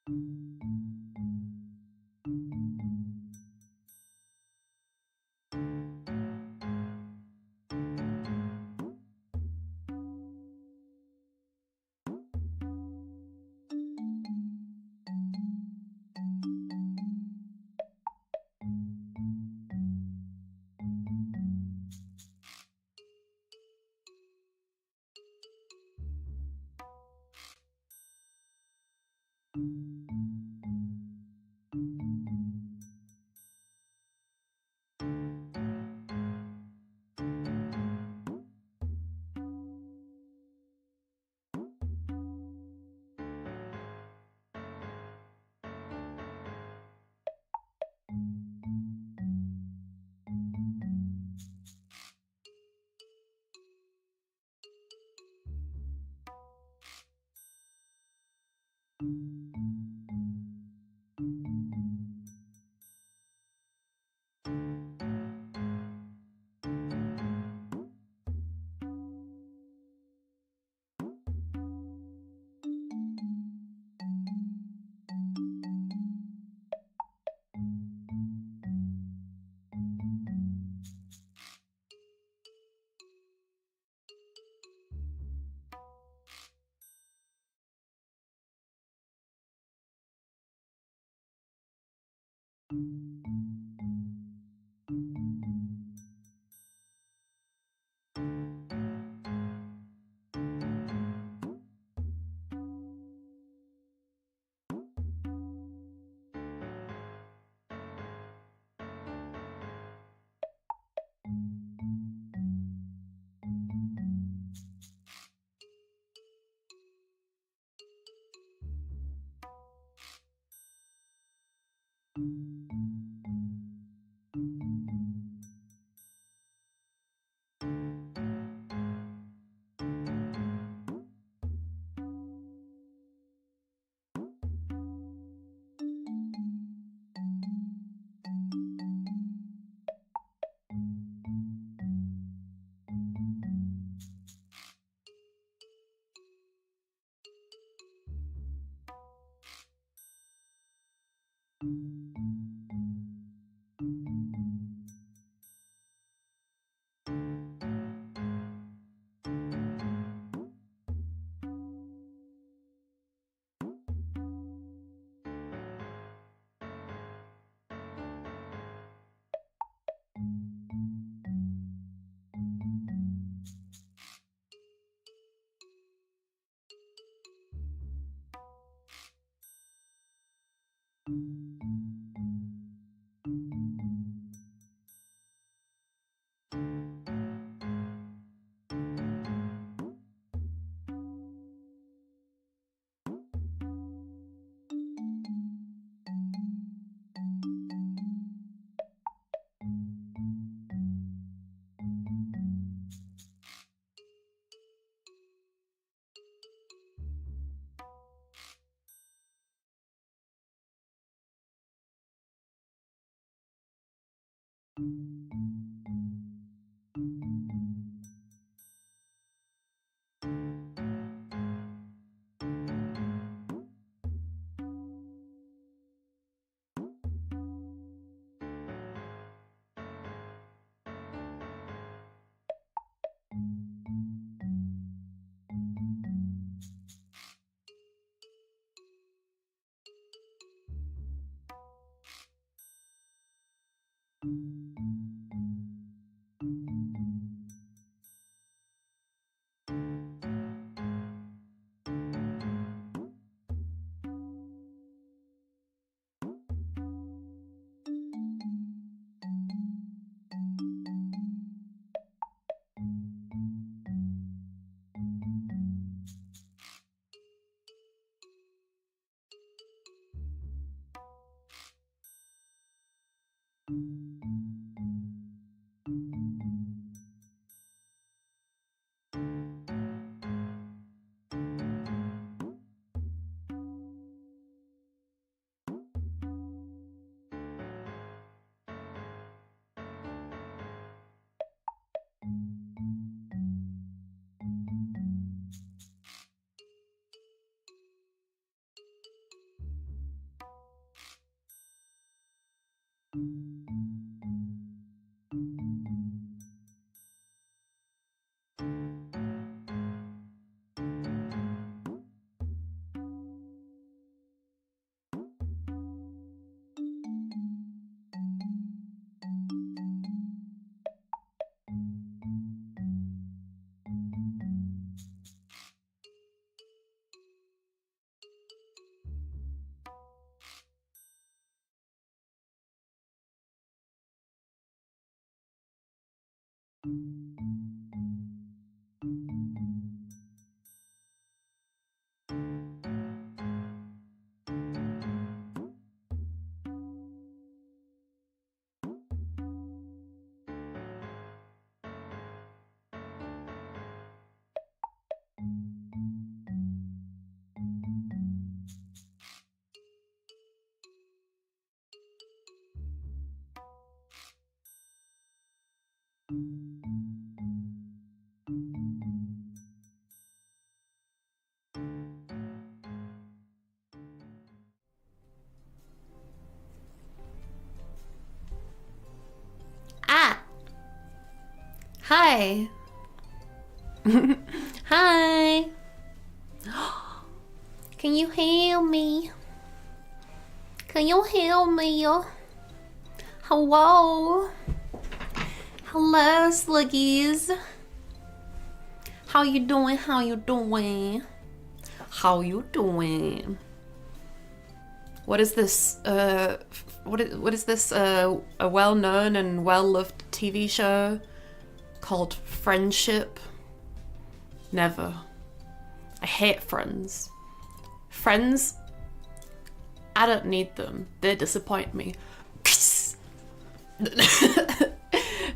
you. Ah! Hi! Hi! Can you hear me? Can you hear me? Hello? Hello, sluggies. How you doing? How you doing? How you doing? What is this, what is this, a well-known and well-loved TV show called Friendship? Never. I hate Friends. Friends, I don't need them. They disappoint me.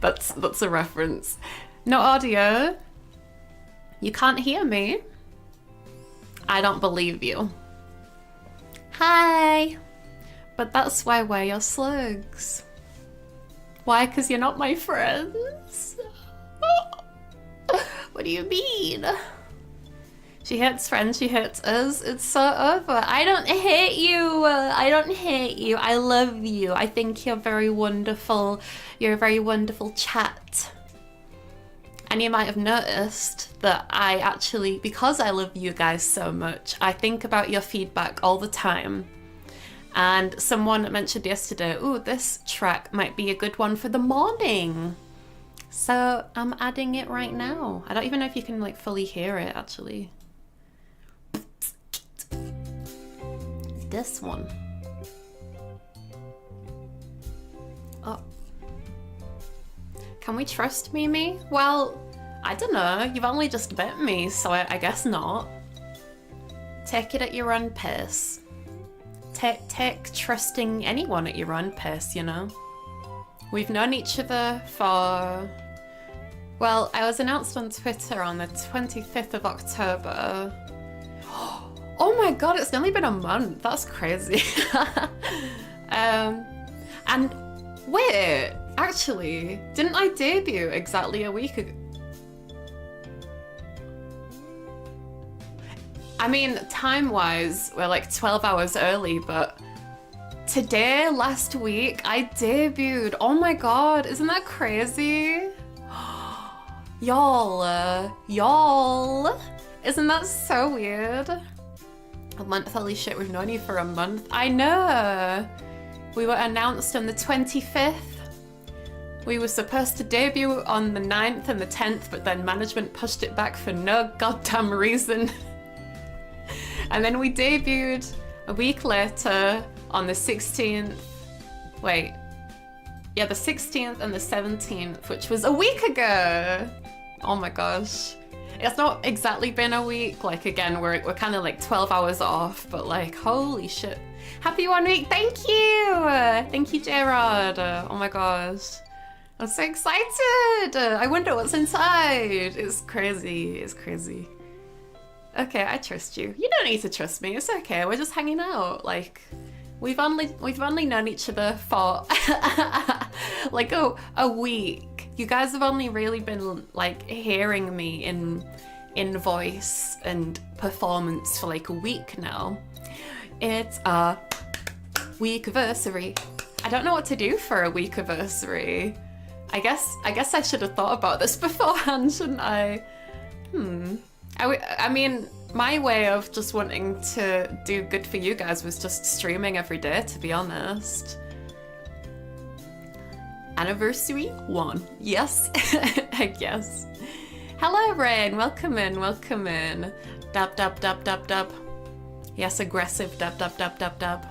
That's a reference. No audio. You can't hear me. I don't believe you. Hi. But that's why we're your slugs. Why? 'Cause you're not my friends? What do you mean? She hates Friends, she hates us. It's so over. I don't hate you. I don't hate you. I love you. I think you're very wonderful. You're a very wonderful chat. And you might have noticed that I actually, because I love you guys so much, I think about your feedback all the time. And someone mentioned yesterday, ooh, this track might be a good one for the morning. So I'm adding it right now. I don't even know if you can like fully hear it actually. This one. Oh. Can we trust Mimi? Well, I don't know. You've only just met me, so I guess not. Take it at your own pace. Take trusting anyone at your own pace, you know? We've known each other for... Well, I was announced on Twitter on the 25th of October. Oh my god, it's only been a month. That's crazy. And wait, actually, didn't I debut exactly a week ago? I mean, time-wise, we're like 12 hours early, but today, last week, I debuted. Oh my god, isn't that crazy? Y'all, isn't that so weird? A month, holy shit, we've known you for a month. I know. We were announced on the 25th. We were supposed to debut on the 9th and the 10th, but then management pushed it back for no goddamn reason. And then we debuted a week later on the 16th. Wait. Yeah, the 16th and the 17th, which was a week ago. Oh my gosh. It's not exactly been a week. Like, again, we're kind of like 12 hours off, but like, holy shit. Happy 1 week. Thank you. Thank you, Gerard. Oh my gosh. I'm so excited. I wonder what's inside. It's crazy. It's crazy. Okay, I trust you. You don't need to trust me. It's okay. We're just hanging out. Like, we've only known each other for like a week. You guys have only really been like hearing me in voice and performance for like a week now. It's a week-versary. I don't know what to do for a week-iversary. I guess I should have thought about this beforehand, shouldn't I? I mean, my way of just wanting to do good for you guys was just streaming every day, to be honest. Anniversary 1. Yes, I guess. Hello, Rain. Welcome in, welcome in. Dab, dab, dab, dab, dab. Yes, aggressive. Dab, dab, dab, dab, dab.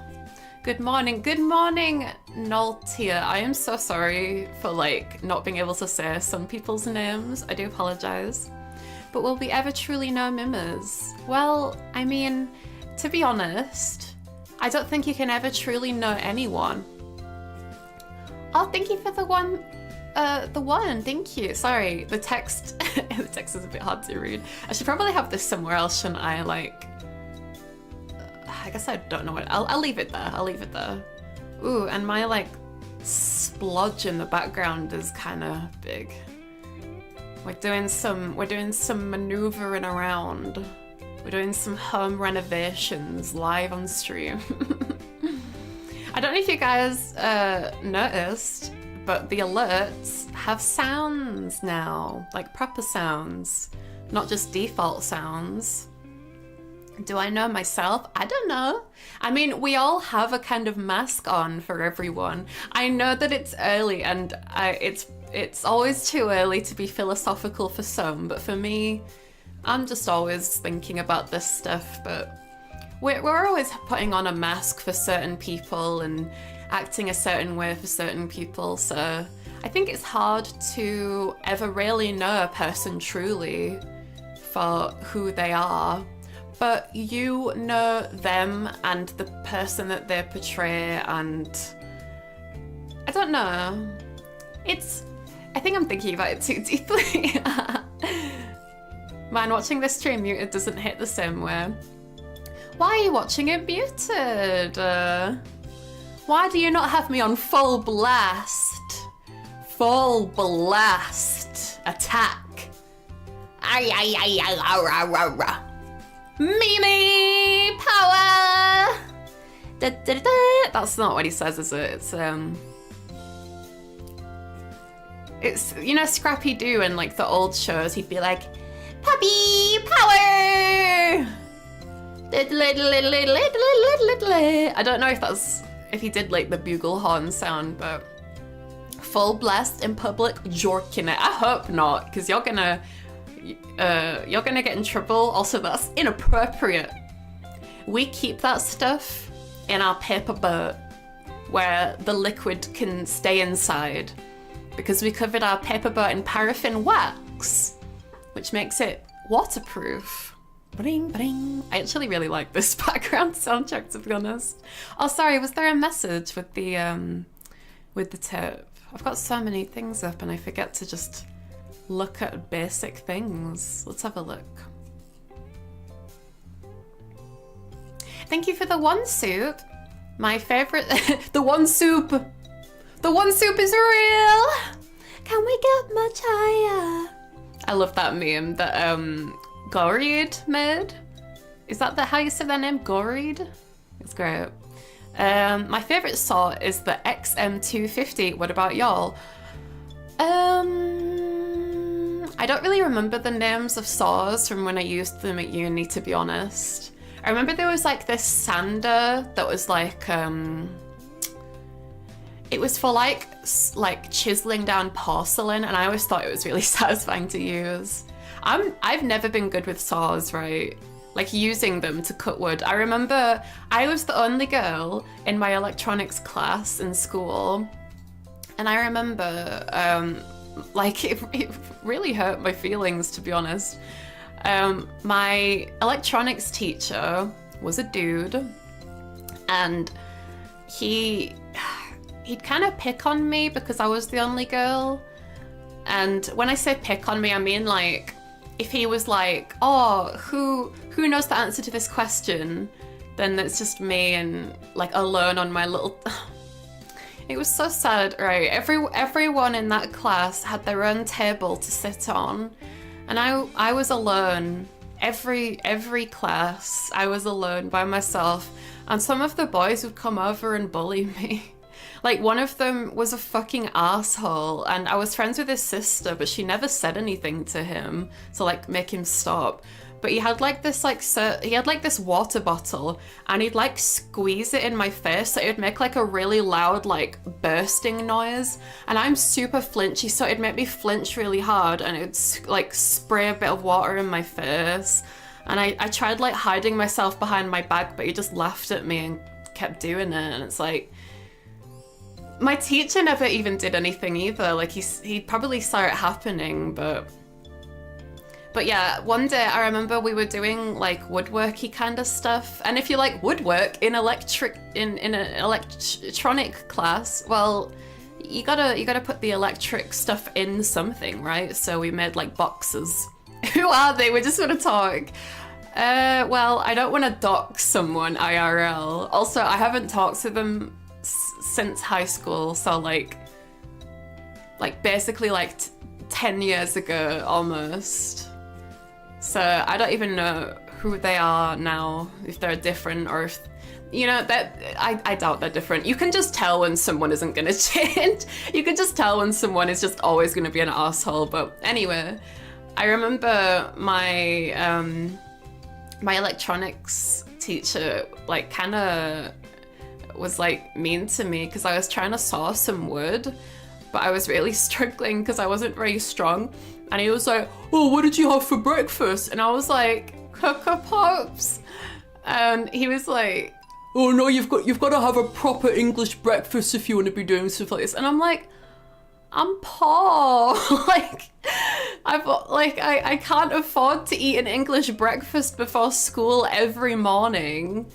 Good morning, Naltia. I am so sorry for like not being able to say some people's names. I do apologize. But will we ever truly know Mimmers? Well, I mean, to be honest, I don't think you can ever truly know anyone. Oh, thank you for the one, thank you. Sorry, the text, the text is a bit hard to read. I should probably have this somewhere else, shouldn't I? Like, I guess I don't know what, I'll leave it there, I'll leave it there. Ooh, and my like splodge in the background is kind of big. We're doing some maneuvering around. We're doing some home renovations live on stream. I don't know if you guys noticed, but the alerts have sounds now, like proper sounds, not just default sounds. Do I know myself? I don't know. I mean, we all have a kind of mask on for everyone. I know that it's early and it's always too early to be philosophical for some, but for me, I'm just always thinking about this stuff, but we're always putting on a mask for certain people and acting a certain way for certain people, so I think it's hard to ever really know a person truly for who they are. But you know them and the person that they portray, and I don't know. I think I'm thinking about it too deeply. Man, watching this stream muted doesn't hit the same way. Why are you watching it muted? Why do you not have me on full blast? Full blast attack. Ay, ay, ay, ay, rah, rah, rah. Mimi power! Da, da, da, da. That's not what he says, is it? It's you know Scrappy Doo in like the old shows, he'd be like, puppy power! I don't know if he did like the bugle horn sound, but full blast in public, jorking it. I hope not, because you're gonna get in trouble. Also, that's inappropriate. We keep that stuff in our paper boat where the liquid can stay inside because we covered our paper boat in paraffin wax, which makes it waterproof. Bring, bring. I actually really like this background soundtrack, to be honest. Oh, sorry, was there a message with the tip? I've got so many things up and I forget to just look at basic things. Let's have a look. Thank you for the one soup. My favorite, the one soup. The one soup is real. Can we get much higher? I love that meme that Goreed made. Is that how you say their name? Goreed? It's great. My favorite saw is the XM250. What about y'all? I don't really remember the names of saws from when I used them at uni, to be honest. I remember there was like this sander that was like, it was for like chiseling down porcelain, and I always thought it was really satisfying to use. I've never been good with saws, right? Like using them to cut wood. I remember I was the only girl in my electronics class in school, and I remember like it really hurt my feelings, to be honest. My electronics teacher was a dude, and he'd kind of pick on me because I was the only girl. And when I say pick on me, I mean like if he was like, oh, who knows the answer to this question, then it's just me and like alone on my little It was so sad, right? Everyone in that class had their own table to sit on, and I was alone. Every class, I was alone by myself, and some of the boys would come over and bully me. Like, one of them was a fucking asshole, and I was friends with his sister, but she never said anything to him to, like, make him stop. But he had, like, this, like, he had, like, this water bottle, and he'd, like, squeeze it in my face, so it would make, like, a really loud, like, bursting noise. And I'm super flinchy, so it'd make me flinch really hard, and it'd, like, spray a bit of water in my face. And I tried, like, hiding myself behind my bag, but he just laughed at me and kept doing it. And it's like, my teacher never even did anything either. Like, he probably saw it happening, but yeah, one day I remember we were doing, like, woodworky kind of stuff. And if you like woodwork in an electronic class, well, you gotta put the electric stuff in something, right? So we made, like, boxes. Who are they? We just want to talk. Well, I don't want to dox someone IRL. Also, I haven't talked to them since high school, so like basically like 10 years ago almost. So I don't even know who they are now, if they're different or if, you know, that I doubt they're different. You can just tell when someone isn't gonna change. You can just tell when someone is just always gonna be an asshole. But anyway, I remember my my electronics teacher, like, kind of was, like, mean to me because I was trying to saw some wood, but I was really struggling because I wasn't very strong. And he was like, "Oh, what did you have for breakfast?" And I was like, "Cocoa Pops." And he was like, "Oh no, you've got to have a proper English breakfast if you want to be doing stuff like this." And I'm like, I'm poor. I can't afford to eat an English breakfast before school every morning.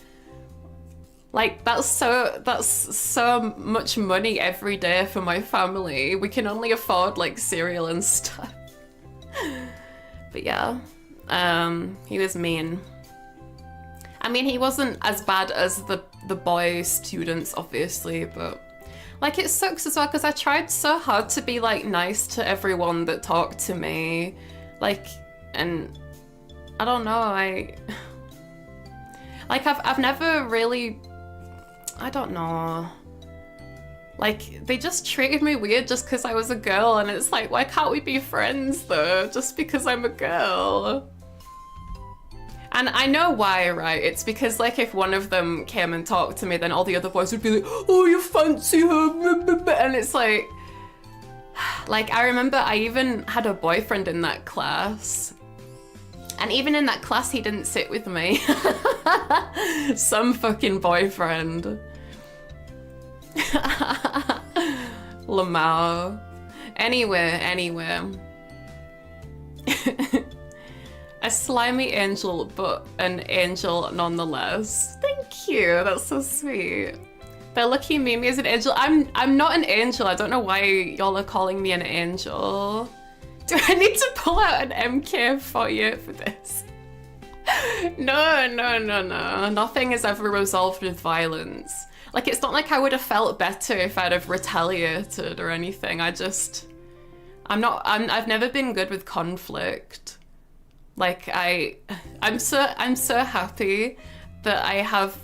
Like, that's so much money every day for my family. We can only afford, like, cereal and stuff. But yeah, he was mean. I mean, he wasn't as bad as the boy students, obviously, but like, it sucks as well because I tried so hard to be, like, nice to everyone that talked to me, like, and I don't know, I've never really, I don't know, like, they just treated me weird just because I was a girl, and it's like, why can't we be friends though, just because I'm a girl? And I know why, right? It's because, like, if one of them came and talked to me, then all the other boys would be like, "Oh, you fancy her?" And it's like, I remember I even had a boyfriend in that class. And even in that class, he didn't sit with me. Some fucking boyfriend. Lamau. Anyway. A slimy angel, but an angel nonetheless. Thank you, that's so sweet. They're lucky Mimi is an angel. I'm not an angel. I don't know why y'all are calling me an angel. Do I need to pull out an MK for you for this? No. Nothing is ever resolved with violence. Like, it's not like I would have felt better if I'd have retaliated or anything. I've never been good with conflict. Like, I'm so happy that I have,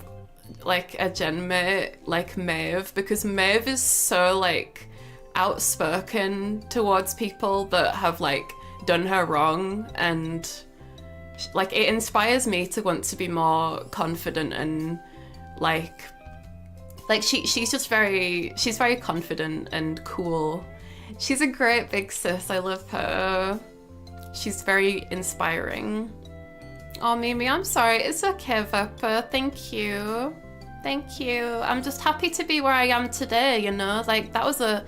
like, a gen mate like Maeve, because Maeve is so, like, outspoken towards people that have, like, done her wrong, and, like, it inspires me to want to be more confident and, like she's just she's very confident and cool. She's a great big sis. I love her. She's very inspiring. Oh, Mimi, I'm sorry. It's okay, Verpa. Thank you. I'm just happy to be where I am today, you know? Like, that was a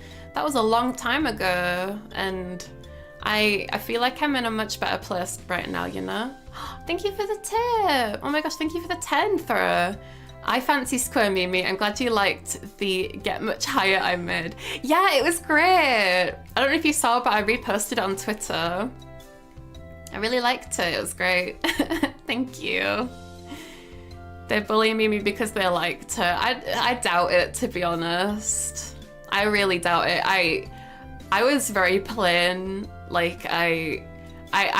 long time ago, and I feel like I'm in a much better place right now, you know? Thank you for the tip. Oh my gosh, thank you for the 10 throw. I fancy Square Mimi. I'm glad you liked the Get Much Higher I made. Yeah, it was great. I don't know if you saw, but I reposted it on Twitter. I really liked it. It was great. Thank you. They're bullying Mimi because they liked her. I doubt it, to be honest. I really doubt it. I was very plain. Like, I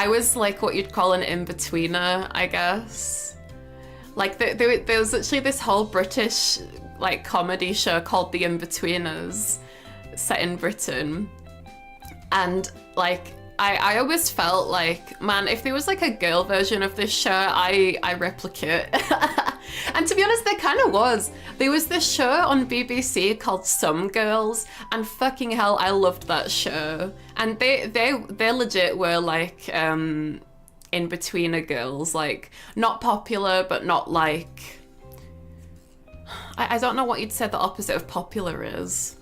was like what you'd call an in-betweener, I guess. Like there was actually this whole British like comedy show called The In-Betweeners, set in Britain, and like I always felt like, man, if there was like a girl version of this show, I replicate. And to be honest, there kind of was. There was this show on BBC called Some Girls, and fucking hell, I loved that show. And they legit were like in-betweener girls, like not popular, but not like, I don't know what you'd say the opposite of popular is,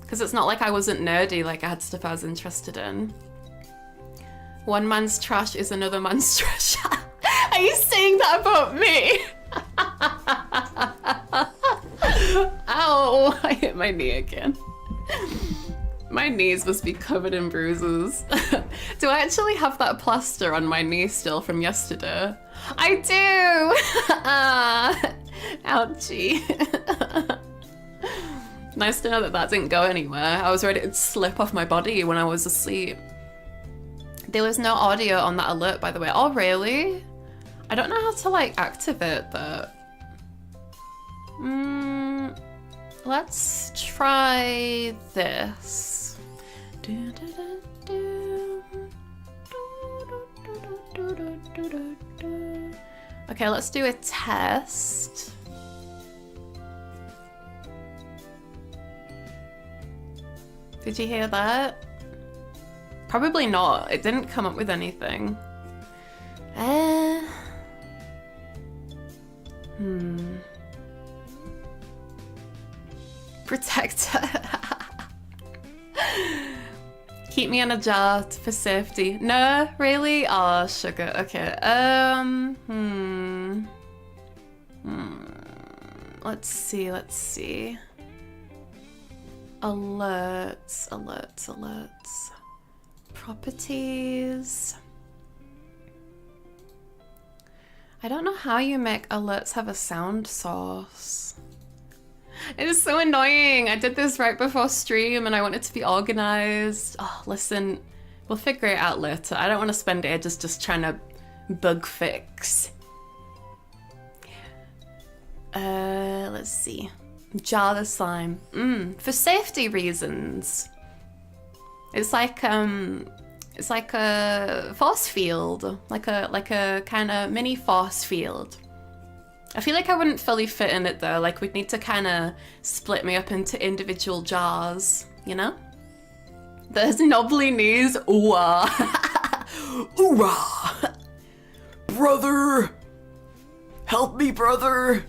because it's not like I wasn't nerdy, like I had stuff I was interested in. One man's trash is another man's trash. Are you saying that about me? Ow, I hit my knee again. My knees must be covered in bruises. Do I actually have that plaster on my knee still from yesterday? I do! Ouchie. Nice to know that that didn't go anywhere. I was ready to slip off my body when I was asleep. There was no audio on that alert, by the way. Oh, really? I don't know how to, like, activate that. Let's try this. Okay, let's do a test. Did you hear that? Probably not. It didn't come up with anything. Protector. Keep me in a jar for safety. No, really? Oh, sugar. Okay. Let's see. Alerts. Properties. I don't know how you make alerts have a sound source. It is so annoying. I did this right before stream and I want it to be organized. Oh, listen, we'll figure it out later. I don't want to spend ages just trying to bug fix. Let's see. Jar the slime. For safety reasons. It's like a force field, like a kind of mini force field. I feel like I wouldn't fully fit in it though. Like we'd need to kind of split me up into individual jars, you know? There's knobbly knees. Ooh-ah. Ooh-ah. Brother, help me, brother.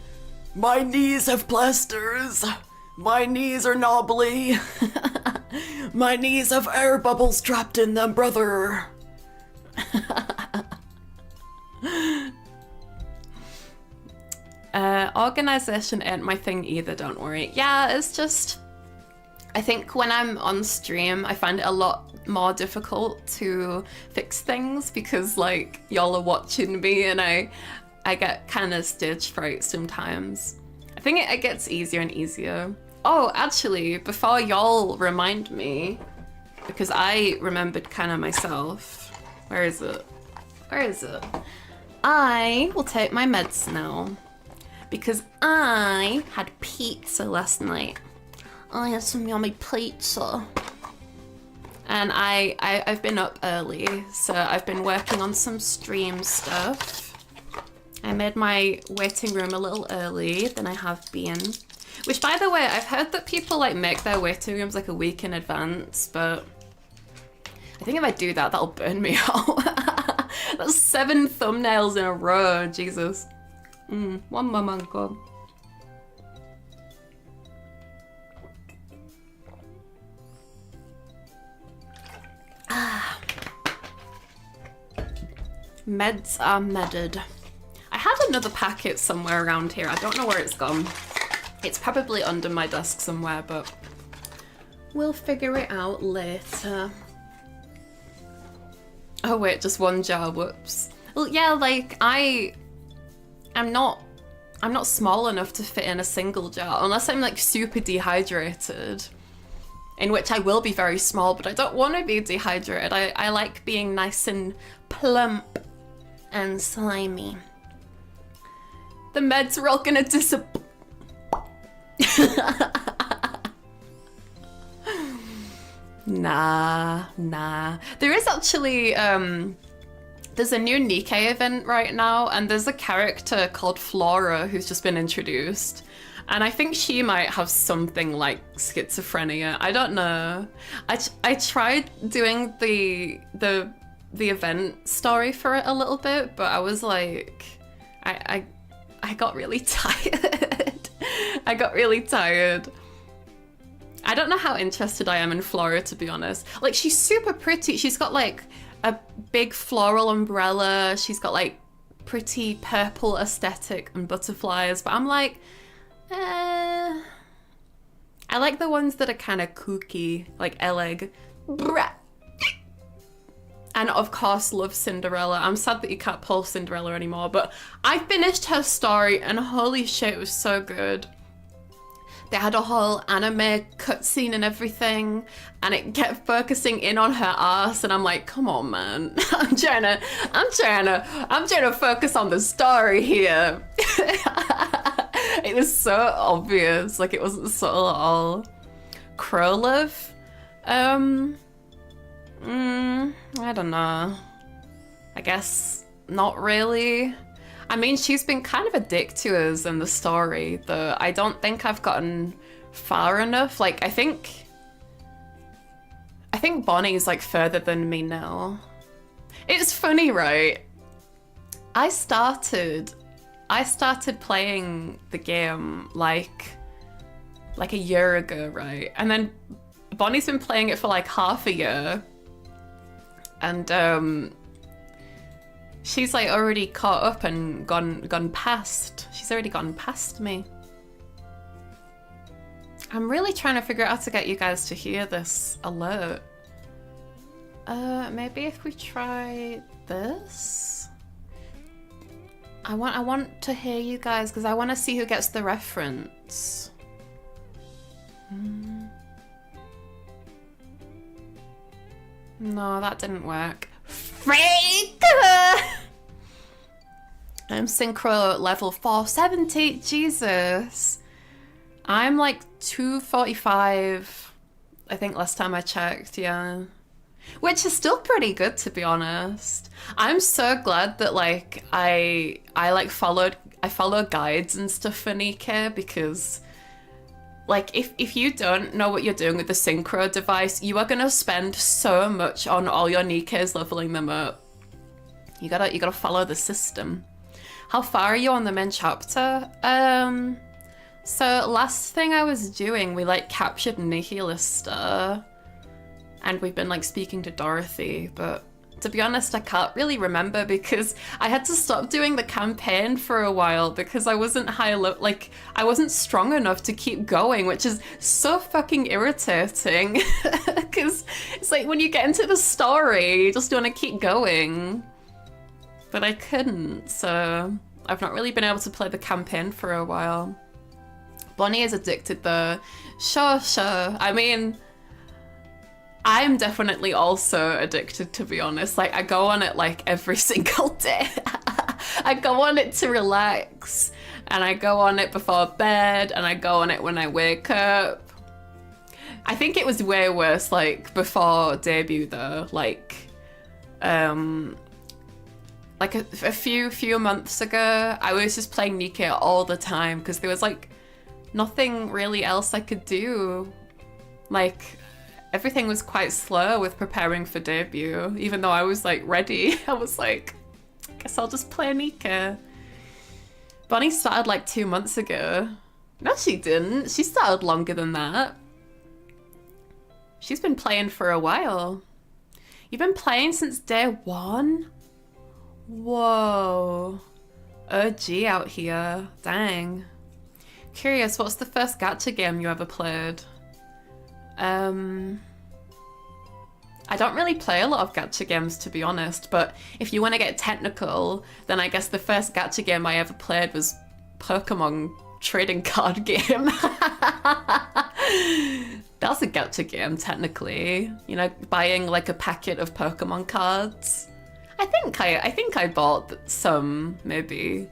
My knees have plasters. My knees are knobbly. My knees have air bubbles trapped in them, brother. Organization ain't my thing either, don't worry. Yeah, it's just, I think when I'm on stream, I find it a lot more difficult to fix things because like y'all are watching me and I get kind of stage fright sometimes. I think it gets easier and easier. Oh, actually, before y'all remind me, because I remembered kind of myself. Where is it? I will take my meds now. Because I had pizza last night. I had some yummy pizza. And I've been up early, so I've been working on some stream stuff. I made my waiting room a little early than I have been. Which, by the way, I've heard that people like make their waiting rooms like a week in advance, but I think if I do that, that'll burn me out. That's 7 thumbnails in a row, Jesus. One more mango. Meds are medded. I had another packet somewhere around here. I don't know where it's gone. It's probably under my desk somewhere, but we'll figure it out later. Oh wait, just one jar, whoops. Well, yeah, like I'm not small enough to fit in a single jar unless I'm like super dehydrated, in which I will be very small, but I don't want to be dehydrated. I like being nice and plump and slimy. The meds are all gonna disappear. Nah. There is actually, there's a new Nikkei event right now, and there's a character called Flora who's just been introduced. And I think she might have something like schizophrenia. I don't know. I tried doing the event story for it a little bit, but I was like, I got really tired. I got really tired. I don't know how interested I am in Flora, to be honest. Like, she's super pretty. She's got like a big floral umbrella. She's got like pretty purple aesthetic and butterflies, but I'm like, I like the ones that are kind of kooky, like Eleg. And of course, love Cinderella. I'm sad that you can't pull Cinderella anymore, but I finished her story and holy shit, it was so good. They had a whole anime cutscene and everything, and it kept focusing in on her ass, and I'm like, come on, man. I'm trying to focus on the story here. It was so obvious, like it wasn't subtle at all. Crowlove? I don't know. I guess not really. I mean, she's been kind of a dick to us in the story, though I don't think I've gotten far enough. Like, I think Bonnie's like further than me now. It's funny, right? I started playing the game like a year ago, right? And then Bonnie's been playing it for like half a year. And she's like already caught up and gone past. She's already gone past me. I'm really trying to figure out how to get you guys to hear this alert. Maybe if we try this. I want to hear you guys because I want to see who gets the reference. No, that didn't work. Freak! I'm synchro level 470. Jesus. I'm like 245. I think last time I checked, yeah. Which is still pretty good, to be honest. I'm so glad that like I follow guides and stuff for Nikkei, because like if you don't know what you're doing with the synchro device, you are gonna spend so much on all your Nikkeis leveling them up. You gotta follow the system. How far are you on the main chapter? So last thing I was doing, we like captured Nihilista, and we've been like speaking to Dorothy, but to be honest, I can't really remember because I had to stop doing the campaign for a while because I wasn't I wasn't strong enough to keep going, which is so fucking irritating because it's like when you get into the story, you just want to keep going. But I couldn't, so I've not really been able to play the campaign for a while. Bonnie is addicted though. Sure. I mean, I'm definitely also addicted, to be honest. Like, I go on it like every single day. I go on it to relax, and I go on it before bed, and I go on it when I wake up. I think it was way worse like before debut though. Like a few months ago, I was just playing Nikkei all the time because there was like nothing really else I could do. Like, everything was quite slow with preparing for debut, even though I was like ready. I was like, I guess I'll just play Nikkei. Bonnie started like 2 months ago. No, she didn't. She started longer than that. She's been playing for a while. You've been playing since day one? Whoa. OG out here. Dang. Curious, what's the first gacha game you ever played? I don't really play a lot of gacha games, to be honest, but if you want to get technical, then I guess the first gacha game I ever played was Pokemon trading card game. That's a gacha game, technically. You know, buying like a packet of Pokemon cards. I think I bought some, maybe.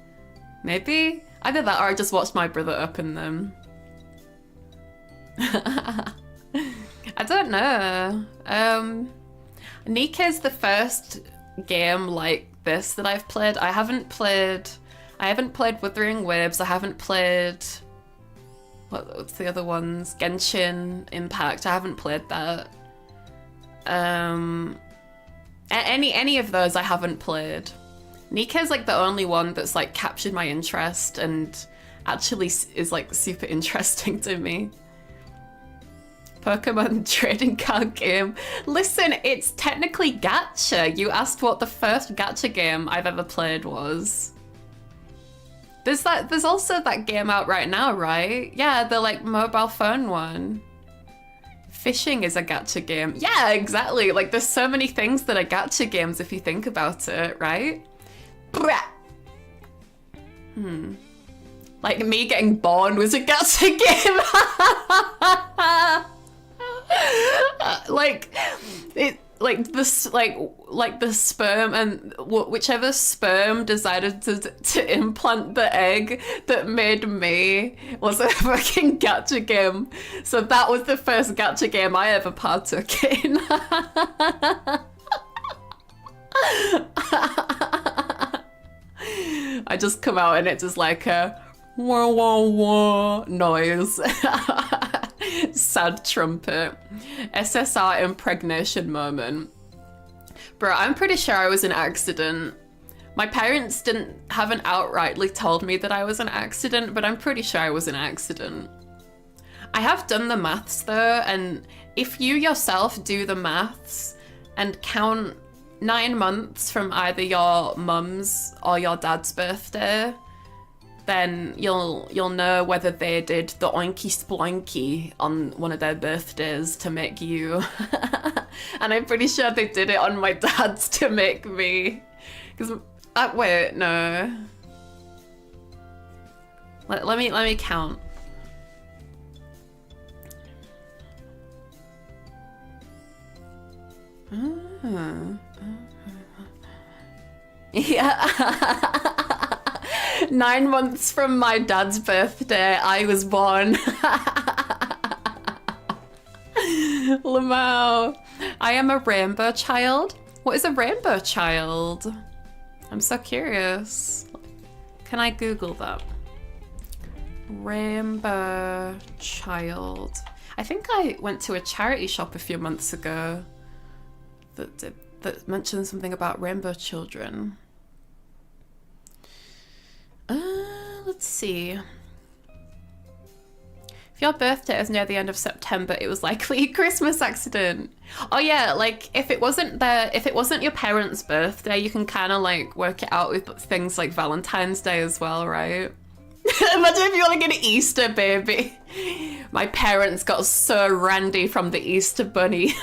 Either that or I just watched my brother open them. I don't know. Nika's the first game like this that I've played. I haven't played Wuthering Waves. I haven't played what's the other ones? Genshin Impact. I haven't played that. Any of those I haven't played. Nika's like the only one that's like captured my interest and actually is like super interesting to me. Pokemon trading card game. Listen, it's technically gacha. You asked what the first gacha game I've ever played was. There's also that game out right now, right? Yeah, the like mobile phone one. Fishing is a gacha game. Yeah, exactly. Like there's so many things that are gacha games if you think about it, right? Like me getting born was a gacha game. the sperm and whichever sperm decided to implant the egg that made me was a fucking gacha game. So that was the first gacha game I ever partook in. I just come out and it's just like a wah wah wah noise. Sad trumpet. SSR impregnation moment. Bro, I'm pretty sure I was an accident. My parents haven't outrightly told me that I was an accident, but I'm pretty sure I was an accident. I have done the maths though, and if you yourself do the maths and count 9 months from either your mum's or your dad's birthday, then you'll know whether they did the oinky sploinky on one of their birthdays to make you. And I'm pretty sure they did it on my dad's to make me. Because wait, no. Let me count. Yeah. 9 months from my dad's birthday, I was born. Lamau. I am a rainbow child. What is a rainbow child? I'm so curious. Can I Google that? Rainbow child. I think I went to a charity shop a few months ago that mentioned something about rainbow children. Let's see. If your birthday is near the end of September, it was likely a Christmas accident. Oh yeah, like if it wasn't your parents' birthday, you can kind of like work it out with things like Valentine's Day as well, right? Imagine if you're like an Easter baby. My parents got so randy from the Easter bunny.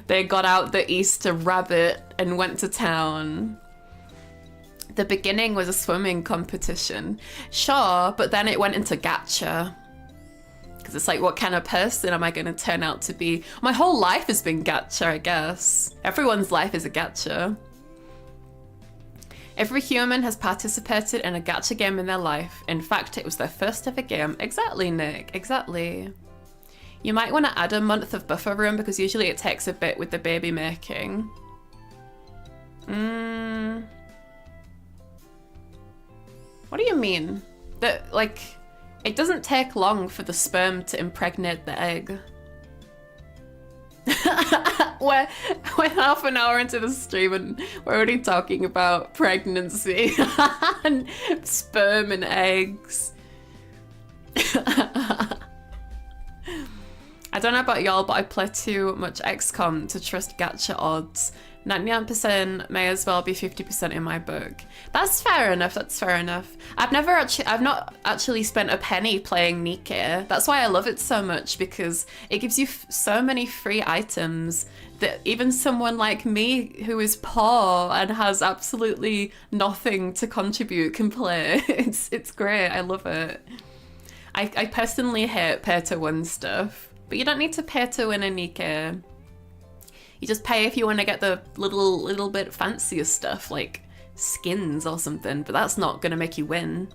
They got out the Easter rabbit and went to town. The beginning was a swimming competition. Sure, but then it went into gacha. Because it's like, what kind of person am I going to turn out to be? My whole life has been gacha, I guess. Everyone's life is a gacha. Every human has participated in a gacha game in their life. In fact, it was their first ever game. Exactly, Nick. Exactly. You might want to add a month of buffer room because usually it takes a bit with the baby making. What do you mean? That, like, it doesn't take long for the sperm to impregnate the egg. we're half an hour into the stream and we're already talking about pregnancy and sperm and eggs. I don't know about y'all, but I play too much XCOM to trust gacha odds. 99% may as well be 50% in my book. That's fair enough, that's fair enough. I've not actually spent a penny playing Nikke. That's why I love it so much, because it gives you so many free items that even someone like me who is poor and has absolutely nothing to contribute can play. It's great, I love it. I personally hate pay to win stuff, but you don't need to pay to win a Nikke. You just pay if you want to get the little bit fancier stuff, like skins or something, but that's not gonna make you win.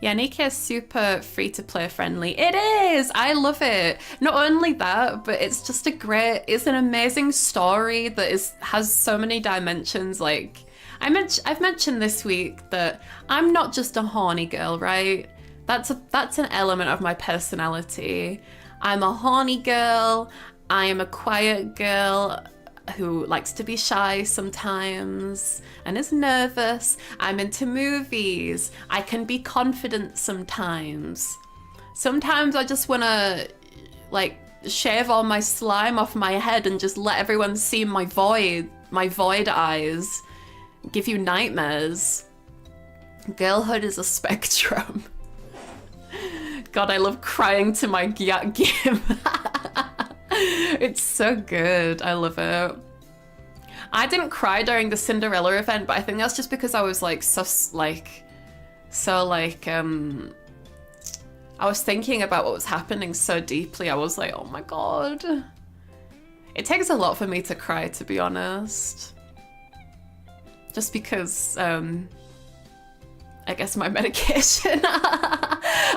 Yeah, Nikke is super free-to-play friendly. It is! I love it. Not only that, but it's just it's an amazing story that has so many dimensions. Like, I've mentioned this week that I'm not just a horny girl, right? That's an element of my personality. I'm a horny girl. I am a quiet girl who likes to be shy sometimes and is nervous. I'm into movies. I can be confident sometimes. Sometimes I just want to like shave all my slime off my head and just let everyone see my void eyes. Give you nightmares. Girlhood is a spectrum. God, I love crying to my Gyak game. It's so good. I love it. I didn't cry during the Cinderella event, but I think that's just because I was like I was thinking about what was happening so deeply. I was like, oh my God. It takes a lot for me to cry, to be honest. Just because, I guess my medication.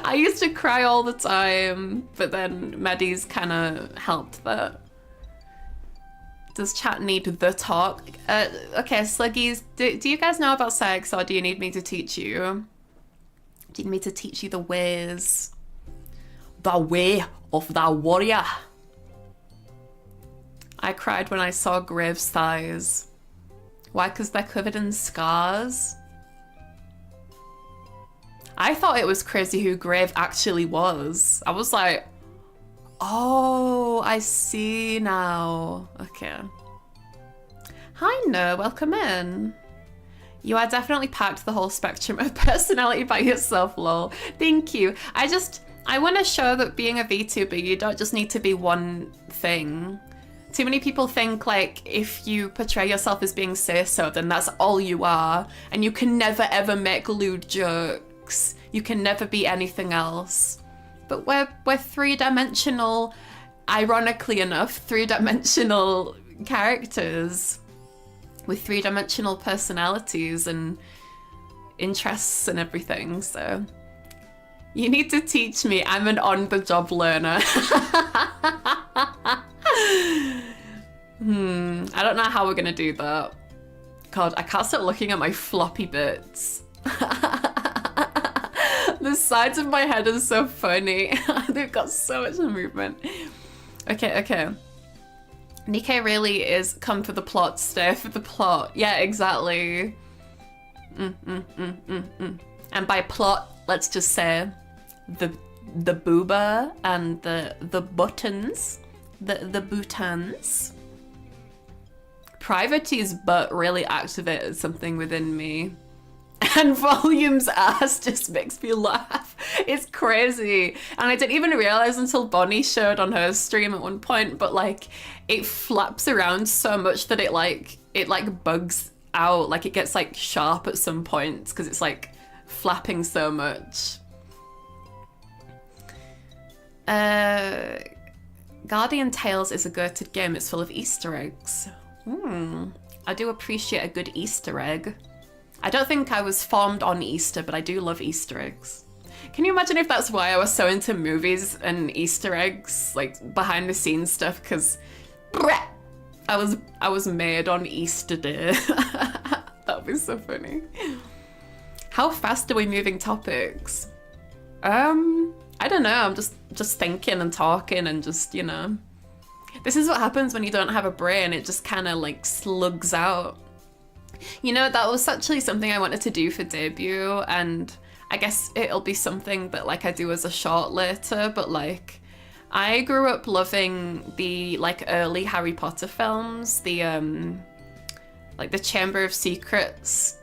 I used to cry all the time, but then Medis kind of helped that. Does chat need the talk? Okay, Sluggies, do you guys know about sex, or do you need me to teach you? Do you need me to teach you the ways? The way of the warrior. I cried when I saw Grave's thighs. Why? Because they're covered in scars? I thought it was crazy who Grave actually was. I was like, oh, I see now. Okay. Hi, No, welcome in. You are definitely packed the whole spectrum of personality by yourself, lol. Thank you. I want to show that being a VTuber, you don't just need to be one thing. Too many people think like if you portray yourself as being say-so, then that's all you are, and you can never ever make lewd jokes. You can never be anything else. But we're three-dimensional, ironically enough, three-dimensional characters with three-dimensional personalities and interests and everything, so you need to teach me. I'm an on-the-job learner. I don't know how we're gonna do that. God, I can't stop looking at my floppy bits. The sides of my head are so funny. They've got so much movement. Okay. Nikke really is come for the plot, stay for the plot. Yeah, exactly. And by plot, let's just say the booba and the buttons. The boutons. Private's butt really activated something within me. And Volume's ass just makes me laugh. It's crazy. And I didn't even realize until Bonnie showed on her stream at one point, but like it flaps around so much that it bugs out. Like it gets like sharp at some points because it's like flapping so much. Guardian Tales is a goated game. It's full of Easter eggs. I do appreciate a good Easter egg. I don't think I was formed on Easter, but I do love Easter eggs. Can you imagine if that's why I was so into movies and Easter eggs, like behind the scenes stuff? Because I was made on Easter Day. That would be so funny. How fast are we moving topics? I don't know. I'm just thinking and talking and just, you know. This is what happens when you don't have a brain. It just kind of like slugs out. You know, that was actually something I wanted to do for debut, and I guess it'll be something that like I do as a short later, but like I grew up loving the like early Harry Potter films, the like the Chamber of Secrets,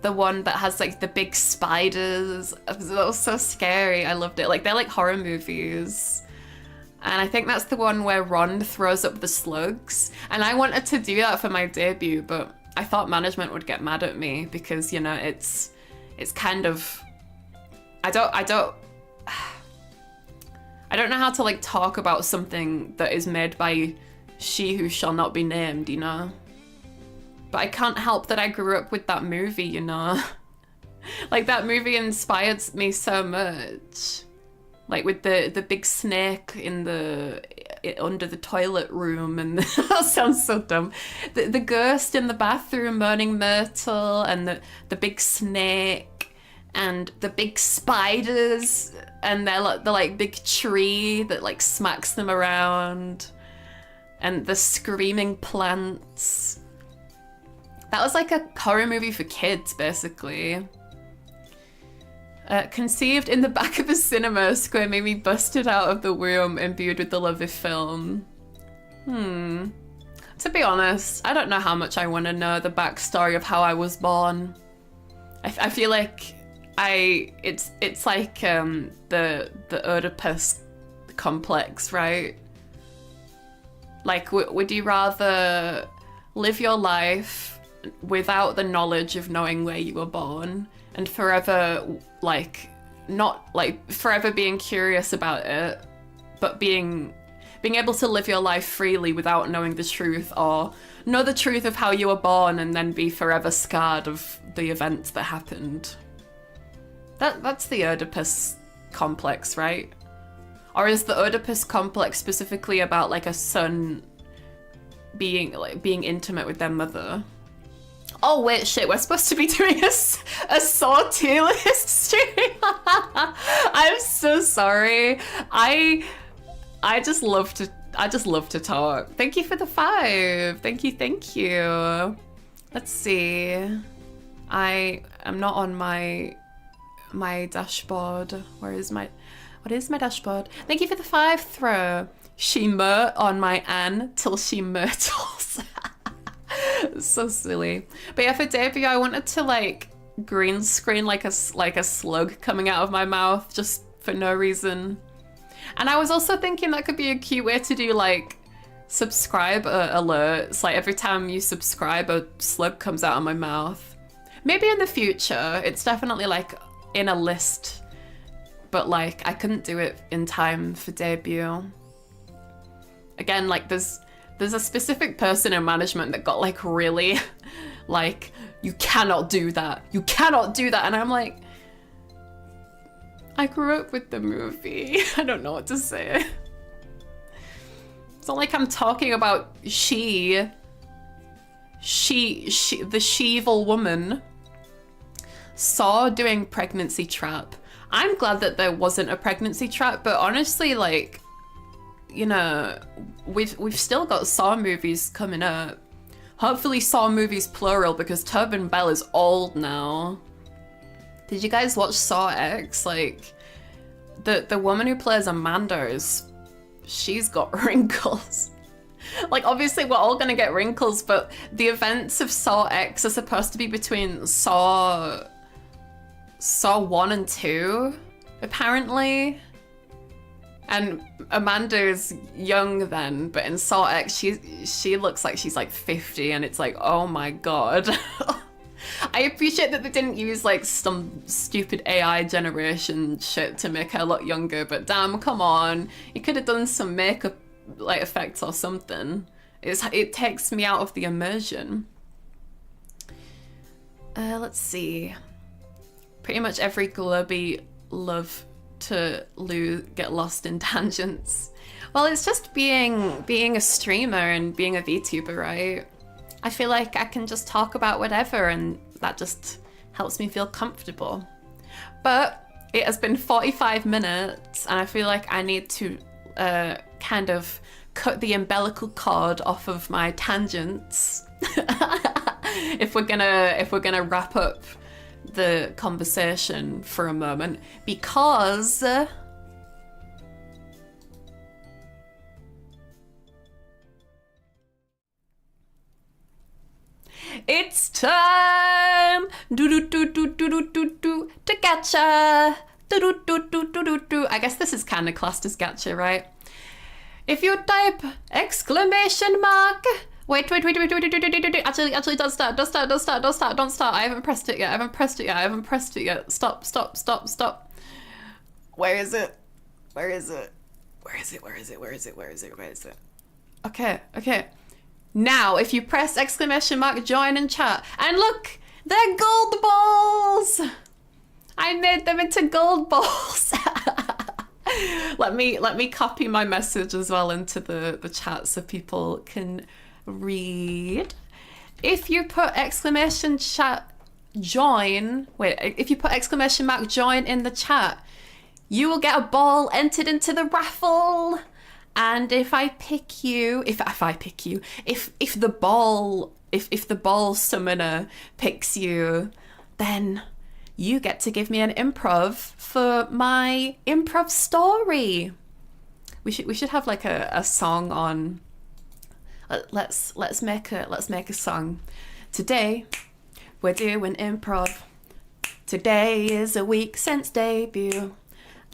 the one that has like the big spiders. That was so scary. I loved it. Like they're like horror movies. And I think that's the one where Ron throws up the slugs. And I wanted to do that for my debut, but I thought management would get mad at me because, you know, it's kind of, I don't know how to like talk about something that is made by she who shall not be named, you know? but I can't help that I grew up with that movie, you know? Like, that movie inspired me so much. Like, with the big snake under the toilet room, and that sounds so dumb. The ghost in the bathroom burning Myrtle, and the big snake, and the big spiders, and the like big tree that like smacks them around, and the screaming plants. That was like a horror movie for kids, basically. Conceived in the back of a cinema square made me busted out of the womb imbued with the love of film. To be honest, I don't know how much I want to know the backstory of how I was born. I feel like it's like the Oedipus complex, right? Like, would you rather live your life without the knowledge of knowing where you were born, and forever, like, not like forever being curious about it, but being able to live your life freely without knowing the truth, or know the truth of how you were born and then be forever scarred of the events that happened? That's the Oedipus complex, right? Or is the Oedipus complex specifically about like a son being intimate with their mother? Oh wait, shit, we're supposed to be doing a Saw tier list stream. I'm so sorry. I just love to talk. Thank you for the 5. Thank you. Let's see. I am not on my dashboard. What is my dashboard? Thank you for the 5 throw. She murt on my Anne till she myrtles. So silly. But yeah, for debut, I wanted to like green screen like a slug coming out of my mouth just for no reason. And I was also thinking that could be a cute way to do like subscribe alerts. Like every time you subscribe, a slug comes out of my mouth. Maybe in the future. It's definitely like in a list, but like I couldn't do it in time for debut. Again, like there's a specific person in management that got like really like, you cannot do that. And I'm like, I grew up with the movie. I don't know what to say. It's not like I'm talking about the she-evil woman Saw doing pregnancy trap. I'm glad that there wasn't a pregnancy trap, but honestly, like, you know, we've still got Saw movies coming up. Hopefully Saw movies plural, because Tobin Bell is old now. Did you guys watch Saw X? Like, the woman who plays Amanda she's got wrinkles. Like, obviously we're all gonna get wrinkles, but the events of Saw X are supposed to be between Saw 1 and 2, apparently. And Amanda's young then, but in Saw X, she looks like she's like 50, and it's like, oh my god. I appreciate that they didn't use like some stupid AI generation shit to make her look younger, but damn, come on. You could have done some makeup like effects or something. It takes me out of the immersion. Let's see. Pretty much every Globie love to get lost in tangents. Well, it's just being a streamer and being a VTuber, right? I feel like I can just talk about whatever, and that just helps me feel comfortable. But it has been 45 minutes, and I feel like I need to kind of cut the umbilical cord off of my tangents if we're gonna wrap up the conversation for a moment, because it's time to gacha. I guess this is kind of classed as gacha, right? If you type exclamation mark. Wait. Actually, don't start. I haven't pressed it yet. Stop. Where is it? Okay. Now, if you press exclamation mark join and chat, and look, they're gold balls. I made them into gold balls. Let me copy my message as well into the chat so people can read. If you put exclamation chat join, if you put exclamation mark join in the chat, you will get a ball entered into the raffle. And if I pick you, if the ball summoner picks you, then you get to give me an improv for my improv story. We should have like a song on. Let's make a song. Today we're doing improv. Today is a week since debut,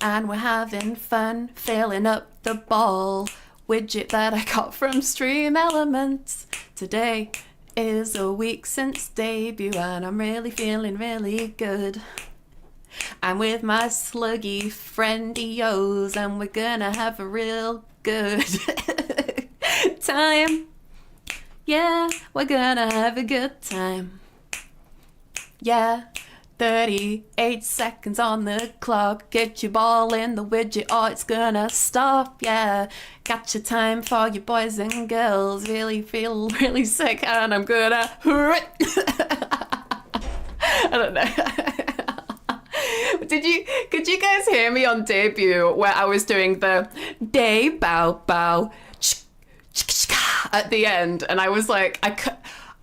and we're having fun filling up the ball widget that I got from Stream Elements. Today is a week since debut, and I'm really feeling really good. I'm with my sluggy friendios, and we're gonna have a real good time. Yeah, we're gonna have a good time. Yeah, 38 seconds on the clock. Get your ball in the widget or it's gonna stop. Yeah, got your time for your boys and girls. Really feel really sick and I'm gonna I don't know. Could you guys hear me on debut where I was doing the day bow bow at the end, and I was like,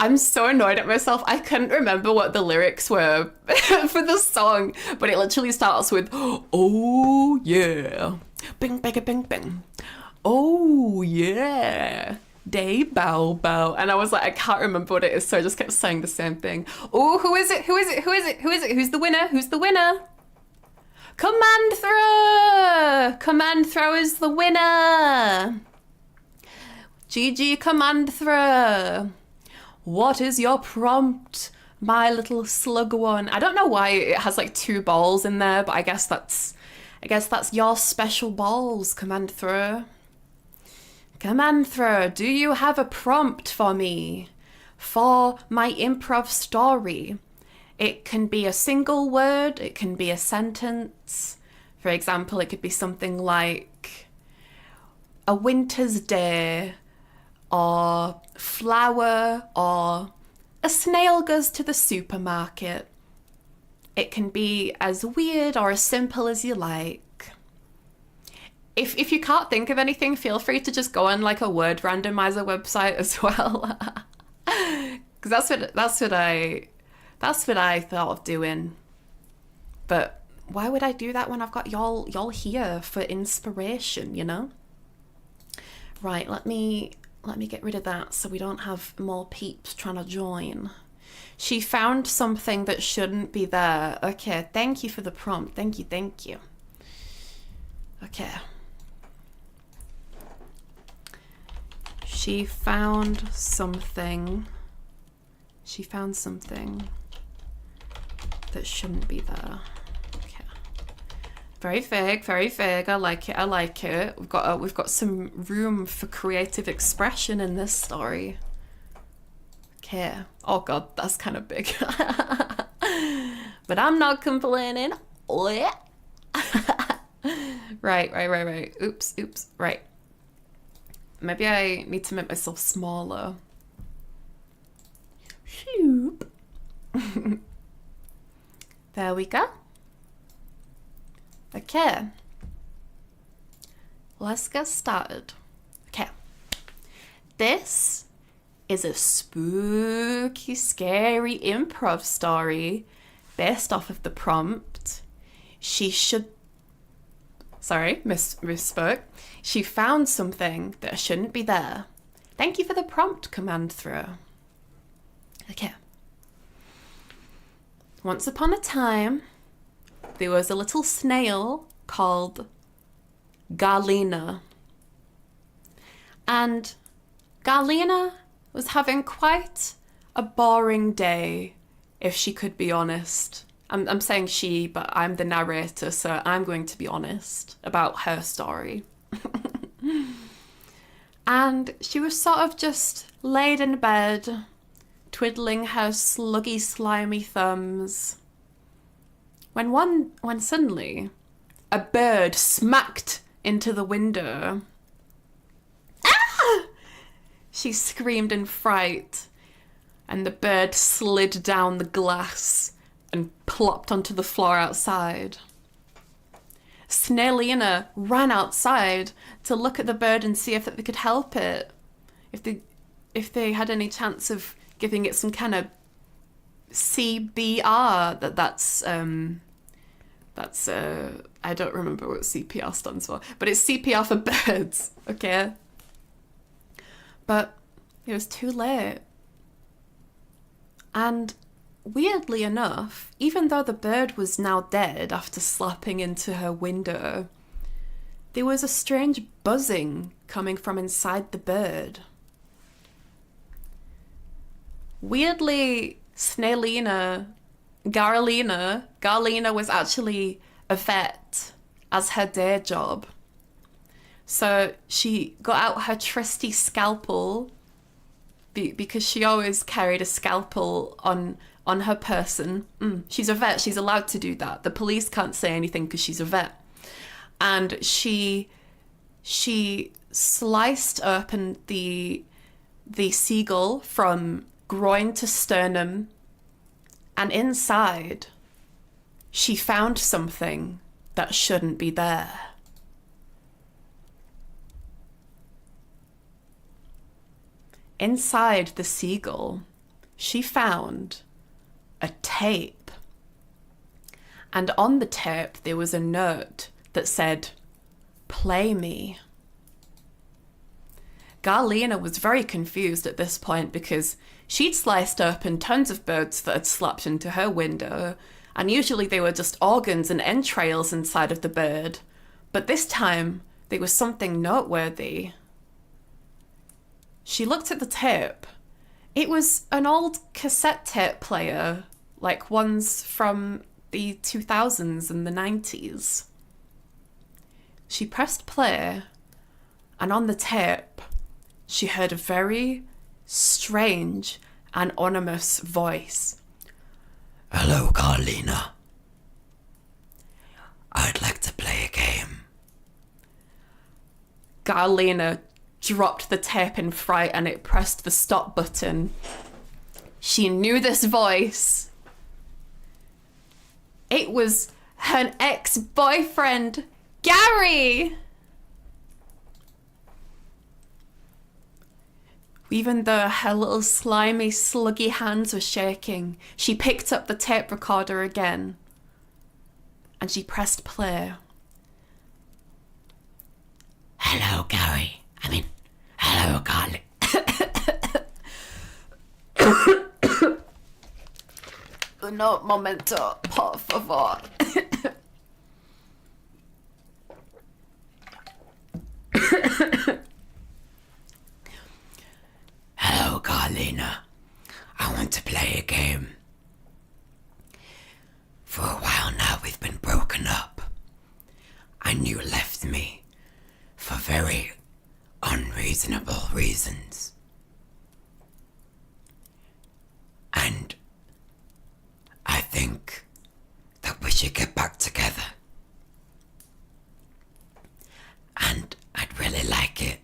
I'm so annoyed at myself. I couldn't remember what the lyrics were for the song, but it literally starts with, oh yeah, bing, bing, bing, bing. Oh yeah, day bow bow. And I was like, I can't remember what it is, so I just kept saying the same thing. Oh, who is it? Who is it? Who is it? Who is it? Who's the winner? Who's the winner? Command throw! Command throw is the winner. GG Command throw. What is your prompt, my little slug one? I don't know why it has like 2 balls in there, but I guess that's your special balls, Command throw. Command throw, do you have a prompt for me for my improv story? It can be a single word, it can be a sentence. For example, it could be something like a winter's day, or flower, or a snail goes to the supermarket. It can be as weird or as simple as you like. If you can't think of anything, feel free to just go on like a word randomizer website as well. Because that's what I thought of doing. But why would I do that when I've got y'all here for inspiration, you know? Right, let me get rid of that so we don't have more peeps trying to join. She found something that shouldn't be there. Okay, thank you for the prompt. Thank you. Okay. She found something that shouldn't be there. Okay. Very vague. I like it. We've got some room for creative expression in this story. Okay. Oh god, that's kind of big. But I'm not complaining. Right. Oops. Right. Maybe I need to make myself smaller. Shoop. There we go. Okay. Let's get started. Okay. This is a spooky, scary improv story based off of the prompt. Misspoke. She found something that shouldn't be there. Thank you for the prompt, Command throw. Okay. Once upon a time, there was a little snail called Galina. And Galina was having quite a boring day, if she could be honest. I'm saying she, but I'm the narrator, so I'm going to be honest about her story. And she was sort of just laid in bed, twiddling her sluggy, slimy thumbs, when suddenly a bird smacked into the window. Ah! She screamed in fright, and the bird slid down the glass and plopped onto the floor outside. Snailina ran outside to look at the bird and see if they could help it, if they had any chance of giving it some kind of CBR. That's I don't remember what CPR stands for, but it's CPR for birds, okay? But it was too late. And weirdly enough, even though the bird was now dead after slapping into her window, there was a strange buzzing coming from inside the bird. Weirdly, Garlina was actually a vet as her day job. So she got out her trusty scalpel, because she always carried a scalpel on her person. She's a vet, she's allowed to do that. The police can't say anything because she's a vet. And she sliced open the seagull from groin to sternum, and inside she found something that shouldn't be there. Inside the seagull, she found a tape. And on the tape, there was a note that said, "Play me." Garlina was very confused at this point because she'd sliced open tons of birds that had slapped into her window, and usually they were just organs and entrails inside of the bird. But this time, there was something noteworthy. She looked at the tape. It was an old cassette tape player, like ones from the 2000s and the 90s. She pressed play, and on the tape, she heard a very strange, anonymous voice. "Hello, Garlina. I'd like to play a game." Garlina dropped the tape in fright and it pressed the stop button. She knew this voice. It was her ex-boyfriend, Gary! Even though her little slimy, sluggy hands were shaking, she picked up the tape recorder again and she pressed play. "Hello, Gary. Hello, Garlina." No momento, por favor. "Hello, Garlina. I want to play a game. For a while now we've been broken up, and you left me for very unreasonable reasons. And I think that we should get back together. And I'd really like it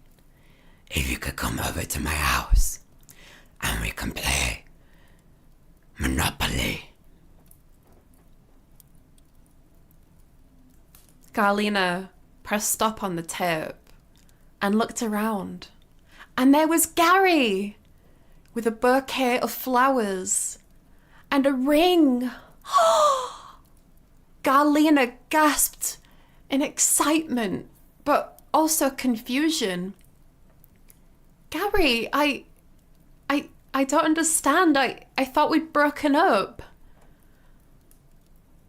if you could come over to my house and we can play Monopoly." Garlina pressed stop on the tape and looked around. And there was Gary with a bouquet of flowers and a ring. Garlina gasped in excitement, but also confusion. "Gary, I don't understand. I thought we'd broken up."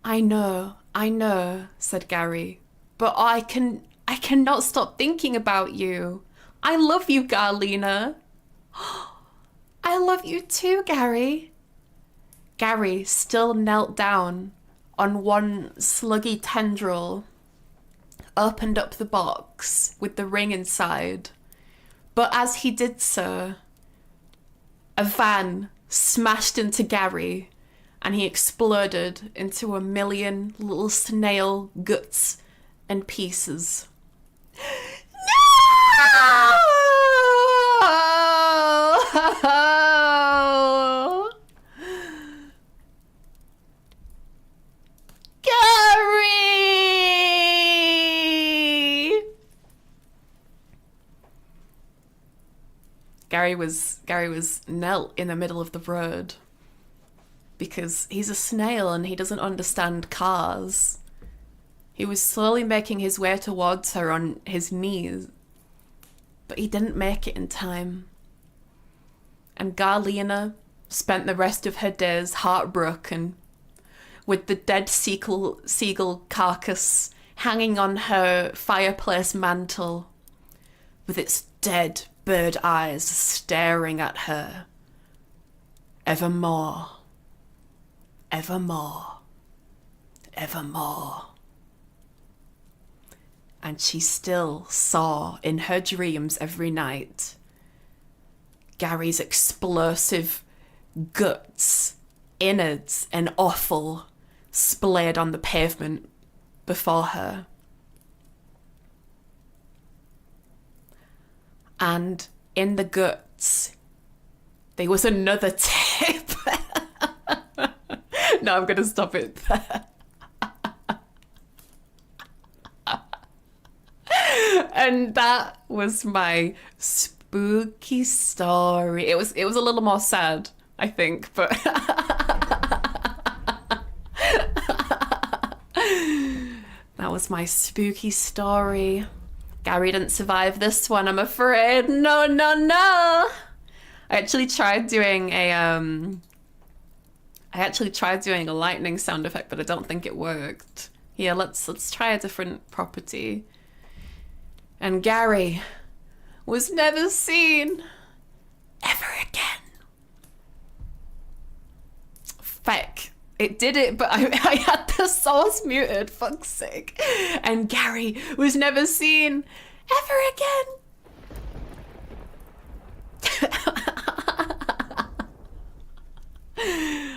I know, said Gary, but I cannot stop thinking about you. I love you, Garlina. I love you too, Gary. Gary still knelt down on one sluggy tendril, opened up the box with the ring inside, But as he did so, a van smashed into Gary and he exploded into a million little snail guts and pieces. No! Gary was knelt in the middle of the road because he's a snail and he doesn't understand cars. He was slowly making his way towards her on his knees, but he didn't make it in time. And Garlina spent the rest of her days heartbroken, with the dead seagull carcass hanging on her fireplace mantel, with its dead bird eyes staring at her. Evermore, evermore, evermore. And she still saw in her dreams every night Gary's explosive guts, innards, and offal splayed on the pavement before her. And in the guts, there was another tip. No, I'm going to stop it there. And that was my spooky story. It was a little more sad, I think, but that was my spooky story. Gary didn't survive this one, I'm afraid. No, no, no. I actually tried doing a lightning sound effect, but I don't think it worked. Yeah, let's try a different property. And Gary was never seen ever again. Feck. It did it, but I had the source muted, fuck's sake. And Gary was never seen ever again.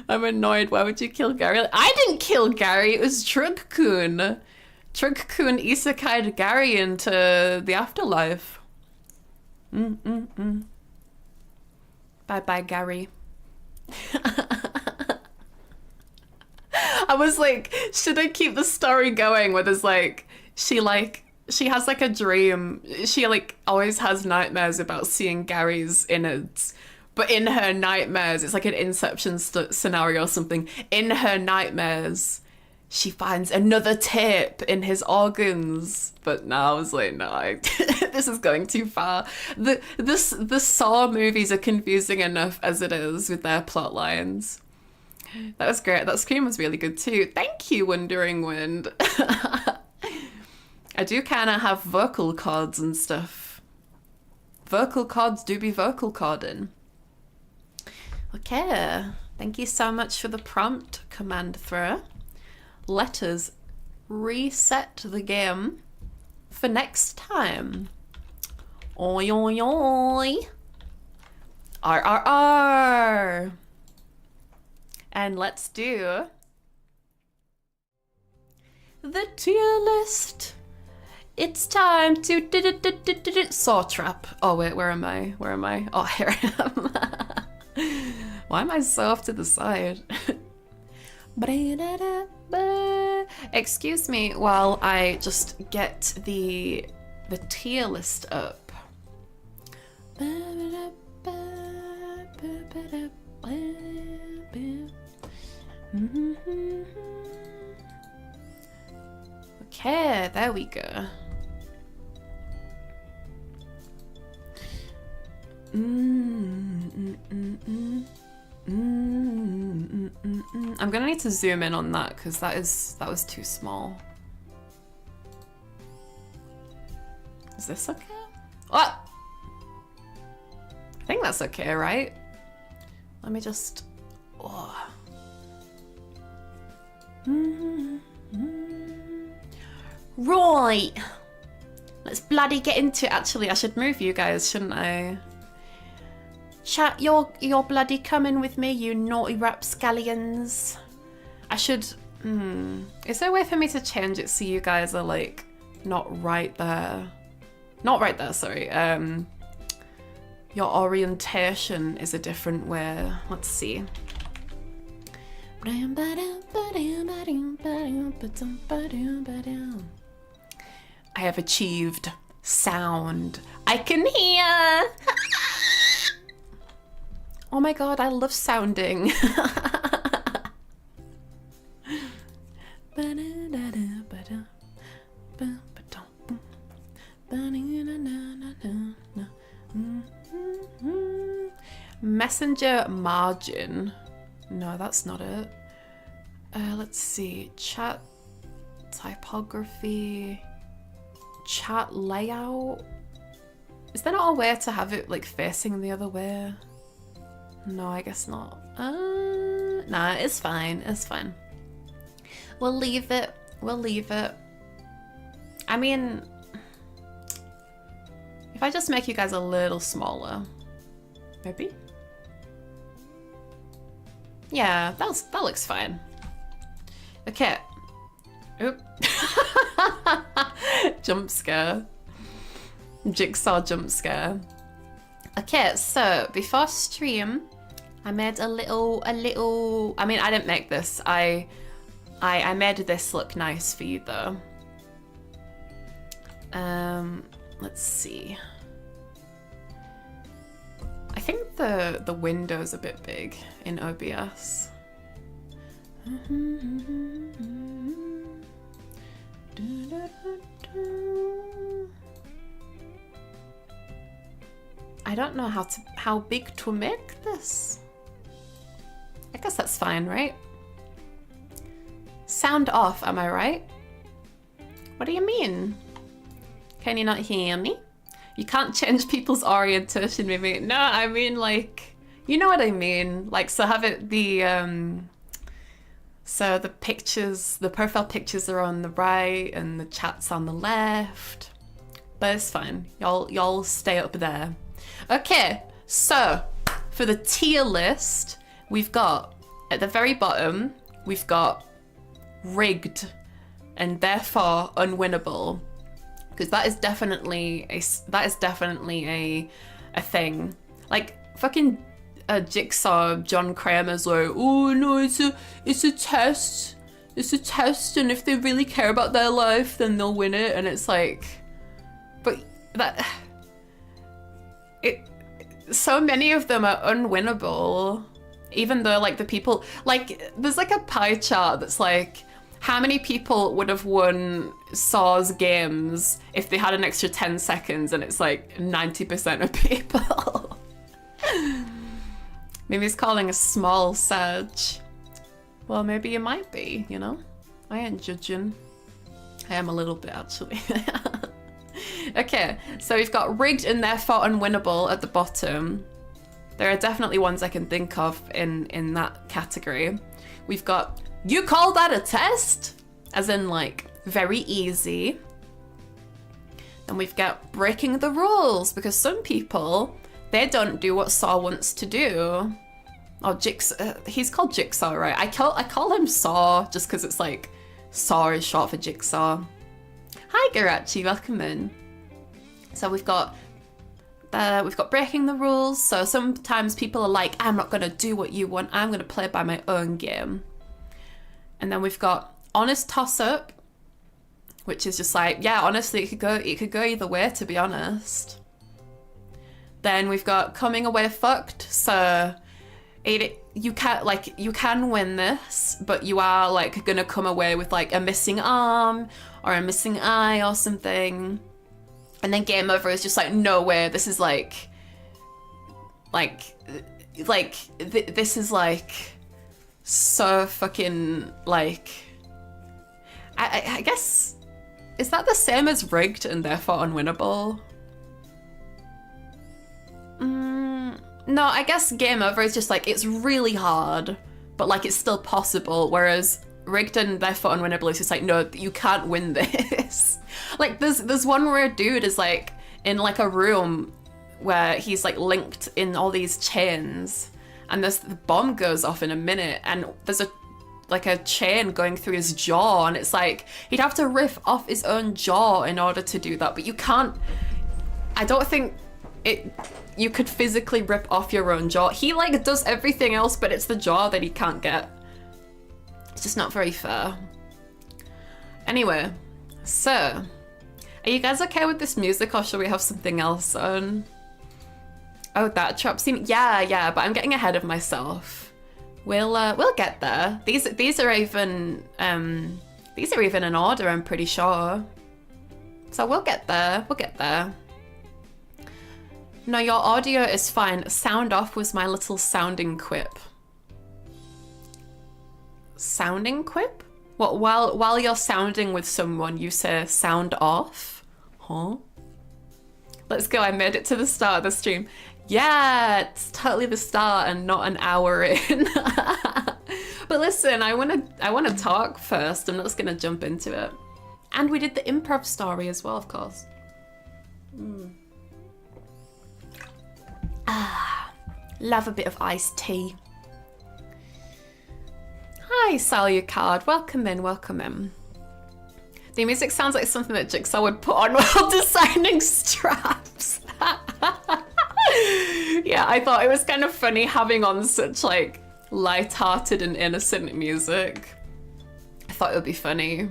I'm annoyed. Why would you kill Gary? I didn't kill Gary. It was Trug-kun. Trug-kun isekai'd Gary into the afterlife. Bye-bye, Gary. I was like, should I keep the story going where there's like, she has like a dream. She like always has nightmares about seeing Gary's innards. But in her nightmares, it's like an Inception scenario or something. In her nightmares, she finds another tape in his organs. But no, I was like, no, this is going too far. The Saw movies are confusing enough as it is with their plot lines. That was great. That scream was really good too. Thank you, Wandering Wind. I do kind of have vocal cords and stuff. Vocal cords do be vocal cording. Okay. Thank you so much for the prompt, Command Thrower. Let us reset the game for next time. Oi, oi, oi. R. And let's do the tier list. It's time to Saw Trap. Oh wait, where am I? Oh, here I am. Why am I so off to the side? Excuse me while I just get the tier list up. Okay, there we go. I'm gonna need to zoom in on that because that was too small. Is this okay? What? I think that's okay, right? Let me just. Oh. Right. Let's bloody get into it. Actually, I should move you guys, shouldn't I? Chat, you're bloody coming with me, you naughty rapscallions. I should... Is there a way for me to change it so you guys are, like, not right there? Not right there, sorry. Your orientation is a different way. Let's see. I have achieved sound. I can hear! Oh my god, I love sounding. Messenger margin. No, that's not it. Let's see. Chat typography. Chat layout. Is there not a way to have it like facing the other way? No, I guess not. Nah, it's fine. It's fine. We'll leave it. We'll leave it. I mean, if I just make you guys a little smaller, maybe? Yeah, that looks fine. Okay. Oop. Jump scare. Jigsaw jump scare. Okay, so before stream, I made a little, I mean, I didn't make this. I made this look nice for you though. Let's see. I think the window's a bit big in OBS. I don't know how big to make this. I guess that's fine, right? Sound off, am I right? What do you mean? Can you not hear me? You can't change people's orientation, maybe. No, I mean like, you know what I mean. Like, so have it so the pictures, the profile pictures are on the right and the chat's on the left. But it's fine. Y'all stay up there. Okay, so for the tier list, we've got at the very bottom, we've got rigged and therefore unwinnable, because that is definitely a thing. Like fucking Jigsaw John Kramer's like, oh no, it's a test, and if they really care about their life, then they'll win it. And it's like, but that. So many of them are unwinnable, even though like the people, like there's like a pie chart that's like how many people would have won Saw's games if they had an extra 10 seconds, and it's like 90% of people. Maybe he's calling a small surge. Well, maybe you might be, you know? I ain't judging. I am a little bit actually. Okay, so we've got rigged and therefore unwinnable at the bottom. There are definitely ones I can think of in that category. We've got, you call that a test? As in like, very easy. Then we've got breaking the rules, because some people, they don't do what Saw wants to do. Oh, Jigsaw, he's called Jigsaw, right? I call him Saw just because it's like, Saw is short for Jigsaw. Hi Garachi, welcome in. So we've got breaking the rules. So sometimes people are like, I'm not gonna do what you want, I'm gonna play by my own game. And then we've got honest toss-up, which is just like, yeah, honestly, it could go either way, to be honest. Then we've got coming away fucked. So you can win this, but you are like gonna come away with like a missing arm or a missing eye or something. And then game over is just like, no way, this is this is like so fucking like, I guess, is that the same as rigged and therefore unwinnable? No, I guess game over is just like, it's really hard, but like it's still possible, whereas rigged and therefore unwinnable is just like, no, you can't win this. Like there's one where a dude is like in like a room where he's like linked in all these chains, and the bomb goes off in a minute, and there's a chain going through his jaw, and it's like he'd have to riff off his own jaw in order to do that, but you can't. I don't think you could physically rip off your own jaw. He like does everything else, but it's the jaw that he can't get. It's just not very fair. Anyway, so are you guys okay with this music, or should we have something else on? Oh, that trap scene. Yeah, but I'm getting ahead of myself. We'll get there. These are even in order, I'm pretty sure. So we'll get there. We'll get there. No, your audio is fine. Sound off was my little sounding quip. Sounding quip? What, while you're sounding with someone, you say sound off? Huh? Let's go, I made it to the start of the stream. Yeah, it's totally the start and not an hour in. But listen, I wanna talk first. I'm not just gonna jump into it. And we did the improv story as well, of course. Love a bit of iced tea. Hi, Salucard. Welcome in, welcome in. The music sounds like something that Jigsaw would put on while designing straps. Yeah, I thought it was kind of funny having on such like light-hearted and innocent music. I thought it would be funny.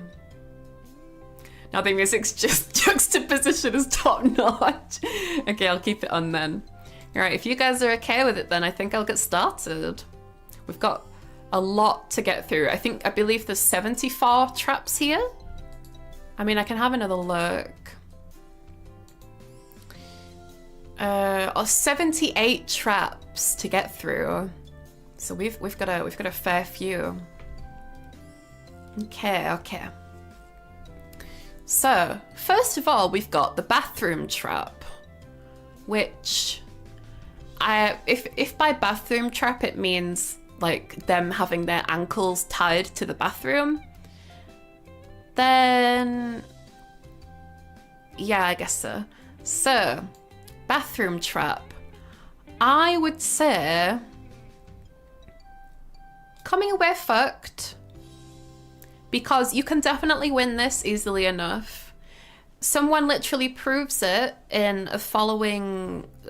Now the music's just juxtaposition is top notch. Okay, I'll keep it on then. All right, if you guys are okay with it, then I think I'll get started. We've got a lot to get through. I believe there's 74 traps here. I mean, I can have another look. Or 78 traps to get through. So we've got a fair few. Okay. So first of all, we've got the bathroom trap, which if by bathroom trap it means like them having their ankles tied to the bathroom, then yeah, I guess so. So bathroom trap, I would say coming away fucked, because you can definitely win this easily enough. Someone literally proves it in a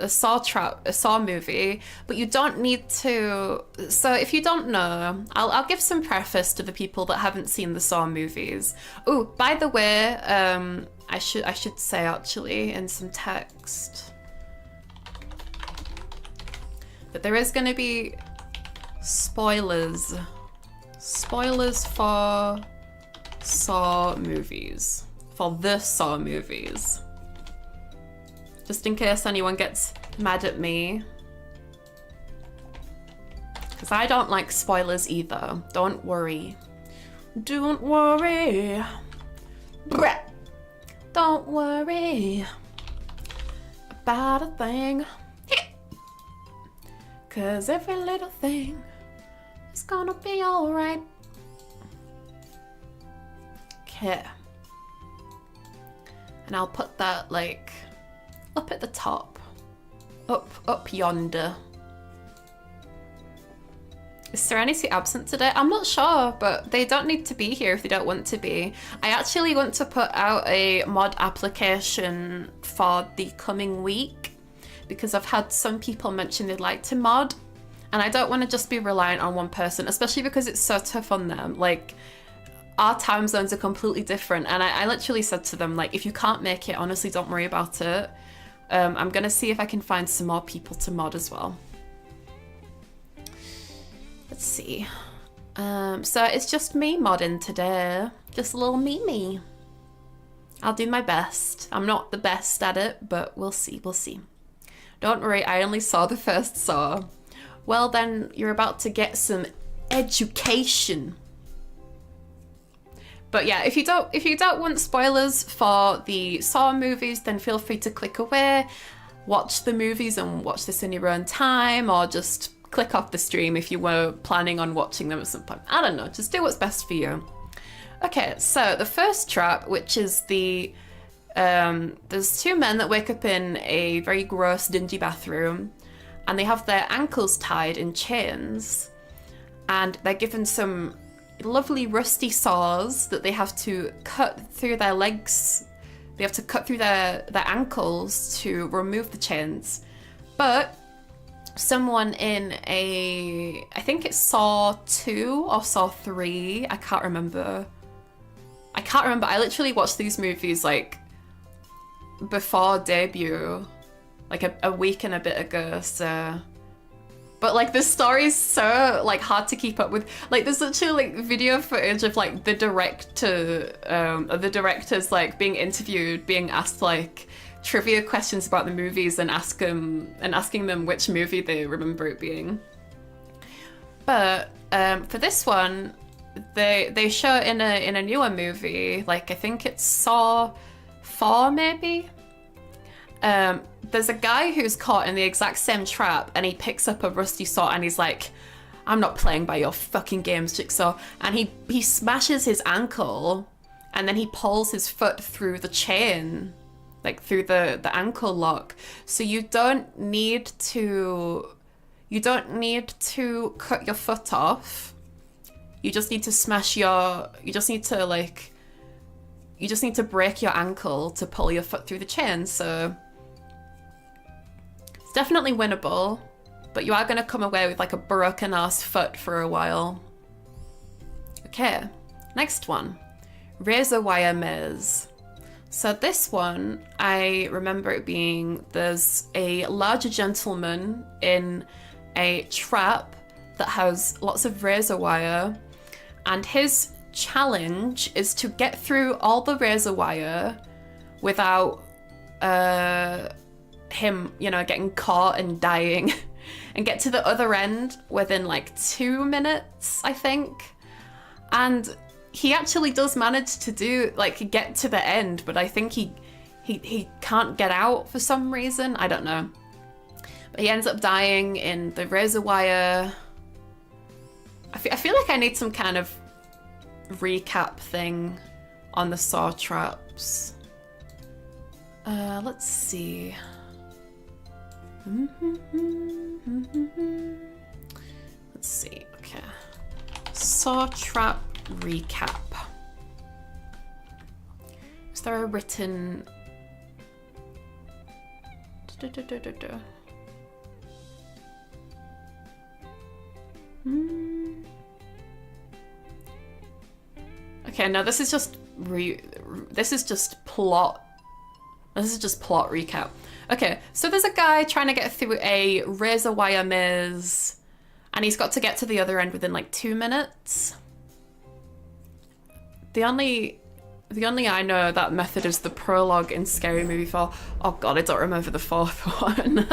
Saw movie, but you don't need to. So if you don't know, I'll give some preface to the people that haven't seen the Saw movies. Oh, by the way, I should say actually in some text that there is going to be spoilers for Saw movies. For the Saw movies. Just in case anyone gets mad at me. Because I don't like spoilers either. Don't worry. Don't worry. Blech. Don't worry about a thing. Cause every little thing is gonna be alright. Okay. And I'll put that like up at the top, up yonder. Is Serenity absent today? I'm not sure, but they don't need to be here if they don't want to be. I actually want to put out a mod application for the coming week because I've had some people mention they'd like to mod, and I don't want to just be reliant on one person, especially because it's so tough on them. Like, our time zones are completely different, and I literally said to them, like, if you can't make it, honestly, don't worry about it. I'm gonna see if I can find some more people to mod as well. Let's see. So it's just me modding today. Just a little me. I'll do my best. I'm not the best at it, but we'll see. Don't worry, I only saw the first Saw. Well then, you're about to get some education. But yeah, if you don't want spoilers for the Saw movies, then feel free to click away, watch the movies and watch this in your own time, or just click off the stream if you were planning on watching them at some point. I don't know, just do what's best for you. Okay, so the first trap, which is the there's two men that wake up in a very gross, dingy bathroom, and they have their ankles tied in chains, and they're given some lovely rusty saws that they have to cut through their legs. They have to cut through their ankles to remove the chains. But someone in I think it's Saw 2 or Saw 3, I can't remember. I literally watched these movies like before debut, like a week and a bit ago, so. But like this story is so like hard to keep up with. Like there's literally like video footage of like the directors like being interviewed, being asked like trivia questions about the movies and asking them which movie they remember it being. But for this one, they show it in a newer movie, like I think it's Saw 4 maybe. There's a guy who's caught in the exact same trap, and he picks up a rusty saw and he's like, I'm not playing by your fucking games, Jigsaw. And he smashes his ankle, and then he pulls his foot through the chain, like through the ankle lock. So you don't need to cut your foot off. You just need to break your ankle to pull your foot through the chain. So it's definitely winnable, but you are going to come away with like a broken ass foot for a while. Okay, next one. Razor wire maze. So this one, I remember it being, there's a larger gentleman in a trap that has lots of razor wire, and his challenge is to get through all the razor wire without him, getting caught and dying, and get to the other end within like 2 minutes, I think. And he actually does manage to get to the end, but I think he can't get out for some reason. I don't know. But he ends up dying in the razor wire. I feel like I need some kind of recap thing on the saw traps. Let's see. Let's see. Okay. Saw trap recap. Is there a written? Okay, no, this is just plot. This is just plot recap. Okay, so there's a guy trying to get through a razor wire maze, and he's got to get to the other end within like 2 minutes. The only I know that method is the prologue in Scary Movie 4. Oh god, I don't remember the fourth one.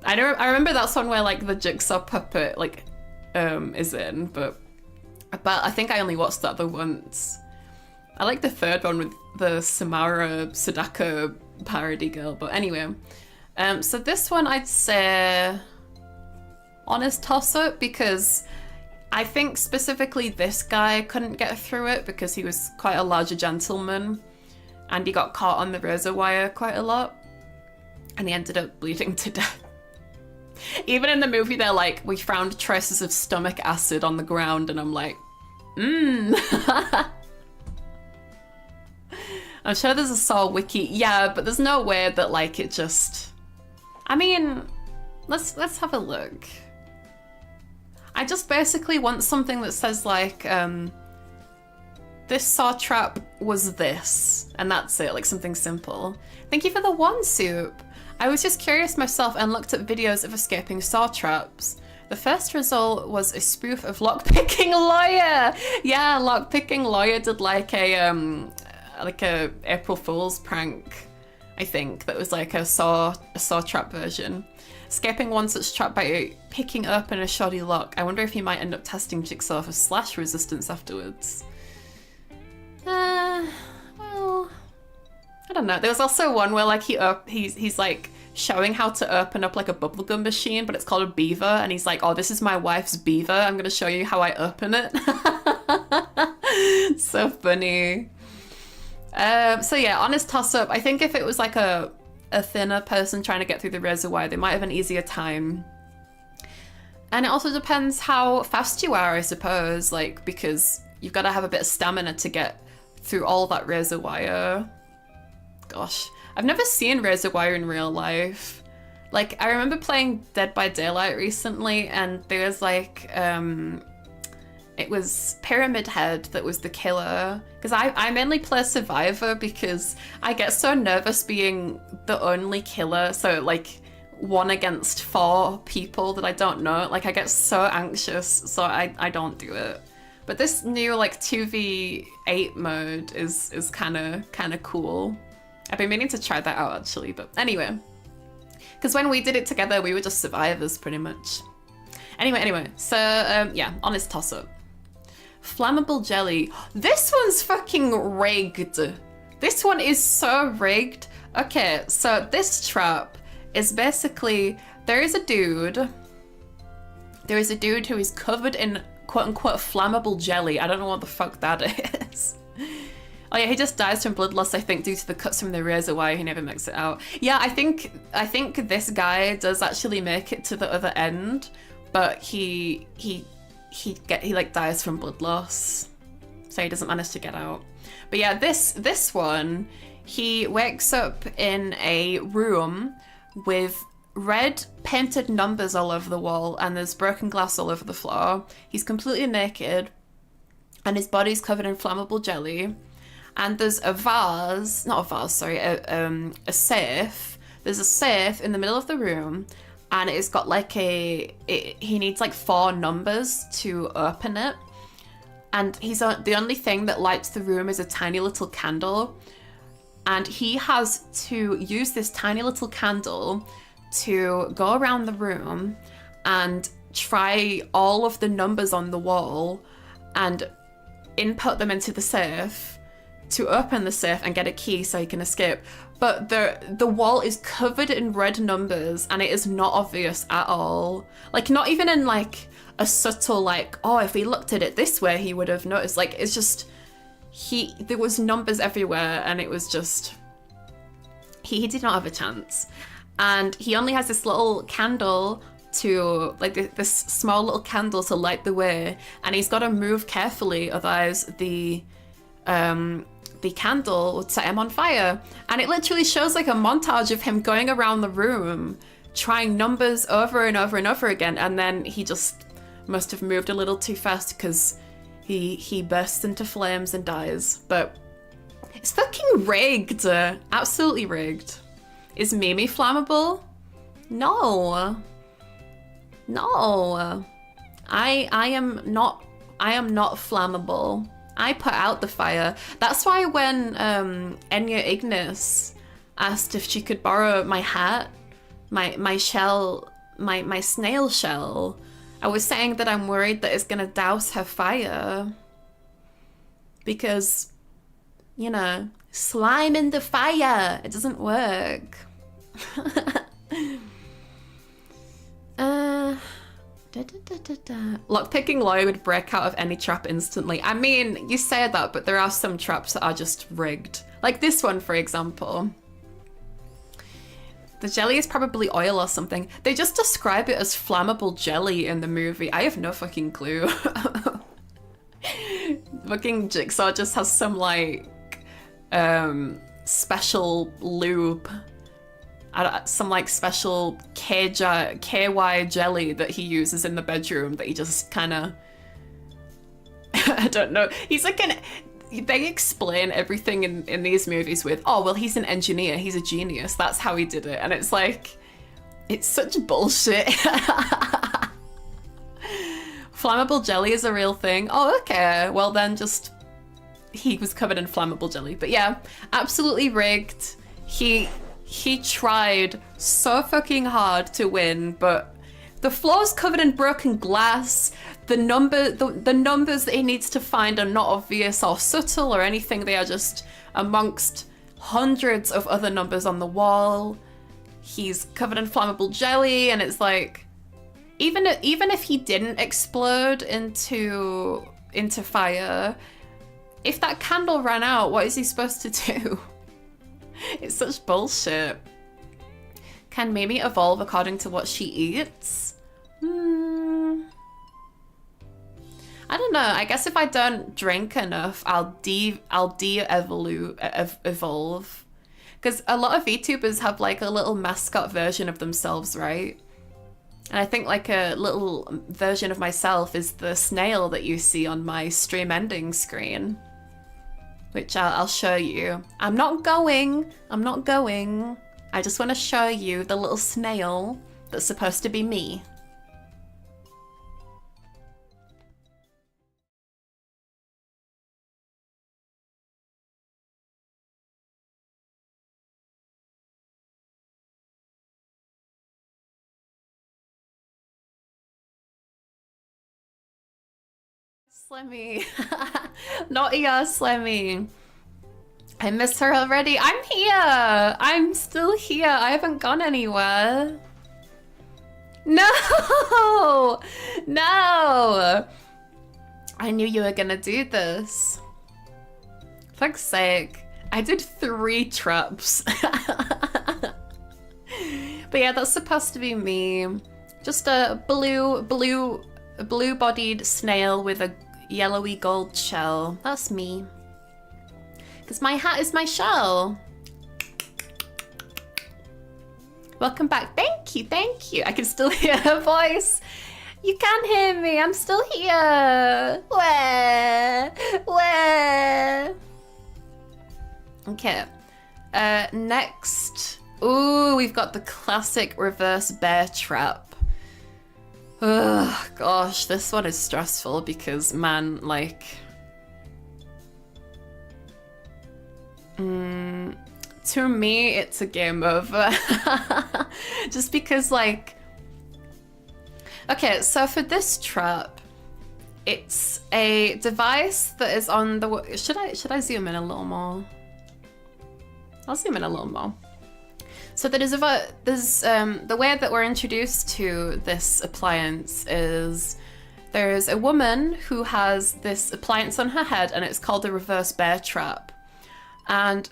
I remember that's one where like the Jigsaw puppet like is in, but I think I only watched that the once. I like the third one with the Samara Sadaka parody girl, but anyway. So this one I'd say honest toss-up, because I think specifically this guy couldn't get through it because he was quite a larger gentleman and he got caught on the razor wire quite a lot and he ended up bleeding to death. Even in the movie, they're like, we found traces of stomach acid on the ground, and I'm like, I'm sure there's a Saw wiki. Yeah, but there's no way that like it just... I mean, let's have a look. I just basically want something that says like, this saw trap was this, and that's it, like something simple. Thank you for the one soup. I was just curious myself and looked at videos of escaping saw traps. The first result was a spoof of Lockpicking Lawyer. Yeah, Lockpicking Lawyer did like a April Fool's prank, I think, that was like a saw trap version. Escaping one such trap by picking open a shoddy lock. I wonder if he might end up testing Jigsaw for slash resistance afterwards. Well, I don't know. There was also one where like he's like showing how to open up like a bubblegum machine, but it's called a beaver, and he's like, oh, this is my wife's beaver. I'm gonna show you how I open it. So funny. So yeah, honest toss-up. I think if it was like a thinner person trying to get through the razor wire, they might have an easier time. And it also depends how fast you are, I suppose, like, because you've got to have a bit of stamina to get through all that razor wire. Gosh, I've never seen razor wire in real life. Like, I remember playing Dead by Daylight recently, and there was like, it was Pyramid Head that was the killer. Because I mainly play Survivor because I get so nervous being the only killer. So, like, 1 against 4 people that I don't know. Like, I get so anxious, so I don't do it. But this new, like, 2v8 mode is kind of cool. I've been meaning to try that out, actually, but anyway. Because when we did it together, we were just survivors, pretty much. Anyway, so, yeah, honest toss-up. Flammable jelly. This one's fucking rigged. This one is so rigged. Okay, so this trap is basically, there is a dude who is covered in quote-unquote flammable jelly. I don't know what the fuck that is. Oh yeah, he just dies from blood loss, I think, due to the cuts from the razor wire. He never makes it out. Yeah, I think this guy does actually make it to the other end, but he like dies from blood loss, so he doesn't manage to get out. But yeah, this one, he wakes up in a room with red painted numbers all over the wall, and there's broken glass all over the floor. He's completely naked, and his body's covered in flammable jelly. And there's a safe. There's a safe in the middle of the room, and it's got like he needs like 4 numbers to open it. And the only thing that lights the room is a tiny little candle. And he has to use this tiny little candle to go around the room and try all of the numbers on the wall and input them into the safe to open the safe and get a key so he can escape. But the wall is covered in red numbers, and it is not obvious at all. Like, not even in like a subtle like, oh, if he looked at it this way he would have noticed. Like, it's just there was numbers everywhere, and it was just he did not have a chance. And he only has this little candle to, like, this small little candle to light the way, and he's got to move carefully, otherwise the candle would set him on fire. And it literally shows like a montage of him going around the room trying numbers over and over and over again, and then he just must have moved a little too fast because he bursts into flames and dies. But it's fucking rigged. Absolutely rigged. Is Mimi flammable? No. I am not flammable. I put out the fire. That's why when Enya Ignis asked if she could borrow my hat, my shell, my snail shell, I was saying that I'm worried that it's gonna douse her fire. Because, you know, slime in the fire, it doesn't work. Lockpicking Lawyer would break out of any trap instantly. I mean, you say that, but there are some traps that are just rigged. Like this one, for example. The jelly is probably oil or something. They just describe it as flammable jelly in the movie. I have no fucking clue. Fucking Jigsaw just has some, like, special lube. Some like special KY jelly that he uses in the bedroom that he just kind of, I don't know. He's like they explain everything in these movies with, oh, well, he's an engineer, he's a genius, that's how he did it. And it's like, it's such bullshit. Flammable jelly is a real thing. Oh, okay. Well, then just, he was covered in flammable jelly. But yeah, absolutely rigged. He tried so fucking hard to win, but the floor's covered in broken glass. The numbers that he needs to find are not obvious or subtle or anything. They are just amongst hundreds of other numbers on the wall. He's covered in flammable jelly, and it's like, even if he didn't explode into fire, if that candle ran out, what is he supposed to do? It's such bullshit. Can Mimi evolve according to what she eats? I don't know. I guess if I don't drink enough, I'll evolve. Because a lot of VTubers have like a little mascot version of themselves, right? And I think like a little version of myself is the snail that you see on my stream ending screen, which I'll show you. I'm not going. I just want to show you the little snail that's supposed to be me. Slimmy. Not your Slimmy. I miss her already. I'm here. I'm still here. I haven't gone anywhere. No! No! I knew you were gonna do this. Fuck's sake. I did 3 traps. But yeah, that's supposed to be me. Just a blue-bodied snail with a yellowy gold shell. That's me. Because my hat is my shell. Welcome back. Thank you, thank you. I can still hear her voice. You can hear me. I'm still here. Where? Where? Okay. Next. Ooh, we've got the classic reverse bear trap. Ugh, gosh, this one is stressful because, man, like... to me, it's a game over. Just because, like... Okay, so for this trap, it's a device that is on the... Should I zoom in a little more? I'll zoom in a little more. So there's the way that we're introduced to this appliance is there's a woman who has this appliance on her head and it's called a reverse bear trap. And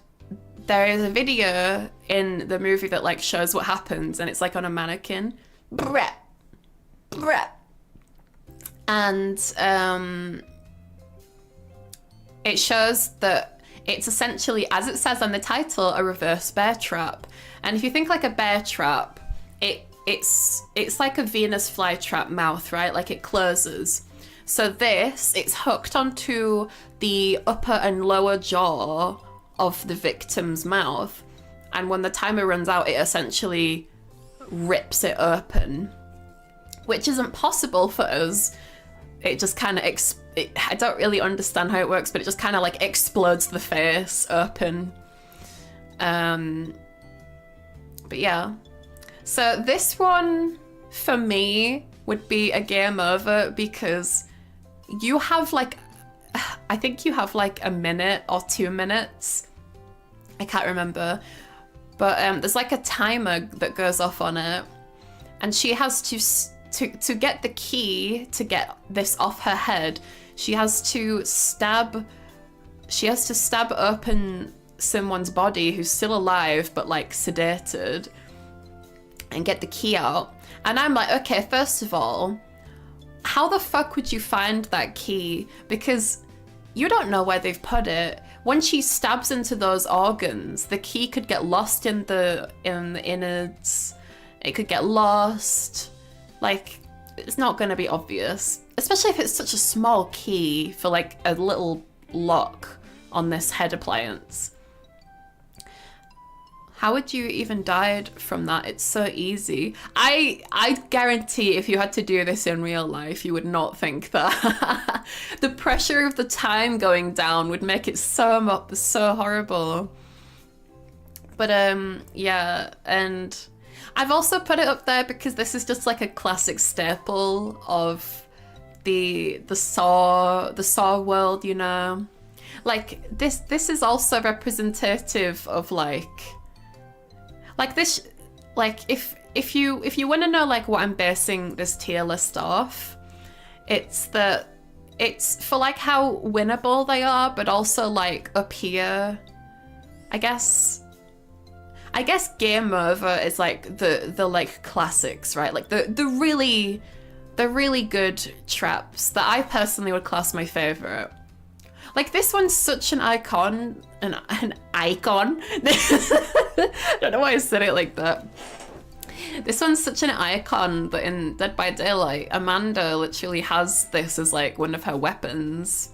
there is a video in the movie that like shows what happens and it's like on a mannequin. Brett. And it shows that it's essentially, as it says on the title, a reverse bear trap. And if you think like a bear trap, it's like a Venus flytrap mouth, right? Like it closes. So it's hooked onto the upper and lower jaw of the victim's mouth. And when the timer runs out, it essentially rips it open, which isn't possible for us. It just kind of, I don't really understand how it works, but it just kind of like explodes the face open. But yeah. So this one, for me, would be a game over because you have like, I think you have like a minute or 2 minutes. I can't remember. But there's like a timer that goes off on it. And she has to get the key to get this off her head, she has to stab open someone's body who's still alive but like sedated and get the key out. And I'm like, okay, first of all, how the fuck would you find that key? Because you don't know where they've put it. When she stabs into those organs, the key could get lost in the innards. It could get lost. Like, it's not going to be obvious, especially if it's such a small key for like a little lock on this head appliance. How would you even die from that? It's so easy. I guarantee if you had to do this in real life, you would not think that. The pressure of the time going down would make it so horrible. But yeah, and I've also put it up there because this is just like a classic staple of the Saw world, you know. Like this is also representative of like this, like if you want to know like what I'm basing this tier list off, it's that it's for like how winnable they are, but also like up here, I guess game over is like the like classics, right? Like the really good traps that I personally would class my favorite. Like this one's such an icon, an icon. I don't know why I said it like that. This one's such an icon that in Dead by Daylight, Amanda literally has this as like one of her weapons.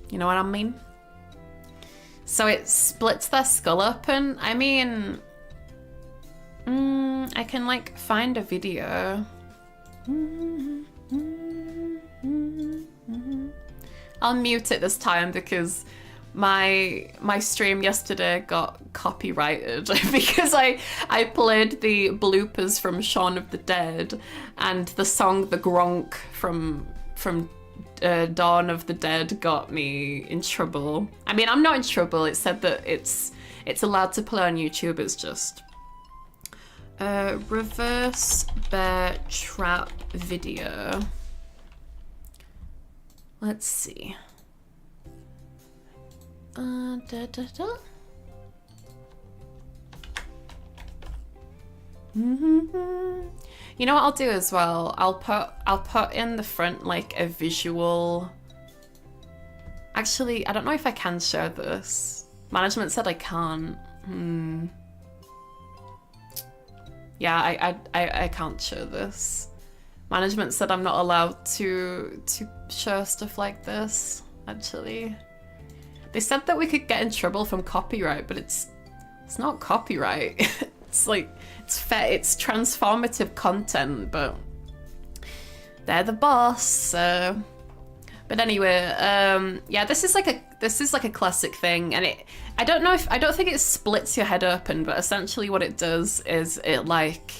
You know what I mean? So it splits their skull open. I mean, I can like find a video. I'll mute it this time because my stream yesterday got copyrighted because I played the bloopers from Shaun of the Dead and the song The Gronk from Dawn of the Dead got me in trouble. I mean, I'm not in trouble. It said that it's allowed to play on YouTube. It's just reverse bear trap video. Let's see. You know what I'll do as well? I'll put in the front like a visual. Actually, I don't know if I can show this. Management said I can't. Yeah, I can't show this. Management said I'm not allowed to show stuff like this, actually. They said that we could get in trouble from copyright, but it's not copyright. It's like, it's transformative content, but they're the boss, so. But anyway, yeah, this is like a classic thing, and I don't think it splits your head open, but essentially what it does is it like,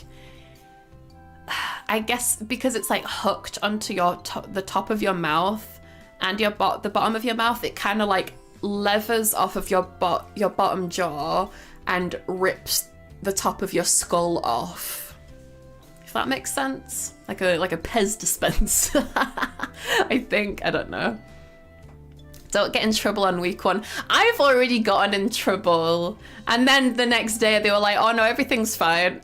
I guess because it's like hooked onto the top of your mouth and the bottom of your mouth, it kind of like levers off of your bottom jaw and rips the top of your skull off. If that makes sense, like a Pez dispenser. I think, I don't know. Don't get in trouble on week one. I've already gotten in trouble. And then the next day they were like, oh no, everything's fine.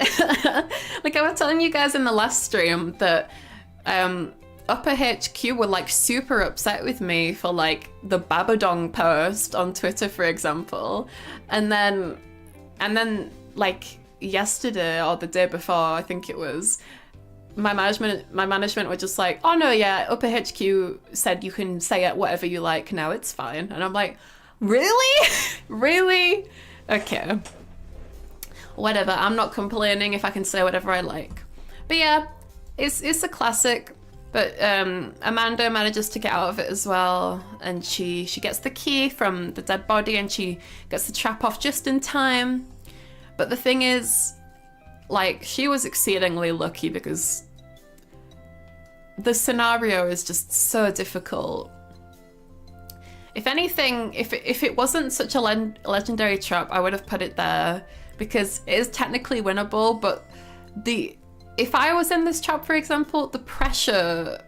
Like I was telling you guys in the last stream that Upper HQ were like super upset with me for like the Babadong post on Twitter, for example. And then like yesterday or the day before, I think it was, my management were just like, oh no, yeah, Upper HQ said you can say it whatever you like now, it's fine. And I'm like, really? Really? Okay. Whatever, I'm not complaining if I can say whatever I like. But yeah, it's a classic. But Amanda manages to get out of it as well, and she gets the key from the dead body and she gets the trap off just in time. But the thing is, like, she was exceedingly lucky because the scenario is just so difficult. If anything, if it wasn't such a legendary trap, I would have put it there because it is technically winnable, but if I was in this trap, for example, the pressure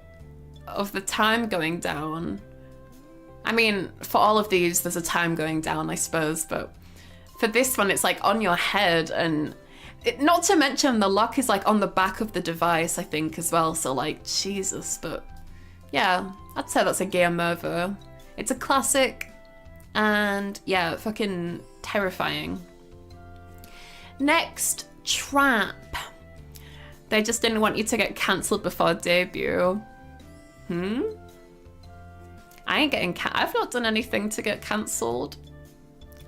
of the time going down, I mean, for all of these, there's a time going down, I suppose, but for this one, it's like on your head, and not to mention the lock is like on the back of the device, I think, as well, so like, Jesus, but yeah, I'd say that's a game over. It's a classic, and yeah, fucking terrifying. Next, trap. They just didn't want you to get cancelled before debut. I ain't getting I've not done anything to get cancelled.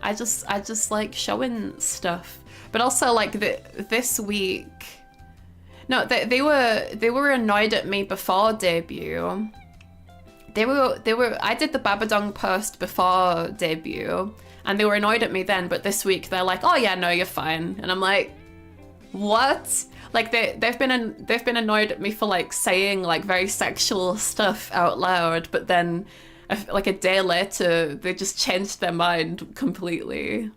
I just like showing stuff. But also like this week, no, they were annoyed at me before debut. They were I did the Babadong post before debut and they were annoyed at me then, but this week they're like, oh yeah, no, you're fine. And I'm like, what? Like they've been annoyed at me for like saying like very sexual stuff out loud, but then like a day later they just changed their mind completely.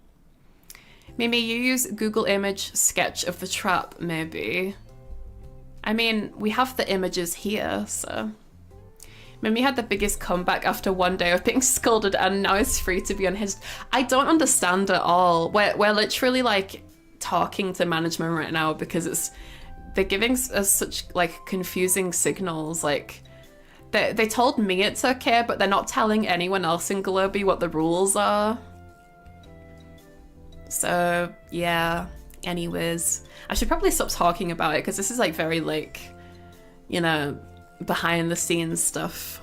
Mimi, you use Google image sketch of the trap, maybe. I mean, we have the images here, so Mimi had the biggest comeback after one day of being scolded and now is free to be unhinged. I don't understand at all. We're literally like talking to management right now because they're giving us such like confusing signals. Like they told me it's okay, but they're not telling anyone else in Globey what the rules are. So yeah, anyways, I should probably stop talking about it because this is like very like, you know, behind the scenes stuff.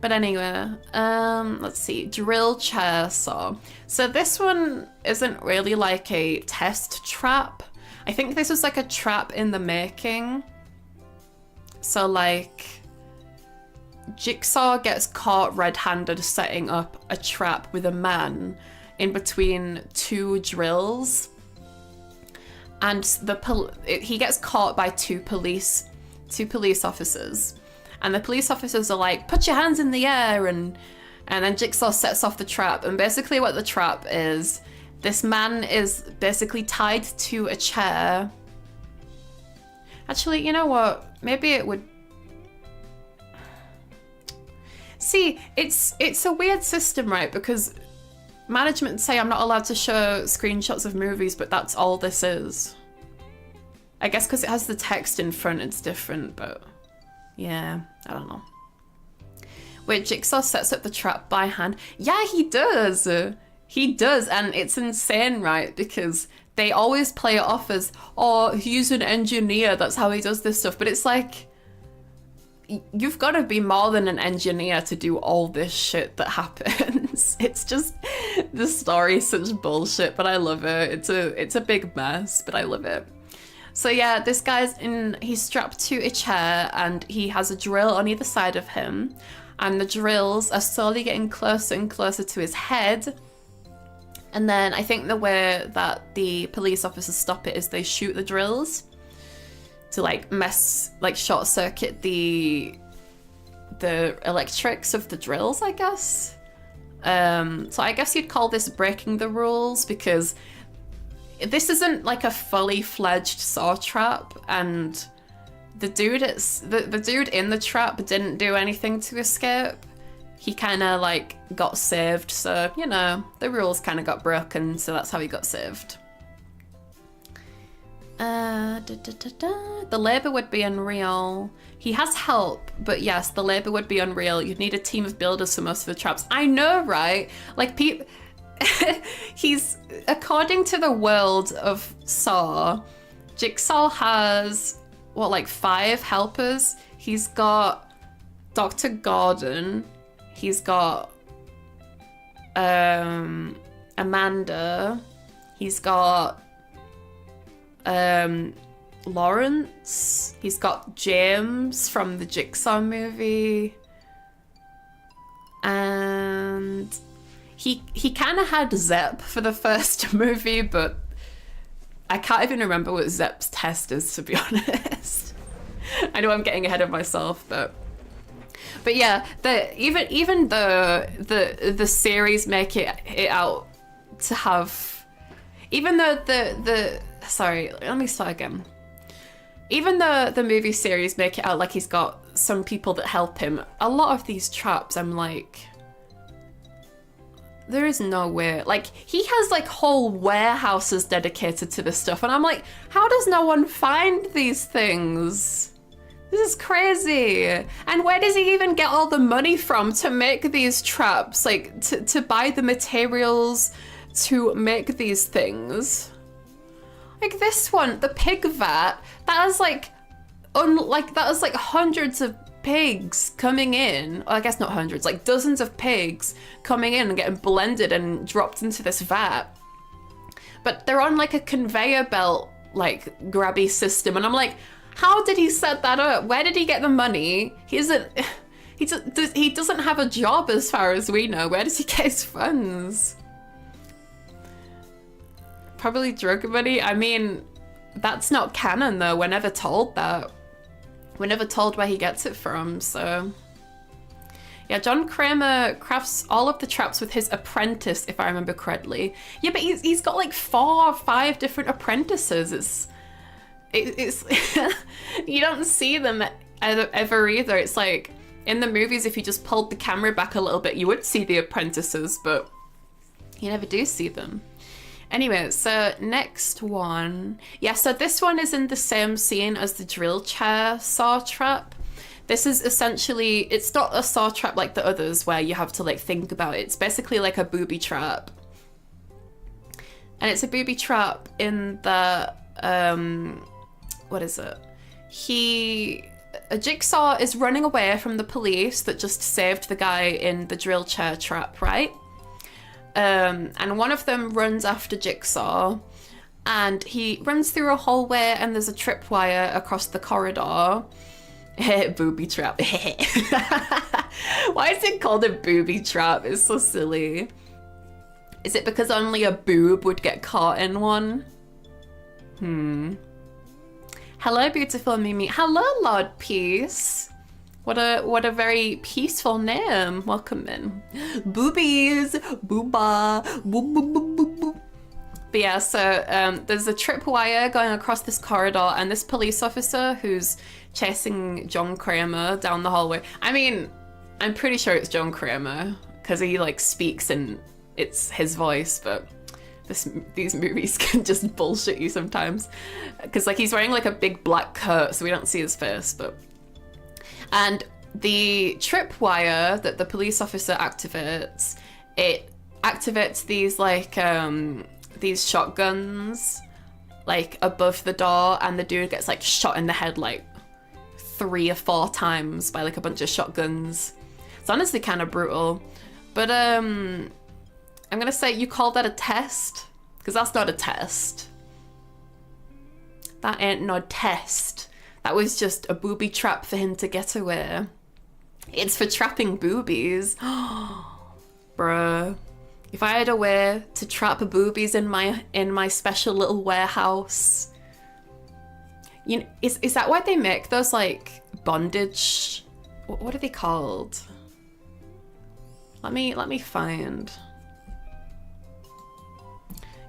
But anyway, let's see, drill chair saw. So this one isn't really like a test trap. I think this was like a trap in the making. So like, Jigsaw gets caught red-handed setting up a trap with a man in between two drills. And he gets caught by two police officers. And the police officers are like, put your hands in the air, and then Jigsaw sets off the trap. And basically what the trap is, this man is basically tied to a chair. Actually, you know what? Maybe it would... See, it's a weird system, right? Because management say I'm not allowed to show screenshots of movies, but that's all this is. I guess because it has the text in front, it's different, but... yeah, I don't know. Wait, Jigsaw sets up the trap by hand. Yeah, he does. He does, and it's insane, right? Because they always play it off as, oh, he's an engineer, that's how he does this stuff. But it's like, you've got to be more than an engineer to do all this shit that happens. It's just, the story's such bullshit, but I love it. It's a big mess, but I love it. So yeah, this guy's he's strapped to a chair and he has a drill on either side of him, and the drills are slowly getting closer and closer to his head. And then I think the way that the police officers stop it is they shoot the drills to like short circuit the electrics of the drills, I guess. So I guess you'd call this breaking the rules, because this isn't like a fully fledged saw trap, and the dude in the trap didn't do anything to escape. He kind of like got saved, so you know, the rules kind of got broken, so that's how he got saved. The labour would be unreal. He has help, but yes, the labour would be unreal. You'd need a team of builders for most of the traps. I know, right? Like people. He's, according to the world of Saw, Jigsaw has, what, like 5 helpers? He's got Dr. Gordon, he's got Amanda, he's got Lawrence, he's got James from the Jigsaw movie, and... He kind of had Zepp for the first movie, but I can't even remember what Zepp's test is, to be honest. I know I'm getting ahead of myself, but yeah, even the series make it out to have, even though sorry, let me start again. Even though the movie series make it out like he's got some people that help him, a lot of these traps, I'm like, there is no way. Like, he has like whole warehouses dedicated to this stuff, and I'm like, how does no one find these things? This is crazy. And where does he even get all the money from to make these traps? Like, to buy the materials to make these things? Like this one, the pig vat, that is like, that is like hundreds of pigs coming in. I guess not hundreds, like dozens of pigs coming in and getting blended and dropped into this vat. But they're on like a conveyor belt, like grabby system. And I'm like, how did he set that up? Where did he get the money? He doesn't have a job as far as we know. Where does he get his funds? Probably drug money. I mean, that's not canon though. We're never told that. We're never told where he gets it from, so... Yeah, John Kramer crafts all of the traps with his apprentice, if I remember correctly. Yeah, but he's got like 4 or 5 different apprentices. It's you don't see them ever either. It's like in the movies, if you just pulled the camera back a little bit, you would see the apprentices, but you never do see them. Anyway, so next one. Yeah, so this one is in the same scene as the drill chair saw trap. This is essentially, it's not a saw trap like the others where you have to like think about it. It's basically like a booby trap. And it's a booby trap in the, what is it? A Jigsaw is running away from the police that just saved the guy in the drill chair trap, right? And one of them runs after Jigsaw, and he runs through a hallway, and there's a tripwire across the corridor. Booby trap. Why is it called a booby trap? It's so silly. Is it because only a boob would get caught in one? Hello, beautiful Mimi. Hello, Lord Peace. What a very peaceful name. Welcome in. Boobies. Booba. Boop, boop, boop, boop, boop. But yeah, so there's a tripwire going across this corridor, and this police officer who's chasing John Kramer down the hallway. I mean, I'm pretty sure it's John Kramer because he like speaks and it's his voice, but these movies can just bullshit you sometimes because like he's wearing like a big black coat, so we don't see his face, but. And the tripwire that the police officer activates, it activates these like these shotguns like above the door, and the dude gets like shot in the head like 3 or 4 times by like a bunch of shotguns. It's honestly kind of brutal. But I'm gonna say you call that a test, because that's not a test. That ain't no test. That was just a booby trap for him to get away. It's for trapping boobies. Bruh. If I had a way to trap boobies in my special little warehouse. You know, is that why they make those like bondage? What are they called? Let me find.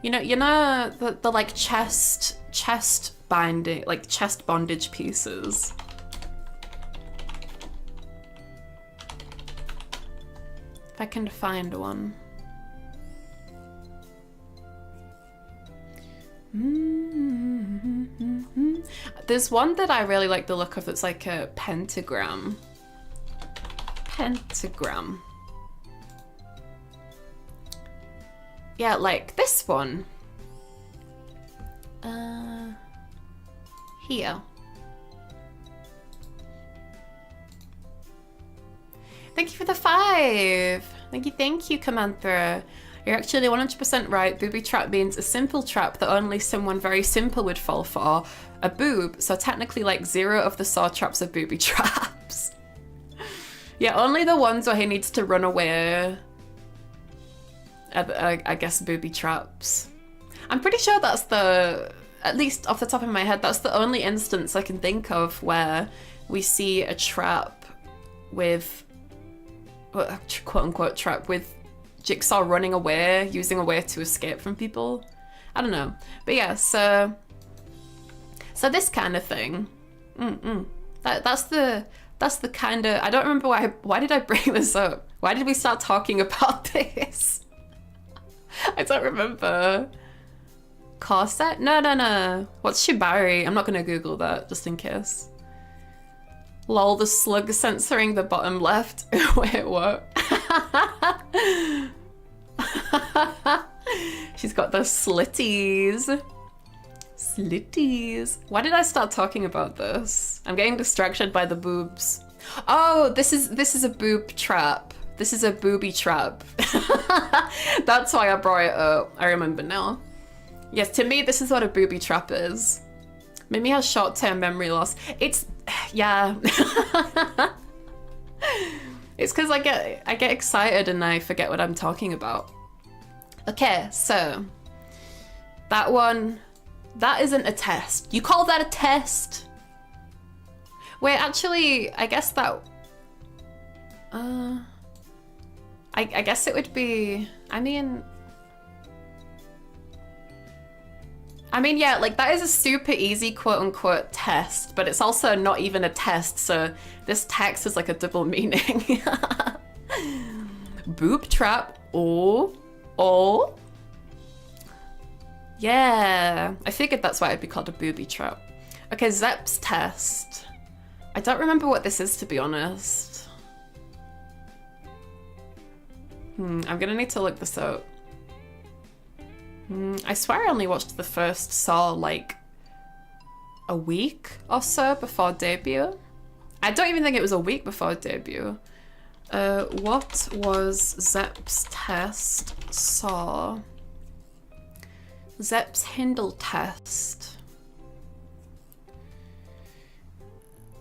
You know the like chest binding, like chest bondage pieces. If I can find one. There's one that I really like the look of that's like a pentagram. Pentagram. Yeah, like this one. Here. Thank you for the 5. Thank you, Kamantha. You're actually 100% right. Booby trap means a simple trap that only someone very simple would fall for. A boob, so technically like 0 of the saw traps are booby traps. Yeah, only the ones where he needs to run away I guess booby traps. I'm pretty sure that's at least off the top of my head, that's the only instance I can think of where we see a trap with, quote unquote trap, with Jigsaw running away, using a way to escape from people. I don't know. But yeah, so this kind of thing. That's the kind of, I don't remember why did I bring this up? Why did we start talking about this? I don't remember. Corset? No. What's shibari? I'm not gonna Google that just in case. Lol, the slug censoring the bottom left. Wait, what? She's got those slitties. Slitties. Why did I start talking about this? I'm getting distracted by the boobs. Oh, this is a boob trap. This is a booby trap. That's why I brought it up. I remember now. Yes, to me, this is what a booby trap is. Mimi has short-term memory loss. It's, yeah. It's because I get excited and I forget what I'm talking about. Okay, so that one, that isn't a test. You call that a test? Wait, actually, I guess that, I guess it would be, I mean, I mean, yeah, like that is a super easy quote unquote test, but it's also not even a test, so this text is like a double meaning. Boob trap. Oh. Yeah, I figured that's why it'd be called a booby trap. Okay, Zepp's test. I don't remember what this is, to be honest. I'm gonna need to look this up. I swear I only watched the first Saw like a week or so before debut. I don't even think it was a week before debut. What was Zepp's test? Saw. Zepp's Hindle test.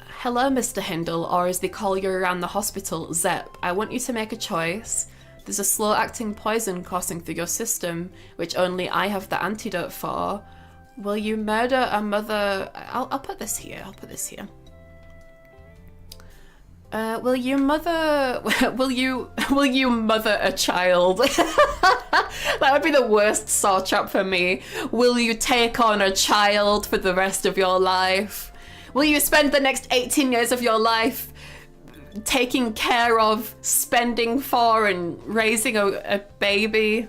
Hello, Mr. Hindle, or as they call you around the hospital, Zepp. I want you to make a choice. There's a slow-acting poison coursing through your system, which only I have the antidote for. Will you murder a mother? I'll put this here. Will you mother a child? That would be the worst Saw trap for me. Will you take on a child for the rest of your life? Will you spend the next 18 years of your life taking care of, spending for, and raising a baby?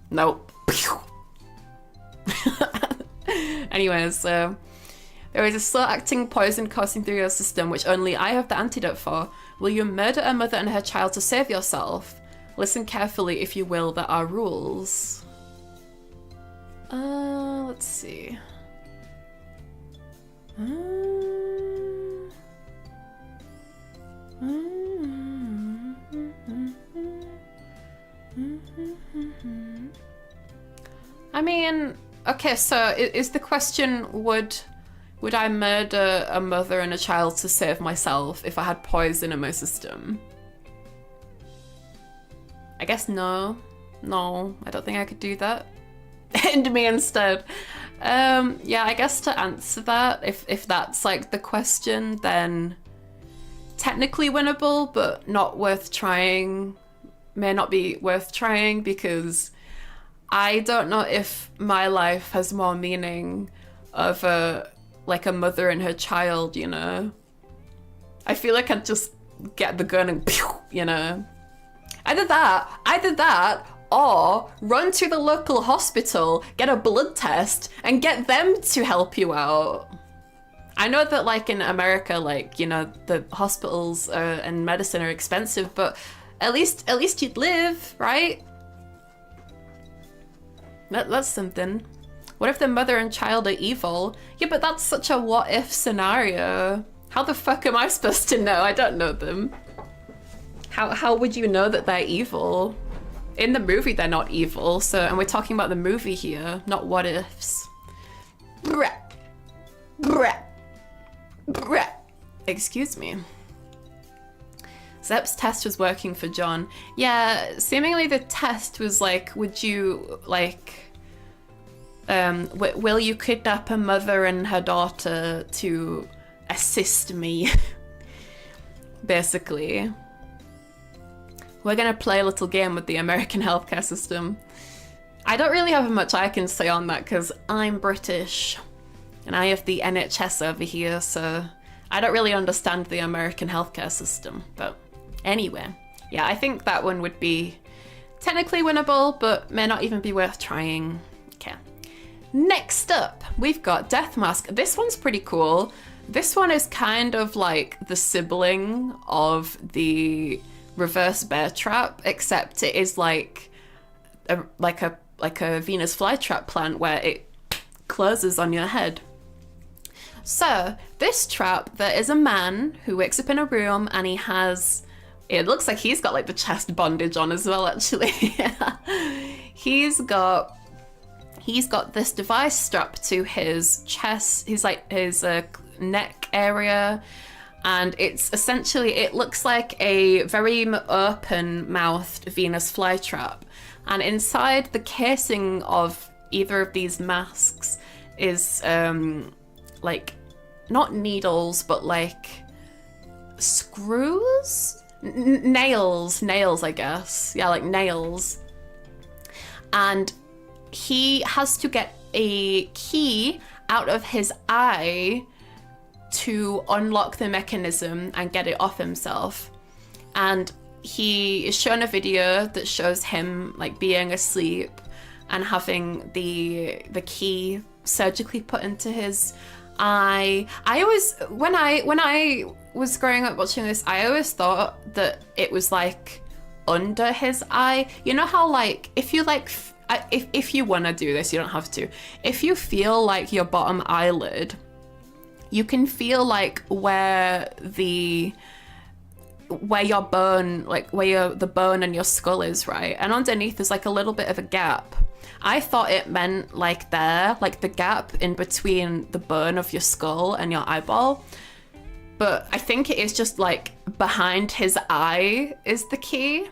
Nope. Anyways, there is a slow-acting poison coursing through your system, which only I have the antidote for. Will you murder a mother and her child to save yourself? Listen carefully, if you will, there are rules. Let's see. I mean, okay, so is the question, would I murder a mother and a child to save myself if I had poison in my system? I guess no. No, I don't think I could do that. End me instead. Yeah, I guess to answer that, if that's like the question, then technically winnable, but not worth trying. May not be worth trying, because I don't know if my life has more meaning of like a mother and her child, you know? I feel like I'd just get the gun and pew, you know? Either that, or run to the local hospital, get a blood test, and get them to help you out. I know that like in America, like, you know, the hospitals and medicine are expensive, but at least you'd live, right? That's something. What if the mother and child are evil? Yeah, but that's such a what if scenario. How the fuck am I supposed to know? I don't know them. How would you know that they're evil? In the movie, they're not evil, so, and we're talking about the movie here, not what ifs. Bruh. Bruh. Bruh. Excuse me. Zepp's test was working for John. Yeah, seemingly the test was like, would you, like, will you kidnap a mother and her daughter to assist me? Basically. We're gonna play a little game with the American healthcare system. I don't really have much I can say on that because I'm British and I have the NHS over here, so I don't really understand the American healthcare system. But anyway, yeah, I think that one would be technically winnable, but may not even be worth trying. Okay. Next up, we've got Death Mask. This one's pretty cool. This one is kind of like the sibling of the Reverse Bear Trap, except it is like a Venus flytrap plant where it closes on your head. So this trap, there is a man who wakes up in a room and he has, it looks like he's got like the chest bondage on as well, actually. He's got this device strapped to his chest, his neck area. And it's essentially, it looks like a very open-mouthed Venus flytrap. And inside the casing of either of these masks is like, not needles, but like screws? Nails, I guess. Yeah, like nails. And he has to get a key out of his eye to unlock the mechanism and get it off himself. And he is shown a video that shows him like being asleep and having the key surgically put into his eye. I always, when I was growing up watching this, I always thought that it was like under his eye. You know how like if you like if you want to do this, you don't have to. If you feel like your bottom eyelid, you can feel like where your bone, like where the bone and your skull is, right? And underneath there's like a little bit of a gap. I thought it meant like there, like the gap in between the bone of your skull and your eyeball. But I think it is just like behind his eye is the key.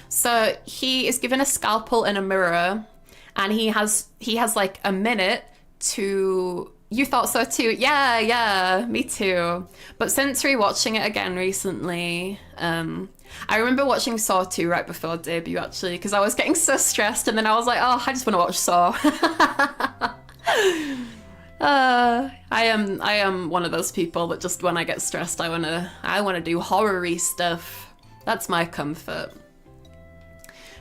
So he is given a scalpel and a mirror, and he has like a minute to... You thought so too? Yeah, me too. But since rewatching it again recently, I remember watching Saw 2 right before debut actually, because I was getting so stressed, and then I was like, oh, I just want to watch Saw. I am one of those people that just when I get stressed, I wanna do horror-y stuff. That's my comfort.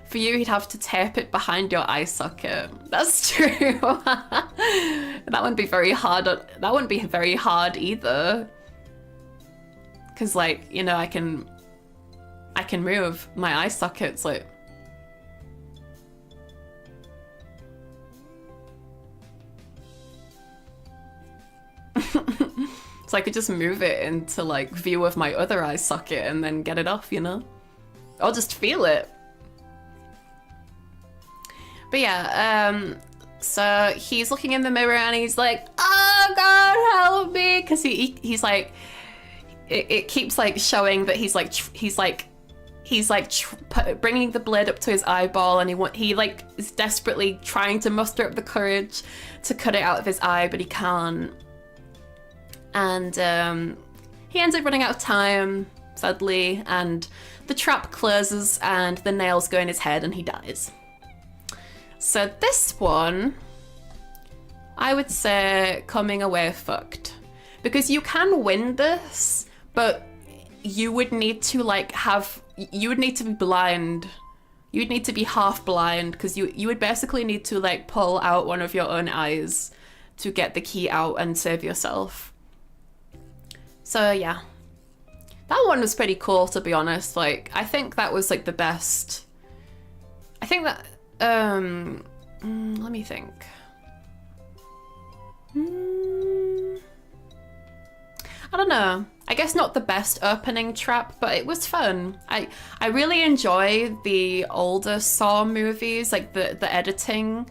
For you, he'd have to tape it behind your eye socket. That's true. That wouldn't be very hard. That wouldn't be very hard either. Cause like, you know, I can move my eye sockets like. So I could just move it into like view of my other eye socket and then get it off, you know? Or just feel it. But yeah, so he's looking in the mirror and he's like, oh God, help me. Cause he's like, it keeps like showing that he's bringing the blade up to his eyeball, and he like is desperately trying to muster up the courage to cut it out of his eye, but he can't. And he ends up running out of time, sadly, and the trap closes and the nails go in his head and he dies. So this one, I would say coming away fucked. Because you can win this, but you would need to like you would need to be blind. You would need to be half blind, because you would basically need to like pull out one of your own eyes to get the key out and save yourself. So yeah, that one was pretty cool, to be honest. Like, I think that was like the best. I think that, let me think. I don't know. I guess not the best opening trap, but it was fun. I really enjoy the older Saw movies, like the editing,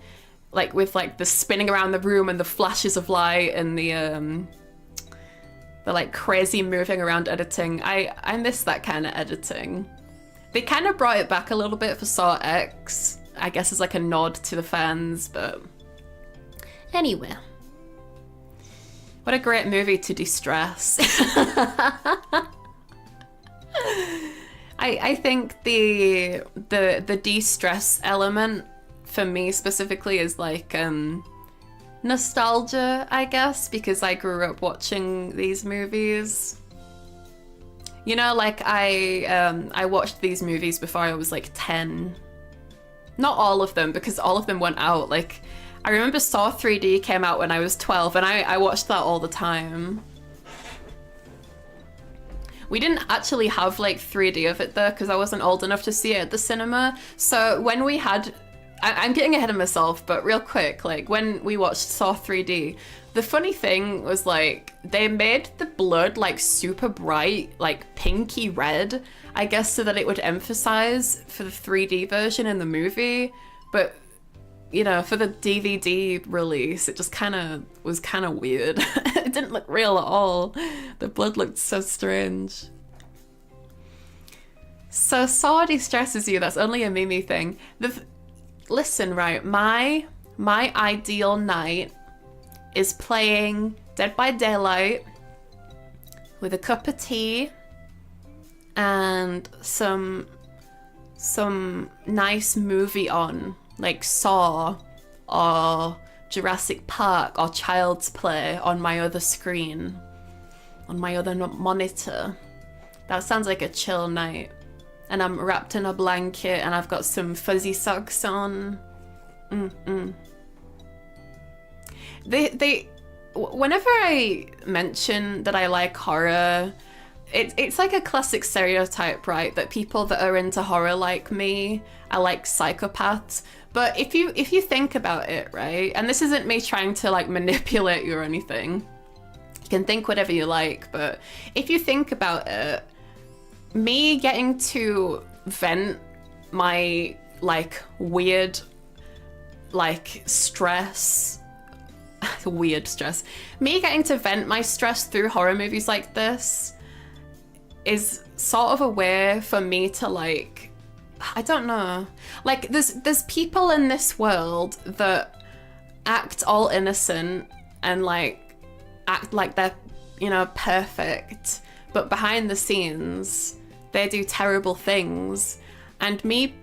like with like the spinning around the room and the flashes of light and the like crazy moving around editing. I miss that kind of editing. They kind of brought it back a little bit for Saw X, I guess as like a nod to the fans, but anyway. What a great movie to de-stress. I think the de-stress element for me specifically is like nostalgia, I guess, because I grew up watching these movies. You know, like I watched these movies before I was like 10. Not all of them, because all of them went out. Like, I remember Saw 3D came out when I was 12, and I watched that all the time. We didn't actually have like 3D of it though, because I wasn't old enough to see it at the cinema. So when we had, I'm getting ahead of myself, but real quick, like when we watched Saw 3D, the funny thing was like they made the blood like super bright, like pinky red, I guess, so that it would emphasize for the 3D version in the movie. But you know, for the DVD release, it just was kind of weird. It didn't look real at all. The blood looked so strange. So Saw de-stresses you. That's only a Mimi thing. Listen, right, my ideal night is playing Dead by Daylight with a cup of tea and some nice movie on, like Saw, or Jurassic Park or Child's Play on my other screen, on my other monitor. That sounds like a chill night. And I'm wrapped in a blanket and I've got some fuzzy socks on. Whenever I mention that I like horror, it's like a classic stereotype, right? That people that are into horror like me are like psychopaths. But if you think about it, right? And this isn't me trying to like manipulate you or anything. You can think whatever you like, but if you think about it, me getting to vent my like weird like stress, weird stress, me getting to vent my stress through horror movies like this is sort of a way for me to like, I don't know, like there's people in this world that act all innocent and like act like they're, you know, perfect, but behind the scenes they do terrible things. And me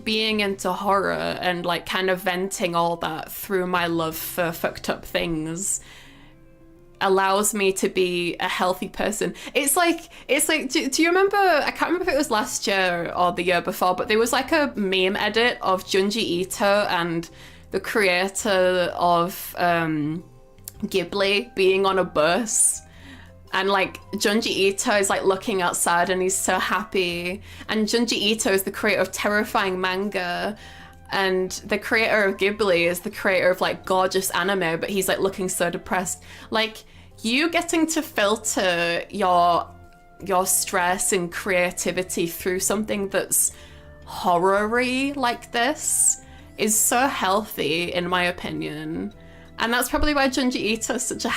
being into horror and like kind of venting all that through my love for fucked up things allows me to be a healthy person. It's like do you remember, I can't remember if it was last year or the year before, but there was like a meme edit of Junji Ito and the creator of Ghibli being on a bus, and like Junji Ito is like looking outside and he's so happy, and Junji Ito is the creator of terrifying manga, and the creator of Ghibli is the creator of like gorgeous anime, but he's like looking so depressed. Like, you getting to filter your stress and creativity through something that's horror-y like this is so healthy, in my opinion. And that's probably why Junji Ito is such a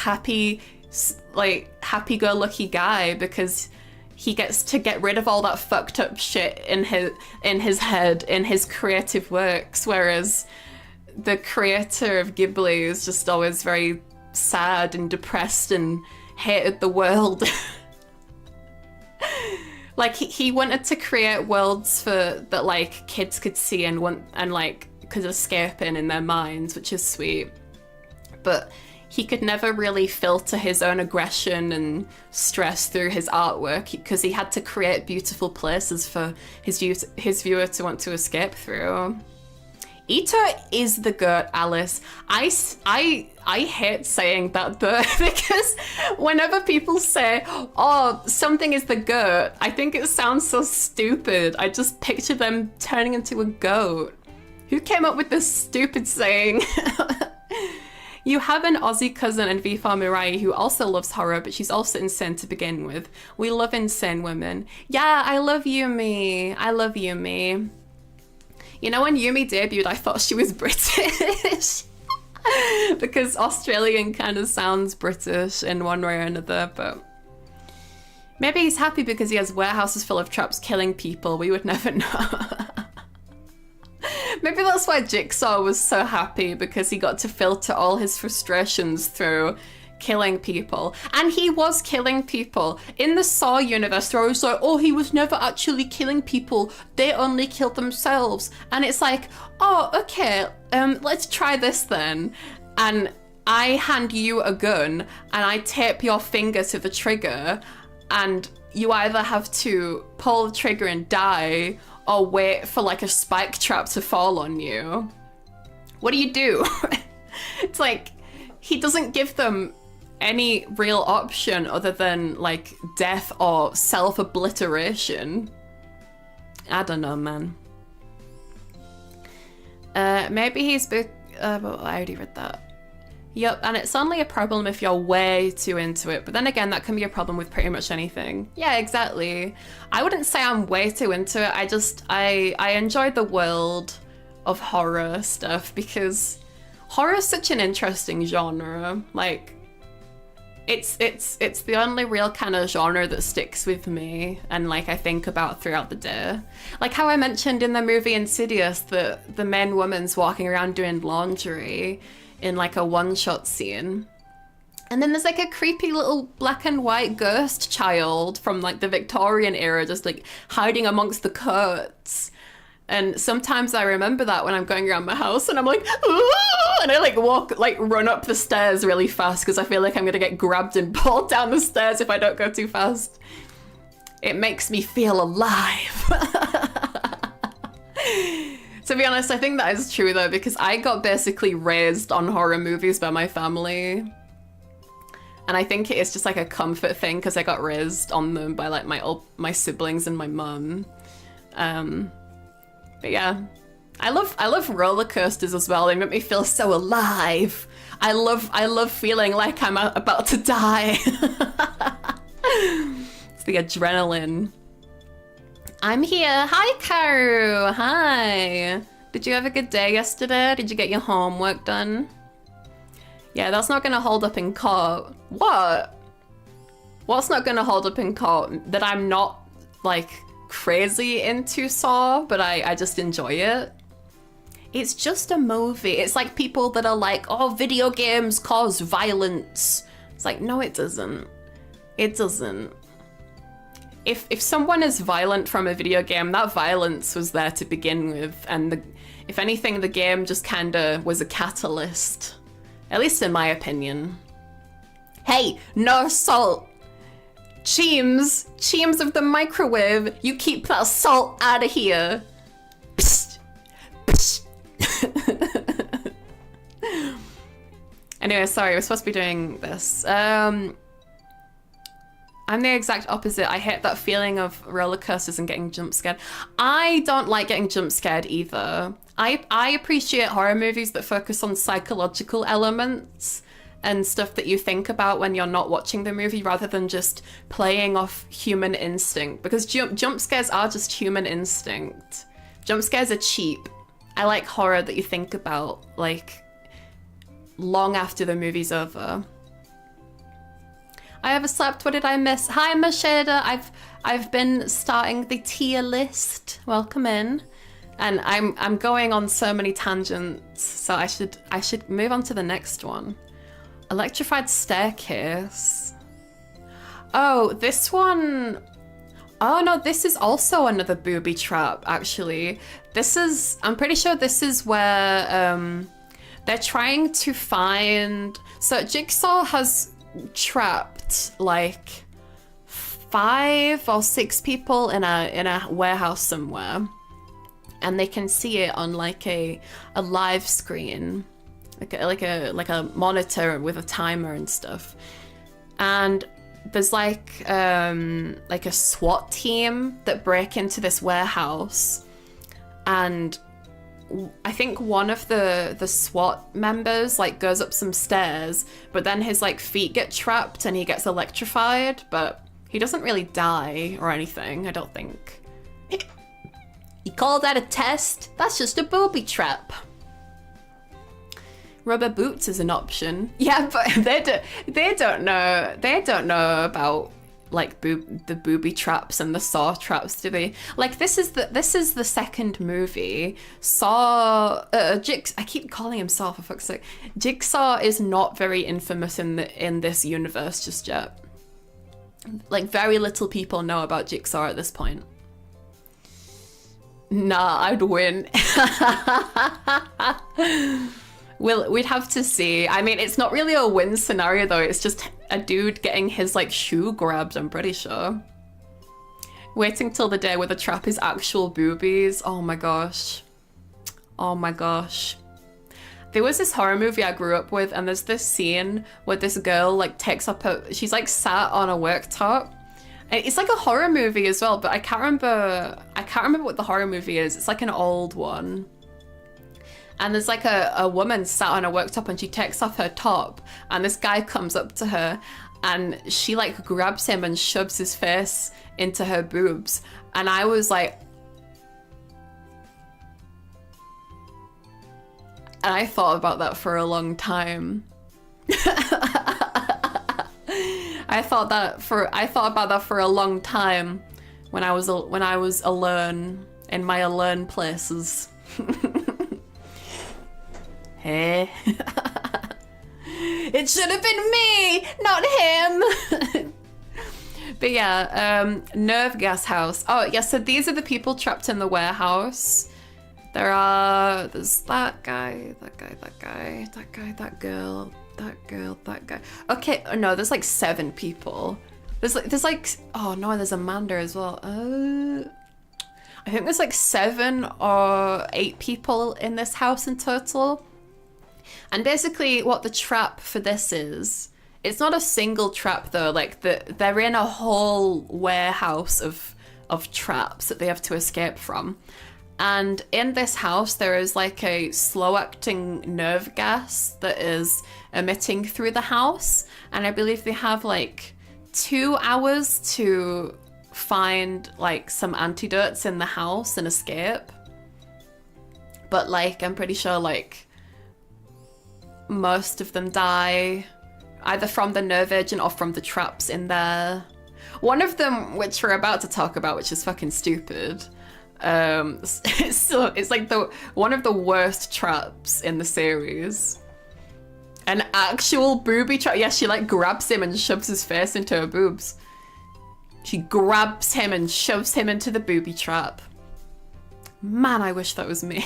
happy-go-lucky guy, because he gets to get rid of all that fucked up shit in his head, in his creative works, whereas the creator of Ghibli is just always very sad and depressed and hated the world. Like, he wanted to create worlds that like kids could see and like could escape in their minds, which is sweet. But he could never really filter his own aggression and stress through his artwork, because he had to create beautiful places for his viewer to want to escape through. Ito is the goat, Alice. I hate saying that though, because whenever people say, oh, something is the goat, I think it sounds so stupid. I just picture them turning into a goat. Who came up with this stupid saying? You have an Aussie cousin in V4 Mirai who also loves horror, but she's also insane to begin with. We love insane women. Yeah, I love Yumi. I love Yumi. You know, when Yumi debuted, I thought she was British. Because Australian kind of sounds British in one way or another, but maybe he's happy because he has warehouses full of traps killing people. We would never know. Maybe that's why Jigsaw was so happy, because he got to filter all his frustrations through killing people. And he was killing people. In the Saw universe, they're always like, oh, he was never actually killing people. They only killed themselves. And it's like, oh, okay, let's try this then. And I hand you a gun and I tape your finger to the trigger, and you either have to pull the trigger and die or wait for like a spike trap to fall on you. What do? It's like, he doesn't give them any real option other than like death or self-obliteration. I don't know, man. Maybe he's well, I already read that. Yep, and it's only a problem if you're way too into it, but then again, that can be a problem with pretty much anything. Yeah, exactly. I wouldn't say I'm way too into it. I enjoy the world of horror stuff, because horror is such an interesting genre. Like, it's the only real kind of genre that sticks with me and like I think about throughout the day. Like how I mentioned in the movie Insidious that the main woman's walking around doing laundry in like a one-shot scene. And then there's like a creepy little black and white ghost child from like the Victorian era just like hiding amongst the coats. And sometimes I remember that when I'm going around my house and I'm like, ooh, and I like run up the stairs really fast because I feel like I'm gonna get grabbed and pulled down the stairs if I don't go too fast. It makes me feel alive. To be honest, I think that is true though, because I got basically raised on horror movies by my family. And I think it is just like a comfort thing because I got raised on them by like my siblings and my mum. But yeah, I love roller coasters as well. They make me feel so alive. I love feeling like I'm about to die. It's the adrenaline. I'm here. Hi, Karu. Hi. Did you have a good day yesterday? Did you get your homework done? Yeah, that's not gonna hold up in court. What? What's not gonna hold up in court? That I'm not like crazy into Saw, but I just enjoy it. It's just a movie. It's like people that are like, oh, video games cause violence. It's like, no, it doesn't. It doesn't. If someone is violent from a video game, that violence was there to begin with, and if anything, the game just kinda was a catalyst. At least in my opinion. Hey, no salt! Cheems of the microwave, you keep that salt out of here. Psst. Psst. Anyway, sorry, we're supposed to be doing this. I'm the exact opposite. I hate that feeling of roller coasters and getting jump scared. I don't like getting jump scared either. I appreciate horror movies that focus on psychological elements and stuff that you think about when you're not watching the movie rather than just playing off human instinct, because jump scares are just human instinct. Jump scares are cheap. I like horror that you think about like long after the movie's over. I overslept. What did I miss? Hi, Masheda. I've been starting the tier list. Welcome in. And I'm going on so many tangents, so I should move on to the next one. Electrified staircase. Oh, this one. Oh no, this is also another booby trap, actually. I'm pretty sure this is where they're trying to find, so Jigsaw has trapped like 5 or 6 people in a warehouse somewhere, and they can see it on like a live screen, like a monitor with a timer and stuff. And there's like a SWAT team that break into this warehouse, and I think one of the SWAT members like goes up some stairs, but then his like feet get trapped and he gets electrified, but he doesn't really die or anything, I don't think. You call that a test? That's just a booby trap. Rubber boots is an option. Yeah, but they don't know about like the booby traps and the Saw traps, do they? Like this is the second movie. Saw I keep calling him Saw, for fuck's sake. Jigsaw is not very infamous in this universe just yet. Like very little people know about Jigsaw at this point. Nah, I'd win. We'd have to see. I mean, it's not really a win scenario though. It's just a dude getting his like shoe grabbed, I'm pretty sure. Waiting till the day where the trap is actual boobies. Oh my gosh. Oh my gosh. There was this horror movie I grew up with, and there's this scene where this girl like takes up she's like sat on a worktop. It's like a horror movie as well, but I can't remember what the horror movie is. It's like an old one. And there's like a woman sat on a worktop and she takes off her top, and this guy comes up to her and she like grabs him and shoves his face into her boobs. And I was like, and I thought about that for a long time. I thought about that for a long time when I was alone in my alone places. Hey. It should have been me, not him. But yeah, nerve gas house. Oh yeah, so these are the people trapped in the warehouse. There's that guy, that girl. Okay, no, there's like 7 people. There's like, oh no, there's Amanda as well. I think there's like 7 or 8 people in this house in total. And basically what the trap for this is, it's not a single trap though, like they're in a whole warehouse of traps that they have to escape from. And in this house there is like a slow acting nerve gas that is emitting through the house. And I believe they have like 2 hours to find like some antidotes in the house and escape. But like, I'm pretty sure like most of them die either from the nerve agent or from the traps in there. One of them, which we're about to talk about, which is fucking stupid. It's like one of the worst traps in the series. An actual booby trap. Yeah, she like grabs him and shoves his face into her boobs. She grabs him and shoves him into the booby trap. Man, I wish that was me.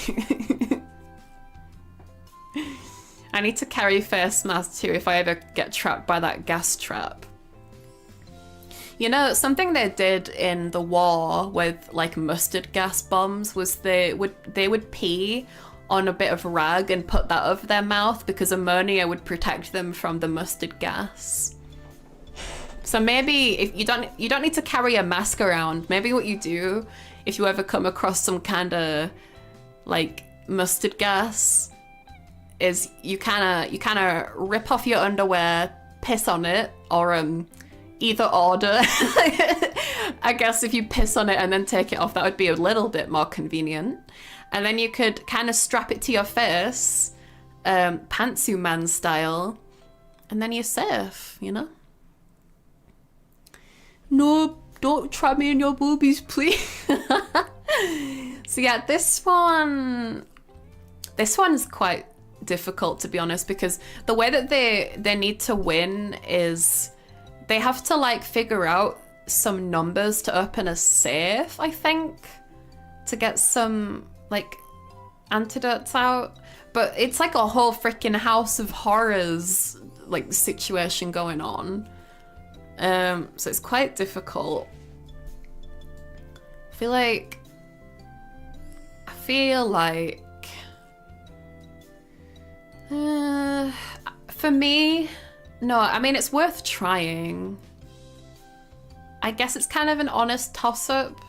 I need to carry face mask too if I ever get trapped by that gas trap. You know, something they did in the war with like mustard gas bombs was they would pee on a bit of rag and put that over their mouth because ammonia would protect them from the mustard gas. So maybe if you don't need to carry a mask around. Maybe what you do if you ever come across some kind of like mustard gas is you kind of rip off your underwear, piss on it, or either order. I guess if you piss on it and then take it off, that would be a little bit more convenient. And then you could kind of strap it to your face, pantsuit man style, and then you're safe, you know? No, don't trap me in your boobies, please. So yeah, this one's quite difficult, to be honest, because the way that they need to win is they have to like figure out some numbers to open a safe, I think, to get some like antidotes out. But it's like a whole freaking House of Horrors like situation going on. So it's quite difficult. I feel like for me, no, I mean, it's worth trying. I guess it's kind of an honest toss-up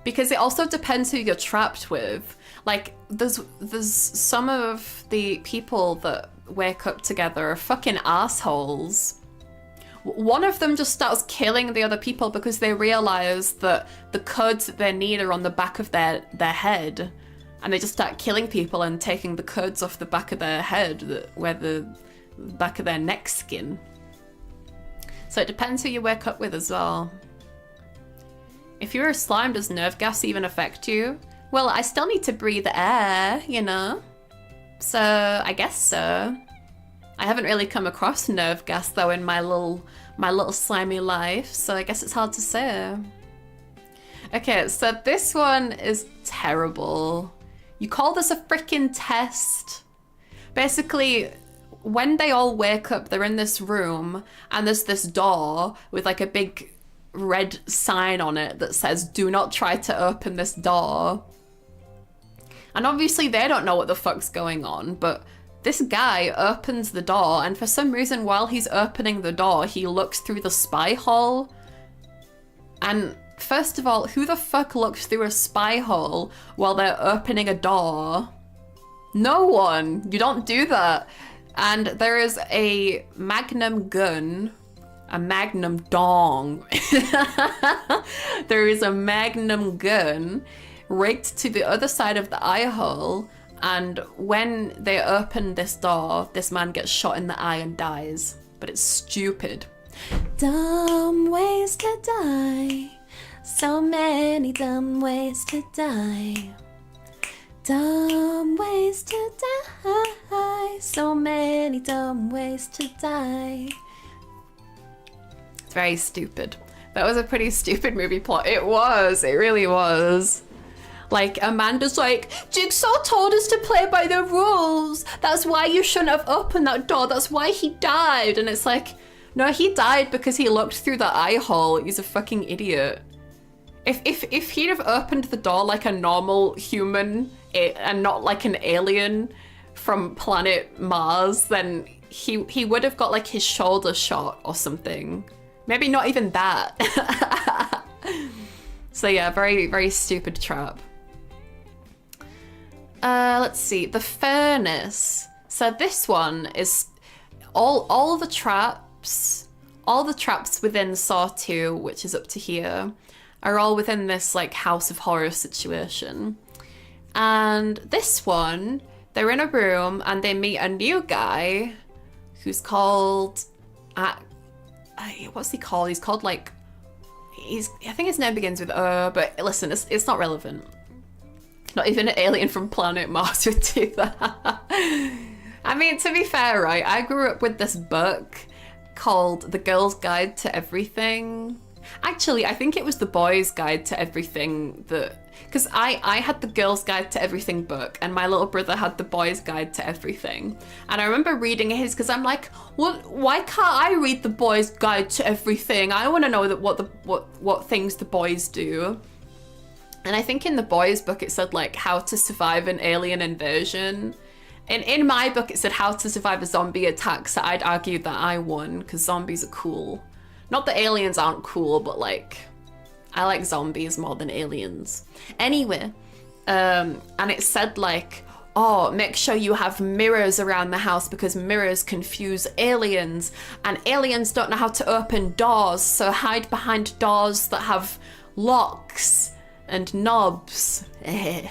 because it also depends who you're trapped with. Like, there's some of the people that wake up together are fucking assholes. One of them just starts killing the other people because they realize that the codes that they need are on the back of their head. And they just start killing people and taking the codes off the back of their head, where the back of their neck skin. So it depends who you wake up with as well. If you're a slime, does nerve gas even affect you? Well, I still need to breathe air, you know? So I guess so. I haven't really come across nerve gas though in my little slimy life, so I guess it's hard to say. Okay, so this one is terrible. You call this a freaking test? Basically, when they all wake up, they're in this room and there's this door with like a big red sign on it that says, "Do not try to open this door." And obviously they don't know what the fuck's going on, but this guy opens the door, and for some reason while he's opening the door, he looks through the spy hole. And first of all, who the fuck looks through a spy hole while they're opening a door? No one! You don't do that. And there is a magnum gun, a magnum dong. There is a magnum gun rigged to the other side of the eye hole, and when they open this door, this man gets shot in the eye and dies. But it's stupid. Dumb ways to die. So many dumb ways to die. Dumb ways to die. So many dumb ways to die. It's very stupid. That was a pretty stupid movie plot. It was. It really was. Like, Amanda's like, Jigsaw told us to play by the rules. That's why you shouldn't have opened that door. That's why he died. And it's like, no, he died because he looked through the eye hole. He's a fucking idiot. If he'd have opened the door like a normal human and not like an alien from planet Mars, then he would have got like his shoulder shot or something. Maybe not even that. So yeah, very, very stupid trap. Let's see, the furnace. So this one is all the traps within Saw 2, which is up to here, are all within this like House of Horror situation. And this one, they're in a room and they meet a new guy who's called, what's he called? He's called like, I think his name begins with but listen, it's not relevant. Not even an alien from planet Mars would do that. I mean, to be fair, right, I grew up with this book called The Girl's Guide to Everything. Actually, I think it was The Boy's Guide to Everything, because I had The Girl's Guide to Everything book and my little brother had The Boy's Guide to Everything. And I remember reading his because I'm like, why can't I read The Boy's Guide to Everything? I want to know that what things the boys do. And I think in the boys' book it said like how to survive an alien invasion. And in my book it said how to survive a zombie attack, so I'd argue that I won because zombies are cool. Not that aliens aren't cool, but like, I like zombies more than aliens. Anyway, and it said like, oh, make sure you have mirrors around the house because mirrors confuse aliens and aliens don't know how to open doors, so hide behind doors that have locks and knobs. And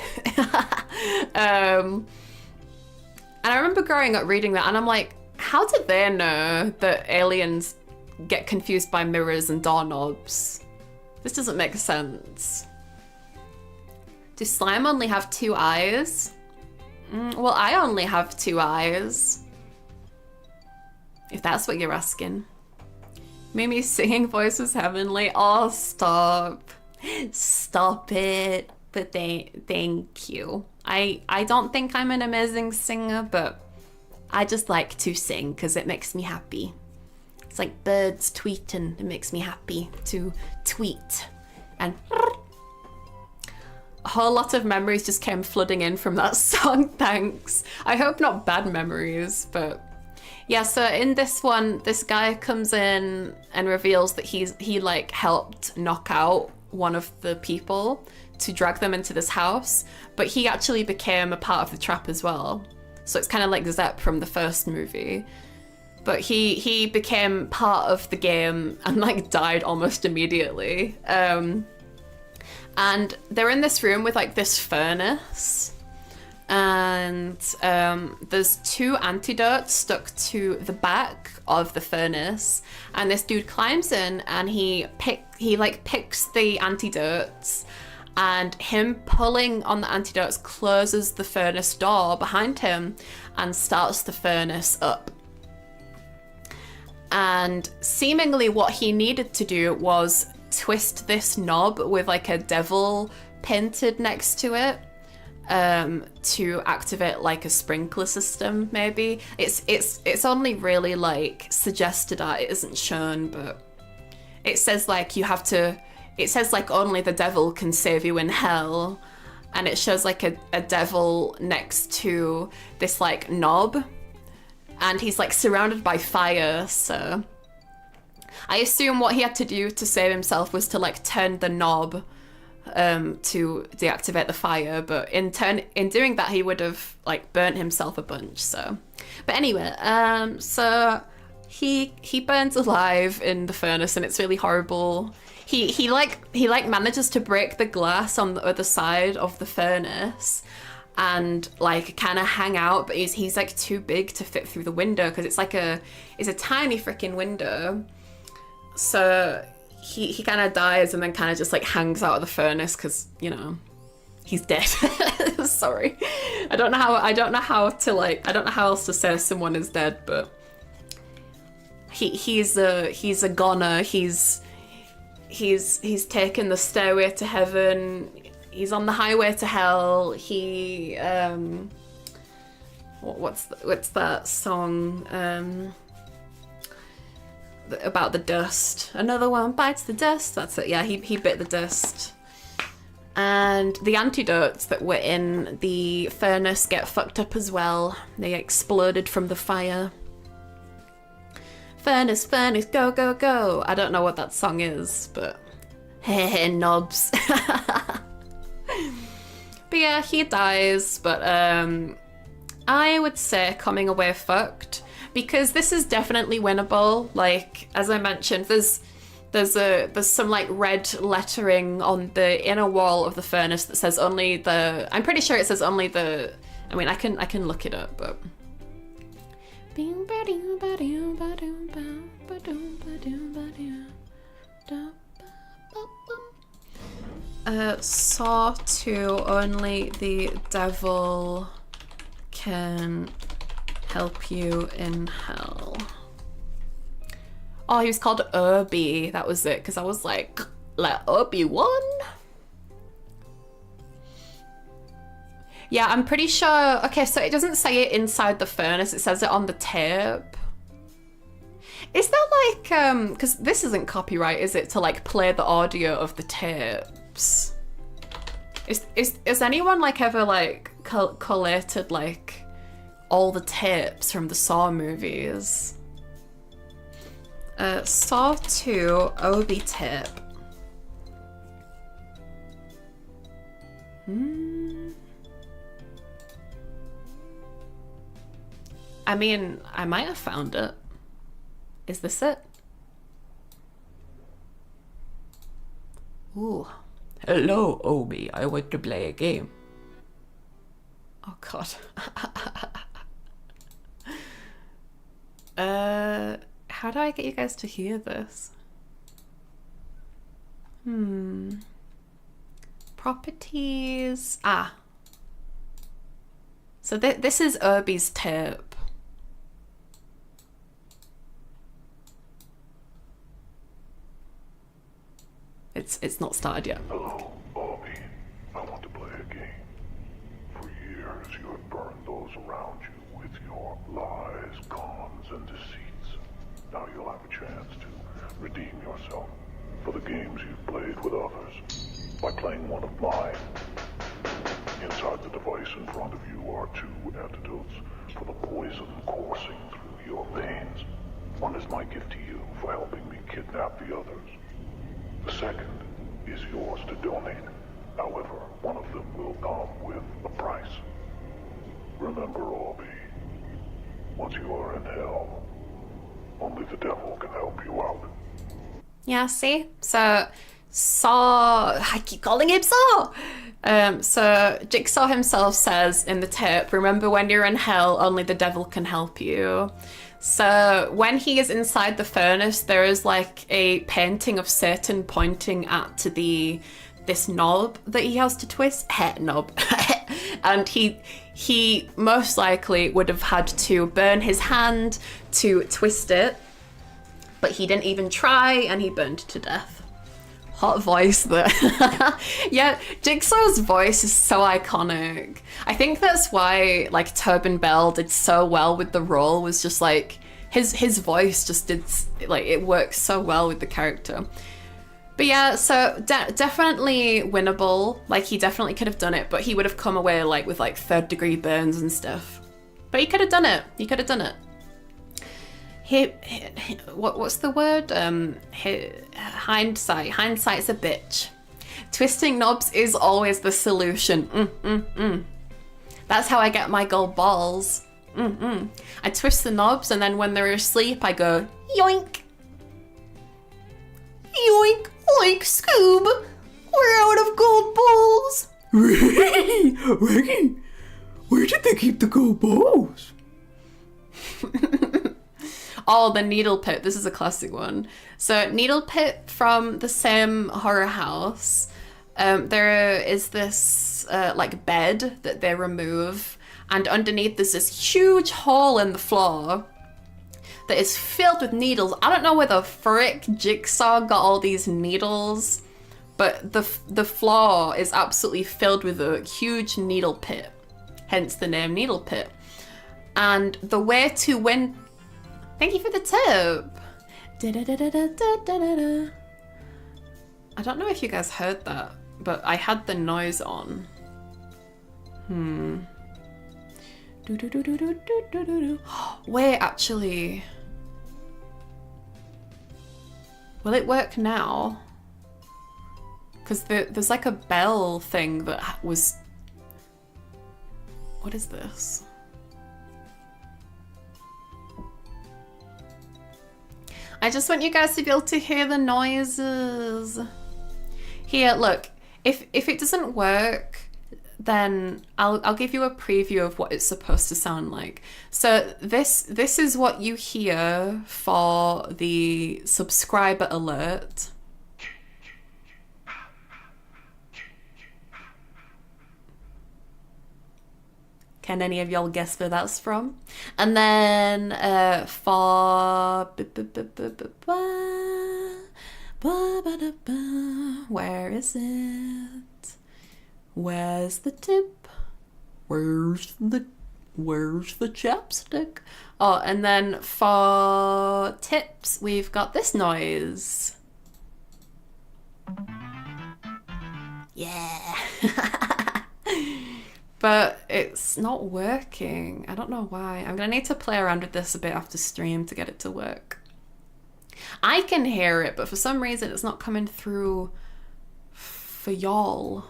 I remember growing up reading that and I'm like, how did they know that aliens get confused by mirrors and doorknobs? This doesn't make sense. Do slime only have 2 eyes? Well, I only have 2 eyes. If that's what you're asking. Mimi's singing voice was heavenly. Oh, stop. Stop it. But thank you. I don't think I'm an amazing singer, but I just like to sing because it makes me happy. It's like birds tweeting. It makes me happy to tweet. And a whole lot of memories just came flooding in from that song. Thanks. I hope not bad memories, but yeah. So in this one, this guy comes in and reveals that he like helped knock out one of the people to drag them into this house, but he actually became a part of the trap as well. So it's kind of like Zep from the first movie. But he became part of the game and like died almost immediately. And they're in this room with like this furnace. And there's 2 antidotes stuck to the back of the furnace. And this dude climbs in and he picks the antidotes. And him pulling on the antidotes closes the furnace door behind him and starts the furnace up. And seemingly what he needed to do was twist this knob with like a devil painted next to it to activate like a sprinkler system, maybe. It's only really like suggested at, it isn't shown, but it says like you have to, it says like only the devil can save you in hell, and it shows like a devil next to this like knob, and he's like surrounded by fire. So I assume what he had to do to save himself was to like turn the knob to deactivate the fire, but in doing that he would have like burnt himself a bunch. So but anyway, so he burns alive in the furnace and it's really horrible. He manages to break the glass on the other side of the furnace and like kind of hang out, but he's like too big to fit through the window because it's a tiny freaking window. So he kind of dies and then kind of just like hangs out of the furnace because, you know, he's dead. Sorry, I don't know how else to say someone is dead, but he's a goner. He's taken the stairway to heaven. he's on the highway to hell. He what's that song about the dust? Another one bites the dust. That's it. Yeah, he bit the dust. And the antidotes that were in the furnace get fucked up as well. They exploded from the fire. Furnace, furnace, go, go, go. I don't know what that song is, but hey, knobs. But yeah, he dies, but I would say coming away fucked, because this is definitely winnable. Like, as I mentioned, there's some like red lettering on the inner wall of the furnace that says only the, I'm pretty sure it says only the, I mean, I can look it up, but Saw 2, only the devil can help you in hell. Oh, he was called Obi. That was it, because I was like Obi-Wan? Yeah, I'm pretty sure. Okay, so it doesn't say it inside the furnace, it says it on the tape. Is that like, because this isn't copyright, is it, to like play the audio of the tapes? Is anyone like ever like collated like all the tapes from the Saw movies? Saw 2 Obi tape. I mean, I might have found it. Is this it? Ooh. Hello, Obi. I want to play a game. Oh god. How do I get you guys to hear this? Properties. Ah. So this is Obi's tape. It's not started yet. Hello, Obi. I want to play a game. For years, you have burned those around you with your lies, cons, and deceits. Now you'll have a chance to redeem yourself for the games you've played with others by playing one of mine. Inside the device in front of you are 2 antidotes for the poison coursing through your veins. One is my gift to you for helping me kidnap the others. The second is yours to donate. However, one of them will come with a price. Remember, Obi, once you are in hell, only the devil can help you out. Yeah, see? So, Saw... I keep calling him Saw! So, Jigsaw himself says in the tape, remember when you're in hell, only the devil can help you. So when he is inside the furnace, there is like a painting of Satan pointing at this knob that he has to twist. Knob. And he most likely would have had to burn his hand to twist it, but he didn't even try and he burned to death. Hot voice there. Yeah, Jigsaw's voice is so iconic. I think that's why like Tobin Bell did so well with the role, was just like his voice just did, like, it works so well with the character. But yeah, so definitely winnable. Like, he definitely could have done it, but he would have come away like with like 3rd-degree burns and stuff. But he could have done it. He could have done it. What's the word? Hindsight. Hindsight's a bitch. Twisting knobs is always the solution. That's how I get my gold balls. I twist the knobs, and then when they're asleep, I go yoink, yoink, like Scoob. We're out of gold balls. Reggie, where did they keep the gold balls? Oh, the Needle Pit. This is a classic one. So Needle Pit from the same horror house. There is this like bed that they remove, and underneath there's this huge hole in the floor that is filled with needles. I don't know where the frick Jigsaw got all these needles, but the floor is absolutely filled with a huge needle pit, hence the name Needle Pit. And the way to win... Thank you for the tip! Da-da-da-da-da-da-da-da. I don't know if you guys heard that, but I had the noise on. Wait, actually... Will it work now? Because there's like a bell thing that was... What is this? I just want you guys to be able to hear the noises. Here, look. If it doesn't work, then I'll give you a preview of what it's supposed to sound like. So this is what you hear for the subscriber alert. Can any of y'all guess where that's from? And then for... Where is it? Where's the tip? Where's the chapstick? Oh, and then for tips, we've got this noise. Yeah. But it's not working. I don't know why. I'm gonna need to play around with this a bit after stream to get it to work. I can hear it, but for some reason it's not coming through for y'all.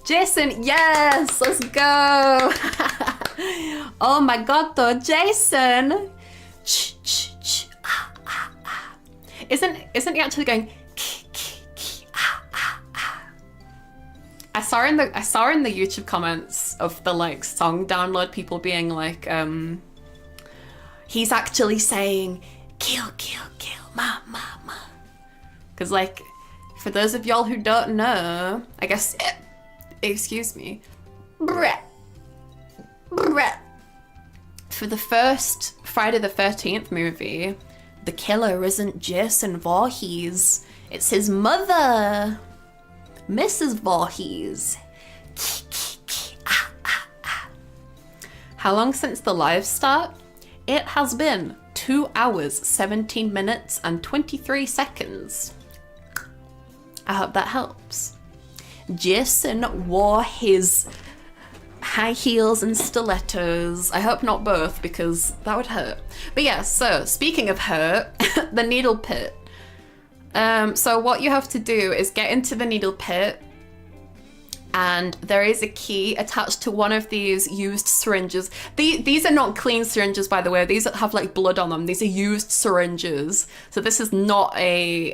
Jason, yes! Let's go! Oh my god though, Jason! Isn't he actually going... I saw in the YouTube comments of the like song download, people being like, he's actually saying kill, kill, kill, ma, ma, ma. Because like, for those of y'all who don't know, I guess, excuse me, for the first Friday the 13th movie, the killer isn't Jason Voorhees, it's his mother. Mrs. Voorhees. How long since the live start? It has been 2 hours, 17 minutes and 23 seconds. I hope that helps. Jason wore his high heels and stilettos. I hope not both because that would hurt. But yeah, so speaking of hurt, the needle pit. So what you have to do is get into the needle pit, and there is a key attached to one of these used syringes. These are not clean syringes, by the way. These have like blood on them. These are used syringes. So this is not a,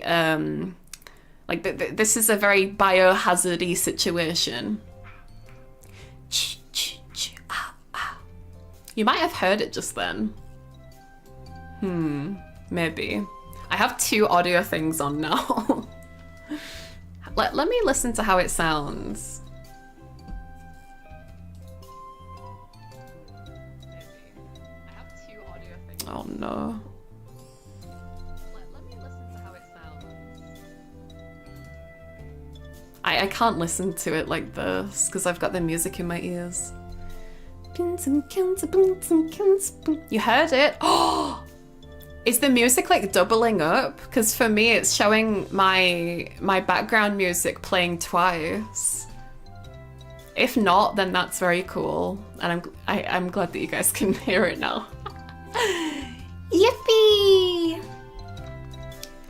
this is a very biohazardy situation. You might have heard it just then. Maybe. I have 2 audio things on now. Let me listen to how it sounds. I have 2 audio things. Oh no. Let me listen to how it sounds. I can't listen to it like this because I've got the music in my ears. You heard it? Oh! Is the music like doubling up? Because for me, it's showing my background music playing twice. If not, then that's very cool, and I'm glad that you guys can hear it now. Yippee!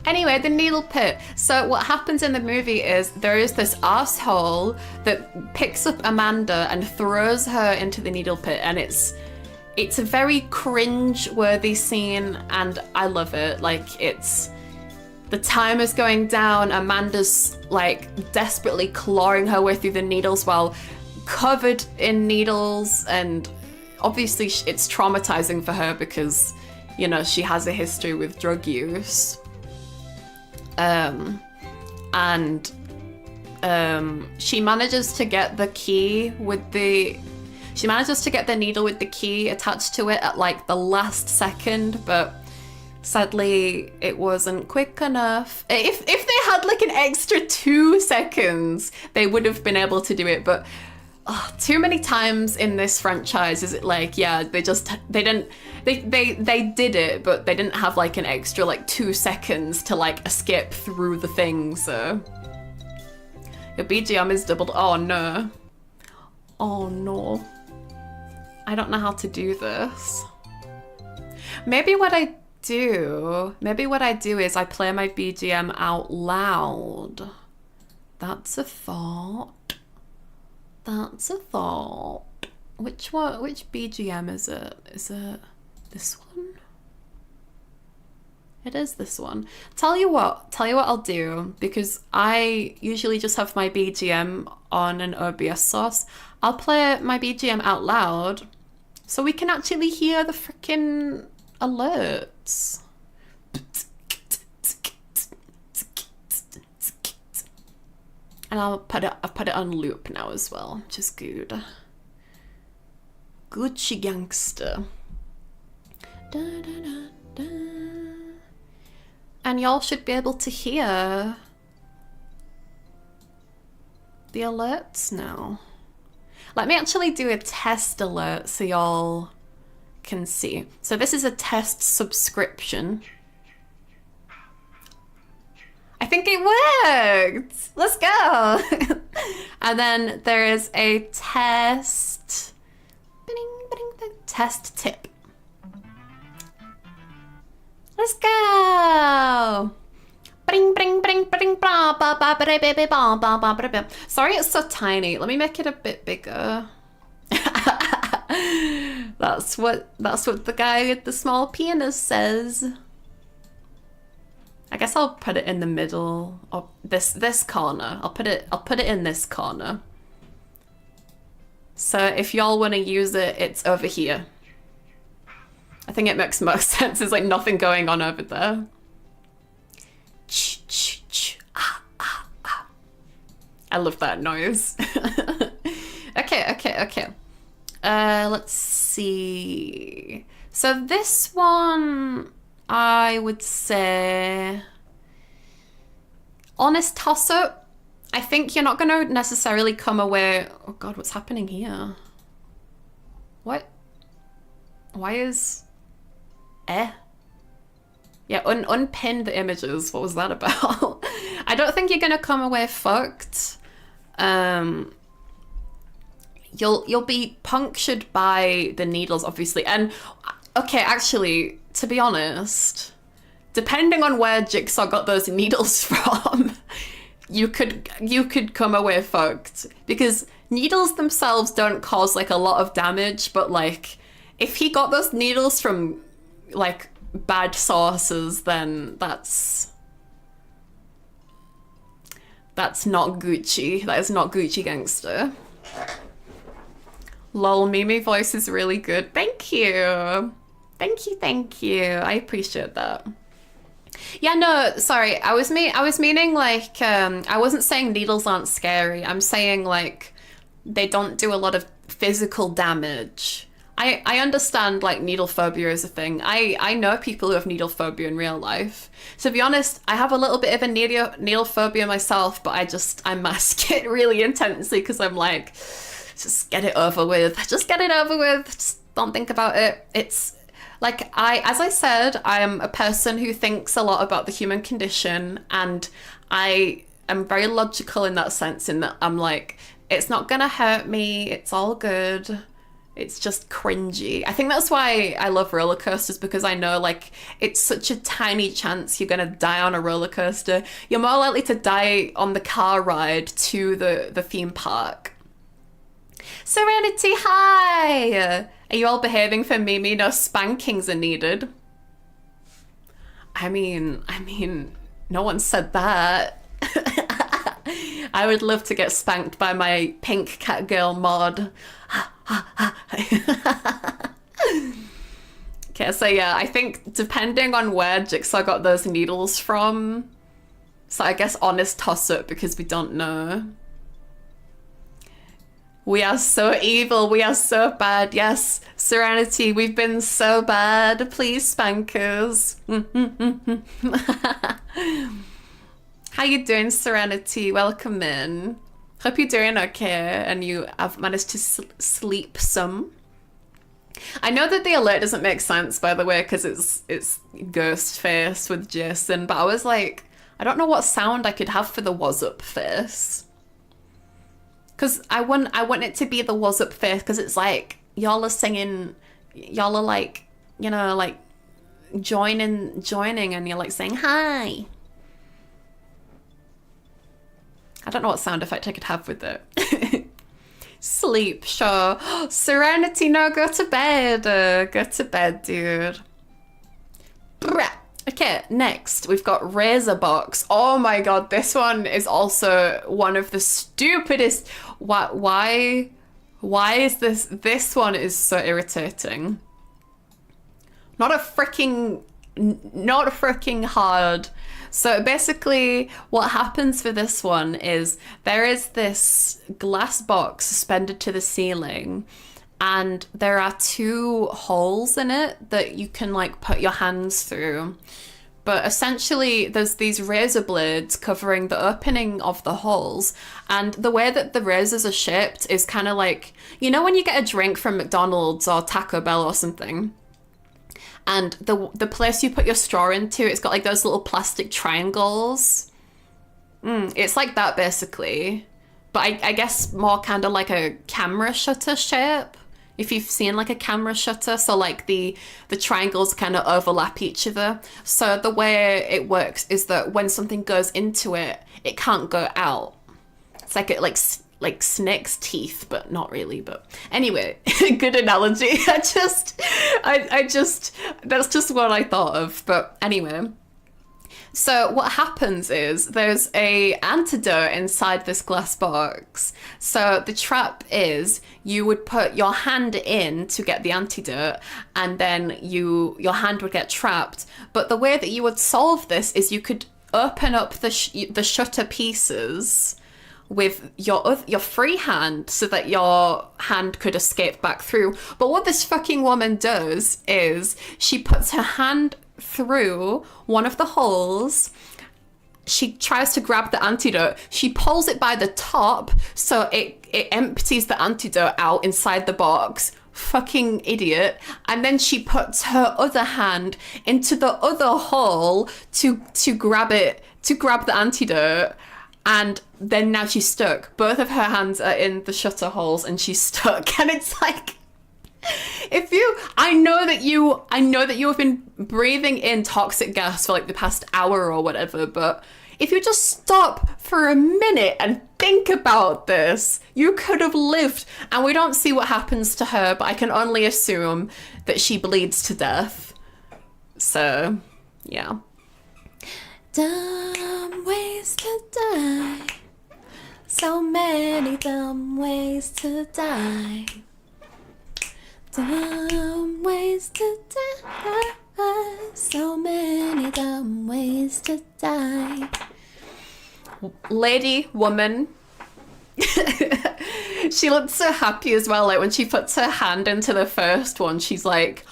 Anyway, the needle pit. So what happens in the movie is there is this asshole that picks up Amanda and throws her into the needle pit, and it's a very cringe-worthy scene, and I love it. Like, it's... The timer's going down, Amanda's, like, desperately clawing her way through the needles while covered in needles, and obviously it's traumatizing for her because, you know, she has a history with drug use. She manages to get the key with the... She manages to get the needle with the key attached to it at like the last second, but Sadly, it wasn't quick enough. If they had like an extra 2 seconds, they would have been able to do it. But too many times in this franchise is it like, yeah, they did it, but they didn't have like an extra like 2 seconds to like escape through the thing. So your BGM is doubled. Oh no. Oh no. I don't know how to do this. Maybe what I do is I play my BGM out loud. That's a thought. That's a thought. Which BGM is it? Is it this one? It is this one. Tell you what I'll do, because I usually just have my BGM on an OBS source. I'll play my BGM out loud so we can actually hear the freaking alerts. And I've put it on loop now as well, which is good. Gucci gangster. Da, da, da, da. And y'all should be able to hear the alerts now. Let me actually do a test alert so y'all can see. So this is a test subscription. I think it worked. Let's go. And then there is a test tip. Let's go. Sorry it's so tiny. Let me make it a bit bigger. That's what the guy with the small penis says. I guess I'll put it in the middle of this corner. I'll put it in this corner. So if y'all want to use it, it's over here. I think it makes most sense. There's like nothing going on over there. I love that noise. Okay. Let's see. So this one, I would say, honest toss-up. I think you're not going to necessarily come away... Oh God, what's happening here? What? Why is... Yeah, unpin the images. What was that about? I don't think you're going to come away fucked. You'll be punctured by the needles, obviously. And, okay, actually, to be honest, depending on where Jigsaw got those needles from, you could come away fucked. Because needles themselves don't cause, like, a lot of damage, but, like, if he got those needles from, like, bad sources, then that's not Gucci. That is not Gucci gangster. Lol, Mimi voice is really good. Thank you. Thank you. I appreciate that. Yeah, no, sorry. I was meaning like, I wasn't saying needles aren't scary. I'm saying like, they don't do a lot of physical damage. I understand like needle phobia is a thing. I know people who have needle phobia in real life. To be honest, I have a little bit of a needle phobia myself, but I mask it really intensely because I'm like, just get it over with. Just get it over with. Just don't think about it. It's like, as I said, I am a person who thinks a lot about the human condition, and I am very logical in that sense, in that I'm like, it's not gonna hurt me. It's all good. It's just cringy. I think that's why I love roller coasters, because I know like it's such a tiny chance you're gonna die on a roller coaster. You're more likely to die on the car ride to the theme park. Serenity, hi! Are you all behaving for Mimi? No spankings are needed. I mean, no one said that. I would love to get spanked by my pink cat girl mod. Okay, so yeah, I think depending on where Jigsaw got those needles from, so I guess honest toss-up because we don't know. We are so evil. We are so bad. Yes, Serenity, we've been so bad. Please spank us. How you doing, Serenity? Welcome in. Hope you're doing okay and you have managed to sleep some. I know that the alert doesn't make sense, by the way, because it's ghost face with Jason, but I was like, I don't know what sound I could have for the was up face. Because I want it to be the was up face, because it's like, y'all are singing, y'all are like, you know, like joining and you're like saying hi. I don't know what sound effect I could have with it. Sleep, sure. Serenity, no, go to bed. Go to bed, dude. Okay, next we've got Razorbox. Oh my god, this one is also one of the stupidest. Why is this one is so irritating. Not a freaking hard. So basically what happens for this one is there is this glass box suspended to the ceiling and there are 2 holes in it that you can like put your hands through. But essentially there's these razor blades covering the opening of the holes, and the way that the razors are shaped is kind of like, you know when you get a drink from McDonald's or Taco Bell or something? And the place you put your straw into, it's got like those little plastic triangles. It's like that basically. But I guess more kind of like a camera shutter shape. If you've seen like a camera shutter. So like the triangles kind of overlap each other. So the way it works is that when something goes into it, it can't go out. It's like like snake's teeth, but not really. But anyway, good analogy. I just that's just what I thought of. But anyway, so what happens is there's a antidote inside this glass box. So the trap is you would put your hand in to get the antidote, and then your hand would get trapped. But the way that you would solve this is you could open up the shutter pieces with your free hand so that your hand could escape back through. But what this fucking woman does is she puts her hand through one of the holes. She tries to grab the antidote. She pulls it by the top so it empties the antidote out inside the box. Fucking idiot. And then she puts her other hand into the other hole to grab the antidote. And then now she's stuck. Both of her hands are in the shutter holes and she's stuck. And it's like, I know that you have been breathing in toxic gas for like the past hour or whatever, but if you just stop for a minute and think about this, you could have lived. And we don't see what happens to her, but I can only assume that she bleeds to death. So, yeah. Dumb ways to die. So many dumb ways to die. Dumb ways to die. So many dumb ways to die. Lady, woman. She looks so happy as well. Like when she puts her hand into the first one, she's like,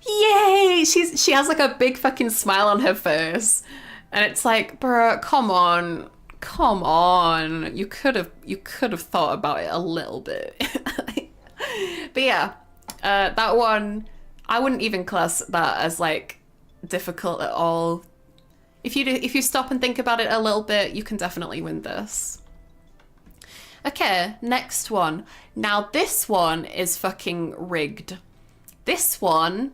yay! She has like a big fucking smile on her face. And it's like, bruh, come on. You could have thought about it a little bit. But yeah, that one, I wouldn't even class that as like difficult at all. If you stop and think about it a little bit, you can definitely win this. Okay, next one. Now this one is fucking rigged. This one,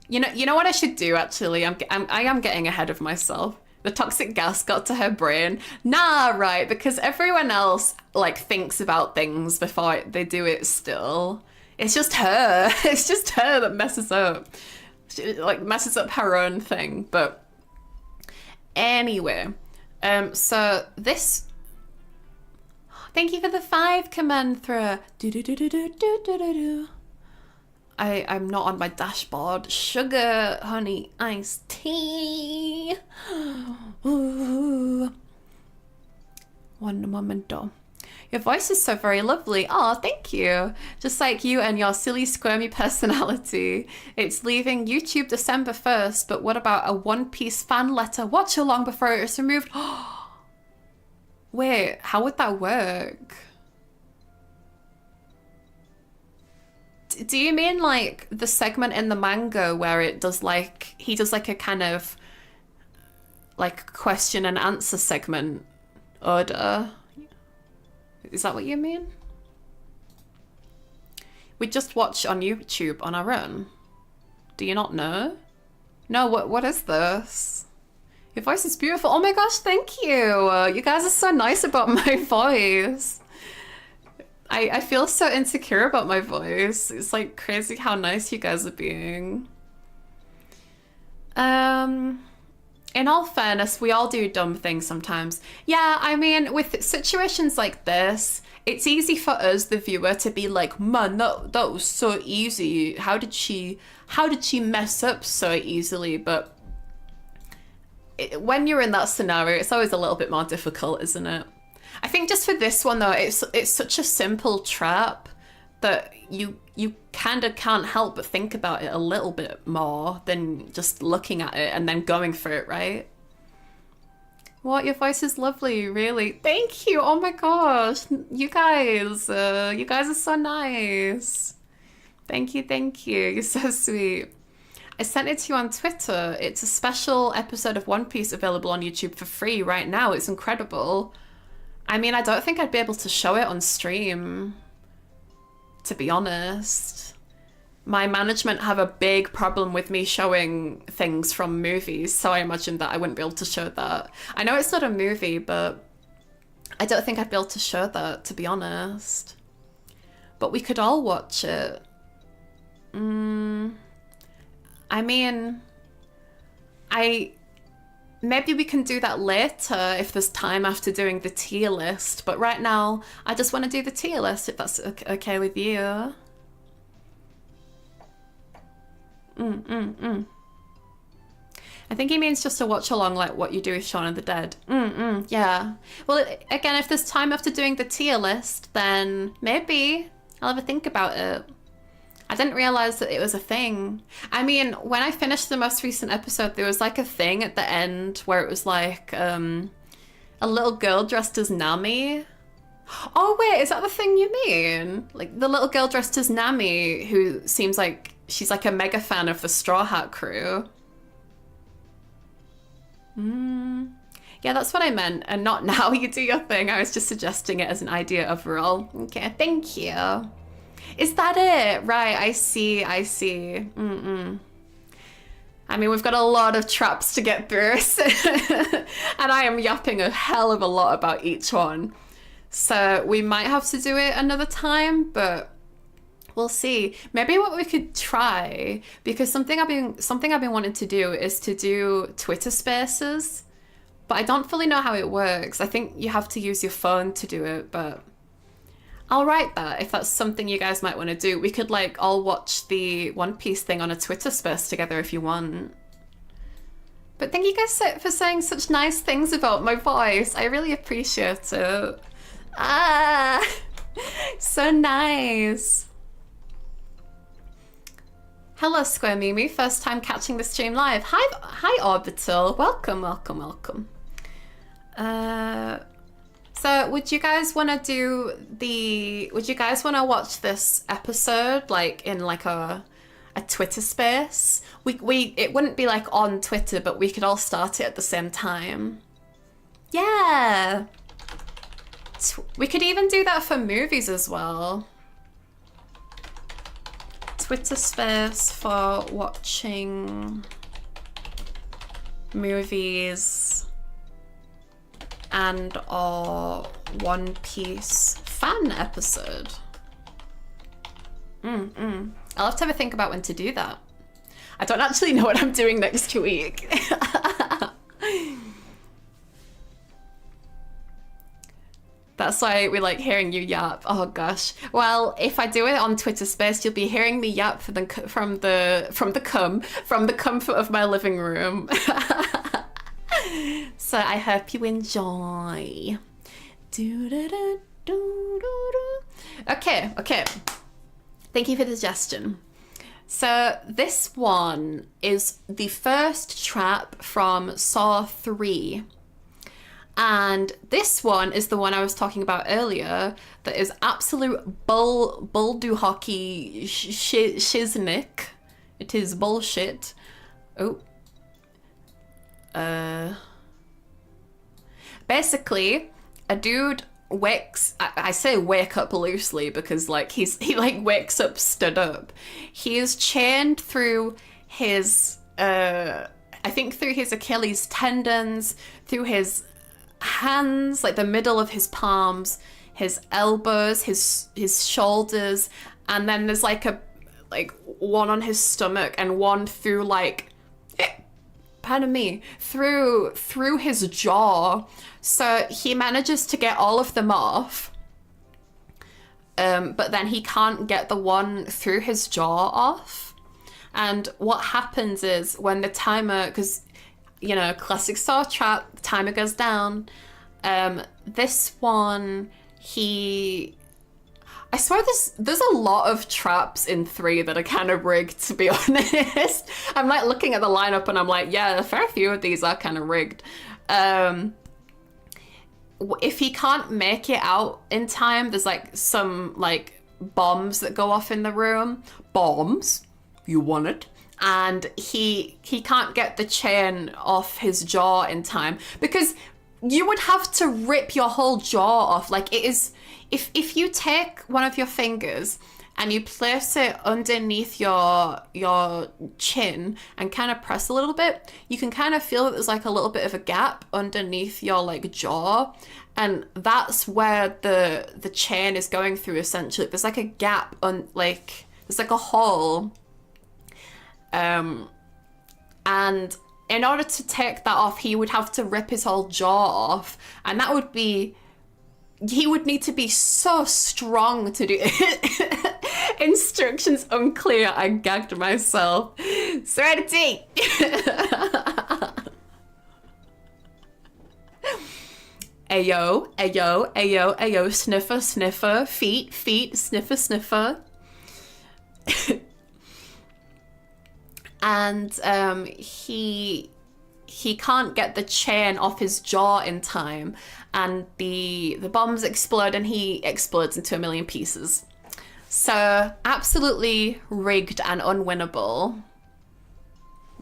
you know what I should do actually? I am getting ahead of myself. The toxic gas got to her brain. Nah, right, because everyone else like thinks about things before they do it still. It's just her. It's just her that messes up. She, like, messes up her own thing. But anyway, so this... Thank you for the 5 command throw. I'm not on my dashboard. Sugar, honey, iced tea. Ooh. One momento. Your voice is so very lovely. Oh, thank you. Just like you and your silly, squirmy personality. It's leaving YouTube December 1st, but what about a One Piece fan letter watch along before it is removed? Wait, how would that work? Do you mean like the segment in the manga where it does like, he does like a kind of like question and answer segment order? Is that what you mean? We just watch on YouTube on our own. Do you not know? No, what is this? Your voice is beautiful. Oh my gosh, thank you. You guys are so nice about my voice. I feel so insecure about my voice. It's like crazy how nice you guys are being. In all fairness, we all do dumb things sometimes. Yeah, I mean, with situations like this, it's easy for us, the viewer, to be like, man, that was so easy. How did she mess up so easily? But when you're in that scenario, it's always a little bit more difficult, isn't it? I think just for this one though, it's such a simple trap that you kind of can't help but think about it a little bit more than just looking at it and then going for it, right? What? Your voice is lovely, really. Thank you. Oh my gosh. You guys are so nice. Thank you. You're so sweet. I sent it to you on Twitter. It's a special episode of One Piece available on YouTube for free right now. It's incredible. I mean, I don't think I'd be able to show it on stream, to be honest. My management have a big problem with me showing things from movies, so I imagine that I wouldn't be able to show that. I know it's not a movie, but I don't think I'd be able to show that, to be honest. But we could all watch it. I mean, maybe we can do that later if there's time after doing the tier list, but right now I just want to do the tier list if that's okay with you. I think he means just to watch along like what you do with Shaun of the Dead. Yeah. Well, again, if there's time after doing the tier list, then maybe I'll have a think about it. I didn't realize that it was a thing. I mean, when I finished the most recent episode, there was like a thing at the end where it was like a little girl dressed as Nami. Oh wait, is that the thing you mean? Like the little girl dressed as Nami who seems like she's like a mega fan of the Straw Hat crew. Yeah, that's what I meant. And not now you do your thing. I was just suggesting it as an idea overall. Okay, thank you. Is that it? Right, I see. I mean, we've got a lot of traps to get through, and I am yapping a hell of a lot about each one. So we might have to do it another time, but we'll see. Maybe what we could try, because something I've been wanting to do is to do Twitter Spaces, but I don't fully know how it works. I think you have to use your phone to do it, but I'll write that if that's something you guys might want to do. We could like all watch the One Piece thing on a Twitter Space together if you want. But thank you guys for saying such nice things about my voice. I really appreciate it. So nice. Hello, Square Mimi. First time catching the stream live. Hi, Orbital. Welcome. So would you guys want to watch this episode like in like a Twitter space? It wouldn't be like on Twitter, but we could all start it at the same time. Yeah. We could even do that for movies as well. Twitter space for watching movies and our One Piece fan episode. I'll have to have a think about when to do that. I don't actually know what I'm doing next week. That's why we like hearing you yap. Oh gosh. Well, if I do it on Twitter Space, you'll be hearing me yap from the comfort of my living room. So I hope you enjoy. Okay. Thank you for the suggestion. So this one is the first trap from Saw 3. And this one is the one I was talking about earlier that is absolute bulldo-hockey shiznick. It is bullshit. Oh. Basically, a dude wakes, I say wake up loosely because like he wakes up stood up. He is chained through his I think through his Achilles tendons, through his hands, like the middle of his palms, his elbows, his shoulders, and then there's like one on his stomach and one through pardon me, through his jaw. So he manages to get all of them off, but then he can't get the one through his jaw off. And what happens is when the timer, because, you know, classic Saw trap, the timer goes down. This one, I swear there's a lot of traps in 3 that are kind of rigged, to be honest. I'm like looking at the lineup and I'm like, yeah, a fair few of these are kind of rigged. If he can't make it out in time, there's like some like bombs that go off in the room. Bombs, you want it? And he can't get the chain off his jaw in time because you would have to rip your whole jaw off. Like it is, if you take one of your fingers and you place it underneath your chin and kind of press a little bit, you can kind of feel that there's like a little bit of a gap underneath your like jaw, and that's where the chain is going through essentially. There's like a gap on there's like a hole, and in order to take that off, he would have to rip his whole jaw off, and that would be, he would need to be so strong to do it. Instructions unclear. I gagged myself. Serenity. Ayo, ayo, ayo, ayo, sniffer, sniffer, feet, sniffer, sniffer. And he can't get the chain off his jaw in time, and the bombs explode and he explodes into a million pieces. So absolutely rigged and unwinnable.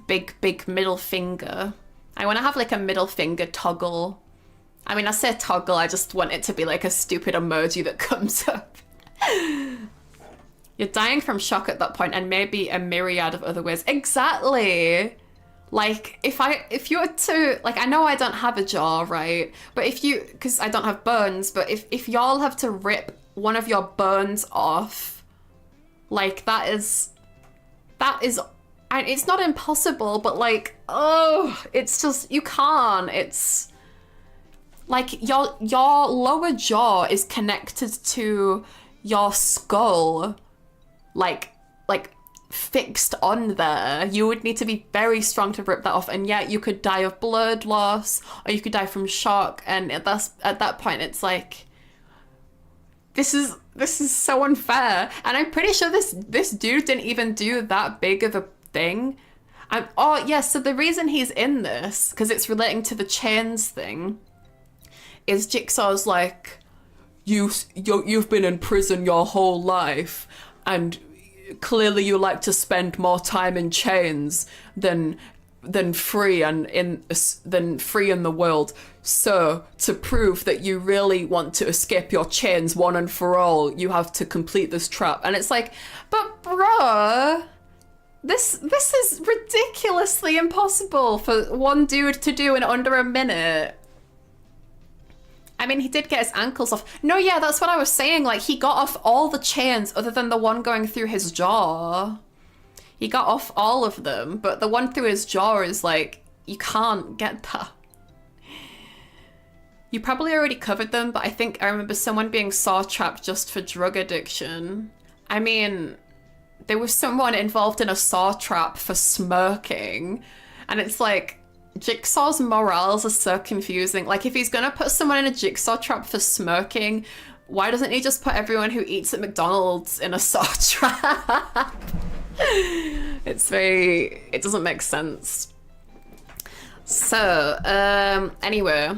Big middle finger. I want to have like a middle finger toggle. I mean, I say toggle, I just want it to be like a stupid emoji that comes up. You're dying from shock at that point, and maybe a myriad of other ways. Exactly. Like, if you were to, like, I know I don't have a jaw, right? But if you, because I don't have bones, but if y'all have to rip one of your bones off, like, that is, and it's not impossible, but like, oh, it's just, you can't. It's, like, your lower jaw is connected to your skull, like fixed on there. You would need to be very strong to rip that off, and yet you could die of blood loss, or you could die from shock, and at that point it's like, this is so unfair. And I'm pretty sure this dude didn't even do that big of a thing. Oh yeah, so the reason he's in this, because it's relating to the chains thing, is Jigsaw's like, you've been in prison your whole life, and clearly you like to spend more time in chains than free in the world. So to prove that you really want to escape your chains one and for all, you have to complete this trap. And it's like, but bruh, this is ridiculously impossible for one dude to do in under a minute. I mean, he did get his ankles off. No, yeah, that's what I was saying. Like, he got off all the chains other than the one going through his jaw. He got off all of them, but the one through his jaw is like, you can't get that. You probably already covered them, but I think I remember someone being saw trapped just for drug addiction. I mean, there was someone involved in a saw trap for smirking, and it's like, Jigsaw's morals are so confusing. Like, if he's gonna put someone in a jigsaw trap for smirking, why doesn't he just put everyone who eats at McDonald's in a saw trap? It doesn't make sense. So, anyway.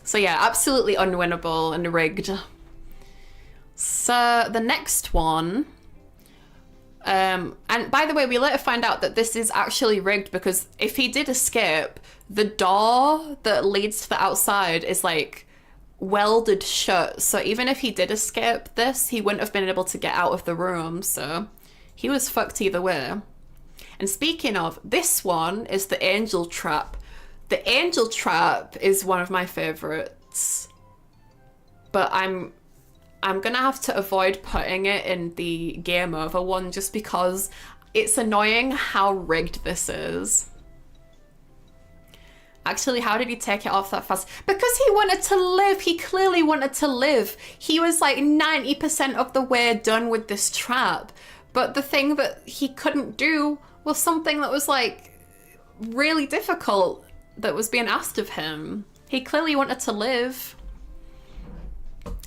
So yeah, absolutely unwinnable and rigged. So the next one, and by the way, we later find out that this is actually rigged because if he did escape, the door that leads to the outside is like welded shut. So even if he did escape this, he wouldn't have been able to get out of the room. So he was fucked either way. And speaking of, this one is the angel trap. The angel trap is one of my favorites, but I'm gonna have to avoid putting it in the game over one just because it's annoying how rigged this is. Actually, how did he take it off that fast? Because he wanted to live. He clearly wanted to live. He was like 90% of the way done with this trap. But the thing that he couldn't do was something that was like really difficult that was being asked of him. He clearly wanted to live.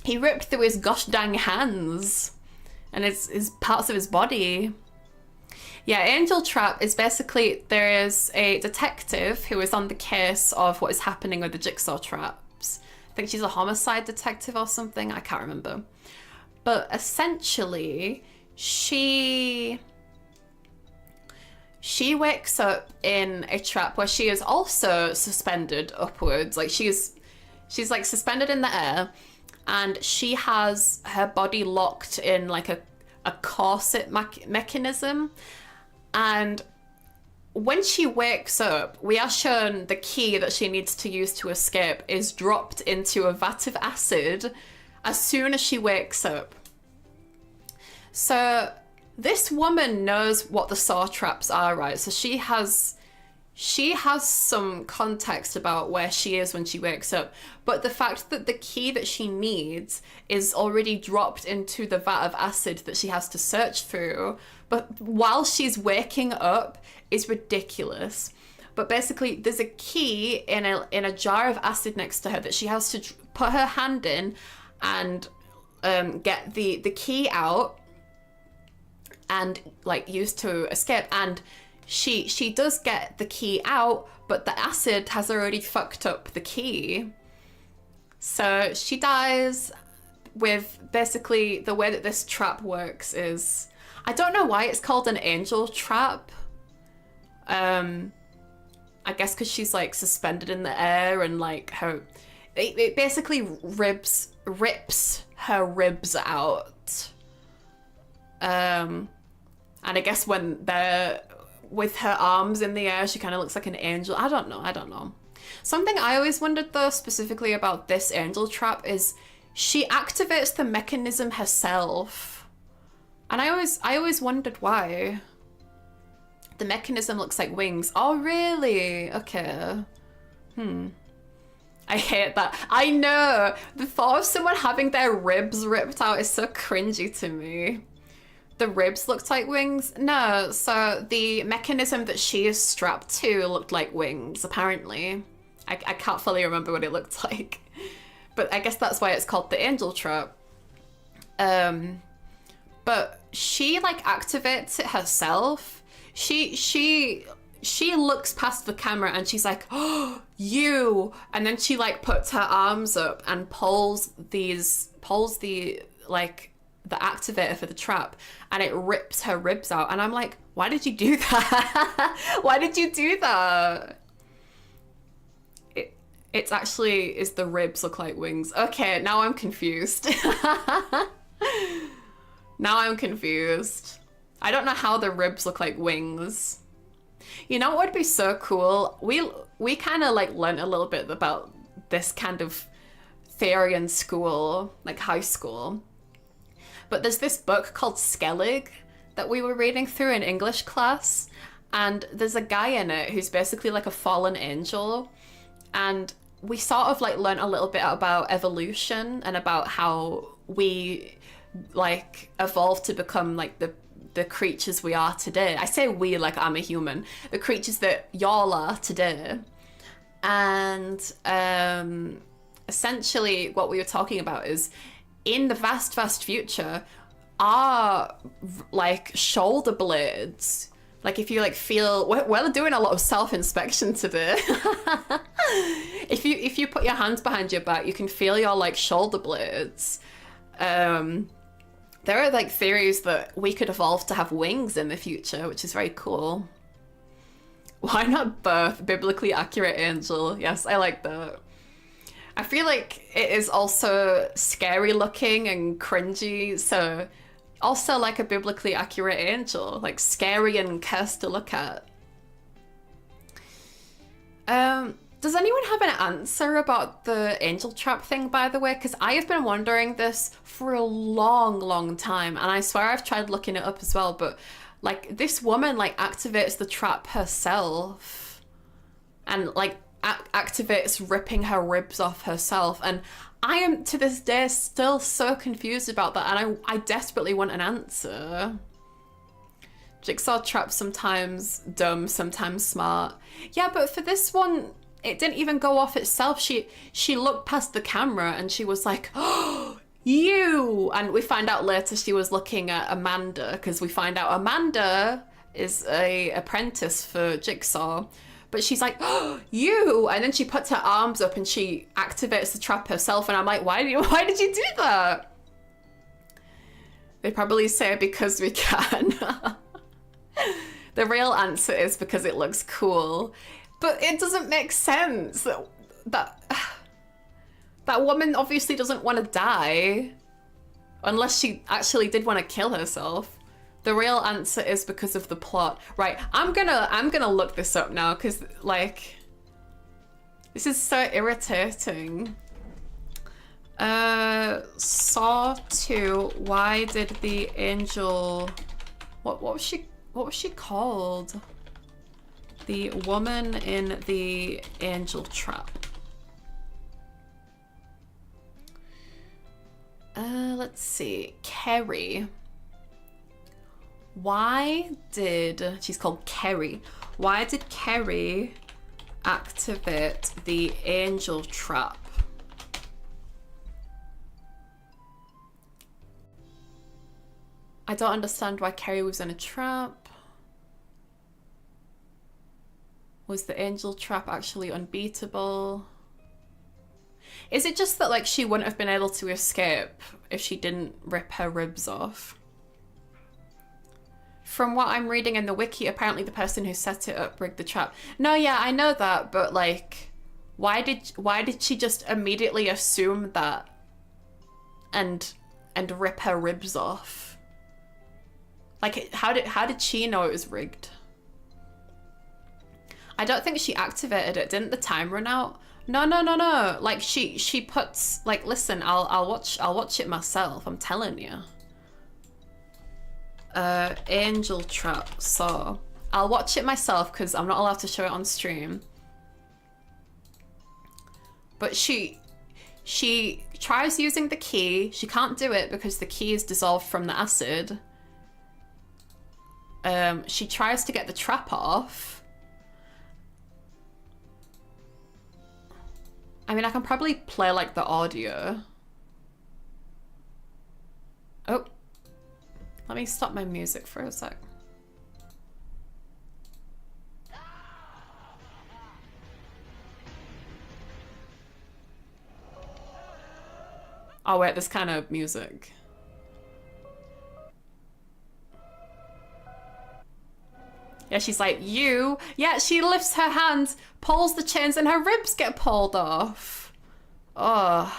He ripped through his gosh dang hands and his parts of his body. Yeah, Angel Trap is basically, there is a detective who is on the case of what is happening with the jigsaw traps. I think she's a homicide detective or something, I can't remember. But essentially, she wakes up in a trap where she is also suspended upwards. Like she's like suspended in the air, and she has her body locked in like a corset mechanism. And when she wakes up, we are shown the key that she needs to use to escape is dropped into a vat of acid as soon as she wakes up. So this woman knows what the saw traps are, right? So she has some context about where she is when she wakes up, but the fact that the key that she needs is already dropped into the vat of acid that she has to search through, but while she's waking up, is ridiculous. But basically, there's a key in a jar of acid next to her that she has to put her hand in and get the key out and like use to escape. And she does get the key out, but the acid has already fucked up the key. So she dies with basically the way that this trap works is, I don't know why it's called an angel trap. I guess because she's like suspended in the air and like it basically rips her ribs out. And I guess when they're with her arms in the air, she kind of looks like an angel. I don't know. Something I always wondered though, specifically about this angel trap, is she activates the mechanism herself. And I always wondered why. The mechanism looks like wings. Oh, really? Okay. I hate that. I know. The thought of someone having their ribs ripped out is so cringy to me. The ribs looked like wings? No, so the mechanism that she is strapped to looked like wings, apparently. I can't fully remember what it looked like. But I guess that's why it's called the angel trap. But she like activates it herself. She looks past the camera and she's like, oh, you. And then she like puts her arms up and pulls the like the activator for the trap, and it rips her ribs out. And I'm like, why did you do that? Why did you do that? It's actually, is the ribs look like wings? Okay, now I'm confused. Now I'm confused. I don't know how the ribs look like wings. You know what would be so cool? We kind of like learned a little bit about this kind of theory in school, like high school. But there's this book called Skellig that we were reading through in English class. And there's a guy in it who's basically like a fallen angel. And we sort of like learned a little bit about evolution and about how we like evolved to become like the creatures we are today. I say we like I'm a human. The creatures that y'all are today. And essentially what we were talking about is in the vast, vast future, our like shoulder blades, like if you like feel, we're doing a lot of self-inspection today. If you put your hands behind your back, you can feel your like shoulder blades. There are like theories that we could evolve to have wings in the future, which is very cool. Why not birth biblically accurate angel? Yes, I like that. I feel like it is also scary looking and cringy, so also like a biblically accurate angel, like scary and cursed to look at. Does anyone have an answer about the angel trap thing, by the way? Because I have been wondering this for a long, long time, and I swear I've tried looking it up as well, but like this woman like activates the trap herself and like activates ripping her ribs off herself, and I am to this day still so confused about that, and I desperately want an answer. Jigsaw trap sometimes dumb, sometimes smart. Yeah, but for this one, it didn't even go off itself. She looked past the camera and she was like, "Oh, you!" And we find out later she was looking at Amanda, because we find out Amanda is a apprentice for Jigsaw. But she's like, "Oh, you!" And then she puts her arms up and she activates the trap herself. And I'm like, why did you do that? They probably say because we can. The real answer is because it looks cool. But it doesn't make sense. That woman obviously doesn't want to die. Unless she actually did want to kill herself. The real answer is because of the plot. Right, I'm gonna look this up now, because like this is so irritating. Saw 2, why did the angel, what was she called? The woman in the angel trap. Let's see. Kerry. She's called Kerry. Why did Kerry activate the angel trap? I don't understand why Kerry was in a trap. Was the angel trap actually unbeatable? Is it just that like she wouldn't have been able to escape if she didn't rip her ribs off? From what I'm reading in the wiki, apparently the person who set it up rigged the trap. No, yeah, I know that, but like, why did she just immediately assume that and rip her ribs off? Like, how did she know it was rigged? I don't think she activated it. Didn't the time run out? No. Like she puts like, listen, I'll watch it myself. I'm telling you. Angel trap. So I'll watch it myself because I'm not allowed to show it on stream. But she tries using the key. She can't do it because the key is dissolved from the acid. She tries to get the trap off. I mean, I can probably play like the audio. Oh, let me stop my music for a sec. Oh wait, this kind of music. Yeah, she's like, you. Yeah, she lifts her hand, pulls the chains, and her ribs get pulled off. Oh.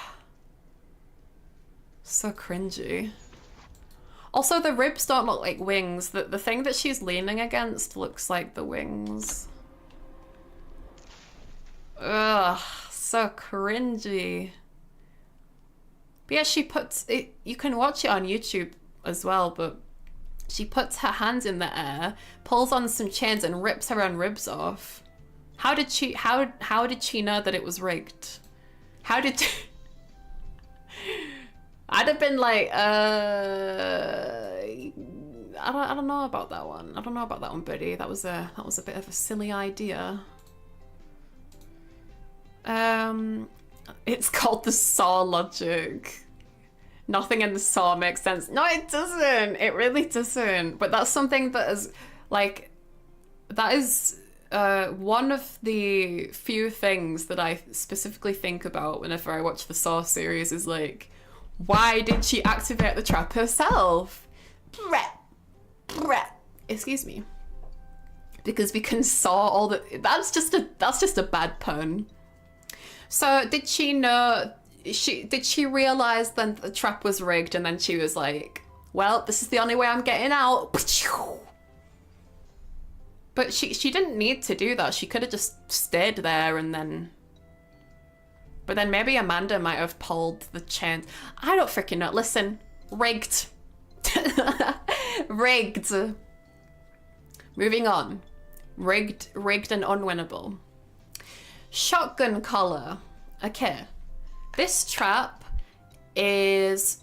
So cringy. Also, the ribs don't look like wings. The thing that she's leaning against looks like the wings. Ugh, so cringy. But yeah, she puts it, you can watch it on YouTube as well, but she puts her hands in the air, pulls on some chains, and rips her own ribs off. How did she know that it was rigged? How did I'd have been like, I don't know about that one. I don't know about that one, buddy. That was a bit of a silly idea. It's called the Saw logic. nothing in the Saw makes sense. No, it doesn't. It really doesn't. But that's something that is, like, that is one of the few things that I specifically think about whenever I watch the Saw series is, like, why did she activate the trap herself? Excuse me. Because we can saw all the... That's just a bad pun. So did she know... Did she realize then the trap was rigged and then she was like, well, this is the only way I'm getting out. But she didn't need to do that. She could have just stayed there and then... But then maybe Amanda might have pulled the chain. I don't freaking know. Listen, rigged. Rigged. Moving on. Rigged and unwinnable. Shotgun collar. Okay. This trap is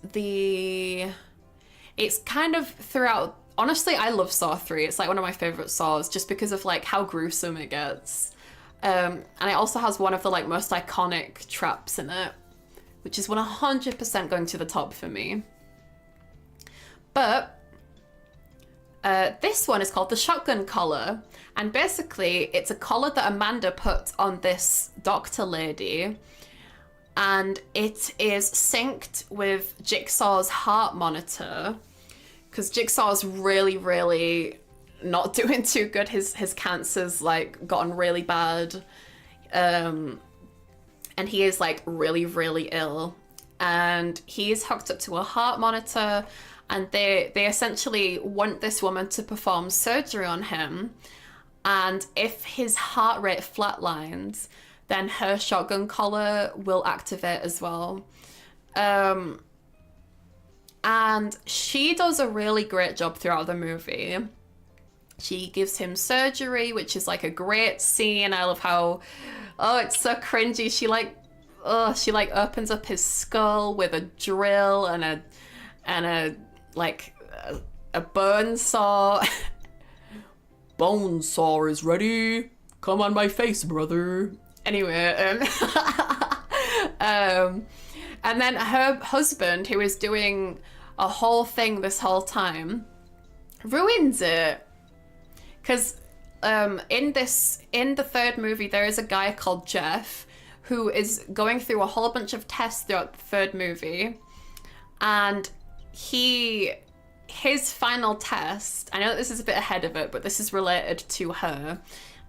it's kind of throughout... Honestly, I love Saw 3. It's like one of my favorite Saws just because of like how gruesome it gets. And it also has one of the like most iconic traps in it, which is 100% going to the top for me. But this one is called the shotgun collar, and basically it's a collar that Amanda put on this doctor lady, and it is synced with Jigsaw's heart monitor, because Jigsaw's really not doing too good. His cancer's like gotten really bad, and he is like really ill, and he's hooked up to a heart monitor, and they essentially want this woman to perform surgery on him, and if his heart rate flatlines, then her shotgun collar will activate as well. And she does a really great job throughout the movie. She gives him surgery, which is like a great scene. I love how, oh, it's so cringy. She like opens up his skull with a drill and a bone saw. Bone saw is ready. Come on my face, brother. Anyway, and then her husband, who is doing a whole thing this whole time, ruins it. Because in the third movie, there is a guy called Jeff who is going through a whole bunch of tests throughout the third movie, and his final test, I know that this is a bit ahead of it, but this is related to her,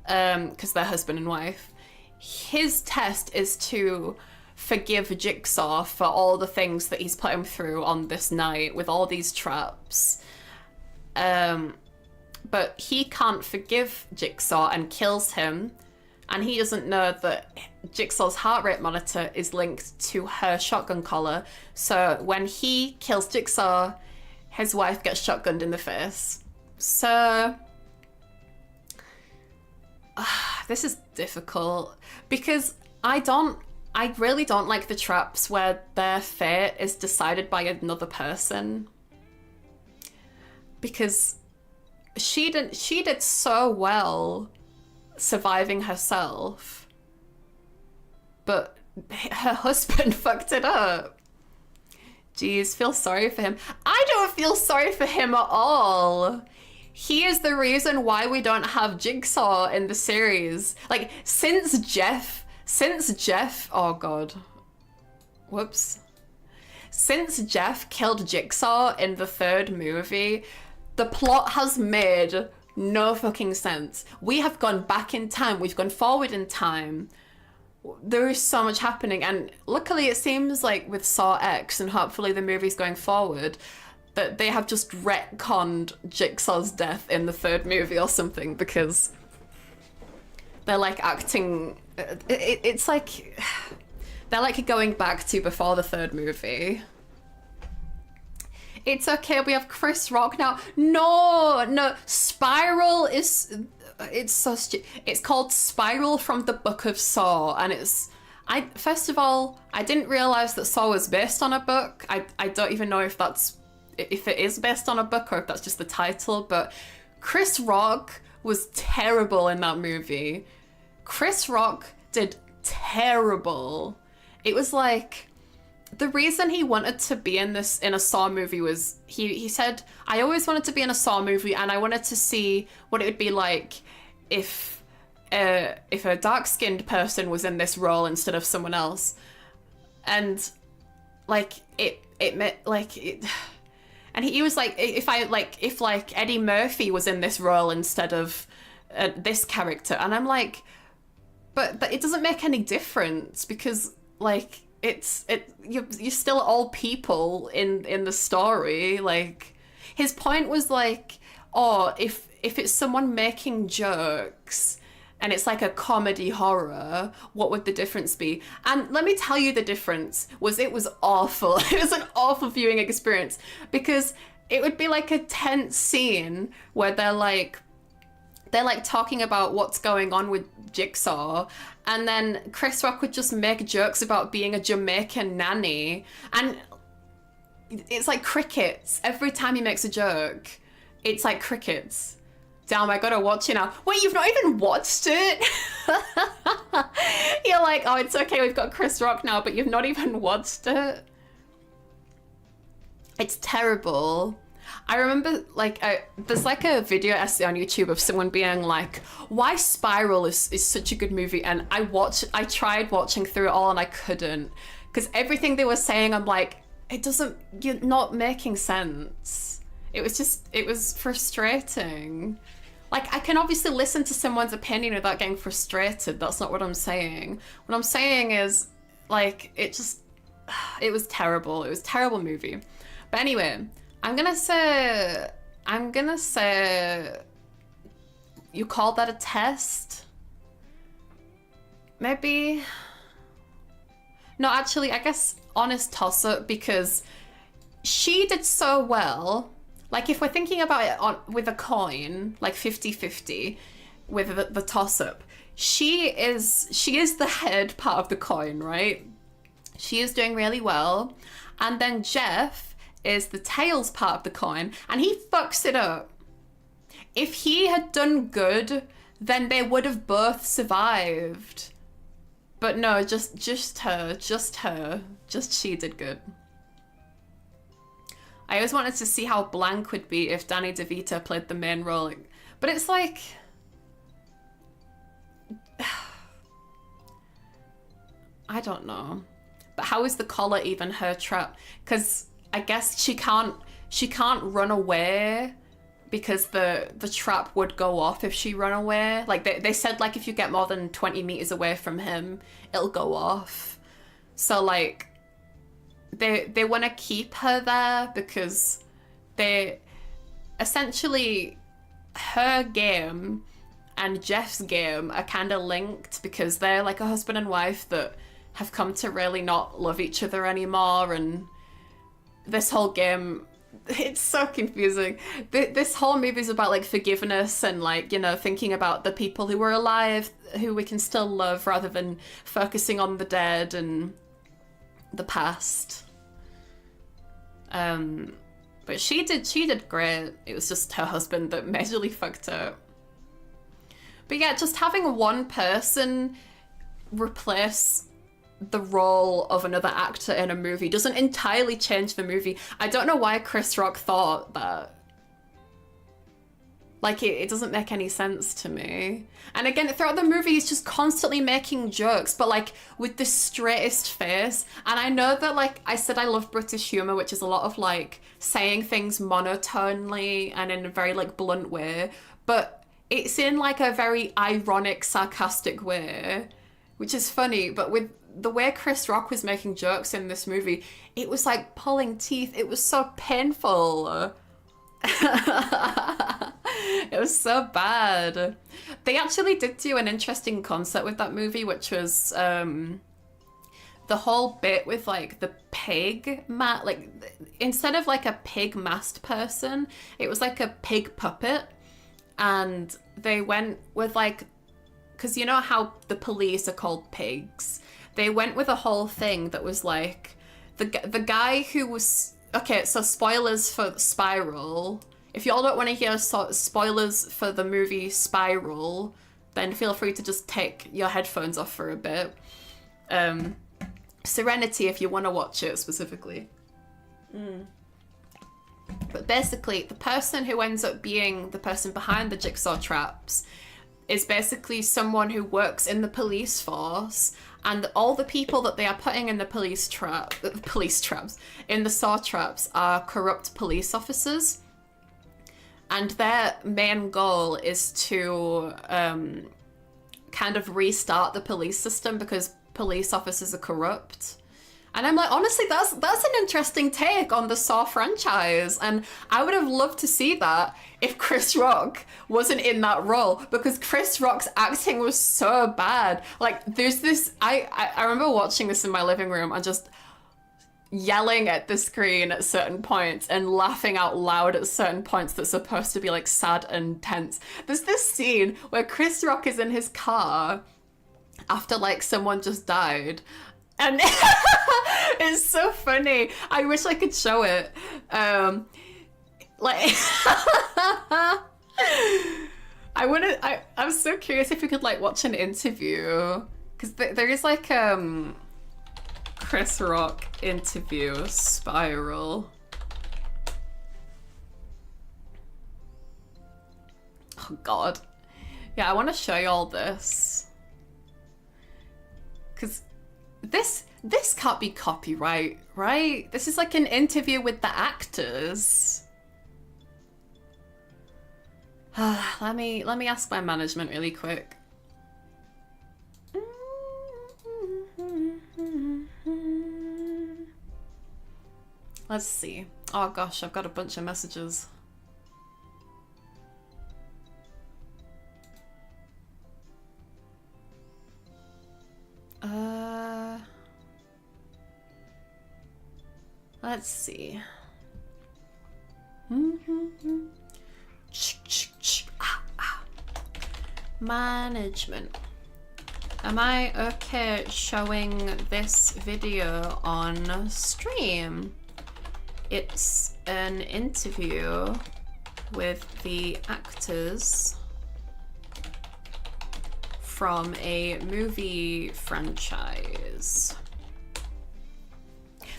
because they're husband and wife. His test is to forgive Jigsaw for all the things that he's put him through on this night with all these traps. But he can't forgive Jigsaw and kills him, and he doesn't know that Jigsaw's heart rate monitor is linked to her shotgun collar. So when he kills Jigsaw, his wife gets shotgunned in the face. So this is difficult because I really don't like the traps where their fate is decided by another person, because she did so well surviving herself, but her husband fucked it up. Jeez, feel sorry for him. I don't feel sorry for him at all. He is the reason why we don't have Jigsaw in the series. Like, since Jeff, oh god. Whoops. Since Jeff killed Jigsaw in the third movie, the plot has made no fucking sense. We have gone back in time, we've gone forward in time. There is so much happening, and luckily it seems like with Saw X, and hopefully the movies going forward, that they have just retconned Jigsaw's death in the third movie or something, because they're like acting... It's like... They're like going back to before the third movie. It's okay, we have Chris Rock now. No, Spiral is... It's so stupid. It's called Spiral from the Book of Saw, and it's... First of all, I didn't realise that Saw was based on a book. I don't even know if it is based on a book or if that's just the title, but Chris Rock was terrible in that movie. Chris Rock did terrible. It was like the reason he wanted to be in a Saw movie was he said, I always wanted to be in a Saw movie, and I wanted to see what it would be like if a dark-skinned person was in this role instead of someone else. And like it meant like it, and he was like, if Eddie Murphy was in this role instead of this character. And I'm like, but it doesn't make any difference, because like you're still all people in the story. Like, his point was like, oh, if it's someone making jokes and it's like a comedy horror, what would the difference be? And let me tell you, the difference was, it was awful. It was an awful viewing experience, because it would be like a tense scene where they're like talking about what's going on with Jigsaw, and then Chris Rock would just make jokes about being a Jamaican nanny, and it's like crickets. Every time he makes a joke, it's like crickets. Damn, I gotta watch it now. Wait, you've not even watched it? You're like, oh, it's okay, we've got Chris Rock now, but you've not even watched it? It's terrible. I remember, like, there's like a video essay on YouTube of someone being like, why Spiral is such a good movie, and I tried watching through it all and I couldn't, because everything they were saying, I'm like, you're not making sense. It was frustrating. Like, I can obviously listen to someone's opinion without getting frustrated. That's not what I'm saying. What I'm saying is, like, it was terrible. It was a terrible movie. But anyway, I'm gonna say, you call that a test? Maybe? No, actually, I guess honest toss-up, because she did so well. Like, if we're thinking about it with a coin, like 50-50, with the toss-up, she is the head part of the coin, right? She is doing really well. And then Jeff is the tails part of the coin, and he fucks it up. If he had done good, then they would have both survived. But no, just she did good. I always wanted to see how blank would be if Danny DeVito played the main role. But it's like, I don't know. But how is the collar even her trap? Because I guess she can't run away, because the trap would go off if she ran away. Like, they said, like, if you get more than 20 meters away from him, it'll go off. So, like, they want to keep her there, because they essentially, her game and Jeff's game are kind of linked, because they're like a husband and wife that have come to really not love each other anymore. And this whole game, it's so confusing. This whole movie is about like forgiveness and, like, you know, thinking about the people who were alive, who we can still love, rather than focusing on the dead and the past. But she did great. It was just her husband that majorly fucked up. But yeah, just having one person replace the role of another actor in a movie doesn't entirely change the movie. I don't know why Chris Rock thought that. Like, it doesn't make any sense to me. And again, throughout the movie, he's just constantly making jokes, but like with the straightest face. And I know that, like I said, I love British humor, which is a lot of like saying things monotonely and in a very like blunt way, but it's in like a very ironic, sarcastic way, which is funny. But with the way Chris Rock was making jokes in this movie, it was like pulling teeth. It was so painful. It was so bad. They actually did do an interesting concept with that movie, which was the whole bit with like the pig like instead of like a pig masked person, it was like a pig puppet. And they went with like, because you know how the police are called pigs, they went with a whole thing that was like the guy who was, okay, so spoilers for Spiral. If y'all don't want to hear spoilers for the movie Spiral, then feel free to just take your headphones off for a bit. Serenity if you want to watch it specifically. But basically, the person who ends up being the person behind the jigsaw traps is basically someone who works in the police force, and all the people that they are putting in the police traps, in the saw traps, are corrupt police officers. And their main goal is to kind of restart the police system because police officers are corrupt. And I'm like, honestly, that's an interesting take on the Saw franchise. And I would have loved to see that if Chris Rock wasn't in that role, because Chris Rock's acting was so bad. Like, there's this, I remember watching this in my living room and just yelling at the screen at certain points and laughing out loud at certain points that's supposed to be like sad and tense. There's this scene where Chris Rock is in his car after like someone just died. And it's so funny. I wish I could show it. I'm so curious if we could like watch an interview, because there is like Chris Rock interview spiral. Oh God. Yeah, I want to show you all this. Because this can't be copyright, right? This is like an interview with the actors. Let me ask my management really quick. Let's see. Oh gosh, I've got a bunch of messages. Let's see. Management. Am I okay showing this video on stream? It's an interview with the actors from a movie franchise.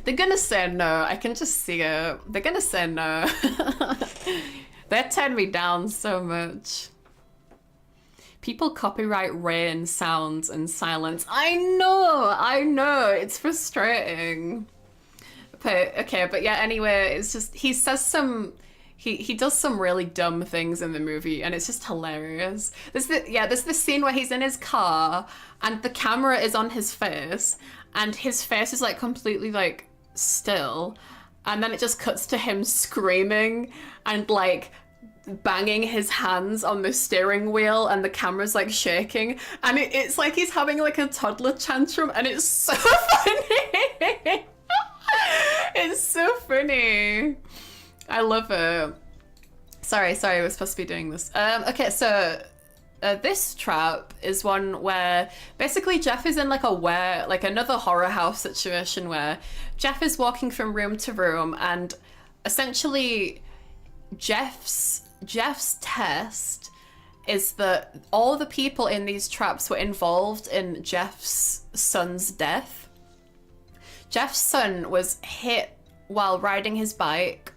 They're gonna say no. I can just see it. They're gonna say no. They turn me down so much. People copyright rain, sounds, and silence. I know. It's frustrating. But okay, but yeah, anyway, it's just he says some he does some really dumb things in the movie, and it's just hilarious. There's this scene where he's in his car and the camera is on his face, and his face is like completely like still, and then it just cuts to him screaming and like banging his hands on the steering wheel, and the camera's like shaking, and it's like he's having like a toddler tantrum, and it's so funny. It's so funny. I love it. Sorry, we're supposed to be doing this. Okay, so this trap is one where basically Jeff is in like another horror house situation where Jeff is walking from room to room, and essentially Jeff's test is that all the people in these traps were involved in Jeff's son's death. Jeff's son was hit while riding his bike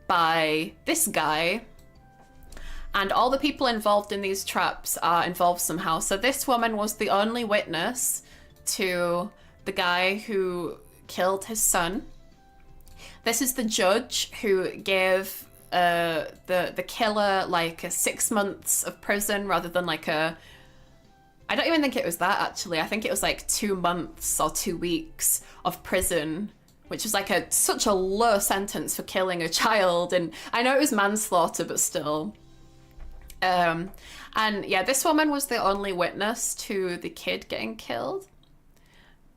by this guy, and all the people involved in these traps are involved somehow. So this woman was the only witness to the guy who killed his son. This is the judge who gave the killer like 6 months of prison rather than like I don't even think it was that actually. I think it was like 2 months or 2 weeks of prison, which was like such a low sentence for killing a child. And I know it was manslaughter, but still. And yeah, this woman was the only witness to the kid getting killed.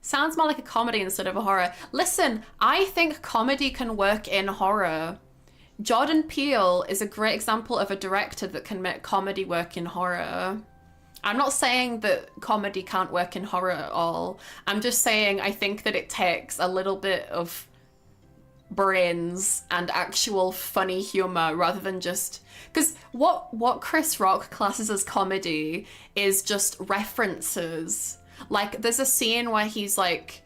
Sounds more like a comedy instead of a horror. Listen, I think comedy can work in horror. Jordan Peele is a great example of a director that can make comedy work in horror. I'm not saying that comedy can't work in horror at all. I'm just saying I think that it takes a little bit of brains and actual funny humor rather than just... Because what Chris Rock classes as comedy is just references. Like, there's a scene where he's like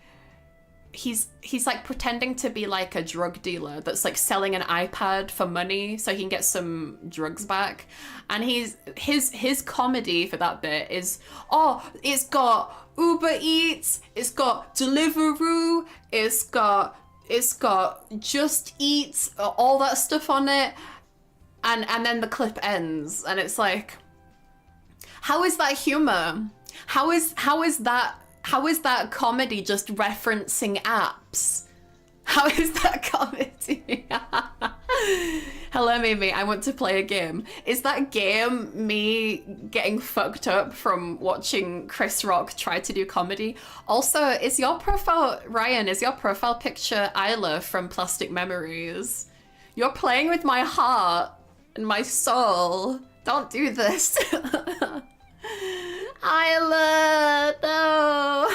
he's like pretending to be like a drug dealer that's like selling an iPad for money so he can get some drugs back. And his comedy for that bit is, oh, it's got Uber Eats, it's got Deliveroo, it's got Just Eat, all that stuff on it. And then the clip ends and it's like, how is that humor? How is that comedy just referencing apps? How is that comedy? Hello, Mimi, I want to play a game. Is that game me getting fucked up from watching Chris Rock try to do comedy? Also, is your profile, Ryan, is your profile picture Isla from Plastic Memories? You're playing with my heart and my soul. Don't do this. Isla, no.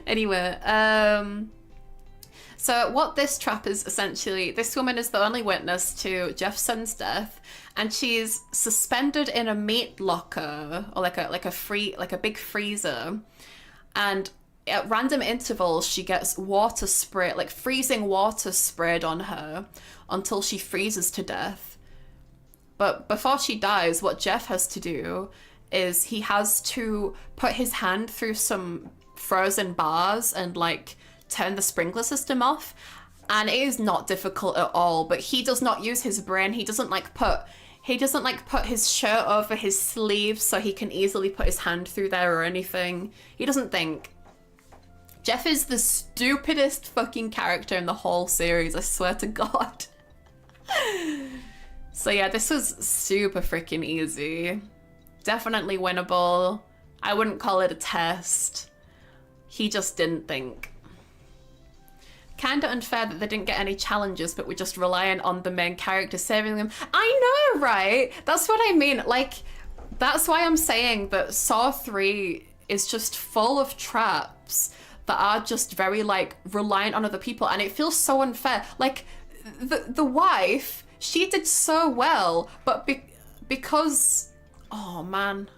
Anyway, so what this trap is essentially, this woman is the only witness to Jeff's son's death, and she's suspended in a meat locker, or like a big freezer, and at random intervals she gets water spray, like freezing water sprayed on her until she freezes to death. But before she dies, what Jeff has to do is he has to put his hand through some frozen bars and like turn the sprinkler system off. And it is not difficult at all, but he does not use his brain. He doesn't put his shirt over his sleeve so he can easily put his hand through there or anything. He doesn't think. Jeff is the stupidest fucking character in the whole series, I swear to God. So yeah, this was super freaking easy. Definitely winnable. I wouldn't call it a test. He just didn't think. Kinda unfair that they didn't get any challenges, but we're just relying on the main character saving them. I know, right? That's what I mean. Like, that's why I'm saying that Saw 3 is just full of traps that are just very, like, reliant on other people, and it feels so unfair. Like, the wife, she did so well, but because... Oh, man.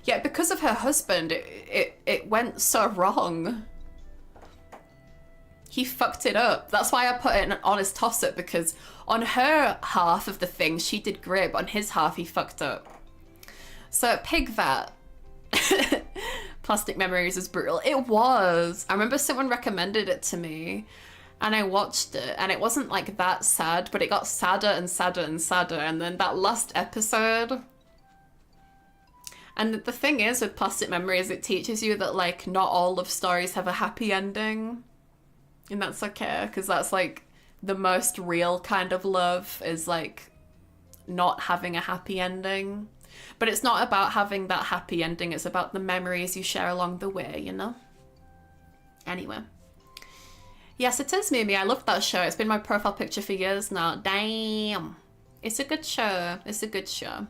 Yeah, because of her husband, it went so wrong. He fucked it up. That's why I put it in an honest toss-up, because on her half of the thing, she did great, but on his half, he fucked up. So, pig that. Plastic Memories is brutal. It was. I remember someone recommended it to me, and I watched it, and it wasn't like that sad, but it got sadder and sadder and sadder, and then that last episode... And the thing is with Plastic Memories, it teaches you that, like, not all love stories have a happy ending. And that's okay, because that's, like, the most real kind of love is, like, not having a happy ending. But it's not about having that happy ending, it's about the memories you share along the way, you know? Anyway. Yes, it is, Mimi. I love that show. It's been my profile picture for years now. Damn. It's a good show. It's a good show.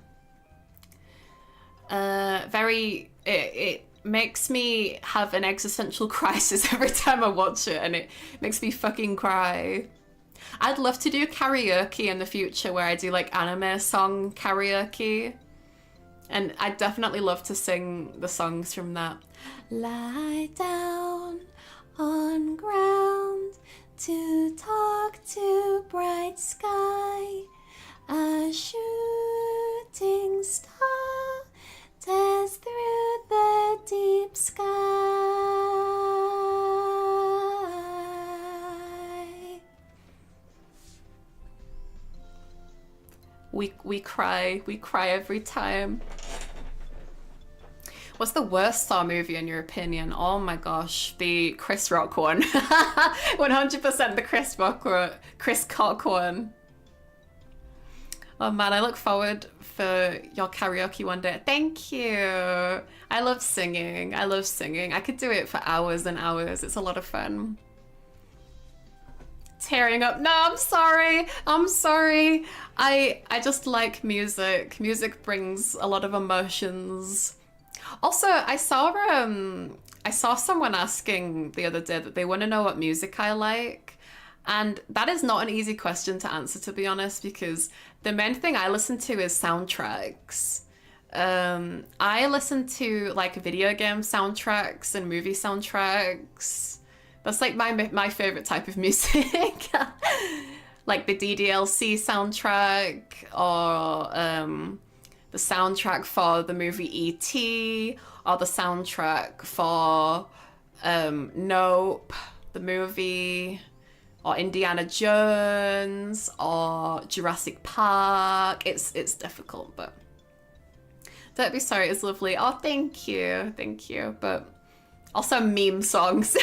It makes me have an existential crisis every time I watch it, and it makes me fucking cry. I'd love to do karaoke in the future where I do like anime song karaoke, and I'd definitely love to sing the songs from that. Lie down on ground to talk to bright sky, a shooting star tears through the deep sky. We cry every time. What's the worst Saw movie in your opinion? Oh my gosh, the Chris Rock one. 100% the Chris Cock one. Oh man, I look forward for your karaoke one day. Thank you. I love singing. I love singing. I could do it for hours and hours. It's a lot of fun. Tearing up. No, I'm sorry. I'm sorry. I just like music. Music brings a lot of emotions. Also, I saw someone asking the other day that they want to know what music I like. And that is not an easy question to answer, to be honest, because the main thing I listen to is soundtracks. I listen to like video game soundtracks and movie soundtracks. That's like my favorite type of music. Like the DDLC soundtrack, or the soundtrack for the movie E.T., or the soundtrack for Nope, the movie, or Indiana Jones, or Jurassic Park. It's difficult, but Don't Be Sorry is lovely. Oh, thank you, but also meme songs.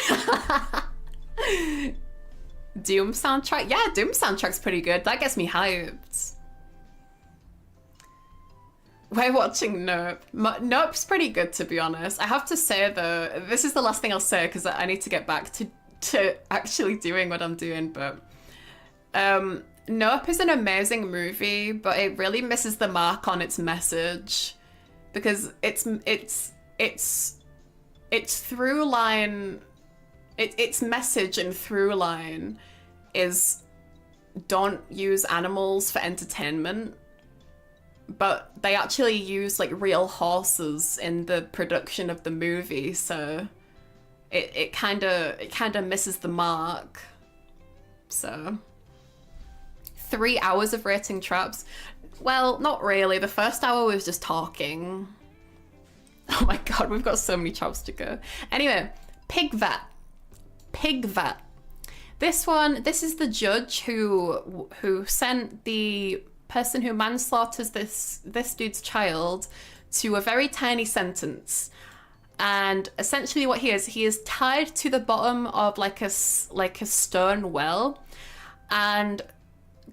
Doom soundtrack? Yeah, Doom soundtrack's pretty good. That gets me hyped. We're watching Nope. Nope's pretty good, to be honest. I have to say, though, this is the last thing I'll say because I need to get back to actually doing what I'm doing, but Nope is an amazing movie, but it really misses the mark on its message, because its through line, its message and through line is don't use animals for entertainment, but they actually use like real horses in the production of the movie, so it kind of misses the mark. So 3 hours of rating traps. Well, not really. The first hour was just talking. Oh my god, we've got so many traps to go. Anyway, Pig Vat. This is the judge who sent the person who manslaughters this dude's child to a very tiny sentence. And essentially what he is tied to the bottom of like a stone well, and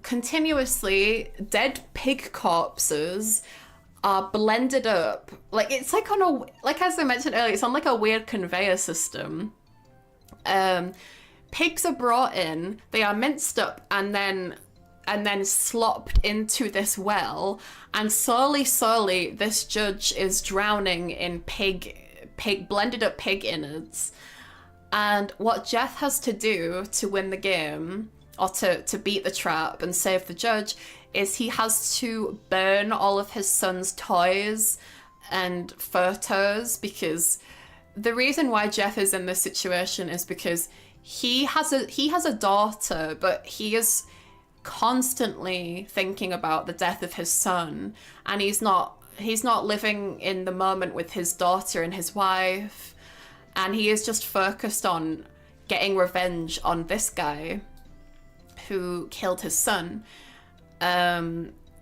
continuously dead pig corpses are blended up. Like it's like as I mentioned earlier, it's on like a weird conveyor system. Pigs are brought in, they are minced up and then slopped into this well, and slowly this judge is drowning in blended up pig innards. And what Jeff has to do to win the game, or to beat the trap and save the judge, is he has to burn all of his son's toys and photos, because the reason why Jeff is in this situation is because he has a daughter, but he is constantly thinking about the death of his son, and he's not living in the moment with his daughter and his wife, and he is just focused on getting revenge on this guy who killed his son.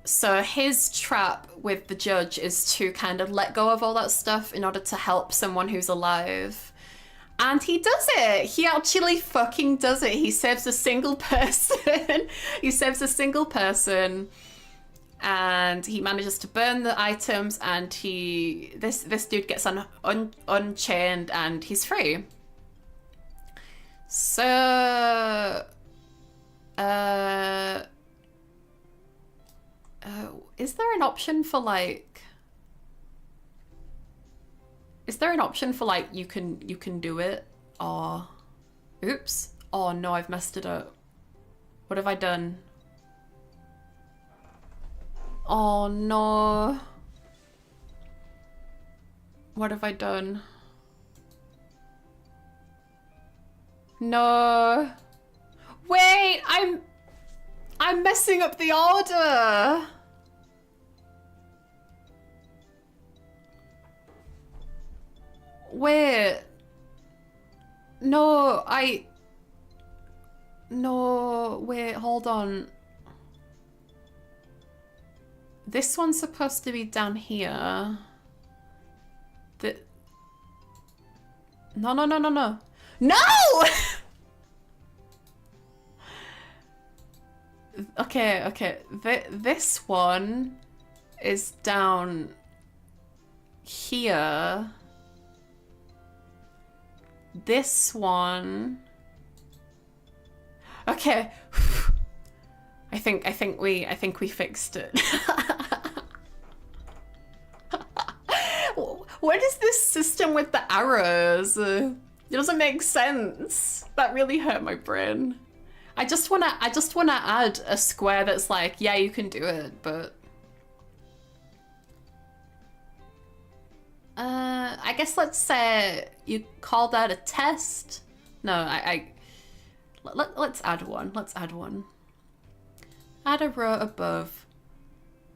So his trap with the judge is to kind of let go of all that stuff in order to help someone who's alive. And he does it. He actually fucking does it. He saves a single person. And he manages to burn the items, and this dude gets unchained and he's free. So is there an option for like you can do it, or oops, oh no, I've messed it up. What have I done? Oh no, what have I done? No, wait, I'm messing up the order. Wait. No, wait, hold on. This one's supposed to be down here. No! No! Okay. This one is down here. This one. Okay. I think we fixed it. What is this system with the arrows? It doesn't make sense. That really hurt my brain. I just wanna add a square that's like, yeah, you can do it, but I guess let's say you call that a test, No, let's add one. Let's add one. Add a row above.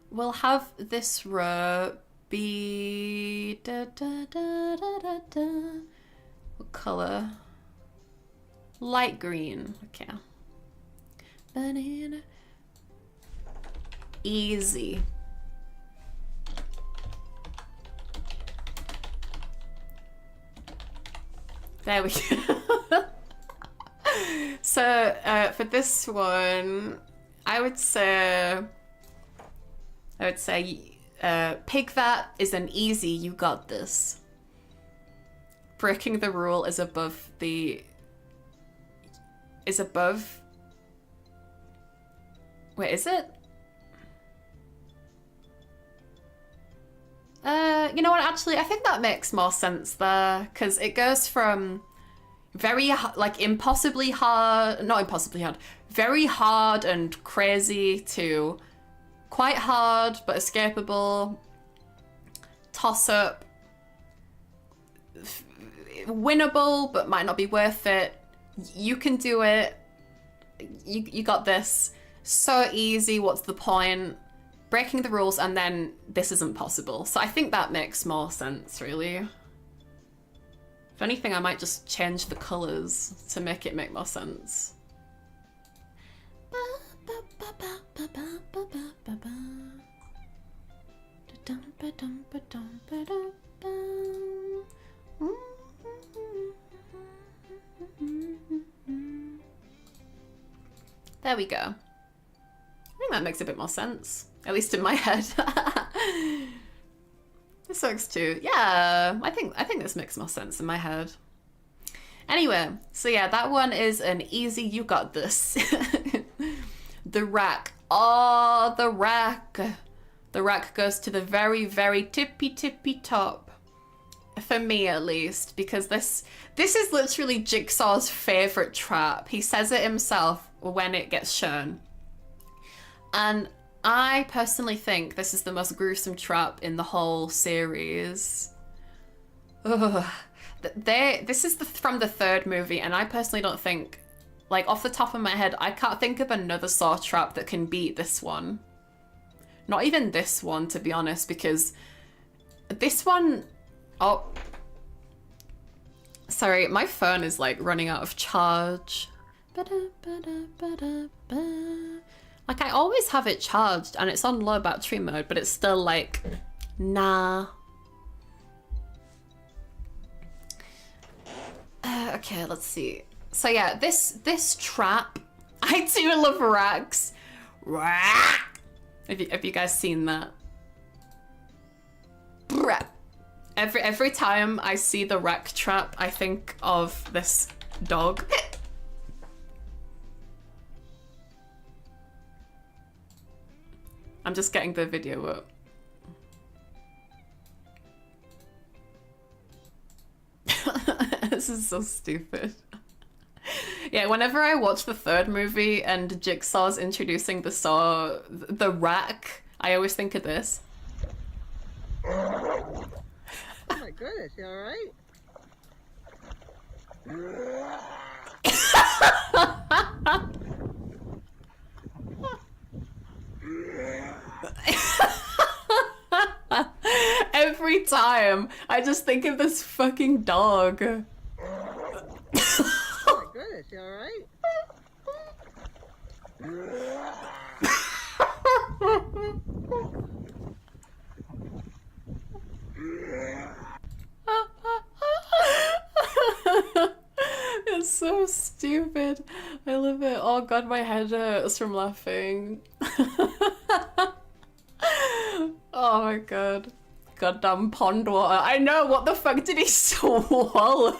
We'll have this row be what color? Light green. Okay. Banana. Easy. There we go. So for this one, I would say pick that is an easy, you got this. Breaking the rule is above the... Wait, is it? You know what, actually, I think that makes more sense there, because it goes from very, like, impossibly hard, not impossibly hard, very hard and crazy to quite hard but escapable, toss-up, winnable but might not be worth it, you can do it, you got this, so easy, what's the point? Breaking the rules, and then this isn't possible. So I think that makes more sense, really. If anything, I might just change the colours to make it make more sense. There we go. I think that makes a bit more sense. At least in my head. This works too. Yeah, I think this makes more sense in my head. Anyway, so yeah, that one is an easy, you got this. The rack. Oh, the rack. The rack goes to the very, very tippy top. For me, at least, because this is literally Jigsaw's favourite trap. He says it himself when it gets shown. And I personally think this is the most gruesome trap in the whole series. Ugh. This is from the third movie, and I personally don't think, like, off the top of my head, I can't think of another Saw trap that can beat this one. Not even this one, to be honest, because this one... Oh. Sorry, my phone is, like, running out of charge. Like, I always have it charged and it's on low battery mode, but it's still like, nah. Okay, let's see. So yeah, this trap, I do love racks. Have you guys seen that? Every time I see the rack trap, I think of this dog. I'm just getting the video up. This is so stupid. Yeah, whenever I watch the third movie and Jigsaw's introducing the rack, I always think of this. Oh my goodness, you alright? Every time, I just think of this fucking dog. Oh my goodness, you alright? It's so stupid. I love it. Oh god, my head hurts from laughing. Oh my god. Goddamn pond water. I know, what the fuck did he swallow?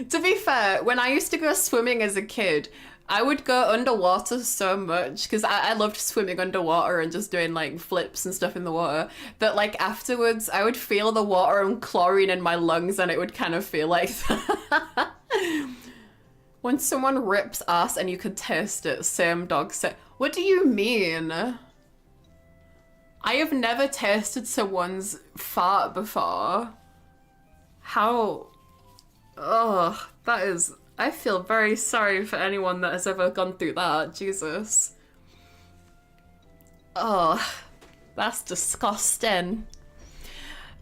To be fair, when I used to go swimming as a kid, I would go underwater so much because I loved swimming underwater and just doing like flips and stuff in the water that like afterwards I would feel the water and chlorine in my lungs and it would kind of feel like that. When someone rips ass and you could taste it, same dog said. What do you mean? I have never tasted someone's fart before. How Oh, that is... I feel very sorry for anyone that has ever gone through that. Jesus. Oh, that's disgusting.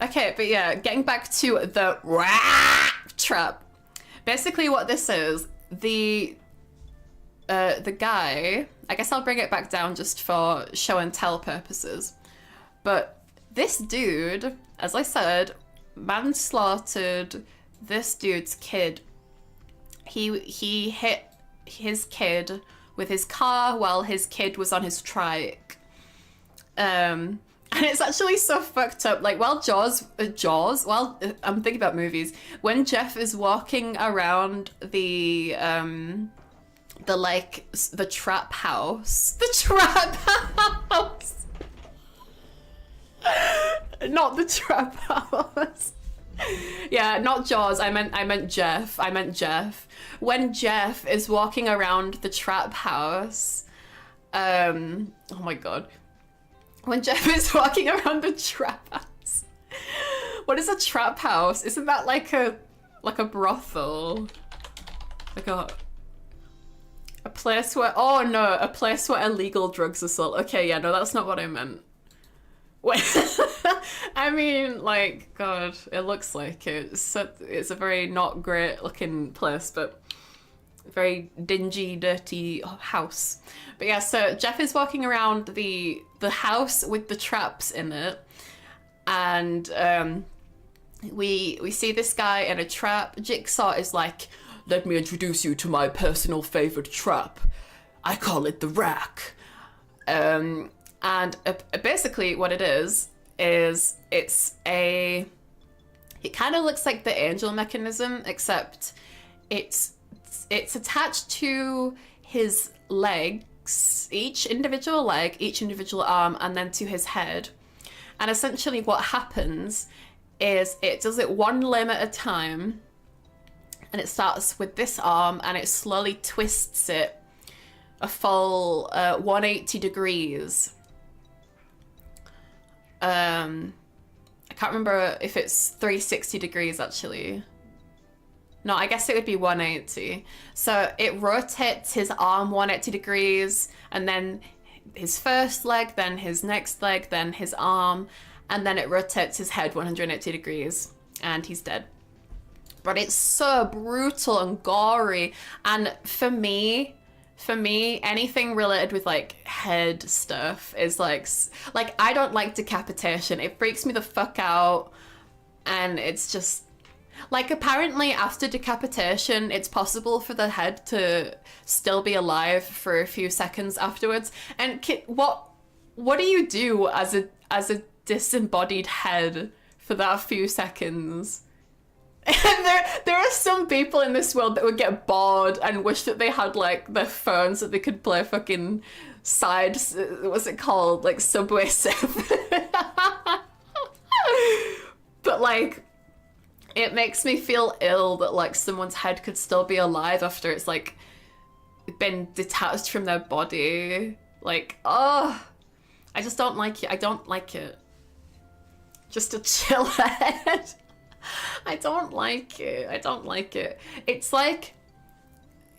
Okay, but yeah, getting back to the rat trap. Basically what this is, the guy, I guess I'll bring it back down just for show and tell purposes. But this dude, as I said, manslaughtered this dude's kid. He hit his kid with his car while his kid was on his trike. And it's actually so fucked up. Like, while I'm thinking about movies. When Jeff is walking around the trap house. The trap house! Not the trap house. Yeah, not Jaws. I meant Jeff. When Jeff is walking around the trap house, oh my god. When Jeff is walking around the trap house. What is a trap house? Isn't that like a brothel? Like a place where, oh no, a place where illegal drugs are sold. Okay, yeah, no, that's not what I meant. Wait, I mean, like, God, it looks like it. It's a very not great looking place, but very dingy, dirty house. But yeah, so Jeff is walking around the house with the traps in it, and we see this guy in a trap. Jigsaw is like, let me introduce you to my personal favorite trap. I call it the rack. And basically what it is it kind of looks like the angel mechanism, except it's attached to his legs, each individual leg, each individual arm, and then to his head. And essentially what happens is it does it one limb at a time, and it starts with this arm and it slowly twists it a full 180 degrees. I can't remember if it's 360 degrees actually. No, I guess it would be 180. So it rotates his arm 180 degrees, and then his first leg, then his next leg, then his arm, and then it rotates his head 180 degrees, and he's dead. But it's so brutal and gory, and for me, anything related with like head stuff is like I don't like decapitation. It freaks me the fuck out, and it's just like, apparently after decapitation it's possible for the head to still be alive for a few seconds afterwards. And what do you do as a disembodied head for that few seconds? And there are some people in this world that would get bored and wish that they had like their phone so they could play fucking what's it called, like Subway Surf. But like, it makes me feel ill that like someone's head could still be alive after it's like been detached from their body. Like, oh, I just don't like it. I don't like it. Just a chill head. I don't like it. I don't like it. It's like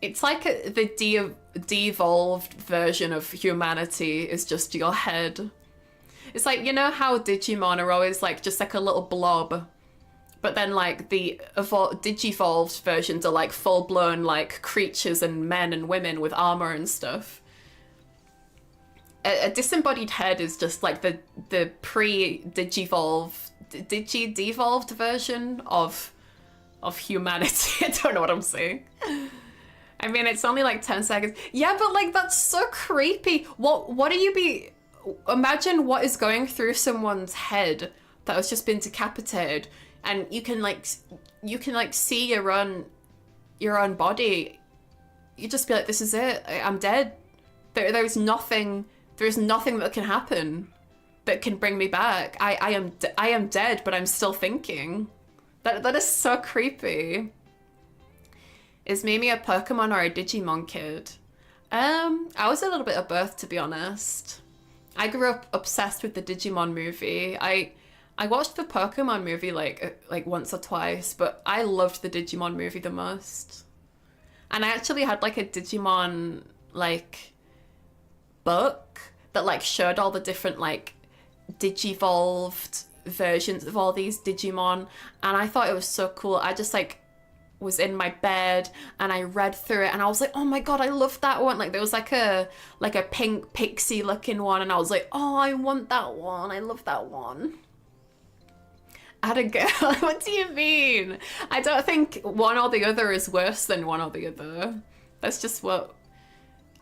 the devolved version of humanity is just your head. It's like, you know how Digimon are always like just like a little blob, but then like the digivolved versions are like full-blown like creatures and men and women with armor and stuff. A disembodied head is just like the devolved version of humanity. I don't know what I'm saying. I mean, it's only like 10 seconds. Yeah, but like, that's so creepy. What do you be... Imagine what is going through someone's head that has just been decapitated, and you can see your own body. You just be like, this is it. I'm dead. There's nothing that can happen that can bring me back. I am dead, but I'm still thinking. That is so creepy. Is Mimi a Pokemon or a Digimon kid? I was a little bit of both, to be honest. I grew up obsessed with the Digimon movie. I I watched the Pokemon movie like once or twice, but I loved the Digimon movie the most. And I actually had like a Digimon like book that like showed all the different like digivolved versions of all these Digimon, and I thought it was so cool. I just like was in my bed and I read through it and I was like, oh my god, I love that one. Like there was like a pink pixie looking one and I was like, oh, I want that one. I love that one. I had a girl. What do you mean? I don't think one or the other is worse than one or the other. That's just what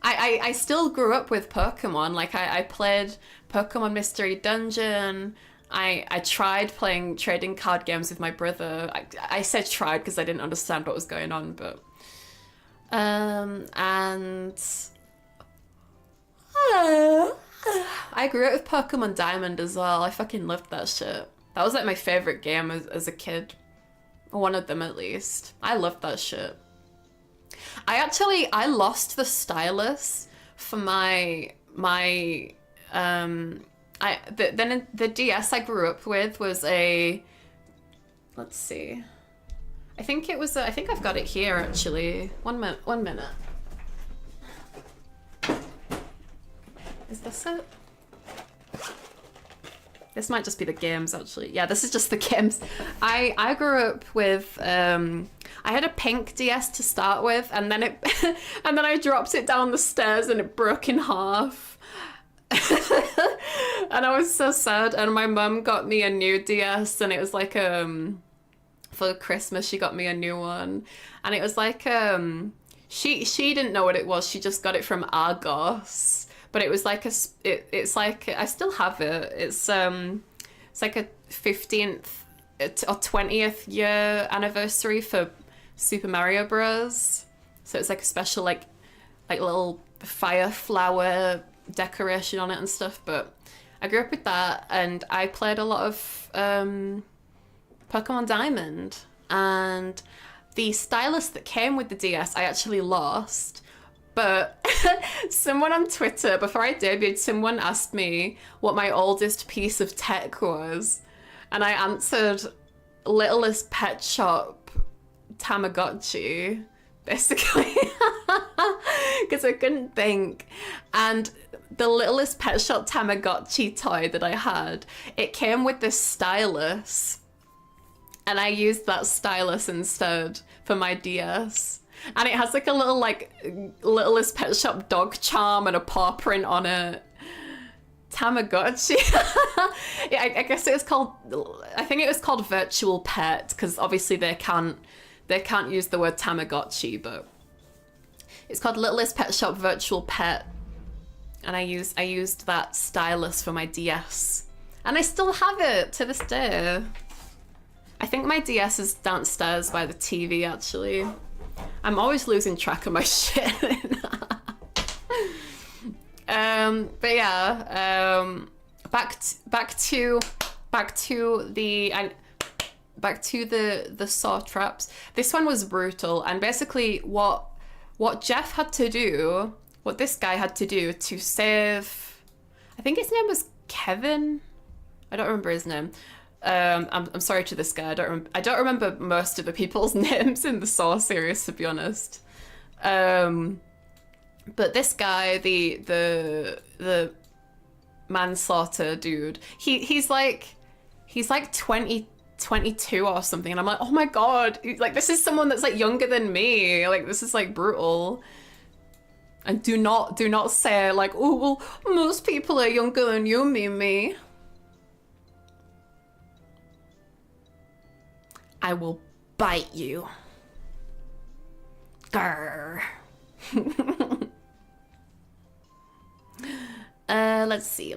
I still grew up with Pokemon. Like I played Pokemon Mystery Dungeon. I tried playing trading card games with my brother. I said tried because I didn't understand what was going on, but and I grew up with Pokemon Diamond as well. I fucking loved that shit. That was like my favorite game as a kid. One of them at least. I loved that shit. I lost the stylus for the DS I grew up with was a, let's see, I think I've got it here actually. One minute. Is this it? This might just be the games actually. Yeah, this is just the games. I grew up with I had a pink DS to start with, and then and then I dropped it down the stairs and it broke in half. And I was so sad, and my mum got me a new DS, and it was like for Christmas she got me a new one, and it was like she didn't know what it was. She just got it from Argos, but it was like it's like I still have it. It's like a 15th or 20th year anniversary for Super Mario Bros. So it's like a special like little fire flower decoration on it and stuff. But I grew up with that, and I played a lot of Pokemon Diamond, and the stylus that came with the DS I actually lost. But someone on Twitter, before I debuted, someone asked me what my oldest piece of tech was, and I answered Littlest Pet Shop Tamagotchi, basically, because I couldn't think. And the Littlest Pet Shop Tamagotchi toy that I had, it came with this stylus, and I used that stylus instead for my DS. And it has like a little like Littlest Pet Shop dog charm and a paw print on it. Tamagotchi. Yeah, I guess it was called, I think it was called Virtual Pet, because obviously they can't use the word Tamagotchi, but it's called Littlest Pet Shop Virtual Pet. And I used that stylus for my DS. And I still have it to this day. I think my DS is downstairs by the TV actually. I'm always losing track of my shit. But yeah, back to the saw traps. This one was brutal, and basically what Jeff had to do, what this guy had to do to save, I think his name was Kevin. I don't remember his name. I'm sorry to this guy. I don't remember most of the people's names in the Saw series, to be honest. But this guy, the manslaughter dude, he's like 22 or something, and I'm like, oh my god, like this is someone that's like younger than me. Like this is like brutal. And do not say like, oh well, most people are younger than you, Mimi. I will bite you. Grr. Let's see.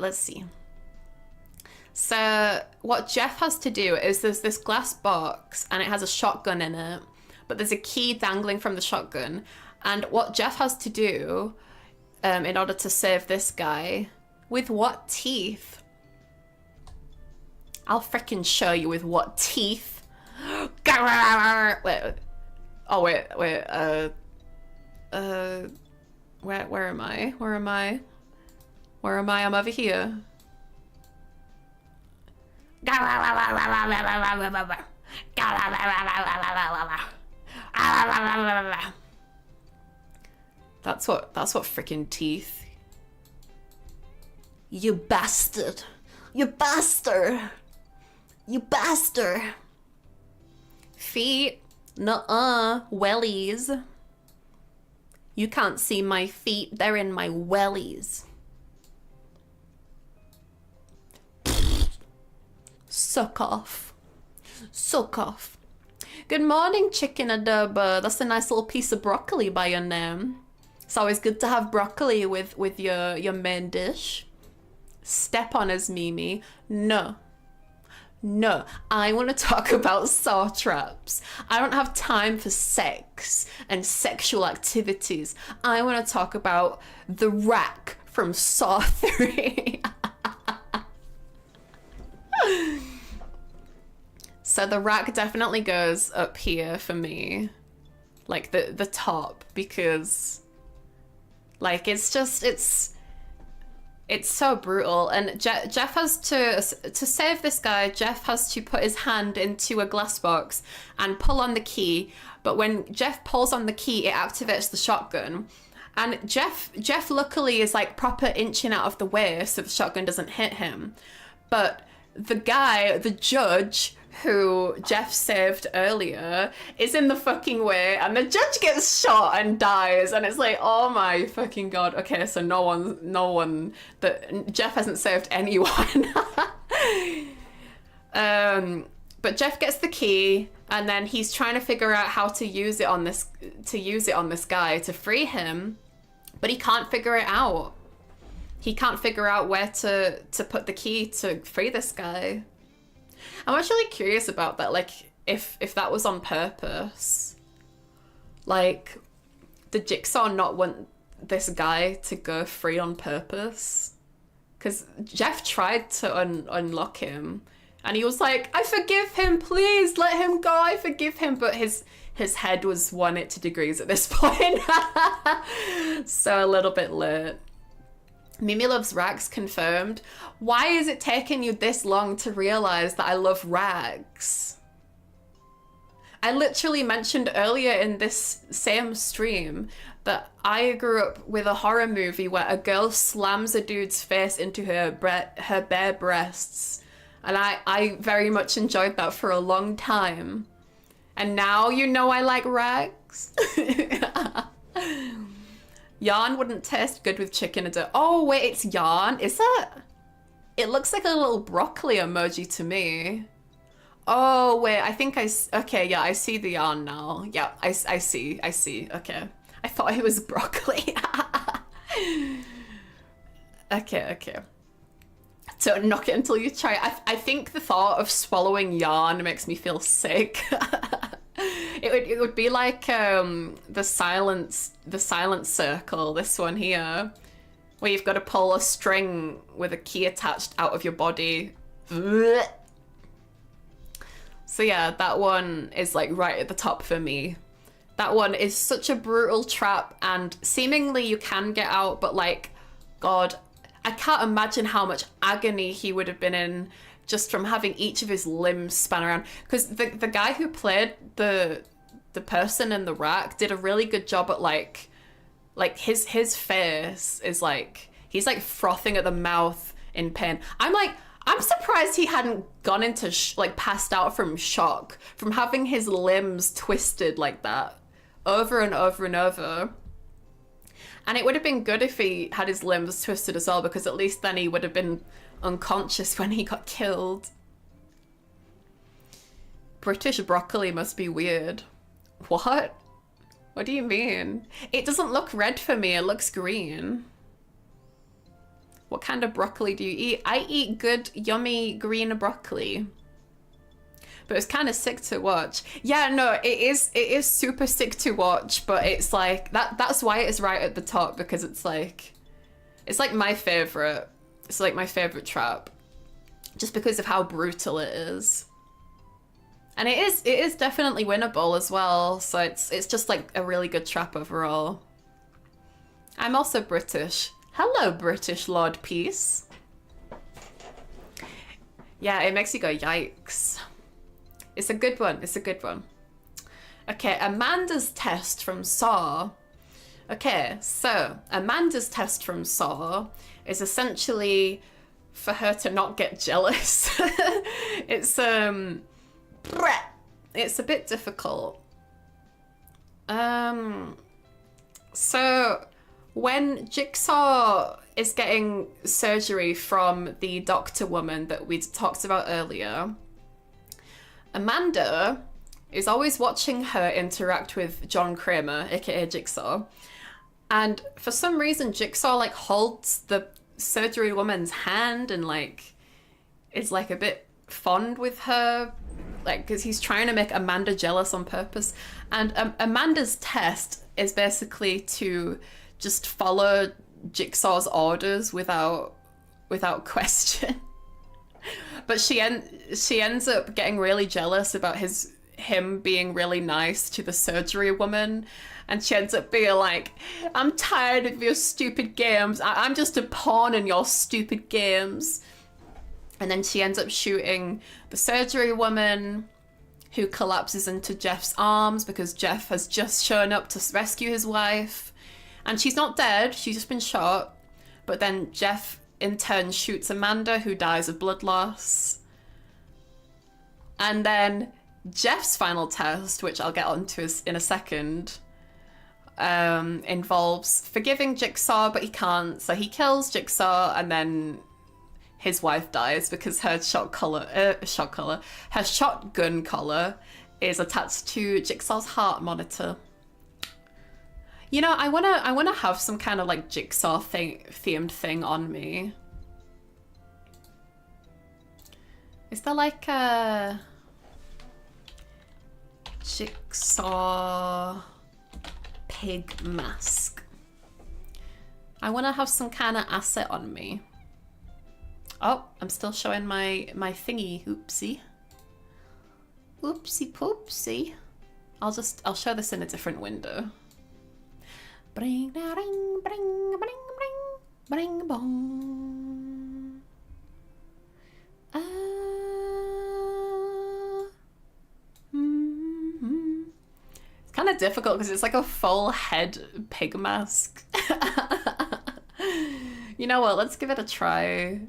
So what Jeff has to do is there's this glass box and it has a shotgun in it, but there's a key dangling from the shotgun. And what Jeff has to do in order to save this guy, with what teeth? I'll frickin' show you with what teeth. Wait. Oh wait. Where am I? I'm over here. That's what freaking teeth. You bastard. You bastard. You bastard. Feet. Nuh-uh. Wellies. You can't see my feet. They're in my wellies. Suck off. Suck off. Good morning, chicken adobo. That's a nice little piece of broccoli by your name. It's always good to have broccoli with your main dish. Step on us, Mimi. No. No, I want to talk about saw traps. I don't have time for sex and sexual activities. I want to talk about the rack from Saw 3. So the rack definitely goes up here for me. Like the top, because like it's so brutal. And Jeff has to save this guy. Jeff has to put his hand into a glass box and pull on the key. But when Jeff pulls on the key, it activates the shotgun. And Jeff luckily is like proper inching out of the way so the shotgun doesn't hit him. But the guy, the judge who Jeff saved earlier, is in the fucking way, and the judge gets shot and dies, and it's like, oh my fucking god. Okay, so no one that Jeff hasn't saved anyone. But Jeff gets the key, and then he's trying to figure out how to use it on this guy to free him, but he can't figure it out. He can't figure out where to put the key to free this guy. I'm actually curious about that, like, if that was on purpose. Like, did Jigsaw not want this guy to go free on purpose? Because Jeff tried to unlock him, and he was like, I forgive him, please, let him go, I forgive him. But his head was 180 degrees at this point. So a little bit late. Mimi loves rags confirmed. Why is it taking you this long to realize that I love rags? I literally mentioned earlier in this same stream that I grew up with a horror movie where a girl slams a dude's face into her bare breasts. And I very much enjoyed that for a long time. And now you know I like rags. Yarn wouldn't taste good with chicken adobo. Oh, wait, it's yarn. Is it? It looks like a little broccoli emoji to me. Oh, wait, I think okay, yeah, I see the yarn now. Yeah, I see, okay. I thought it was broccoli. Okay. Don't knock it until you try it. I think the thought of swallowing yarn makes me feel sick. It would be like the silence circle, this one here, where you've got to pull a string with a key attached out of your body. So yeah, that one is like right at the top for me. That one is such a brutal trap, and seemingly you can get out, but like, God, I can't imagine how much agony he would have been in just from having each of his limbs span around. Because the guy who played the person in the rack did a really good job at like his face is like, he's like frothing at the mouth in pain. I'm surprised he hadn't gone into like passed out from shock from having his limbs twisted like that over and over and over. And it would have been good if he had his limbs twisted as well, because at least then he would have been unconscious when he got killed. British broccoli must be weird. What? What do you mean? It doesn't look red for me, it looks green. What kind of broccoli do you eat? I eat good, yummy green broccoli. But it's kind of sick to watch. Yeah, no, it is super sick to watch, but it's like, that's why it's right at the top, because it's like my favorite. It's like my favorite trap. Just because of how brutal it is. And it is definitely winnable as well, so it's just like a really good trap overall. I'm also British. Hello, British Lord Peace. Yeah, it makes you go, yikes. It's a good one. It's a good one. Okay, Amanda's test from Saw. Okay, so Amanda's test from Saw is essentially for her to not get jealous. It's a bit difficult. So when Jigsaw is getting surgery from the doctor woman that we talked about earlier, Amanda is always watching her interact with John Kramer, aka Jigsaw. And for some reason, Jigsaw like holds the surgery woman's hand and like is like a bit fond with her, like because he's trying to make Amanda jealous on purpose. And Amanda's test is basically to just follow Jigsaw's orders without question. But she ends up getting really jealous about him being really nice to the surgery woman, and she ends up being like, I'm tired of your stupid games. I'm just a pawn in your stupid games. And then she ends up shooting the surgery woman, who collapses into Jeff's arms because Jeff has just shown up to rescue his wife. And she's not dead, she's just been shot. But then Jeff in turn shoots Amanda, who dies of blood loss. And then Jeff's final test, which I'll get onto in a second, involves forgiving Jigsaw, but he can't. So he kills Jigsaw, and then his wife dies because her her shotgun collar is attached to Jigsaw's heart monitor. You know, I wanna have some kind of like Jigsaw themed thing on me. Is there like a Jigsaw pig mask? I wanna have some kind of asset on me. Oh, I'm still showing my thingy. Oopsie. Oopsie poopsie. I'll show this in a different window. Bring da ring, bring bring bring bring bong. It's kind of difficult because it's like a full head pig mask. You know what? Let's give it a try.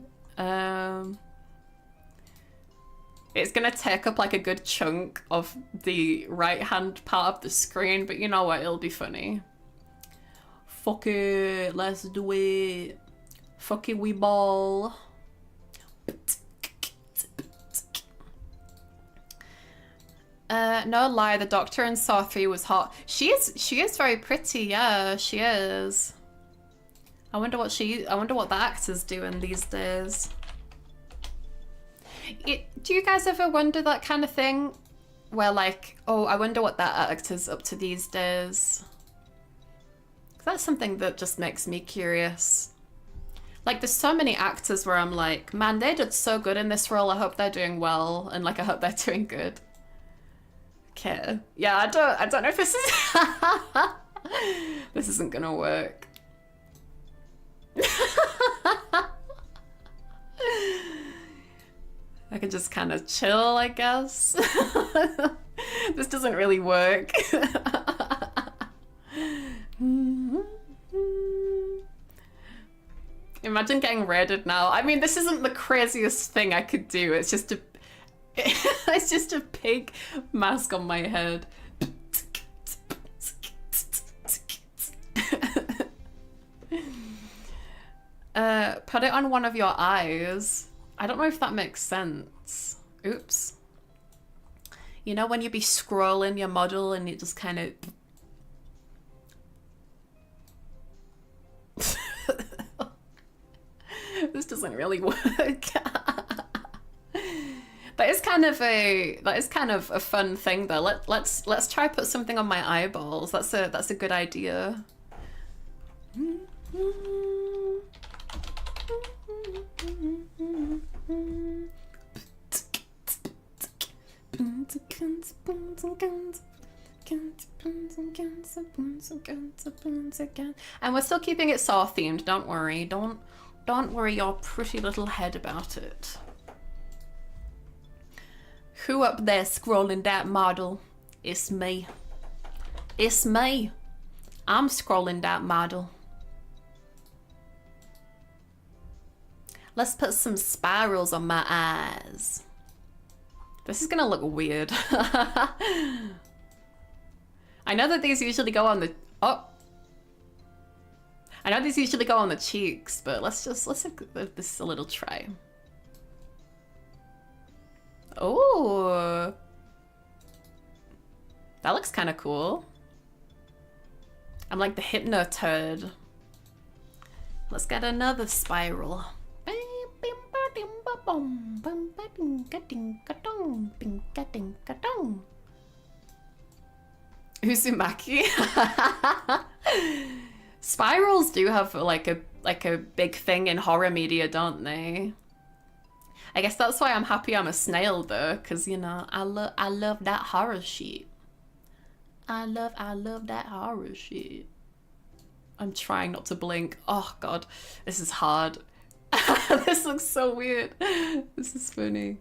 It's gonna take up like a good chunk of the right hand part of the screen, but you know what, it'll be funny. Fuck it, let's do it. Fuck it, we ball. No lie, the doctor in Saw 3 was hot. She is very pretty, yeah, she is. I wonder what the actor's doing these days. Do you guys ever wonder that kind of thing? Where like, oh, I wonder what that actor's up to these days. That's something that just makes me curious. Like, there's so many actors where I'm like, man, they did so good in this role. I hope they're doing well, and like, I hope they're doing good. Okay, yeah, I don't know if this is this isn't gonna work. I can just kind of chill, I guess. This doesn't really work. Imagine getting raided now. I mean, this isn't the craziest thing I could do. It's just a pig mask on my head. Put it on one of your eyes. I don't know if that makes sense. Oops. You know when you be scrolling your model and it just kind of... This doesn't really work. That is kind of a fun thing though. Let's try put something on my eyeballs. That's a good idea. And we're still keeping it Saw themed, don't worry. Don't worry your pretty little head about it. Who up there scrolling that model? It's me. It's me. I'm scrolling that model. Let's put some spirals on my eyes. This is gonna look weird. I know that these usually go on the... Oh! I know these usually go on the cheeks, but let's give this a little try. Oh! That looks kind of cool. I'm like the hypno turd. Let's get another spiral. Uzumaki. Spirals do have like a big thing in horror media, don't they? I guess that's why I'm happy I'm a snail though, because you know I love that horror shit. I love that horror shit. I'm trying not to blink. Oh god, this is hard. This looks so weird. This is funny.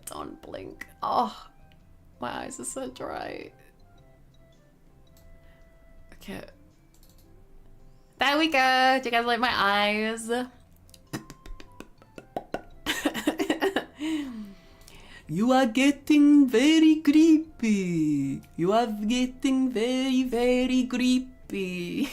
Don't blink. Oh, my eyes are so dry. Okay. There we go. Do you guys like my eyes? You are getting very creepy. You are getting very, very creepy.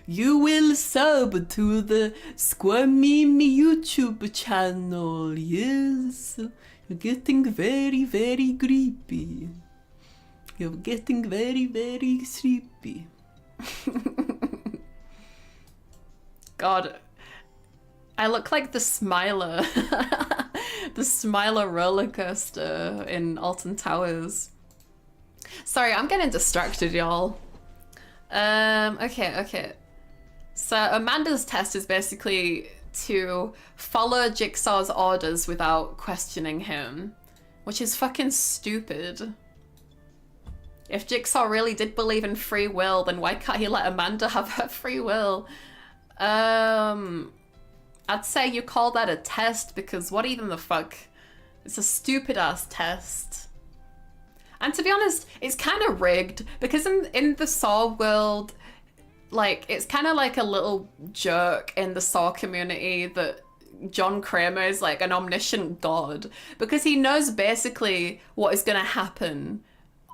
You will sub to the Squamimi YouTube channel. Yes. You're getting very, very creepy. You're getting very, very sleepy. God. I look like the Smiler. The Smiler roller coaster in Alton Towers. Sorry, I'm getting distracted, y'all. Okay. So Amanda's test is basically to follow Jigsaw's orders without questioning him, which is fucking stupid. If Jigsaw really did believe in free will, then why can't he let Amanda have her free will? I'd say you call that a test because what even the fuck? It's a stupid ass test. And to be honest, it's kind of rigged because in the Saw world, like, it's kind of like a little joke in the Saw community that John Kramer is like an omniscient god because he knows basically what is gonna happen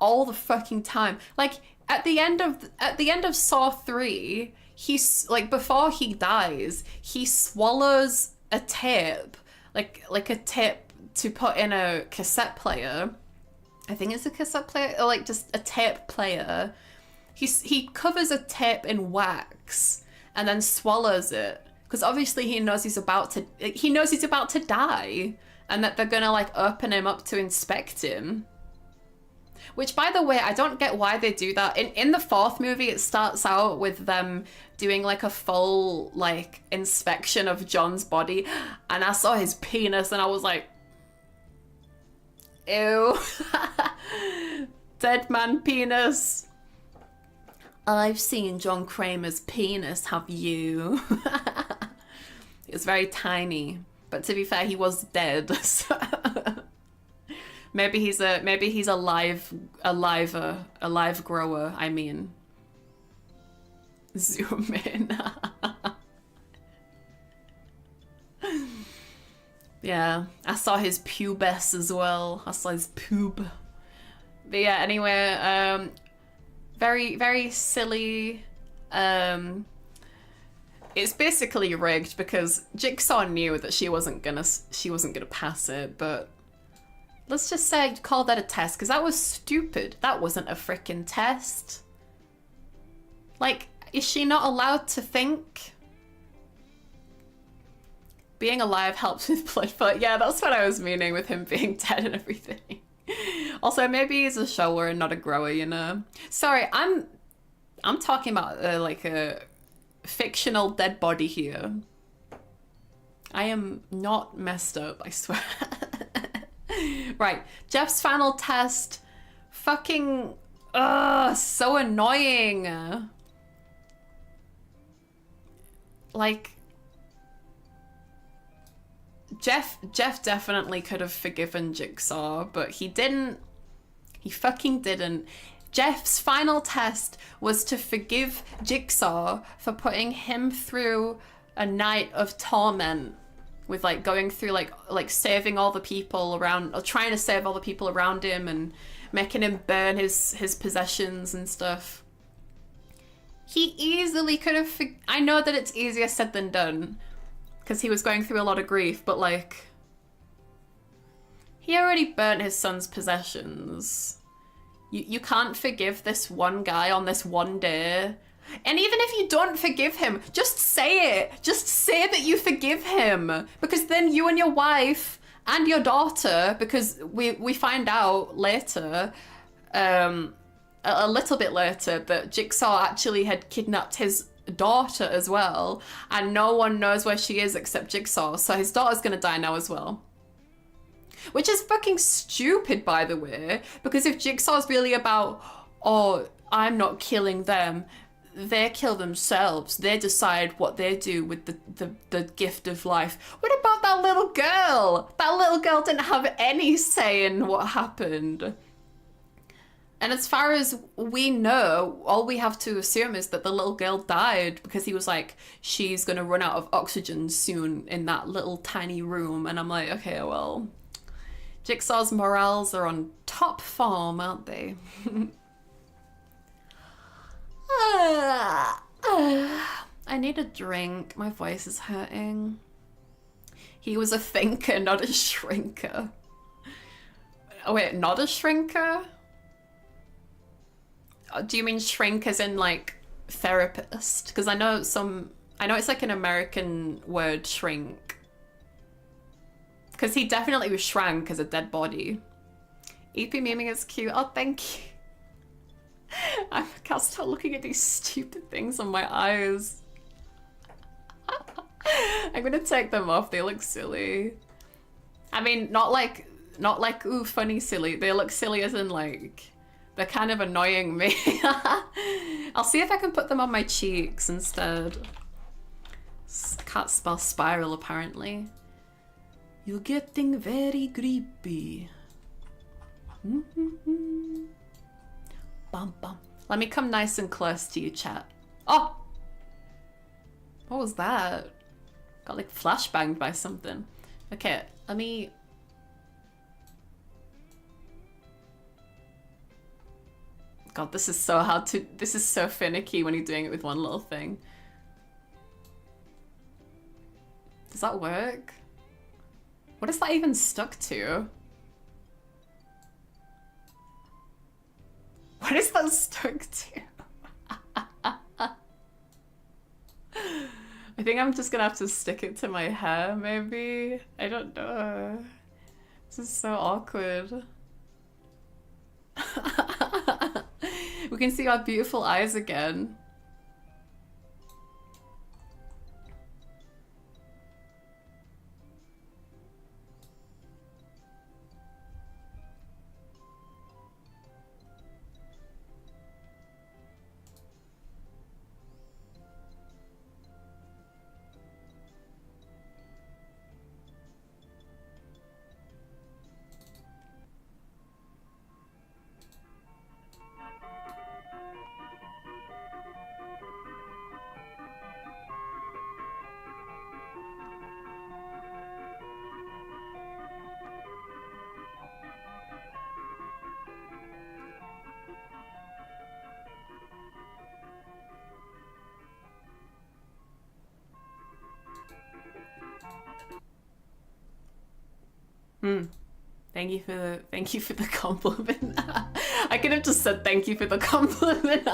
all the fucking time. Like at the end of Saw 3, he's like, before he dies, he swallows a tape, like a tape to put in a cassette player. I think it's a cassette player, or like just a tape player. He covers a tape in wax and then swallows it because obviously he knows he's about to die and that they're gonna like open him up to inspect him. Which, by the way, I don't get why they do that. In the fourth movie, it starts out with them doing like a full like inspection of John's body, and I saw his penis and I was like, ew. Dead man penis. I've seen John Kramer's penis, have you? It's very tiny, but to be fair, he was dead. So maybe he's a live grower. I mean, zoom in. Yeah, I saw his pubes as well. I saw his pube. But yeah, anyway, very, very silly. It's basically rigged because Jigsaw knew that she wasn't gonna pass it, but let's just say call that a test because that was stupid. That wasn't a freaking test. Like, is she not allowed to think? Being alive helps with blood flow. Yeah, that's what I was meaning with him being dead and everything. Also, maybe he's a shower and not a grower, you know? Sorry, I'm talking about like a fictional dead body here. I am not messed up, I swear. Right, Jeff's final test. Fucking, so annoying. Jeff definitely could have forgiven Jigsaw, but he didn't. He fucking didn't. Jeff's final test was to forgive Jigsaw for putting him through a night of torment with like going through like saving all the people around, or trying to save all the people around him and making him burn his possessions and stuff. He easily could have I know that it's easier said than done because he was going through a lot of grief, but like he already burnt his son's possessions. You can't forgive this one guy on this one day. And even if you don't forgive him, just say it. Just say that you forgive him. Because then you and your wife and your daughter, because we find out later, a little bit later, that Jigsaw actually had kidnapped his daughter as well. And no one knows where she is except Jigsaw. So his daughter's gonna die now as well. Which is fucking stupid, by the way. Because if Jigsaw's really about, oh, I'm not killing them, they kill themselves. They decide what they do with the gift of life. What about that little girl? That little girl didn't have any say in what happened. And as far as we know, all we have to assume is that the little girl died because he was like, she's gonna run out of oxygen soon in that little tiny room. And I'm like, okay, well, Jigsaw's morals are on top form, aren't they? I need a drink. My voice is hurting. He was a thinker, not a shrinker. Oh wait, not a shrinker? Do you mean shrink as in like therapist? Because I know it's like an American word, shrink. Because he definitely was shrank as a dead body. EP memeing is cute. Oh, thank you. I can't stop looking at these stupid things on my eyes. I'm gonna take them off. They look silly. I mean, not like ooh, funny silly. They look silly as in like they're kind of annoying me. I'll see if I can put them on my cheeks instead. Can't spell spiral apparently. You're getting very creepy. Bum bum. Let me come nice and close to you, chat. Oh! What was that? Got like flashbanged by something. Okay, let me... God, this is so hard to... This is so finicky when you're doing it with one little thing. Does that work? What is that even stuck to? What is that stuck to? I think I'm just gonna have to stick it to my hair, maybe? I don't know. This is so awkward. We can see our beautiful eyes again. Thank you for the compliment. I could have just said thank you for the compliment.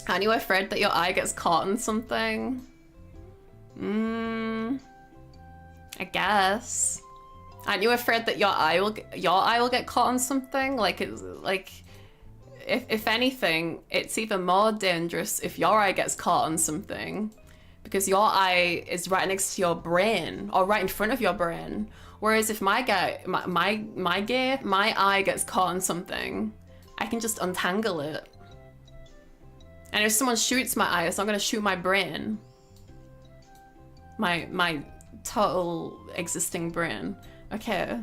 Aren't you afraid that your eye gets caught in something? I guess. Aren't you afraid that your eye will get caught on something? Like it's like. If anything, it's even more dangerous if your eye gets caught on something, because your eye is right next to your brain or right in front of your brain. Whereas if my eye gets caught on something, I can just untangle it. And if someone shoots my eye, it's not gonna shoot my brain. My total existing brain. Okay.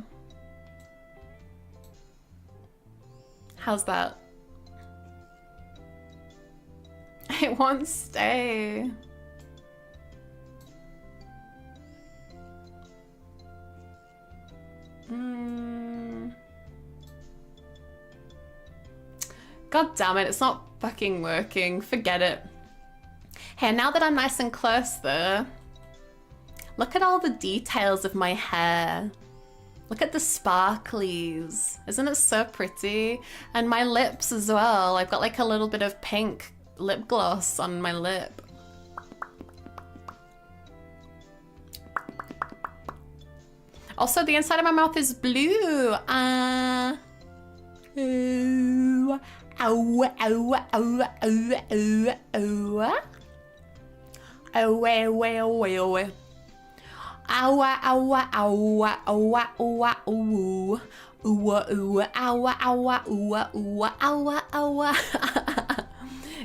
How's that? It won't stay. God damn it, it's not fucking working. Forget it. Hey, now that I'm nice and close though, look at all the details of my hair. Look at the sparklies. Isn't it so pretty? And my lips as well. I've got like a little bit of pink lip gloss on my lip. Also, the inside of my mouth is blue. Ooh. Ow, ow, ow, ow, ow, ow. Ow, ow, ow, ow. Ow, ow, ow, ow, ow, ooh. Ooh, ooh, ow, ow, ooh, ooh, ow, ow.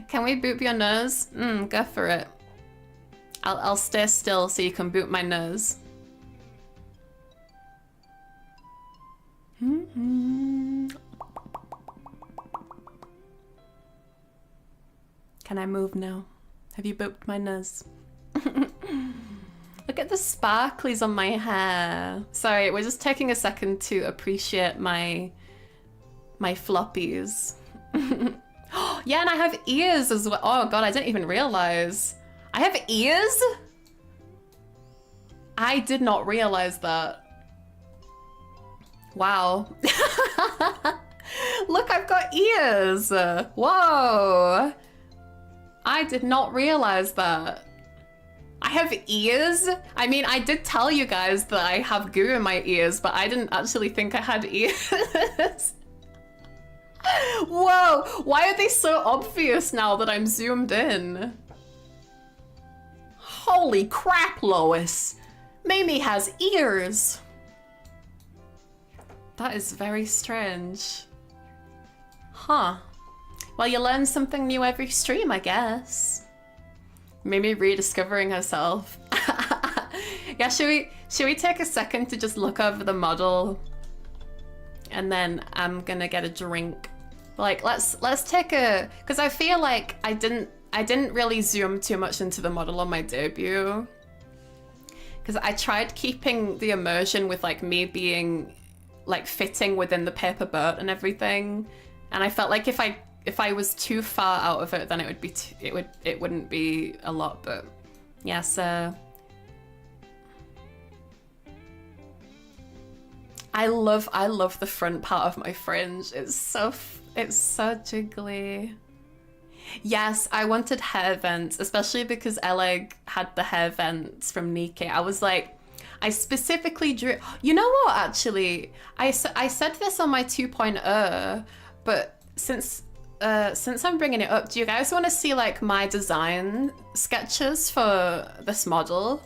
Can we boop your nose? Go for it. I'll stay still so you can boop my nose. Can I move now? Have you booped my nose? Look at the sparklies on my hair. Sorry, we're just taking a second to appreciate my floppies. Yeah, and I have ears as well. Oh god, I didn't even realize. I have ears? I did not realize that. Wow. Look, I've got ears. Whoa. I did not realize that. I have ears? I mean, I did tell you guys that I have goo in my ears, but I didn't actually think I had ears. Whoa, why are they so obvious now that I'm zoomed in? Holy crap, Lois. Mimi has ears. That is very strange. Huh. Well, you learn something new every stream, I guess. Mimi rediscovering herself. Yeah, should we take a second to just look over the model? And then I'm gonna get a drink. Like, let's take a, because I feel like I didn't really zoom too much into the model on my debut. Because I tried keeping the immersion with like me being like fitting within the paper boat and everything. And I felt like if I was too far out of it, then it would be it wouldn't be a lot. But yeah, so I love the front part of my fringe. It's so jiggly. Yes, I wanted hair vents, especially because Eleg had the hair vents from Nike. I was like, I specifically drew. You know what? Actually, I said this on my 2.0, but since I'm bringing it up, do you guys want to see like my design sketches for this model?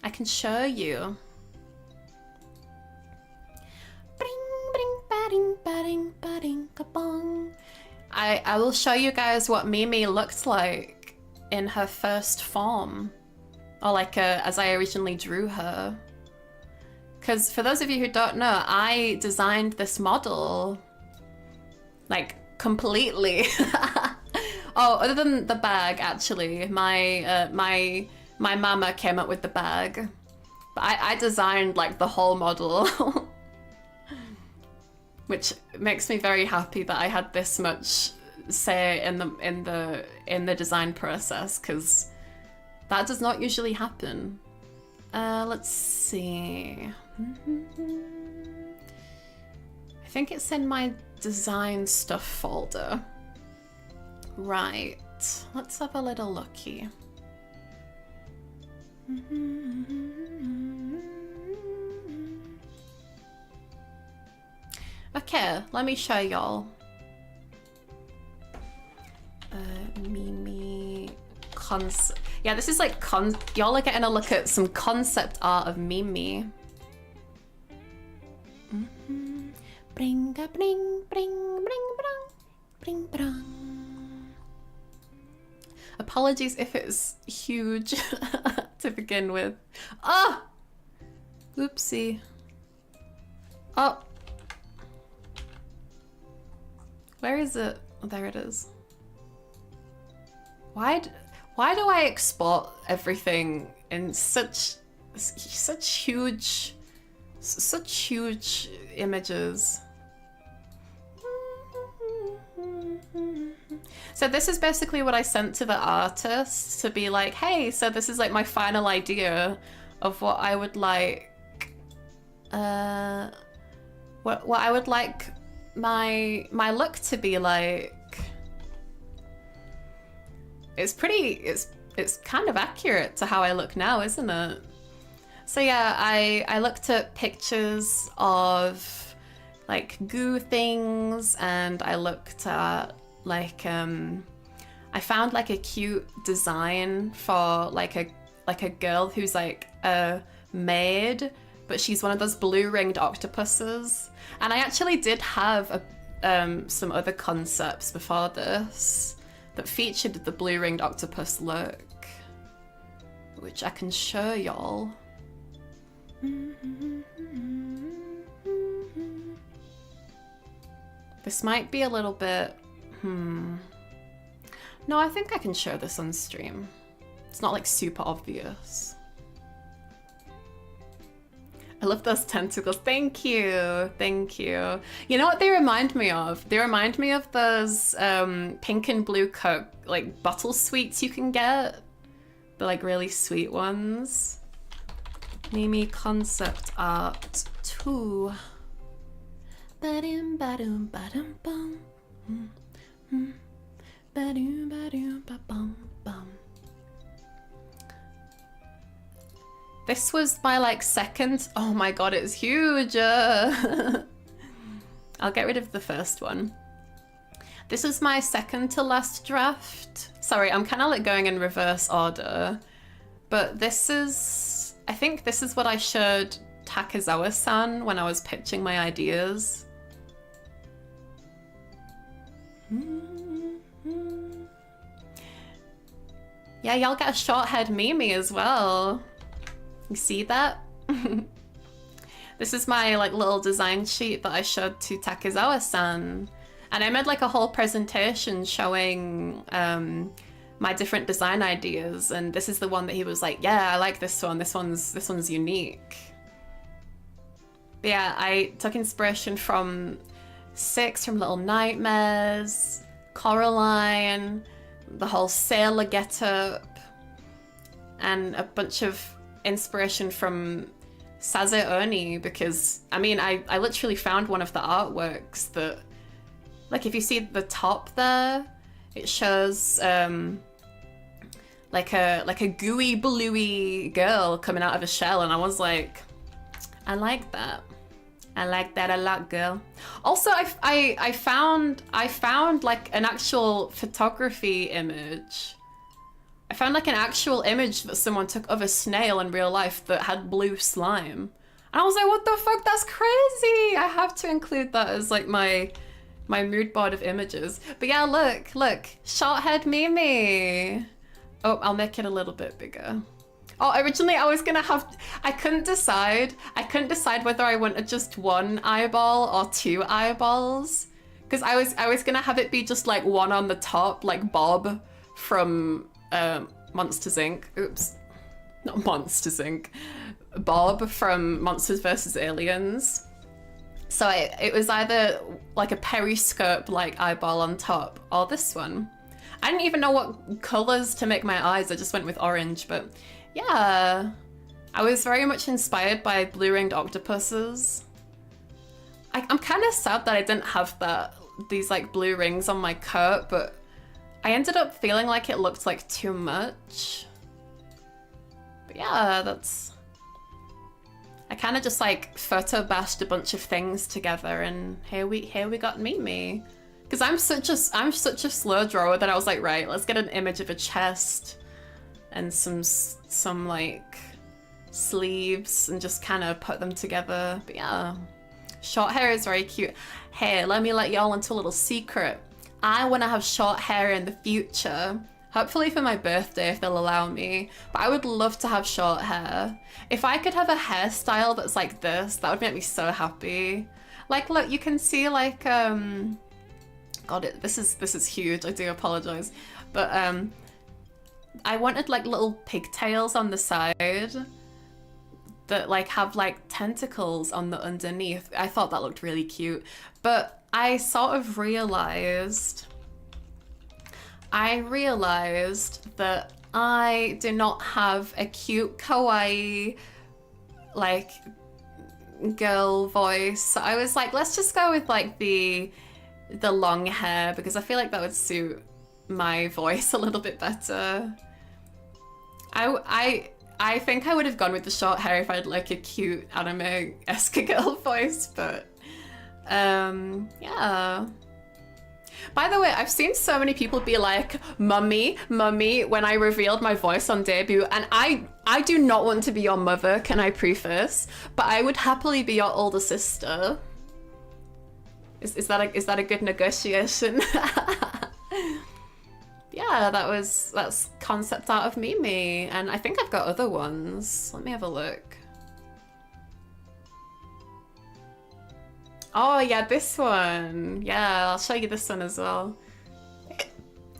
I can show you. I will show you guys what Mimi looked like in her first form, or like as I originally drew her. Because for those of you who don't know, I designed this model like completely. Oh, other than the bag, actually, my mama came up with the bag, but I designed like the whole model. Which makes me very happy that I had this much say in the design process, because that does not usually happen. Let's see. I think it's in my design stuff folder. Right. Let's have a little looky. Okay, let me show y'all. Mimi concept. Yeah, this is like y'all are getting a look at some concept art of Mimi. Bring a bring, bring, bring. Bring brong. Apologies if it's huge to begin with. Ah! Oopsie. Oh. Where is it? Oh, there it is. Why do I export everything in such huge images? So this is basically what I sent to the artist to be like, hey, so this is like my final idea of what I would like, what I would like my look to be like. It's kind of accurate to how I look now, isn't it? So yeah, I looked at pictures of like goo things, and I looked at like I found like a cute design for like a girl who's like a maid, but she's one of those blue ringed octopuses. And I actually did have some other concepts before this that featured the blue ringed octopus look, which I can show y'all. This might be a little bit, No, I think I can show this on stream. It's not like super obvious. I love those tentacles. Thank you. Thank you. You know what they remind me of? They remind me of those pink and blue Coke like bottle sweets you can get. The like really sweet ones. Mimi concept art 2. Ba-dum ba-dum ba-dum bum. Ba-dum ba-dum ba-bum bum. This was my like second. Oh my god, it's huge. I'll get rid of the first one. This is my second to last draft. Sorry, I'm kind of like going in reverse order. But this is, I think this is what I showed Takezawa-san when I was pitching my ideas. Yeah, y'all get a short-haired Mimi as well. You see that? This is my like little design sheet that I showed to Takezawa-san. And I made like a whole presentation showing my different design ideas, and this is the one that he was like, yeah, I like this one. This one's unique. But yeah, I took inspiration from Six, from Little Nightmares, Coraline, the whole sailor getup, and a bunch of inspiration from Saze Oni, because I mean I literally found one of the artworks that, like, if you see the top there, it shows like a gooey bluey girl coming out of a shell, and I was like, I like that. I like that a lot, girl. Also, I found like an actual photography image. I found like an actual image that someone took of a snail in real life that had blue slime. And I was like, what the fuck? That's crazy. I have to include that as like my mood board of images. But yeah, look, short-haired Mimi. Oh, I'll make it a little bit bigger. Oh, originally I was gonna have, I couldn't decide whether I wanted just one eyeball or two eyeballs. Because I was gonna have it be just like one on the top, like Bob from Monsters Inc. Oops, not Monsters Inc. Bob from Monsters vs. Aliens. So it was either like a periscope like eyeball on top or this one. I didn't even know what colors to make my eyes, I just went with orange, but yeah. I was very much inspired by blue-ringed octopuses. I'm kind of sad that I didn't have these like blue rings on my coat, but I ended up feeling like it looked like too much. But yeah, I kind of just like photo bashed a bunch of things together, and here we got Mimi. Because I'm such a slow drawer that I was like, right, let's get an image of a chest and some like sleeves and just kind of put them together. But yeah, short hair is very cute. Hey, let me let y'all into a little secret. I want to have short hair in the future. Hopefully for my birthday if they'll allow me. But I would love to have short hair. If I could have a hairstyle that's like this, that would make me so happy. Like, look, you can see like, God, this is huge. I do apologize. But I wanted like little pigtails on the side that like have like tentacles on the underneath. I thought that looked really cute. But I sort of realized that I do not have a cute kawaii like girl voice. So I was like, let's just go with like the long hair because I feel like that would suit my voice a little bit better. I think I would have gone with the short hair if I had like a cute anime-esque girl voice, but yeah. By the way, I've seen so many people be like, mummy, when I revealed my voice on debut, and I do not want to be your mother, can I preface? But I would happily be your older sister. Is that a good negotiation? Yeah, that's concept art of Mimi, and I think I've got other ones. Let me have a look. Oh yeah, this one. Yeah, I'll show you this one as well.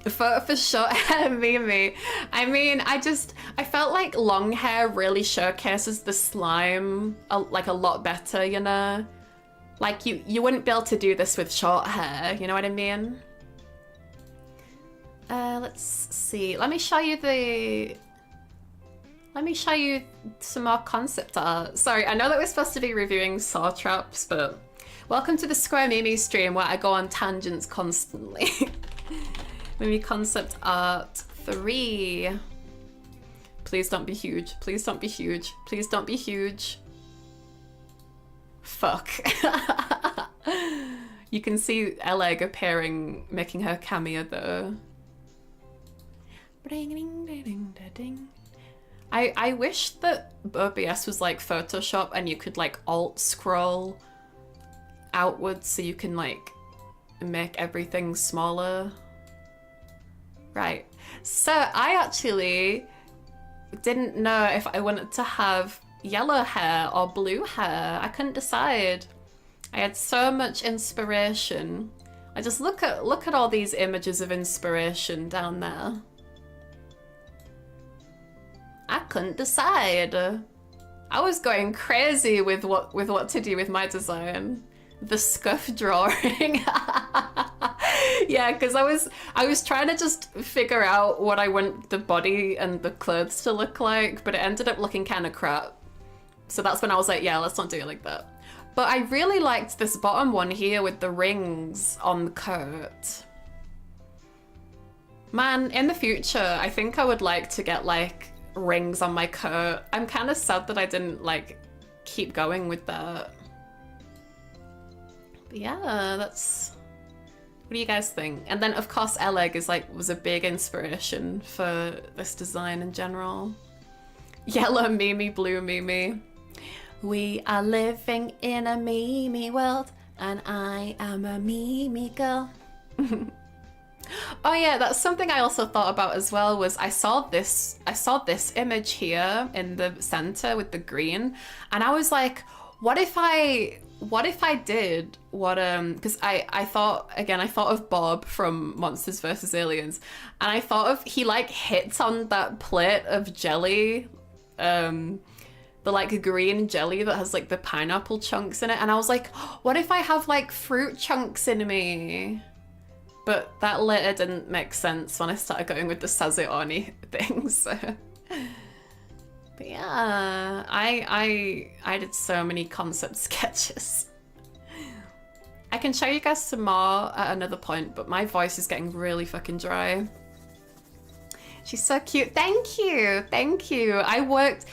For short hair Mimi. I mean, I felt like long hair really showcases the slime like a lot better, you know? Like you wouldn't be able to do this with short hair, you know what I mean? Let's see. Let me show you some more concept art. Sorry, I know that we're supposed to be reviewing saw traps, but welcome to the Square Mimi stream where I go on tangents constantly. Mimi concept art 3. Please don't be huge. Please don't be huge. Please don't be huge. Fuck. You can see Eleg appearing, making her cameo though. I wish that OBS was like Photoshop and you could like alt scroll outwards so you can like make everything smaller. Right. So I actually didn't know if I wanted to have yellow hair or blue hair. I couldn't decide. I had so much inspiration. I just look at all these images of inspiration down there. I couldn't decide. I was going crazy with what to do with my design. The scuff drawing. Yeah, because I was trying to just figure out what I want the body and the clothes to look like, but it ended up looking kind of crap. So that's when I was like, yeah, let's not do it like that. But I really liked this bottom one here with the rings on the coat. Man, in the future, I think I would like to get like rings on my coat. I'm kind of sad that I didn't like keep going with that. But yeah, that's... What do you guys think? And then of course Eleg was a big inspiration for this design in general. Yellow Mimi, blue Mimi. We are living in a Mimi world and I am a Mimi girl. Oh yeah, that's something I also thought about as well was I saw this image here in the center with the green and I was like, what if I did what because I thought of Bob from Monsters vs. Aliens and I thought of he like hits on that plate of jelly, the like green jelly that has like the pineapple chunks in it and I was like, what if I have like fruit chunks in me? But that later didn't make sense when I started going with the Sazeoni thing, so. But yeah, I did so many concept sketches. I can show you guys some more at another point, but my voice is getting really fucking dry. She's so cute. Thank you, thank you. I worked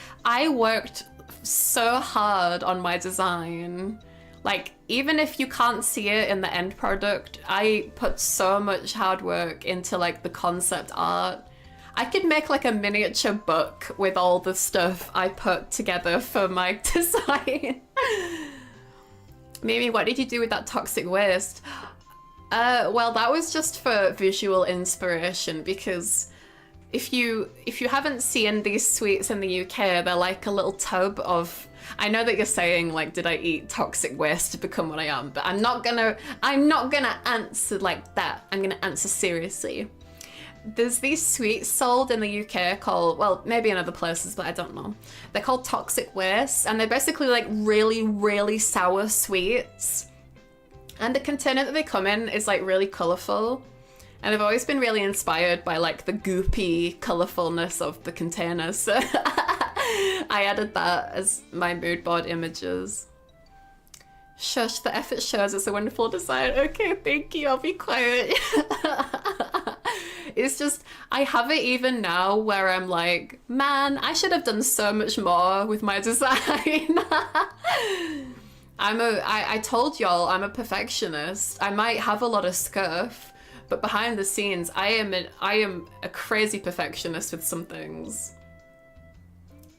so hard on my design. Like, even if you can't see it in the end product, I put so much hard work into like the concept art. I could make like a miniature book with all the stuff I put together for my design. Mimi, what did you do with that toxic waste? Well, that was just for visual inspiration because if you haven't seen these sweets in the UK, they're like a little tub of. I know that you're saying like, did I eat toxic waste to become what I am? But I'm not gonna answer like that. I'm gonna answer seriously. There's these sweets sold in the UK called, well, maybe in other places, but I don't know. They're called toxic waste, and they're basically like really, really sour sweets. And the container that they come in is like really colourful. And I've always been really inspired by like the goopy colourfulness of the container. So I added that as my mood board images. Shush, the effort shows, it's a wonderful design. Okay, thank you, I'll be quiet. It's just, I have it even now where I'm like, man, I should have done so much more with my design. I told y'all I'm a perfectionist. I might have a lot of scuff, but behind the scenes, I am a crazy perfectionist with some things.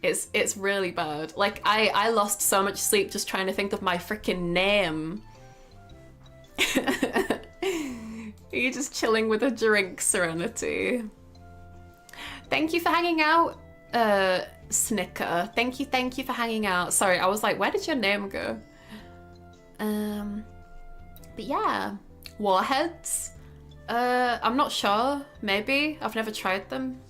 It's really bad. Like I lost so much sleep just trying to think of my freaking name. Are you just chilling with a drink, Serenity? Thank you for hanging out, Snicker. Thank you for hanging out. Sorry, I was like, where did your name go? But yeah, warheads. I'm not sure. Maybe I've never tried them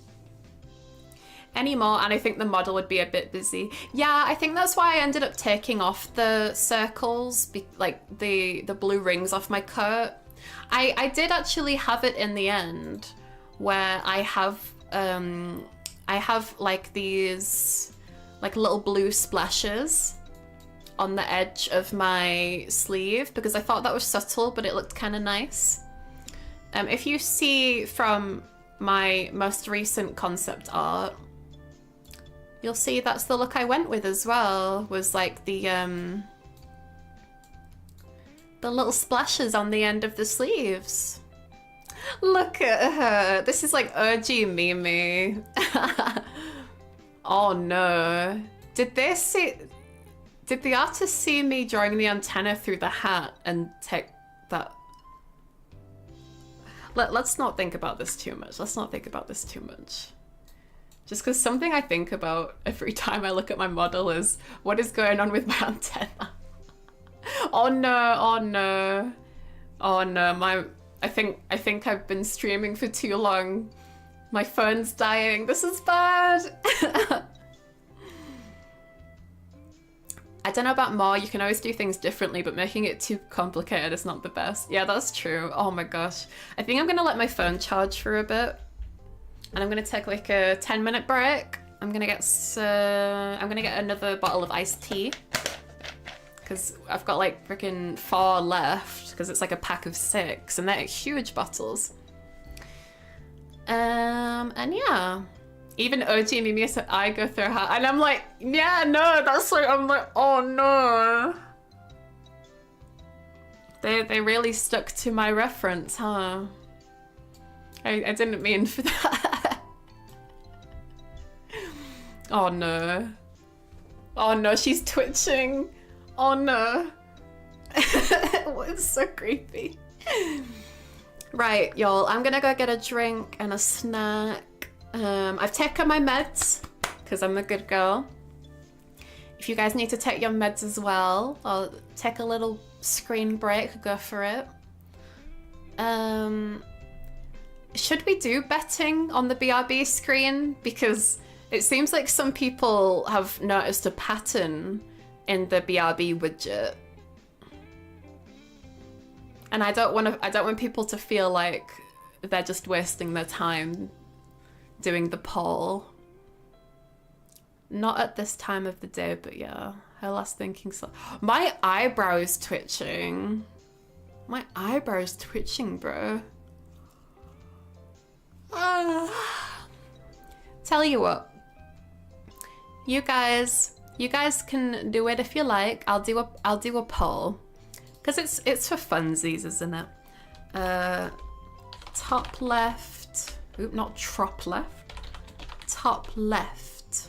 anymore, and I think the model would be a bit busy. Yeah, I think that's why I ended up taking off the circles, like the blue rings off my coat. I did actually have it in the end, where I have like these like little blue splashes on the edge of my sleeve because I thought that was subtle, but it looked kind of nice. If you see from my most recent concept art, you'll see that's the look I went with as well, was like the little splashes on the end of the sleeves. Look at her. This is like OG Mimi. Oh no. Did the artist see me drawing the antenna through the hat and take that? Let's not think about this too much. Let's not think about this too much. Just because something I think about every time I look at my model is, what is going on with my antenna? Oh no, oh no. Oh no, I think I've been streaming for too long. My phone's dying. This is bad. I don't know about more, you can always do things differently, but making it too complicated is not the best. Yeah, that's true. Oh my gosh. I think I'm gonna let my phone charge for a bit. And I'm gonna take like a 10-minute break. I'm gonna get another bottle of iced tea. Because I've got like freaking 4 left, because it's like a pack of 6, and they're huge bottles. And yeah. Even OG Mimi said I go through her, and I'm like, yeah, no, that's like, I'm like, oh no. They really stuck to my reference, huh? I didn't mean for that. Oh no. Oh no, she's twitching. Oh no. It's so creepy. Right, y'all, I'm gonna go get a drink and a snack. I've taken my meds, because I'm a good girl. If you guys need to take your meds as well, or take a little screen break, go for it. Should we do betting on the BRB screen? Because it seems like some people have noticed a pattern in the BRB widget. And I don't want people to feel like they're just wasting their time doing the poll. Not at this time of the day, but yeah. Her last thinking so. My eyebrow is twitching. My eyebrow is twitching, bro. Tell you what. You guys can do it if you like. I'll do a poll. Cause it's for funsies, isn't it? Top left. Oop, not trop left. Top left.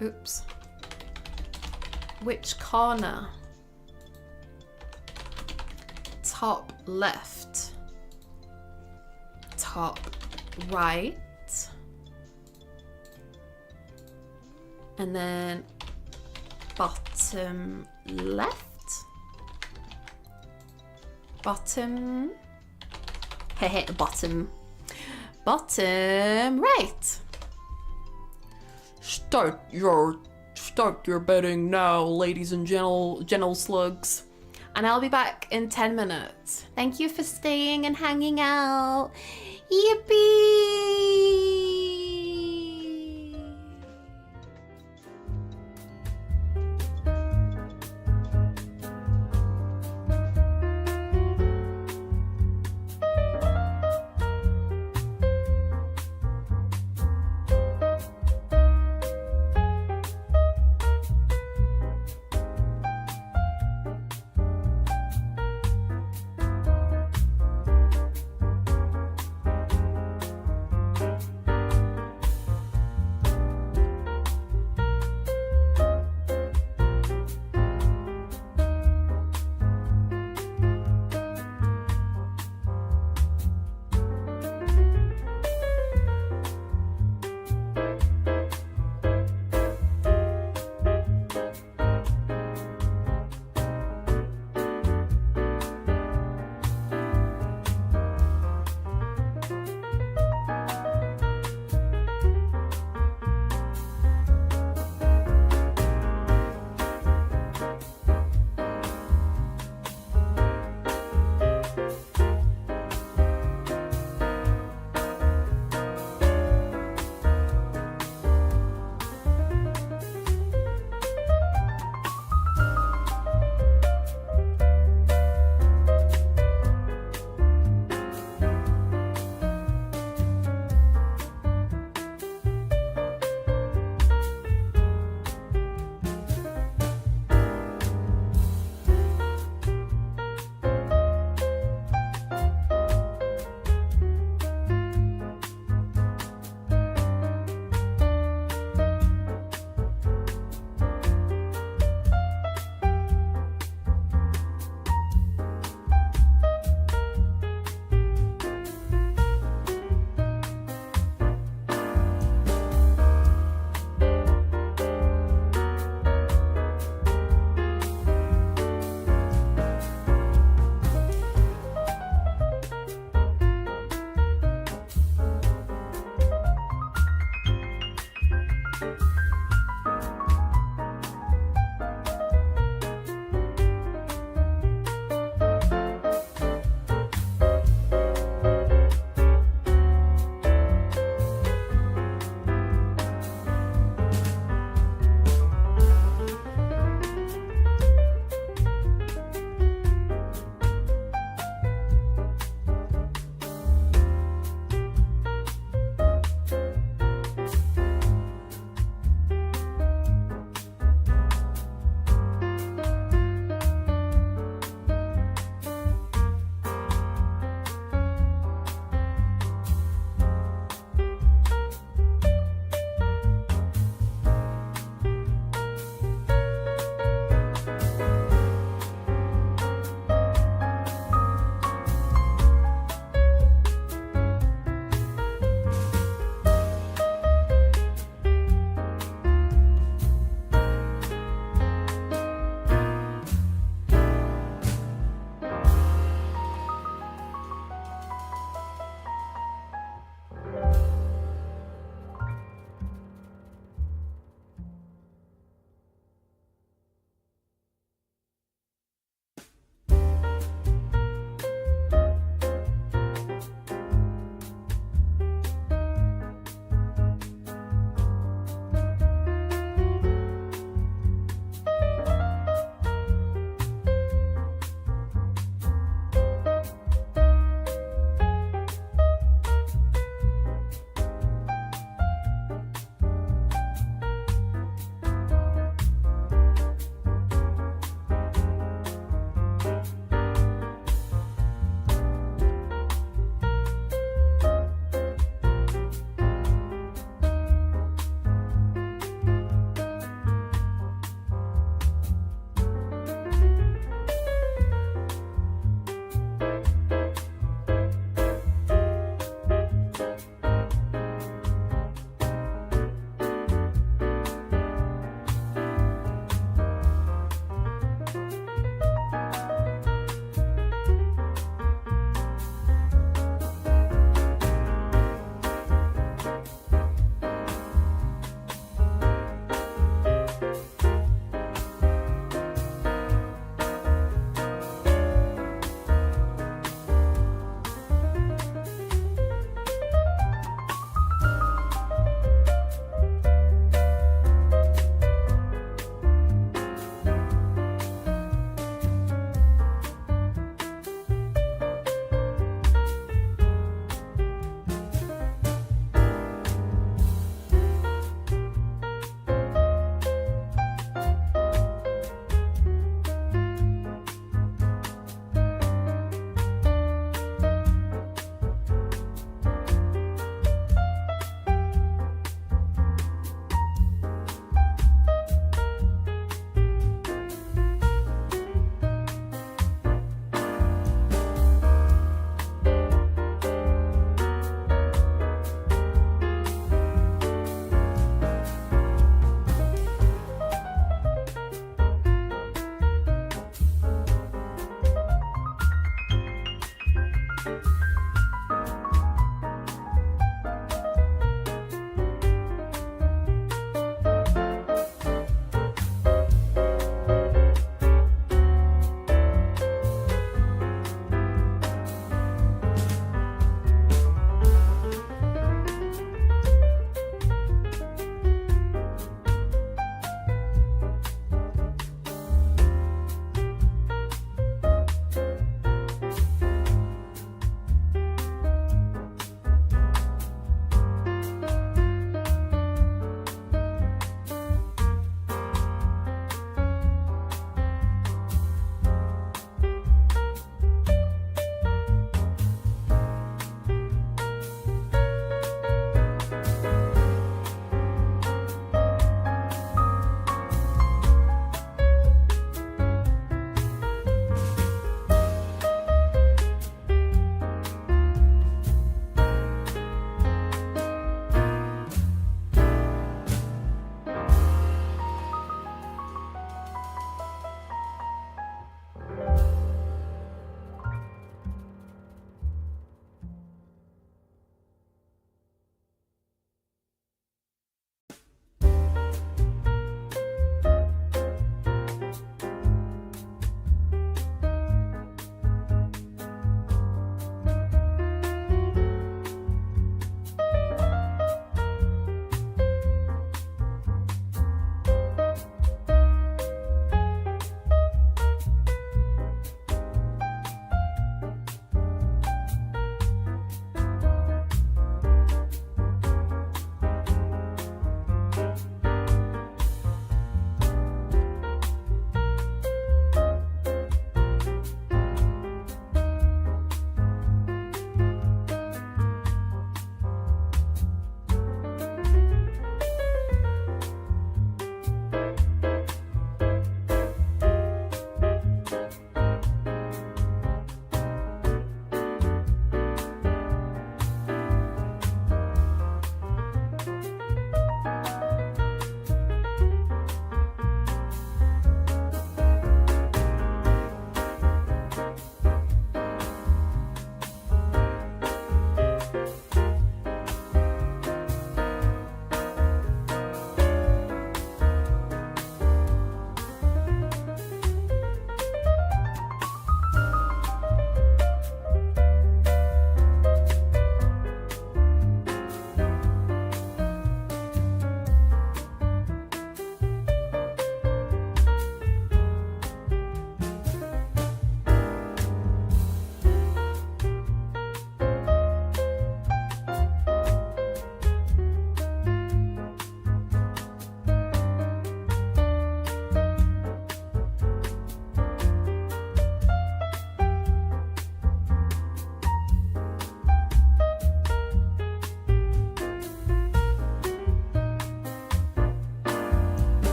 Oops. Which corner? top left, top right, and then bottom left, bottom, bottom right. Start your betting now, ladies and gentle slugs. And I'll be back in 10 minutes. Thank you for staying and hanging out. Yippee!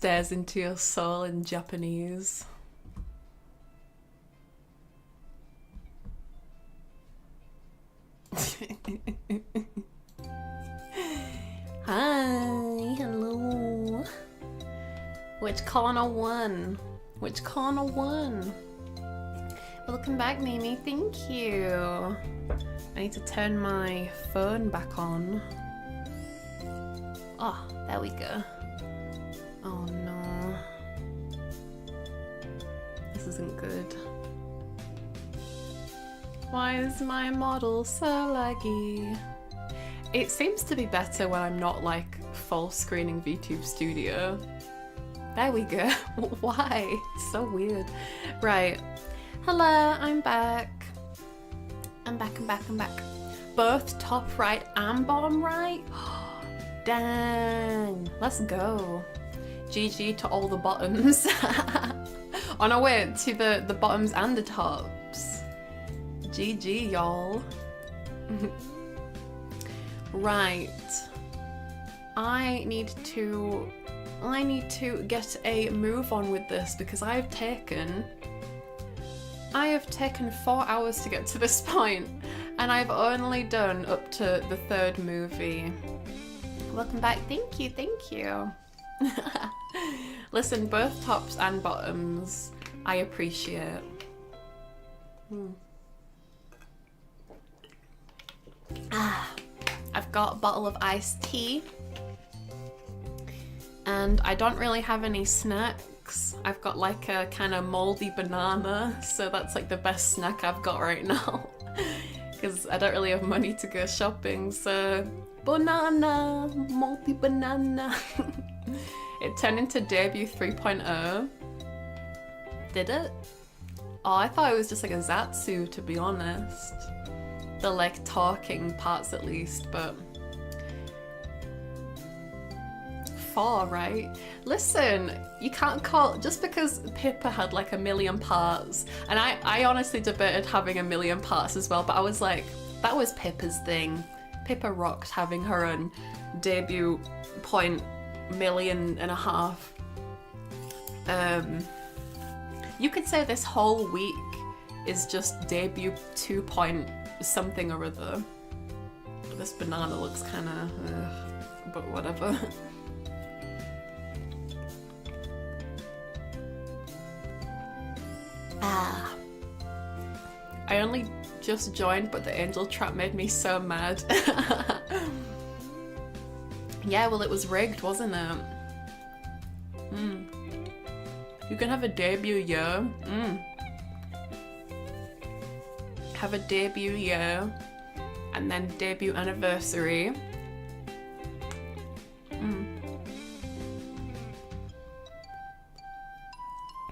stares into your soul in Japanese. Hi, hello. Which corner won? Which corner won? Welcome back, Mimi. Thank you. I need to turn my phone back on. Oh, there we go. Oh no. This isn't good. Why is my model so laggy? It seems to be better when I'm not like full screening VTube Studio. There we go. Why? It's so weird. Right. Hello, I'm back. I'm back. Both top right and bottom right? Dang. Let's go. GG to all the bottoms. On our way to the bottoms and the tops. GG, y'all. Right. I need to get a move on with this because I have taken 4 hours to get to this point and I've only done up to the 3rd movie. Welcome back. Thank you. Listen, both tops and bottoms I appreciate. I've got a bottle of iced tea and I don't really have any snacks. I've got like a kind of moldy banana, so that's like the best snack I've got right now because I don't really have money to go shopping, so banana, moldy banana. It turned into debut 3.0. Did it? Oh, I thought it was just like a Zatsu, to be honest. The like talking parts at least, but 4, right? Listen, you can't call just because Pippa had like 1,000,000 parts, and I honestly debated having 1,000,000 parts as well, but I was like, that was Pippa's thing. Pippa rocked having her own debut 0.1.5 million. You could say this whole week is just debut 2 point something or other. This banana looks kind of, but whatever. I only just joined, but the angel trap made me so mad. Yeah, well, it was rigged, wasn't it? You can have a debut year. Have a debut year and then debut anniversary.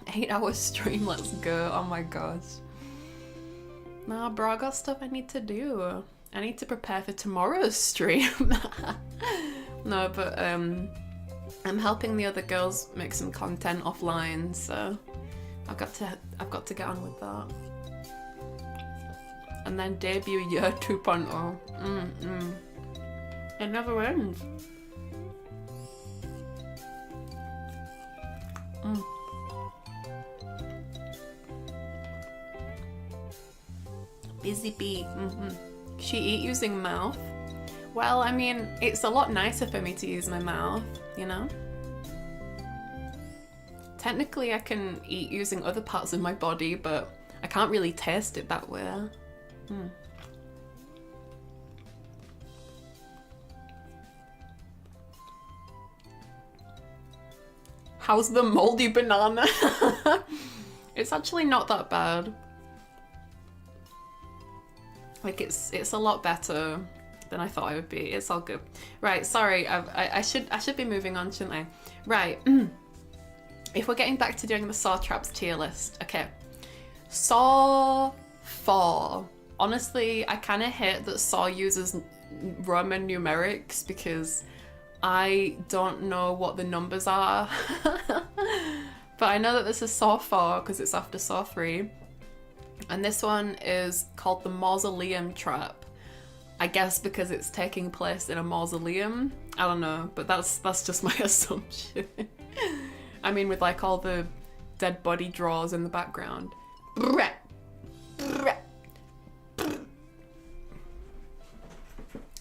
8-hour stream, let's go. Oh my gosh. Nah, bro, I got stuff I need to do. I need to prepare for tomorrow's stream. No, but I'm helping the other girls make some content offline, so I've got to get on with that. And then debut year 2.0. It never ends. Busy bee. She eat using mouth. Well, I mean, it's a lot nicer for me to use my mouth, you know? Technically, I can eat using other parts of my body, but I can't really taste it that way. How's the moldy banana? It's actually not that bad. Like, it's a lot better than I thought it would be. It's all good. Right, sorry, I should be moving on, shouldn't I? Right. If we're getting back to doing the Saw Traps tier list, okay. Saw 4. Honestly, I kind of hate that Saw uses Roman numerics because I don't know what the numbers are. But I know that this is Saw 4 because it's after Saw 3. And this one is called the Mausoleum Trap. I guess because it's taking place in a mausoleum. I don't know, but that's just my assumption. I mean with like all the dead body drawers in the background.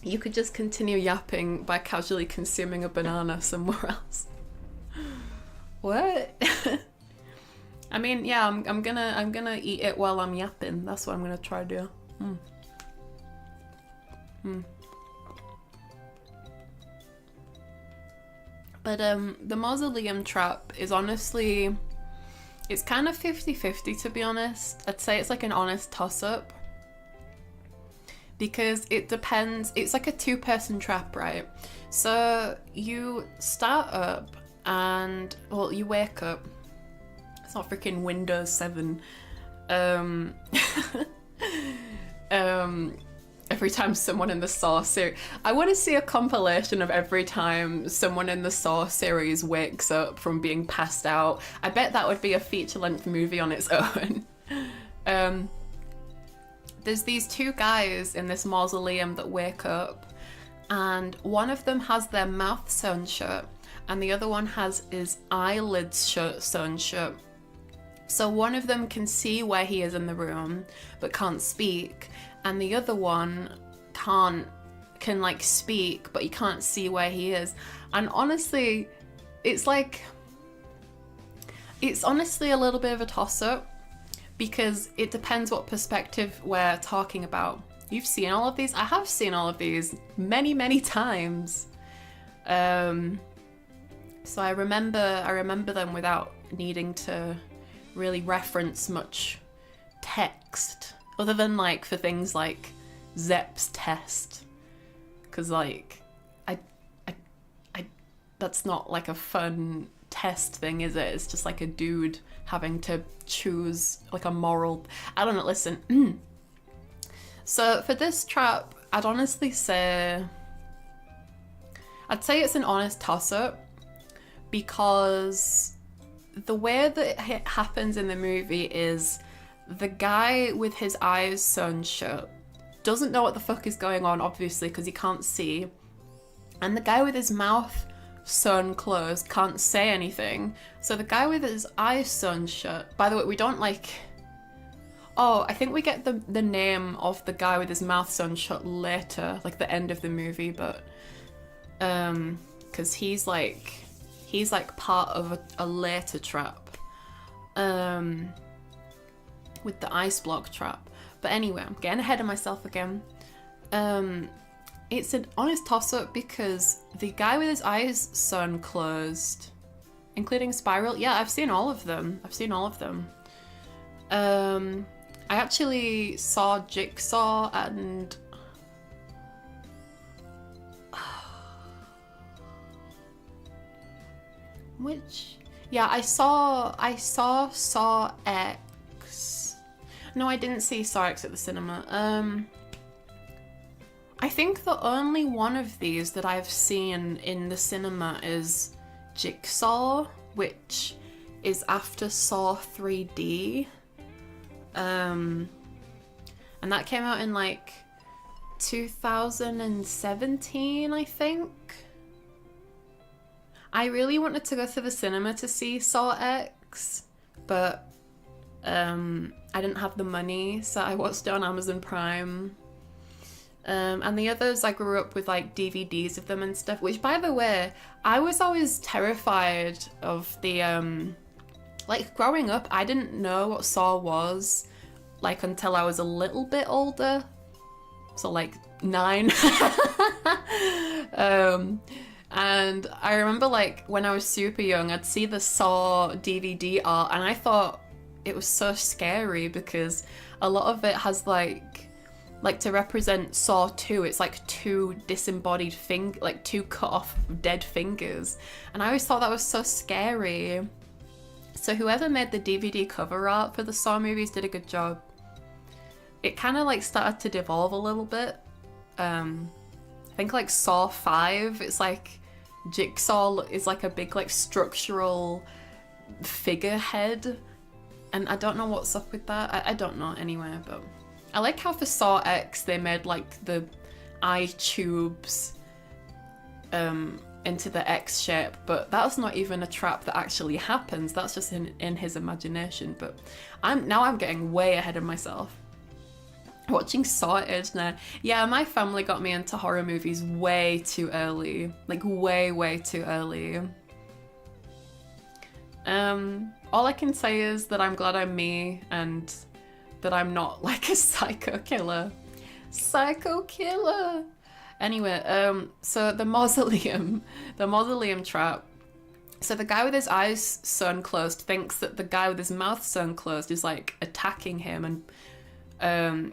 You could just continue yapping by casually consuming a banana somewhere else. What? I mean, yeah, I'm gonna eat it while I'm yapping. That's what I'm gonna try to do. But the mausoleum trap is honestly, it's kind of 50-50 to be honest. I'd say it's like an honest toss-up. Because it depends, it's like a 2-person trap, right? So you start up and, well, you wake up. It's not freaking Windows 7. Every time someone in the Saw series, I want to see a compilation of every time someone in the Saw series wakes up from being passed out. I bet that would be a feature-length movie on its own. There's these 2 guys in this mausoleum that wake up, and one of them has their mouth sewn shut, and the other one has his eyelids sewn shut. So one of them can see where he is in the room, but can't speak, and the other one can like speak, but he can't see where he is. And honestly, it's honestly a little bit of a toss-up, because it depends what perspective we're talking about. You've seen all of these? I have seen all of these many times. So I remember them without needing to really reference much text, other than like for things like Zepp's test, because like I that's not like a fun test thing, is it? It's just like a dude having to choose like a moral, I don't know, listen. So for this trap, I'd honestly say, it's an honest toss-up, because the way that it happens in the movie is the guy with his eyes sewn shut doesn't know what the fuck is going on, obviously, because he can't see, and the guy with his mouth sewn closed can't say anything. So the guy with his eyes sewn shut, by the way, we don't like, oh, I think we get the name of the guy with his mouth sewn shut later, like the end of the movie, but because he's like part of a later trap with the ice block trap. But anyway, I'm getting ahead of myself again. It's an honest toss-up because the guy with his eyes sewn closed, including Spiral, yeah, I've seen all of them. I actually saw Jigsaw and which, yeah, I saw Saw X. No, I didn't see Saw X at the cinema. I think the only one of these that I've seen in the cinema is Jigsaw, which is after Saw 3D. And that came out in like 2017, I think. I really wanted to go to the cinema to see Saw X, but I didn't have the money, so I watched it on Amazon Prime. And the others, I grew up with like DVDs of them and stuff, which, by the way, I was always terrified of the, like, growing up, I didn't know what Saw was, like, until I was a little bit older, so like 9. And I remember, like, when I was super young, I'd see the Saw DVD art, and I thought it was so scary because a lot of it has like to represent Saw 2, it's like 2 disembodied like 2 cut off dead fingers, and I always thought that was so scary. So whoever made the DVD cover art for the Saw movies did a good job. It kind of like started to devolve a little bit. I think like Saw 5, it's like Jigsaw is like a big like structural figurehead, and I don't know what's up with that. I don't know anyway, but I like how for Saw X they made like the eye tubes into the X shape, but that's not even a trap that actually happens. That's just in his imagination. But I'm getting way ahead of myself. Watching Sorted now. Yeah, my family got me into horror movies way too early. Like way too early. All I can say is that I'm glad I'm me and that I'm not like a psycho killer. Psycho killer! Anyway, so the mausoleum trap. So the guy with his eyes sewn closed thinks that the guy with his mouth sewn closed is like attacking him, and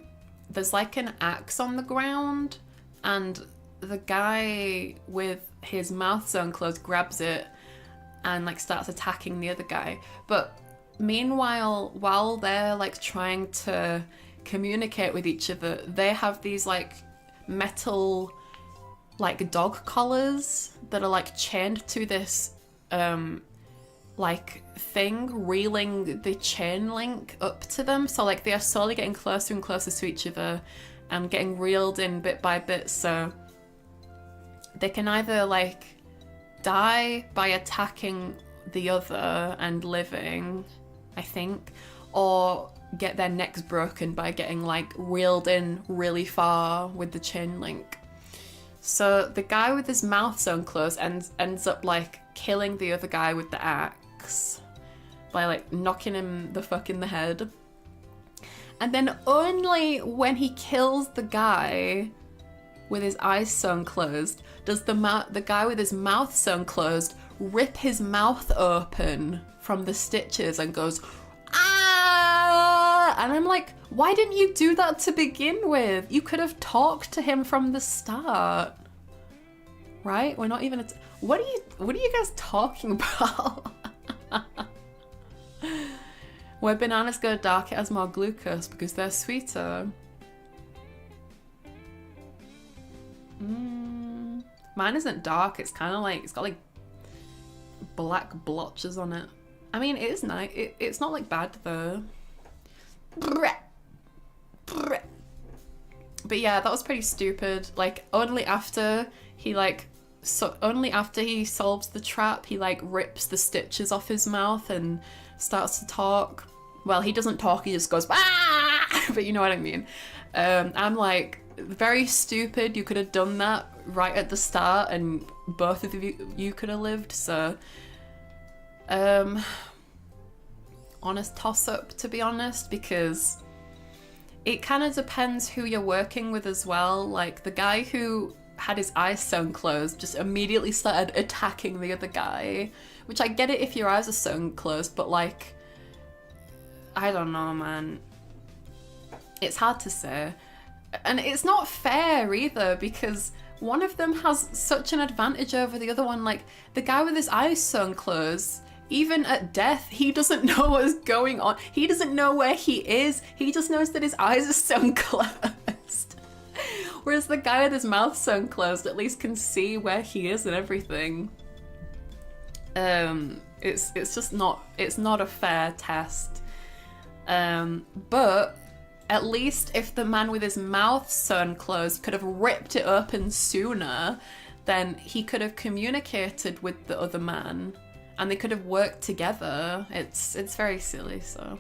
there's like an axe on the ground, and the guy with his mouth sewn closed grabs it and like starts attacking the other guy. But meanwhile, while they're like trying to communicate with each other, they have these like metal like dog collars that are like chained to this like thing, reeling the chain link up to them. So like they are slowly getting closer and closer to each other and getting reeled in bit by bit, so they can either like die by attacking the other and living, I think, or get their necks broken by getting like reeled in really far with the chain link. So the guy with his mouth sewn closed ends up like killing the other guy with the axe by like knocking him the fuck in the head. And then only when he kills the guy with his eyes sewn closed does the guy with his mouth sewn closed rip his mouth open from the stitches and goes, ah! And I'm like, why didn't you do that to begin with? You could have talked to him from the start, right? We're not even. What are you guys talking about? Where bananas go dark, it has more glucose because they're sweeter. Mine isn't dark. It's kind of like, it's got like black blotches on it. I mean, it is nice. It's not like bad though. But yeah, that was pretty stupid. Like only after he solves the trap, he like rips the stitches off his mouth and starts to talk. Well, he doesn't talk, he just goes, ah! But you know what I mean. I'm like, very stupid. You could have done that right at the start and both of you could have lived. So honest toss-up, to be honest, because it kind of depends who you're working with as well. Like the guy who had his eyes sewn closed just immediately started attacking the other guy, which I get it if your eyes are sewn closed, but like, I don't know, man. It's hard to say. And it's not fair either, because one of them has such an advantage over the other one. Like the guy with his eyes sewn closed, even at death, he doesn't know what's going on. He doesn't know where he is. He just knows that his eyes are sewn closed. Whereas the guy with his mouth sewn closed at least can see where he is and everything. It's just not, it's not a fair test. But at least if the man with his mouth sewn closed could have ripped it open sooner, then he could have communicated with the other man and they could have worked together. It's very silly, so.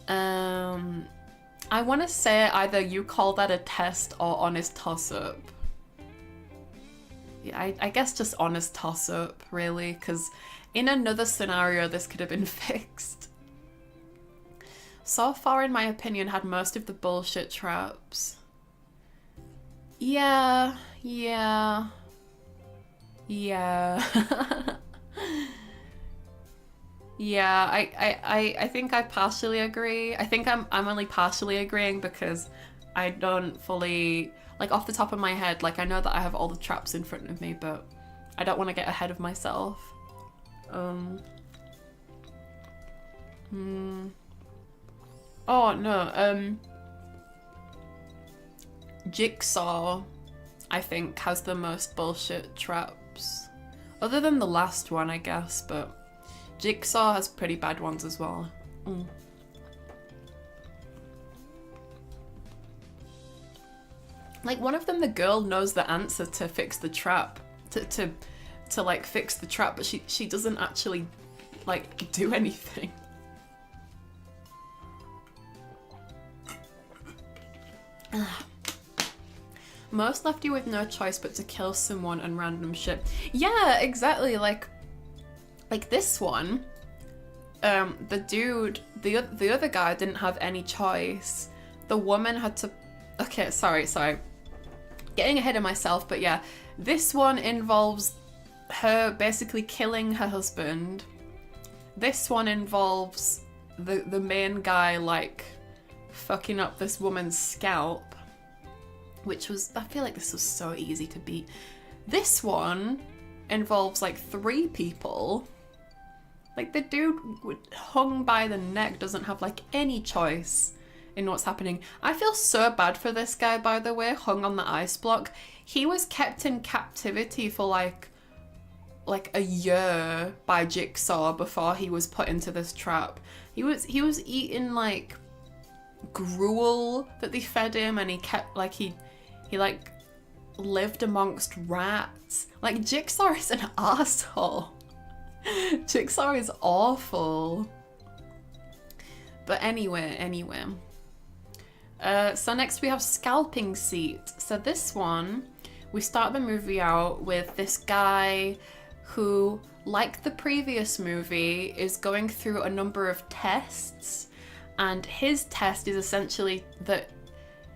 I want to say either you call that a test or honest toss-up. Yeah, I guess just honest toss-up, really, because in another scenario this could have been fixed. So far, in my opinion, had most of the bullshit traps. Yeah. Yeah, I think I partially agree. I think I'm only partially agreeing because I don't fully, like off the top of my head, like I know that I have all the traps in front of me, but I don't want to get ahead of myself. Oh no, Jigsaw, I think, has the most bullshit traps. Other than the last one, I guess, but Jigsaw has pretty bad ones as well. Like one of them, the girl knows the answer to fix the trap, to to like fix the trap, but she doesn't actually like do anything. Most left you with no choice but to kill someone and random shit. Yeah, exactly. Like this one, the dude, the other guy didn't have any choice. The woman had to. Okay, sorry, getting ahead of myself. But yeah, this one involves her basically killing her husband. This one involves the main guy like fucking up this woman's scalp, which was, I feel like this was so easy to beat. This one involves like 3 people. Like the dude hung by the neck doesn't have like any choice in what's happening. I feel so bad for this guy, by the way, hung on the ice block. He was kept in captivity for like a year by Jigsaw before he was put into this trap. He was eating like gruel that they fed him, and he kept like he like lived amongst rats. Like Jigsaw is an asshole. Jigsaw is awful. But anyway. So next we have Scalping Seat. So this one, we start the movie out with this guy who, like the previous movie, is going through a number of tests. And his test is essentially that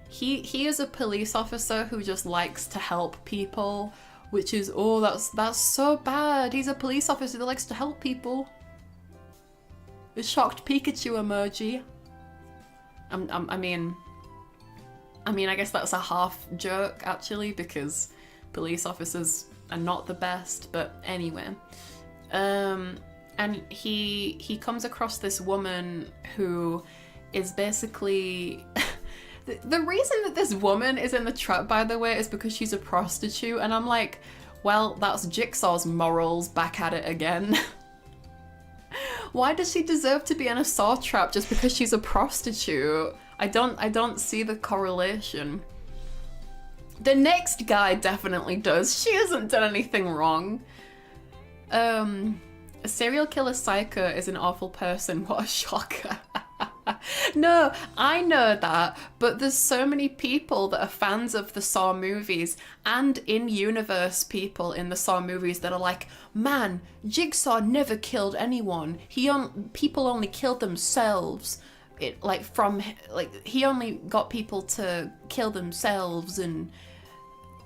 he is a police officer who just likes to help people, which is, oh, that's so bad. He's a police officer that likes to help people. The shocked Pikachu emoji. I mean, I guess that's a half joke actually, because police officers are not the best. But anyway, and he comes across this woman who is basically the reason that this woman is in the trap, by the way, is because she's a prostitute, and I'm like, well, that's Jigsaw's morals back at it again. Why does she deserve to be in a saw trap just because she's a prostitute? I don't see the correlation. The next guy definitely does. She hasn't done anything wrong. A serial killer psycho is an awful person. What a shocker. No, I know that, but there's so many people that are fans of the Saw movies and in-universe people in the Saw movies that are like, man, Jigsaw never killed anyone. People only killed themselves. He only got people to kill themselves, and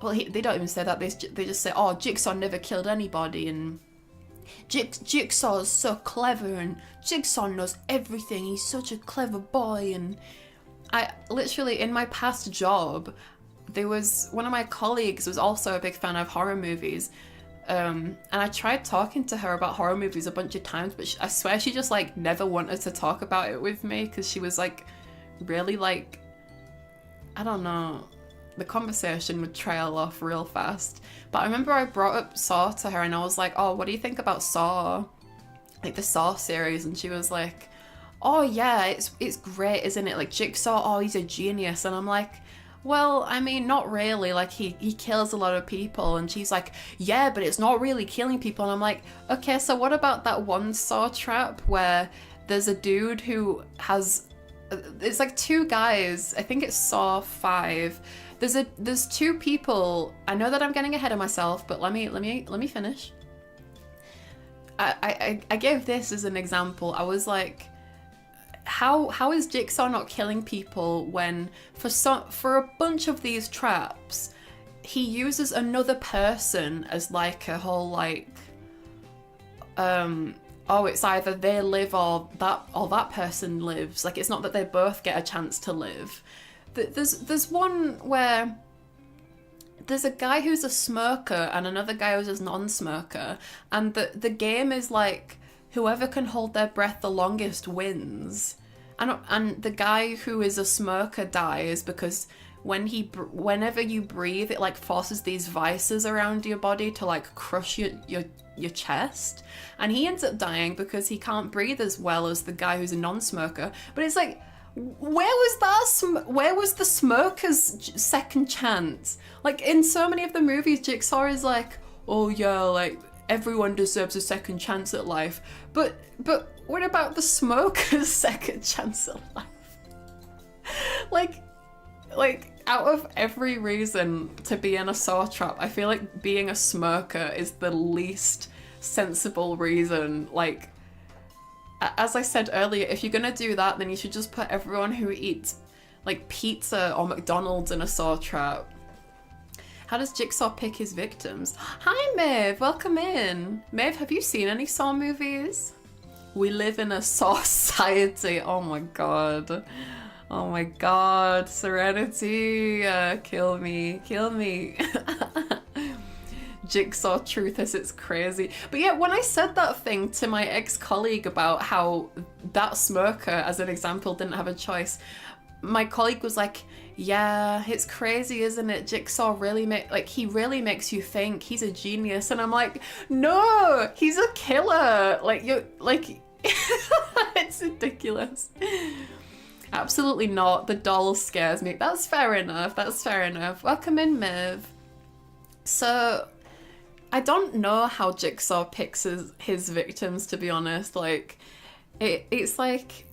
well, they don't even say that. They just say, oh, Jigsaw never killed anybody, and Jigsaw is so clever, and Jigsaw knows everything. He's such a clever boy. And I literally, in my past job, there was one of my colleagues was also a big fan of horror movies. And I tried talking to her about horror movies a bunch of times, but I swear she just like never wanted to talk about it with me, because she was like really like, I don't know, the conversation would trail off real fast. But I remember I brought up Saw to her, and I was like, oh, what do you think about Saw? Like the Saw series. And she was like, oh yeah, it's great, isn't it? Like Jigsaw, oh, he's a genius. And I'm like, well, I mean, not really. Like he kills a lot of people. And she's like, yeah, but it's not really killing people. And I'm like, okay, so what about that one Saw trap where there's a dude who has, it's like 2 guys, I think it's Saw 5. There's 2 people. I know that I'm getting ahead of myself, but let me finish. I gave this as an example. I was like, how is Jigsaw not killing people when for a bunch of these traps he uses another person as like a whole like oh, it's either they live or that person lives. Like it's not that they both get a chance to live. There's one where there's a guy who's a smoker and another guy who's a non-smoker, and the game is like whoever can hold their breath the longest wins. And the guy who is a smoker dies because whenever you breathe, it like forces these vices around your body to like crush your chest, and he ends up dying because he can't breathe as well as the guy who's a non-smoker. But it's like, where was the smoker's second chance? Like in so many of the movies, Jigsaw is like, oh yeah, like everyone deserves a second chance at life. But what about the smoker's second chance at life? Like out of every reason to be in a saw trap, I feel like being a smoker is the least sensible reason. Like, as I said earlier, if you're gonna do that, then you should just put everyone who eats like pizza or McDonald's in a saw trap. How does Jigsaw pick his victims? Hi Maeve, welcome in. Maeve, have you seen any Saw movies? We live in a Saw society. Oh my god. Oh my god, Serenity, kill me. Jigsaw truth is it's crazy. But yeah, when I said that thing to my ex-colleague about how that smoker, as an example, didn't have a choice, my colleague was like, yeah, it's crazy, isn't it? Jigsaw really he really makes you think. He's a genius. And I'm like, no, he's a killer. It's ridiculous. Absolutely not. The doll scares me. That's fair enough. Welcome in, Miv. So, I don't know how Jigsaw picks his victims, to be honest. Like, it's like,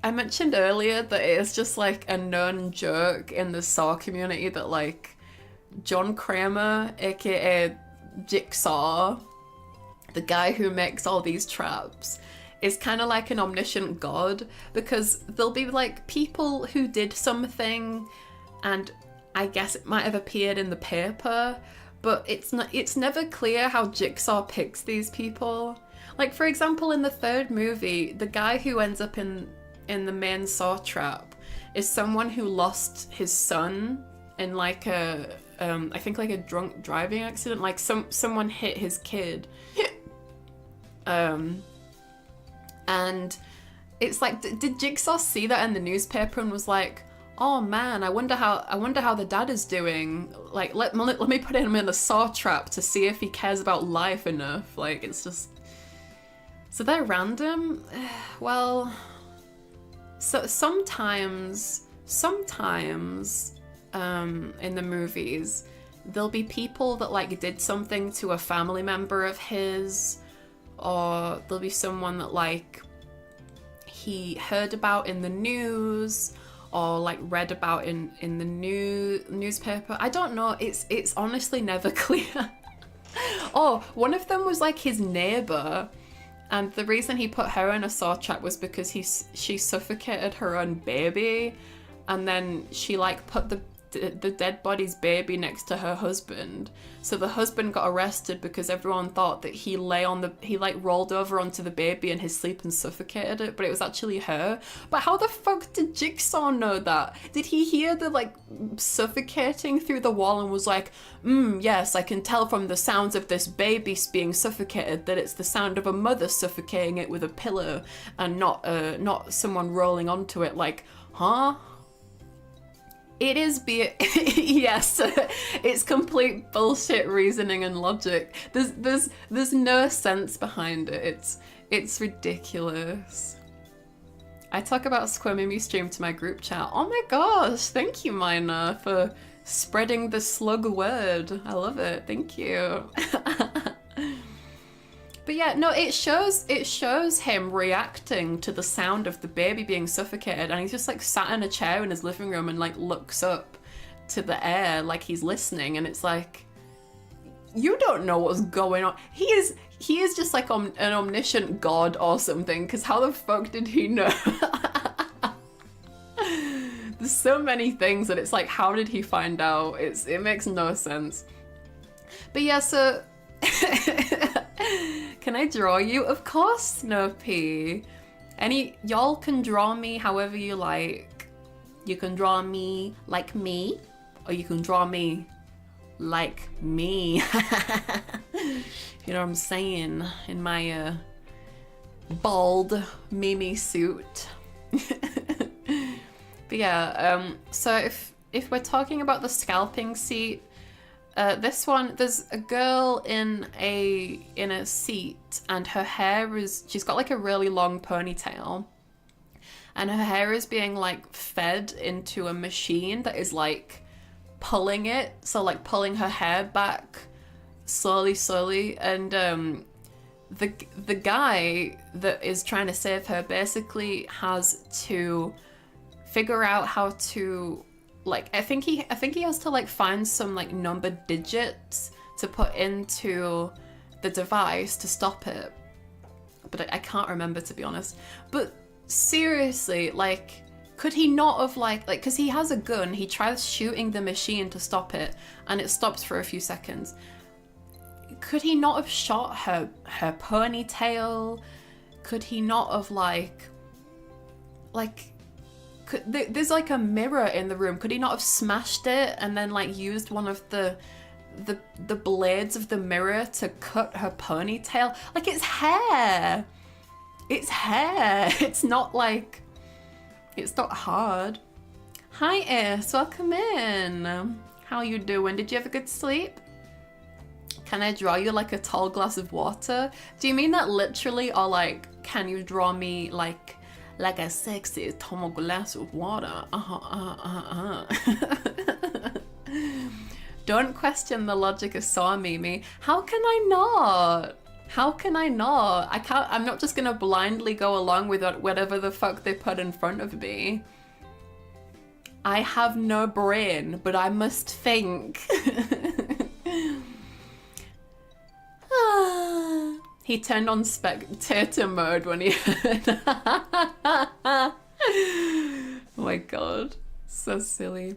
I mentioned earlier that it is just like a known joke in the Saw community that like John Kramer, aka Jigsaw, the guy who makes all these traps, is kind of like an omniscient god, because there'll be like people who did something and I guess it might have appeared in the paper, but it's never clear how Jigsaw picks these people. Like, for example, in the third movie, the guy who ends up in the main Saw trap is someone who lost his son in like a I think like a drunk driving accident. Like someone hit his kid. And it's like, did Jigsaw see that in the newspaper and was like, oh man, I wonder how the dad is doing. Like, let me put him in a Saw trap to see if he cares about life enough. Like, it's just, so they're random. Well, so sometimes in the movies there'll be people that like did something to a family member of his, or there'll be someone that like he heard about in the news or like read about in the newspaper. I don't know, it's honestly never clear. Oh, one of them was like his neighbor, and the reason he put her in a Saw trap was because she suffocated her own baby, and then she like put the dead body's baby next to her husband. So the husband got arrested because everyone thought that he like rolled over onto the baby in his sleep and suffocated it, but it was actually her. But how the fuck did Jigsaw know that? Did he hear the like suffocating through the wall and was like, yes, I can tell from the sounds of this baby being suffocated that it's the sound of a mother suffocating it with a pillow and not someone rolling onto it? Like, huh? It is yes, it's complete bullshit reasoning and logic. There's no sense behind it. It's ridiculous. I talk about Squirmimi stream to my group chat. Oh my gosh, thank you, Mina, for spreading the slug word. I love it. Thank you. But yeah, no, it shows him reacting to the sound of the baby being suffocated, and he's just like sat in a chair in his living room and like looks up to the air like he's listening, and it's like, you don't know what's going on. He is just like an omniscient god or something, because how the fuck did he know? There's so many things that it's like, how did he find out? It makes no sense. But yeah, so can I draw you? Of course, Snopey. Y'all can draw me however you like. You can draw me like me, or you can draw me like me. You know what I'm saying? In my bald Mimi suit. But yeah, so if we're talking about the scalping seat, this one, there's a girl in a seat, and her hair she's got like a really long ponytail, and her hair is being like fed into a machine that is like pulling it, so like pulling her hair back slowly, and the guy that is trying to save her basically has to figure out how to, like, I think he has to like find some like numbered digits to put into the device to stop it, but I can't remember, to be honest. But seriously, like, could he not have like because he has a gun, he tries shooting the machine to stop it and it stops for a few seconds. Could he not have shot her ponytail? Could he not have there's like a mirror in the room. Could he not have smashed it and then like used one of the blades of the mirror to cut her ponytail? Like, it's hair. It's hair. It's not hard. Hi Ace, welcome in. How you doing? Did you have a good sleep? Can I draw you like a tall glass of water? Do you mean that literally, or like, can you draw me like a sexy tall glass of water? Don't question the logic of Saw, Mimi. How can I not? How can I not? I can't. I'm not just gonna blindly go along with whatever the fuck they put in front of me. I have no brain, but I must think. He turned on spectator mode when he heard. Oh my god, so silly.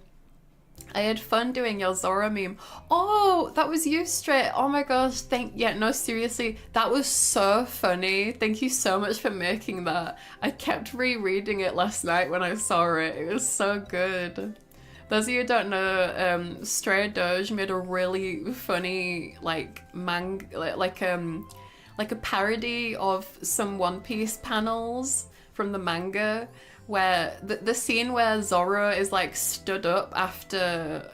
I had fun doing your Zora meme. Oh, that was you, Straight. Oh my gosh, no, seriously, that was so funny. Thank you so much for making that. I kept rereading it last night when I saw it. It was so good. Those of you who don't know, Stray Doge made a really funny like a parody of some One Piece panels from the manga, where the scene where Zoro is like stood up after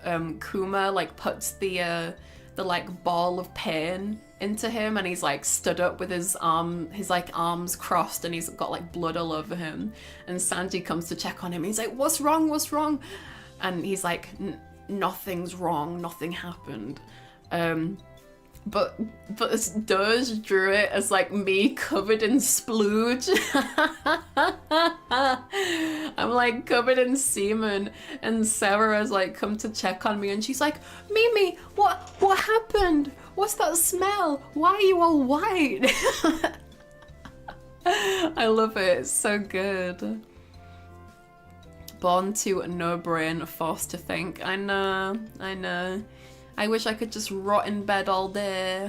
Kuma like puts the like ball of pain into him, and he's like stood up with his arms crossed, and he's got like blood all over him, and Sanji comes to check on him. He's like, what's wrong? And he's like, nothing's wrong, nothing happened. But Doge drew it as like me covered in splooge. I'm like covered in semen, and Sarah's like come to check on me, and she's like, Mimi, what happened? What's that smell? Why are you all white? I love it. It's so good. Born to no brain, forced to think. I know. I wish I could just rot in bed all day.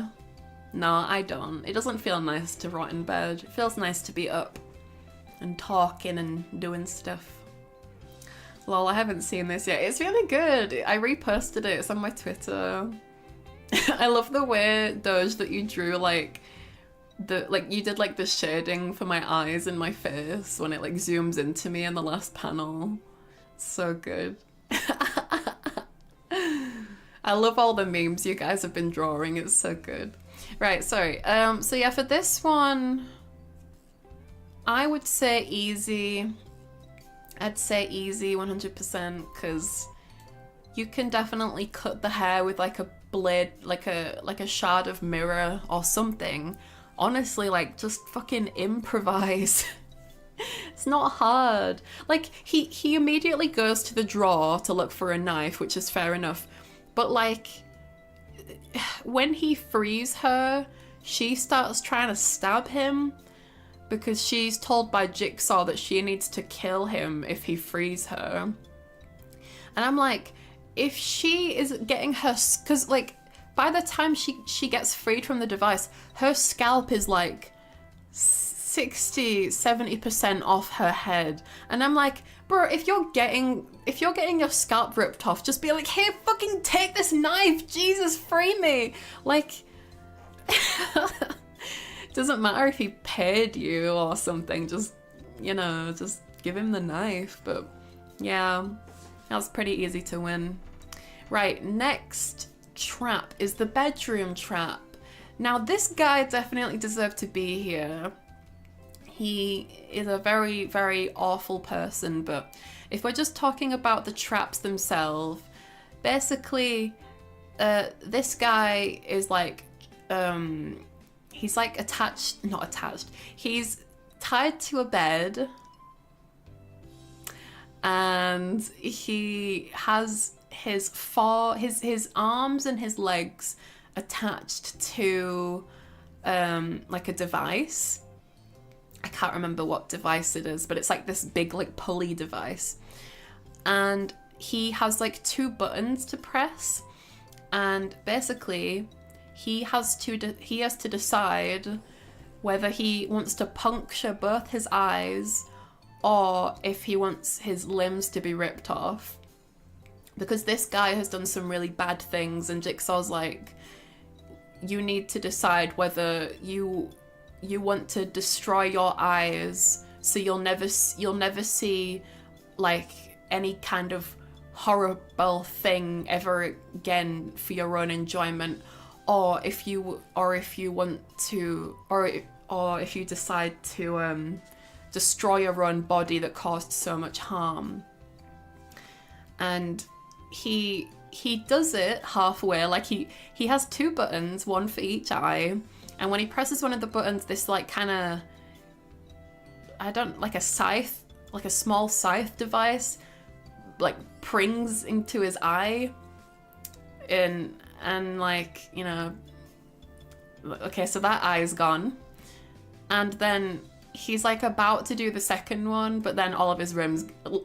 No, I don't. It doesn't feel nice to rot in bed. It feels nice to be up and talking and doing stuff. Lol, I haven't seen this yet. It's really good. I reposted it. It's on my Twitter. I love the way, Doge, that you drew like you did like the shading for my eyes and my face when it like zooms into me in the last panel. So good. I love all the memes you guys have been drawing. It's so good. Right, sorry. So yeah, for this one, I would say easy. I'd say easy 100%, because you can definitely cut the hair with like a blade, like a shard of mirror or something. Honestly, like, just fucking improvise. It's not hard. Like, he immediately goes to the drawer to look for a knife, which is fair enough. But like, when he frees her, she starts trying to stab him because she's told by Jigsaw that she needs to kill him if he frees her. And I'm like, if she is getting her, because like, by the time she gets freed from the device, her scalp is like 60-70% off her head. And I'm like, bro, if you're getting your scalp ripped off, just be like, hey, fucking take this knife, Jesus, free me. Like, doesn't matter if he paid you or something, just, you know, just give him the knife. But yeah, that was pretty easy to win. Right, next trap is the bedroom trap. Now this guy definitely deserved to be here. He is a very, very awful person, but if we're just talking about the traps themselves, basically this guy is like, he's like not attached. He's tied to a bed, and he has his arms and his legs attached to like a device. I can't remember what device it is, but it's like this big like pulley device, and he has like 2 buttons to press, and basically he has to decide whether he wants to puncture both his eyes or if he wants his limbs to be ripped off, because this guy has done some really bad things, and Jigsaw's like, you need to decide whether you want to destroy your eyes so you'll never see like any kind of horrible thing ever again for your own enjoyment, or if you decide to destroy your own body that caused so much harm. And he does it halfway, like he has 2 buttons, one for each eye, and when he presses one of the buttons, this like kind of, like a scythe, like a small scythe device, like prings into his eye, and like, you know, okay, so that eye's gone, and then he's like about to do the second one, but then all of his rims are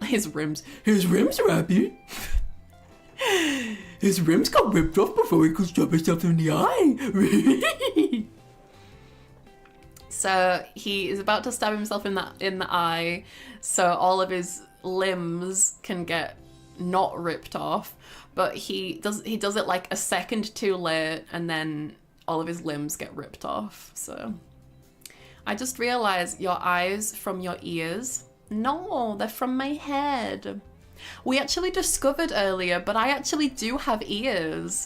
happy. His rims got ripped off before he could stab himself in the eye. So he is about to stab himself in the eye, so all of his limbs can get not ripped off, but he does it like a second too late, and then all of his limbs get ripped off. So I just realized your eyes from your ears. No, they're from my head. We actually discovered earlier, but I actually do have ears.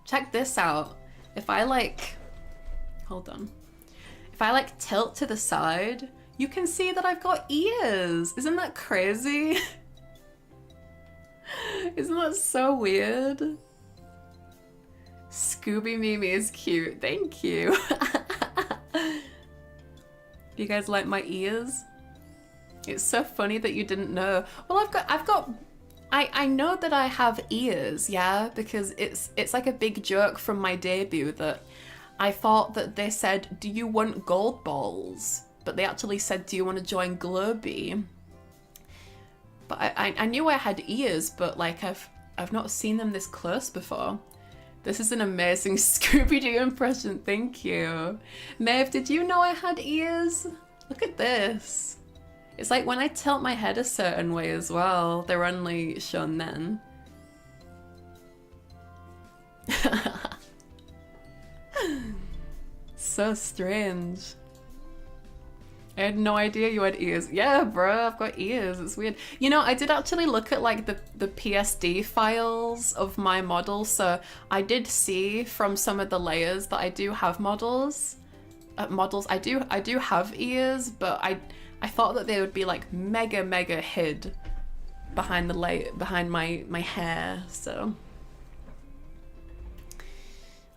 Check this out. If I like, hold on. If I like tilt to the side, you can see that I've got ears. Isn't that crazy? Isn't that so weird? Scooby Mimi is cute. Thank you. Do you guys like my ears? It's so funny that you didn't know. Well, I know that I have ears, yeah, because it's like a big joke from my debut that I thought that they said, do you want gold balls? But they actually said, do you want to join Globee? But I knew I had ears, but like I've not seen them this close before. This is an amazing Scooby-Doo impression, thank you. Maeve, did you know I had ears? Look at this. It's like when I tilt my head a certain way as well, they're only shown then. So strange. I had no idea you had ears. Yeah, bro, I've got ears. It's weird. You know, I did actually look at like the PSD files of my model, so I did see from some of the layers that I do have models. I do have ears, but I thought that they would be like mega hid behind behind my hair, so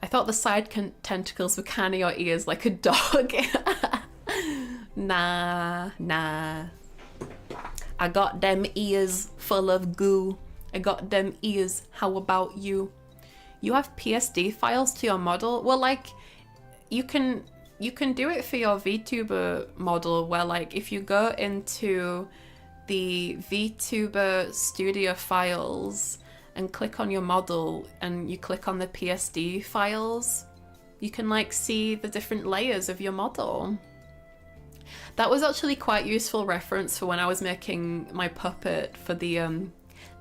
I thought the side tentacles were kind of your ears, like a dog. Nah. I got them ears full of goo. I got them ears. How about you? You have PSD files to your model? Well, like, you can do it for your VTuber model, where like if you go into the VTuber studio files and click on your model and you click on the PSD files, you can like see the different layers of your model. That was actually quite useful reference for when I was making my puppet for the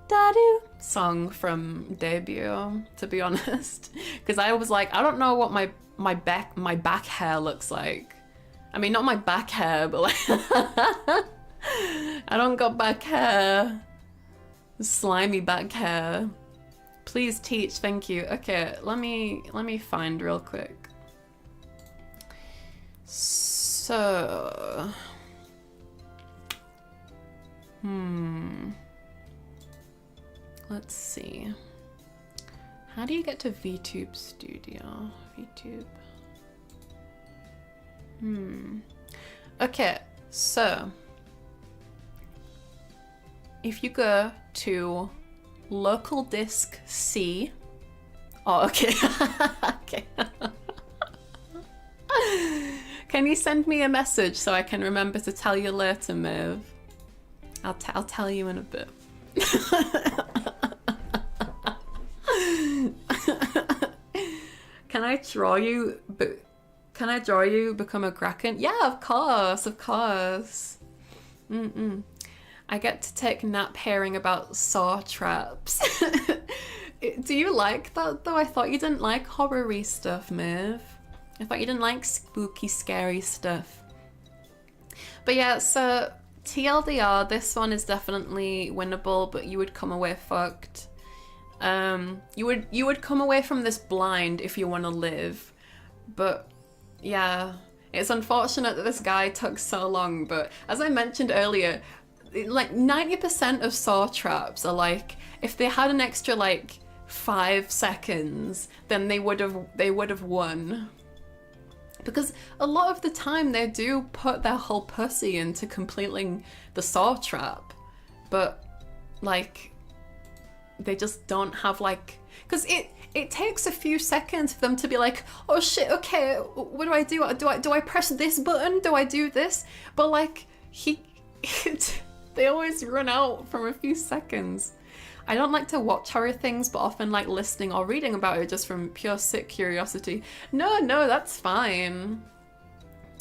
Dadu song from debut, to be honest, because I was like, I don't know what my back hair looks like. I mean, not my back hair, but like I don't got back hair. Slimy back hair. Please teach, thank you. Okay, let me find real quick. So let's see. How do you get to VTube Studio? VTube. Okay, so if you go to local disk C. Oh, okay. Okay. Can you send me a message so I can remember to tell you later, Maeve? I'll tell you in a bit. Can I draw you? Can I draw you become a kraken? Yeah, of course, of course. I get to take nap hearing about saw traps. Do you like that though? I thought you didn't like horror-y stuff, Maeve. I thought you didn't like spooky, scary stuff. But yeah, so TLDR, this one is definitely winnable, but you would come away fucked. You would come away from this blind if you want to live. But yeah, it's unfortunate that this guy took so long, but as I mentioned earlier, like 90% of saw traps are like, if they had an extra like 5 seconds, then they would have won. Because a lot of the time they do put their whole pussy into completing the saw trap, but like they just don't have like, because it takes a few seconds for them to be like, oh shit, okay, what do I do? Do I press this button? Do I do this? But like they always run out from a few seconds. I don't like to watch horror things, but often like listening or reading about it just from pure sick curiosity. No, that's fine.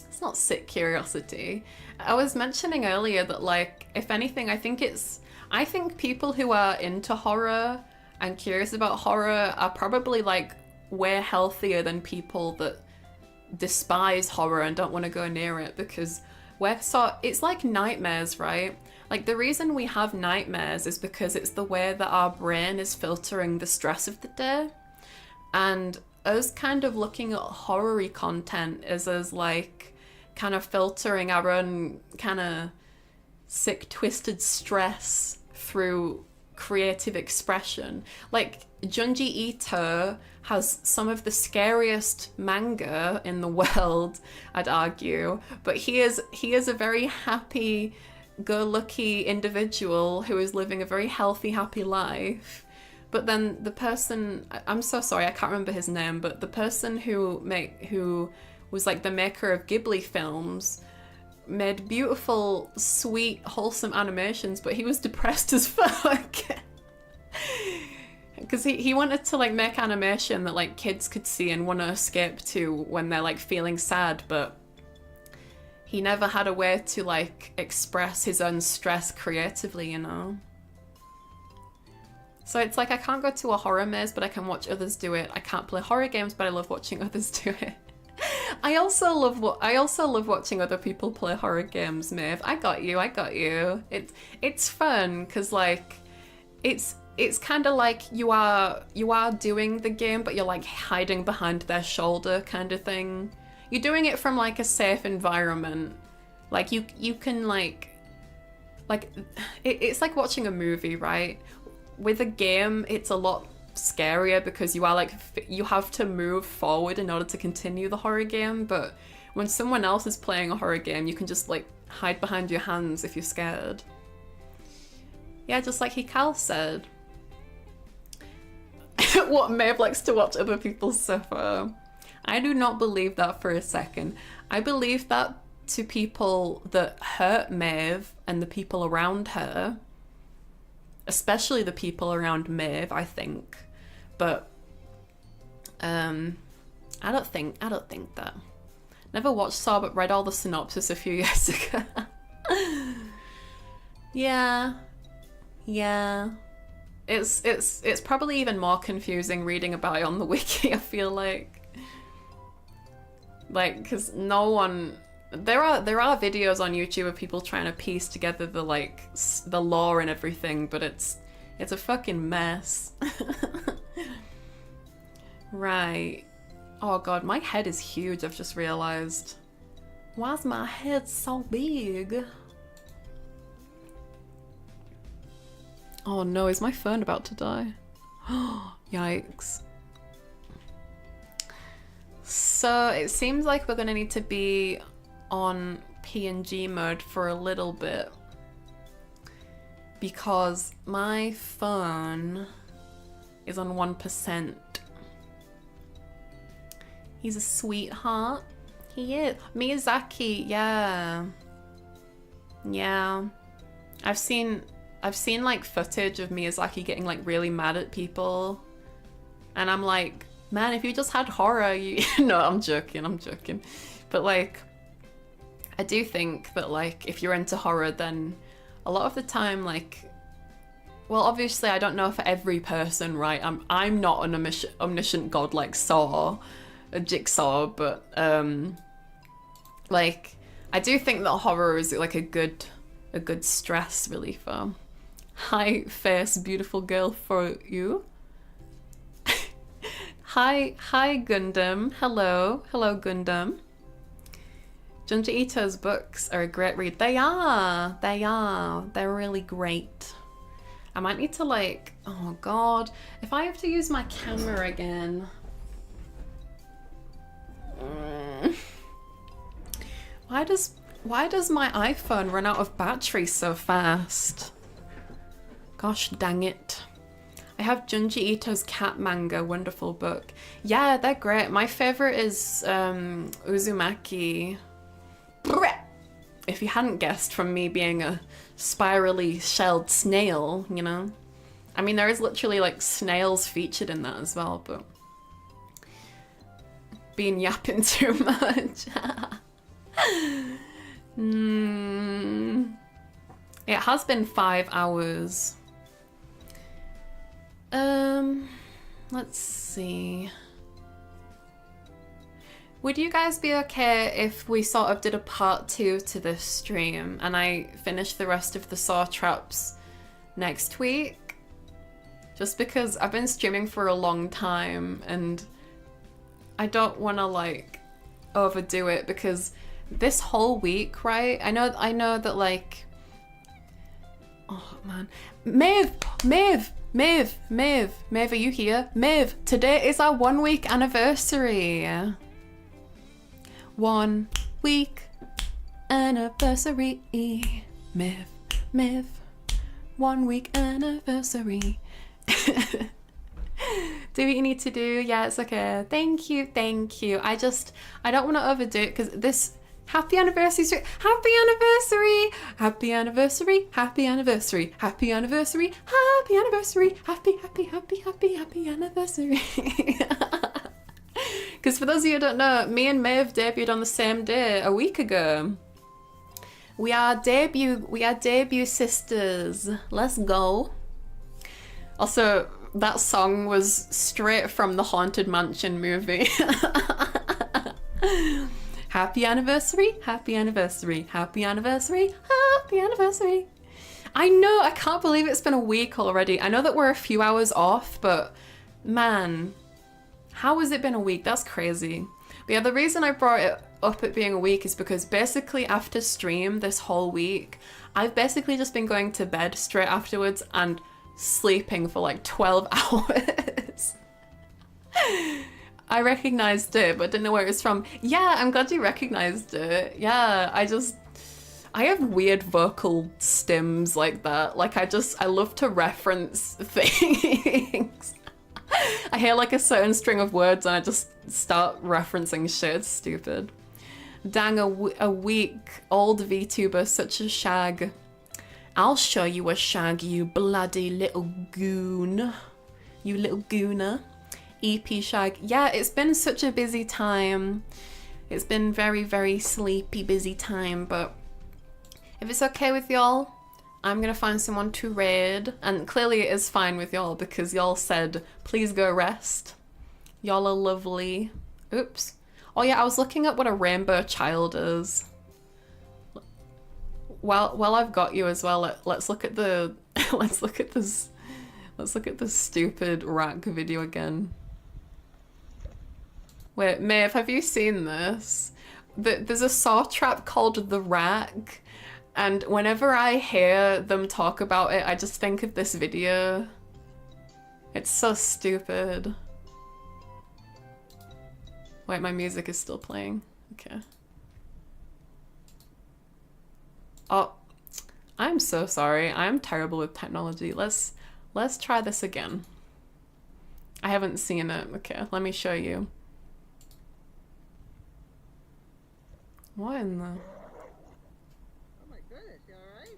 It's not sick curiosity. I was mentioning earlier that like, if anything, I think people who are into horror and curious about horror are probably like way healthier than people that despise horror and don't want to go near it, because it's like nightmares, right? Like the reason we have nightmares is because it's the way that our brain is filtering the stress of the day. And us kind of looking at horror-y content is as like kind of filtering our own kind of sick, twisted stress through creative expression. Like Junji Ito has some of the scariest manga in the world, I'd argue, but he is a very happy go lucky individual who is living a very healthy, happy life. But then the person, I'm so sorry, I can't remember his name, but the person who was like the maker of Ghibli films made beautiful, sweet, wholesome animations, but he was depressed as fuck. Because he wanted to like make animation that like kids could see and want to escape to when they're like feeling sad, but he never had a way to like express his own stress creatively, you know? So it's like I can't go to a horror maze, but I can watch others do it. I can't play horror games, but I love watching others do it. I also love watching other people play horror games, Maeve. I got you. It's fun because like it's kind of like you are doing the game, but you're like hiding behind their shoulder kind of thing. You're doing it from like a safe environment. Like you can it's like watching a movie, right? With a game, it's a lot scarier because you are like, you have to move forward in order to continue the horror game. But when someone else is playing a horror game, you can just like hide behind your hands if you're scared. Yeah, just like Hikal said. What, Maeve likes to watch other people suffer. I do not believe that for a second. I believe that to people that hurt Maeve and the people around her, especially the people around Maeve, I think. But I don't think that. Never watched Saw, but read all the synopsis a few years ago. Yeah. It's probably even more confusing reading about it on the wiki, I feel like. Like, because no one... There are videos on YouTube of people trying to piece together the lore and everything, but it's a fucking mess. Right. Oh god, my head is huge, I've just realized. Why's my head so big? Oh no, is my phone about to die? Yikes. So it seems like we're gonna need to be on PNG mode for a little bit because my phone is on 1%. He's a sweetheart. He is. Miyazaki, yeah. Yeah. I've seen like footage of Miyazaki getting like really mad at people. And I'm like, man, if you just had horror, you no, I'm joking. But like I do think that like if you're into horror, then a lot of the time, like, well, obviously I don't know for every person, right? I'm not an omniscient god like Saw, a Jigsaw, but like I do think that horror is like a good stress reliever. Hi, face, beautiful girl for you. Hi, Gundam. Hello, Gundam. Junji Ito's books are a great read. They are. They're really great. I might need to like, oh god, if I have to use my camera again. Why does my iPhone run out of battery so fast? Gosh dang it. I have Junji Ito's cat manga, wonderful book. Yeah, they're great. My favorite is Uzumaki. If you hadn't guessed from me being a spirally shelled snail, you know. I mean, there is literally like snails featured in that as well, but been yapping too much. It has been 5 hours. Let's see. Would you guys be okay if we sort of did a part 2 to this stream and I finish the rest of the Saw traps next week? Just because I've been streaming for a long time and I don't want to like overdo it because this whole week, right? I know that like, oh man, Maeve, are you here? Maeve, today is our 1 week anniversary. 1 week anniversary. Maeve, 1 week anniversary. Do what you need to do. Yeah, it's okay. Thank you. I don't want to overdo it because this happy anniversary, happy anniversary, happy anniversary, happy anniversary, happy anniversary, happy anniversary, happy anniversary. Because for those of you who don't know, me and Maeve debuted on the same day a week ago. We are debut sisters. Let's go. Also, that song was straight from the Haunted Mansion movie. Happy anniversary, happy anniversary, happy anniversary, happy anniversary. I know, I can't believe it's been a week already. I know that we're a few hours off, but man, how has it been a week? That's crazy. But yeah, the reason I brought it up at being a week is because basically after stream this whole week, I've basically just been going to bed straight afterwards and sleeping for like 12 hours. I recognized it, but didn't know where it was from. Yeah, I'm glad you recognized it. Yeah, I have weird vocal stims like that. Like I love to reference things. I hear like a certain string of words and I just start referencing shit. It's stupid. Dang, a week old VTuber, such a shag. I'll show you a shag, you bloody little goon. You little gooner. EP shag. Yeah, it's been such a busy time. It's been very, very sleepy, busy time, but if it's okay with y'all, I'm gonna find someone to raid. And clearly it is fine with y'all because y'all said, please go rest. Y'all are lovely. Oops. Oh yeah, I was looking up what a rainbow child is. Well, I've got you as well. Let's look at the let's look at this stupid rack video again. Wait, Maeve, have you seen this? There's a Saw trap called The Rack, and whenever I hear them talk about it, I just think of this video. It's so stupid. Wait, my music is still playing. Okay. Oh, I'm so sorry. I'm terrible with technology. Let's try this again. I haven't seen it. Okay, let me show you. What in the... Oh my goodness, you alright?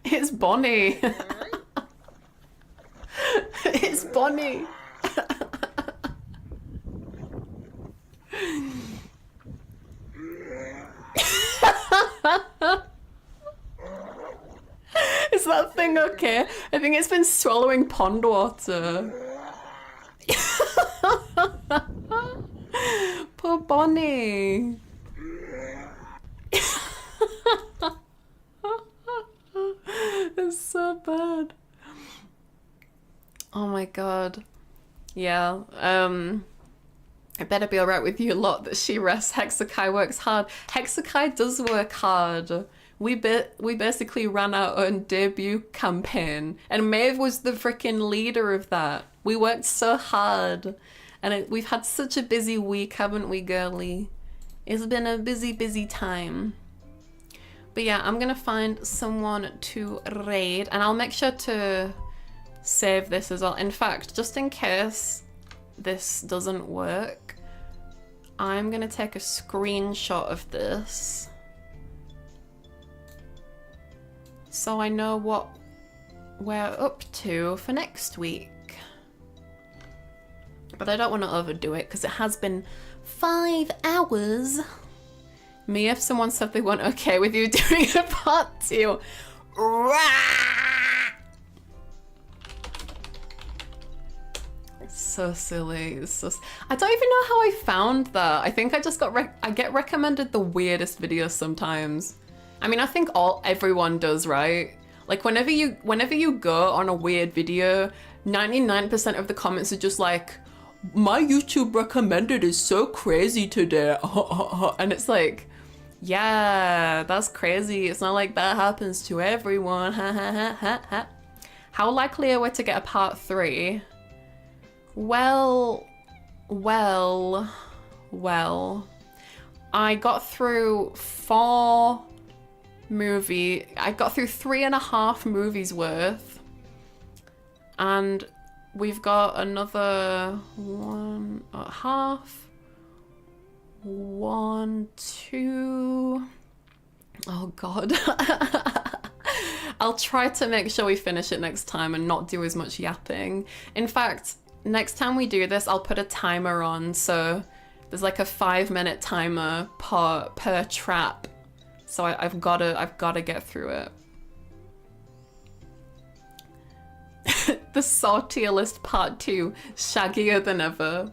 It's Bonnie. You alright? It's Bonnie. Is that thing okay? I think it's been swallowing pond water. Poor Bonnie. It's so bad. Oh my god. Yeah, it better be alright with you lot that she rests. Hexakai works hard. Hexakai does work hard. We basically ran our own debut campaign, and Maeve was the freaking leader of that. We worked so hard, and we've had such a busy week, haven't we, girly? It's been a busy, busy time. But yeah, I'm gonna find someone to raid, and I'll make sure to save this as well. In fact, just in case this doesn't work, I'm gonna take a screenshot of this so I know what we're up to for next week. But I don't want to overdo it because it has been 5 hours. Me, if someone said they weren't okay with you doing a part 2. It's so silly. It's so... I don't even know how I found that. I think I just got I get recommended the weirdest videos sometimes. I mean, I think everyone does, right? Like whenever you go on a weird video, 99% of the comments are just like, my YouTube recommended is so crazy today. And it's like, yeah, that's crazy. It's not like that happens to everyone. How likely are we to get a part 3? Well, I got through 3.5 movies worth, and we've got another 1.5, 1, 2. Oh god. I'll try to make sure we finish it next time and not do as much yapping. In fact, next time we do this, I'll put a timer on, so there's like a 5-minute timer per trap. So I've gotta get through it. The Saw tier list part 2, shaggier than ever.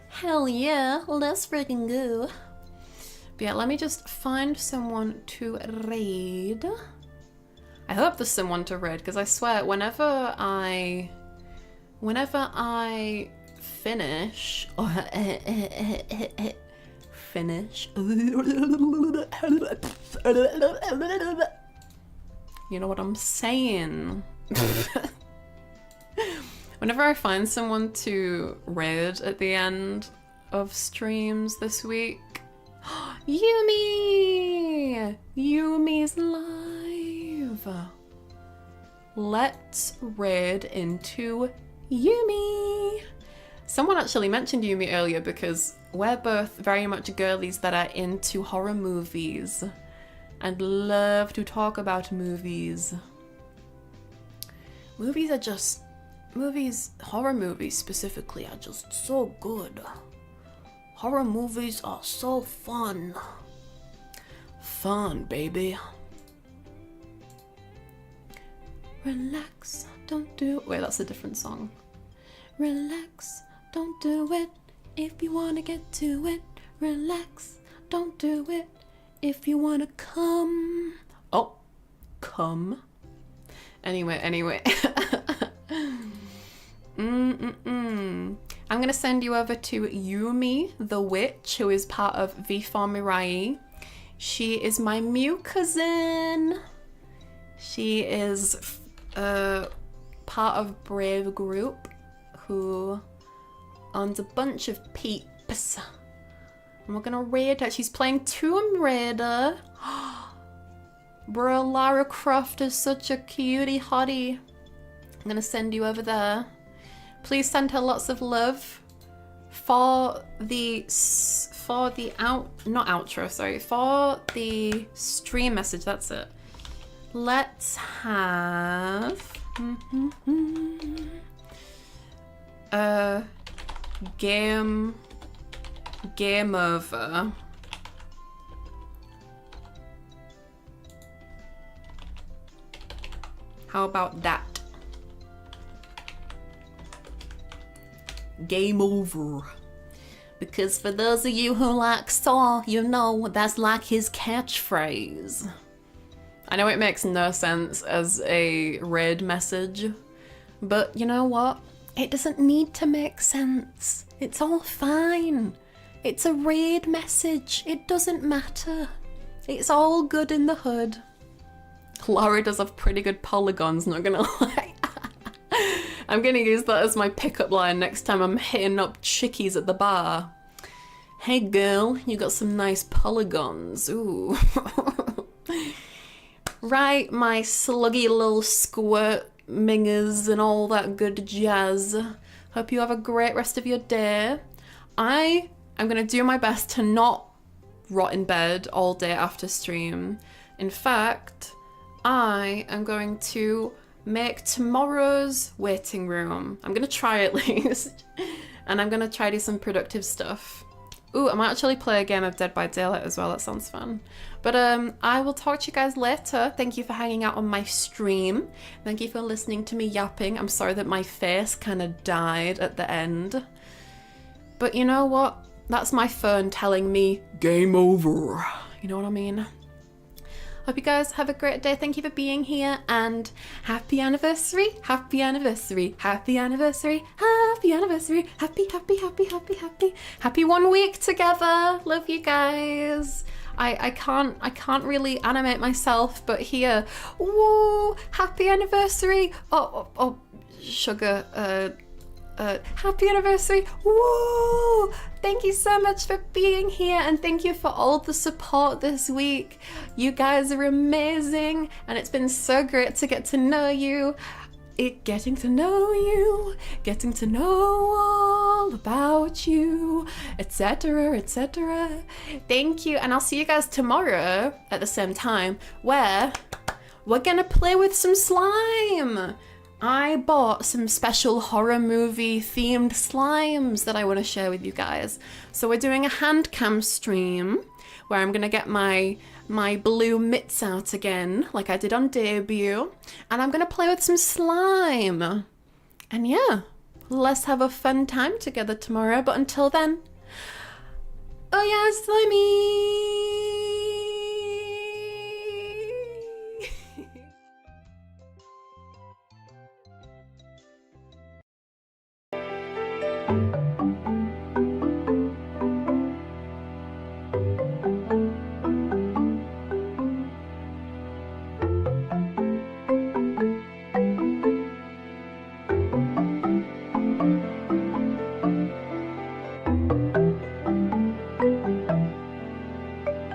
Hell yeah, let's freaking go. But yeah, let me just find someone to raid. I hope there's someone to raid, because I swear, whenever I finish, you know what I'm saying. Whenever I find someone to raid at the end of streams this week, Yumi! Yumi's live. Let's raid into Yumi. Someone actually mentioned Yumi earlier because we're both very much girlies that are into horror movies and love to talk about movies. Horror movies specifically are just so good. Horror movies are so fun. Fun, baby. Relax, don't do it. Wait, that's a different song. Relax, don't do it if you wanna get to it. Relax, don't do it if you wanna come. Oh, come. Anyway. I'm gonna send you over to Yumi the Witch, who is part of V for Mirai. She is my Mew cousin. She is part of Brave Group, who owns a bunch of peeps. And we're gonna raid her. She's playing Tomb Raider. Bro, Lara Croft is such a cutie hottie. I'm gonna send you over there. Please send her lots of love for the stream message. That's it. Let's have game over. How about that? Game over. Because for those of you who like Saw, you know that's like his catchphrase. I know it makes no sense as a raid message, but you know what? It doesn't need to make sense. It's all fine. It's a raid message. It doesn't matter. It's all good in the hood. Laura does have pretty good polygons, not gonna lie. I'm gonna use that as my pickup line next time I'm hitting up chickies at the bar. Hey girl, you got some nice polygons. Ooh. Right, my sluggy little squirt mingers and all that good jazz. Hope you have a great rest of your day. I am gonna do my best to not rot in bed all day after stream. In fact, I am going to make tomorrow's waiting room. I'm gonna try at least. And I'm gonna try to do some productive stuff. Ooh, I might actually play a game of Dead by Daylight as well. That sounds fun. But I will talk to you guys later. Thank you for hanging out on my stream. Thank you for listening to me yapping. I'm sorry that my face kind of died at the end. But you know what? That's my phone telling me game over. You know what I mean? Hope you guys have a great day. Thank you for being here, and happy anniversary, happy anniversary, happy anniversary, happy anniversary, happy, happy, happy, happy, happy, happy 1 week together. Love you guys. I can't really animate myself, but here, woo, happy anniversary. Oh, sugar, happy anniversary. Woo! Thank you so much for being here, and thank you for all the support this week. You guys are amazing, and it's been so great to get to know you. Getting to know all about you, etc, etc. Thank you, and I'll see you guys tomorrow at the same time, where we're gonna play with some slime. I bought some special horror movie themed slimes that I want to share with you guys. So we're doing a hand cam stream where I'm gonna get my blue mitts out again, like I did on debut, and I'm gonna play with some slime. And yeah, let's have a fun time together tomorrow. But until then, oh yeah, slimy!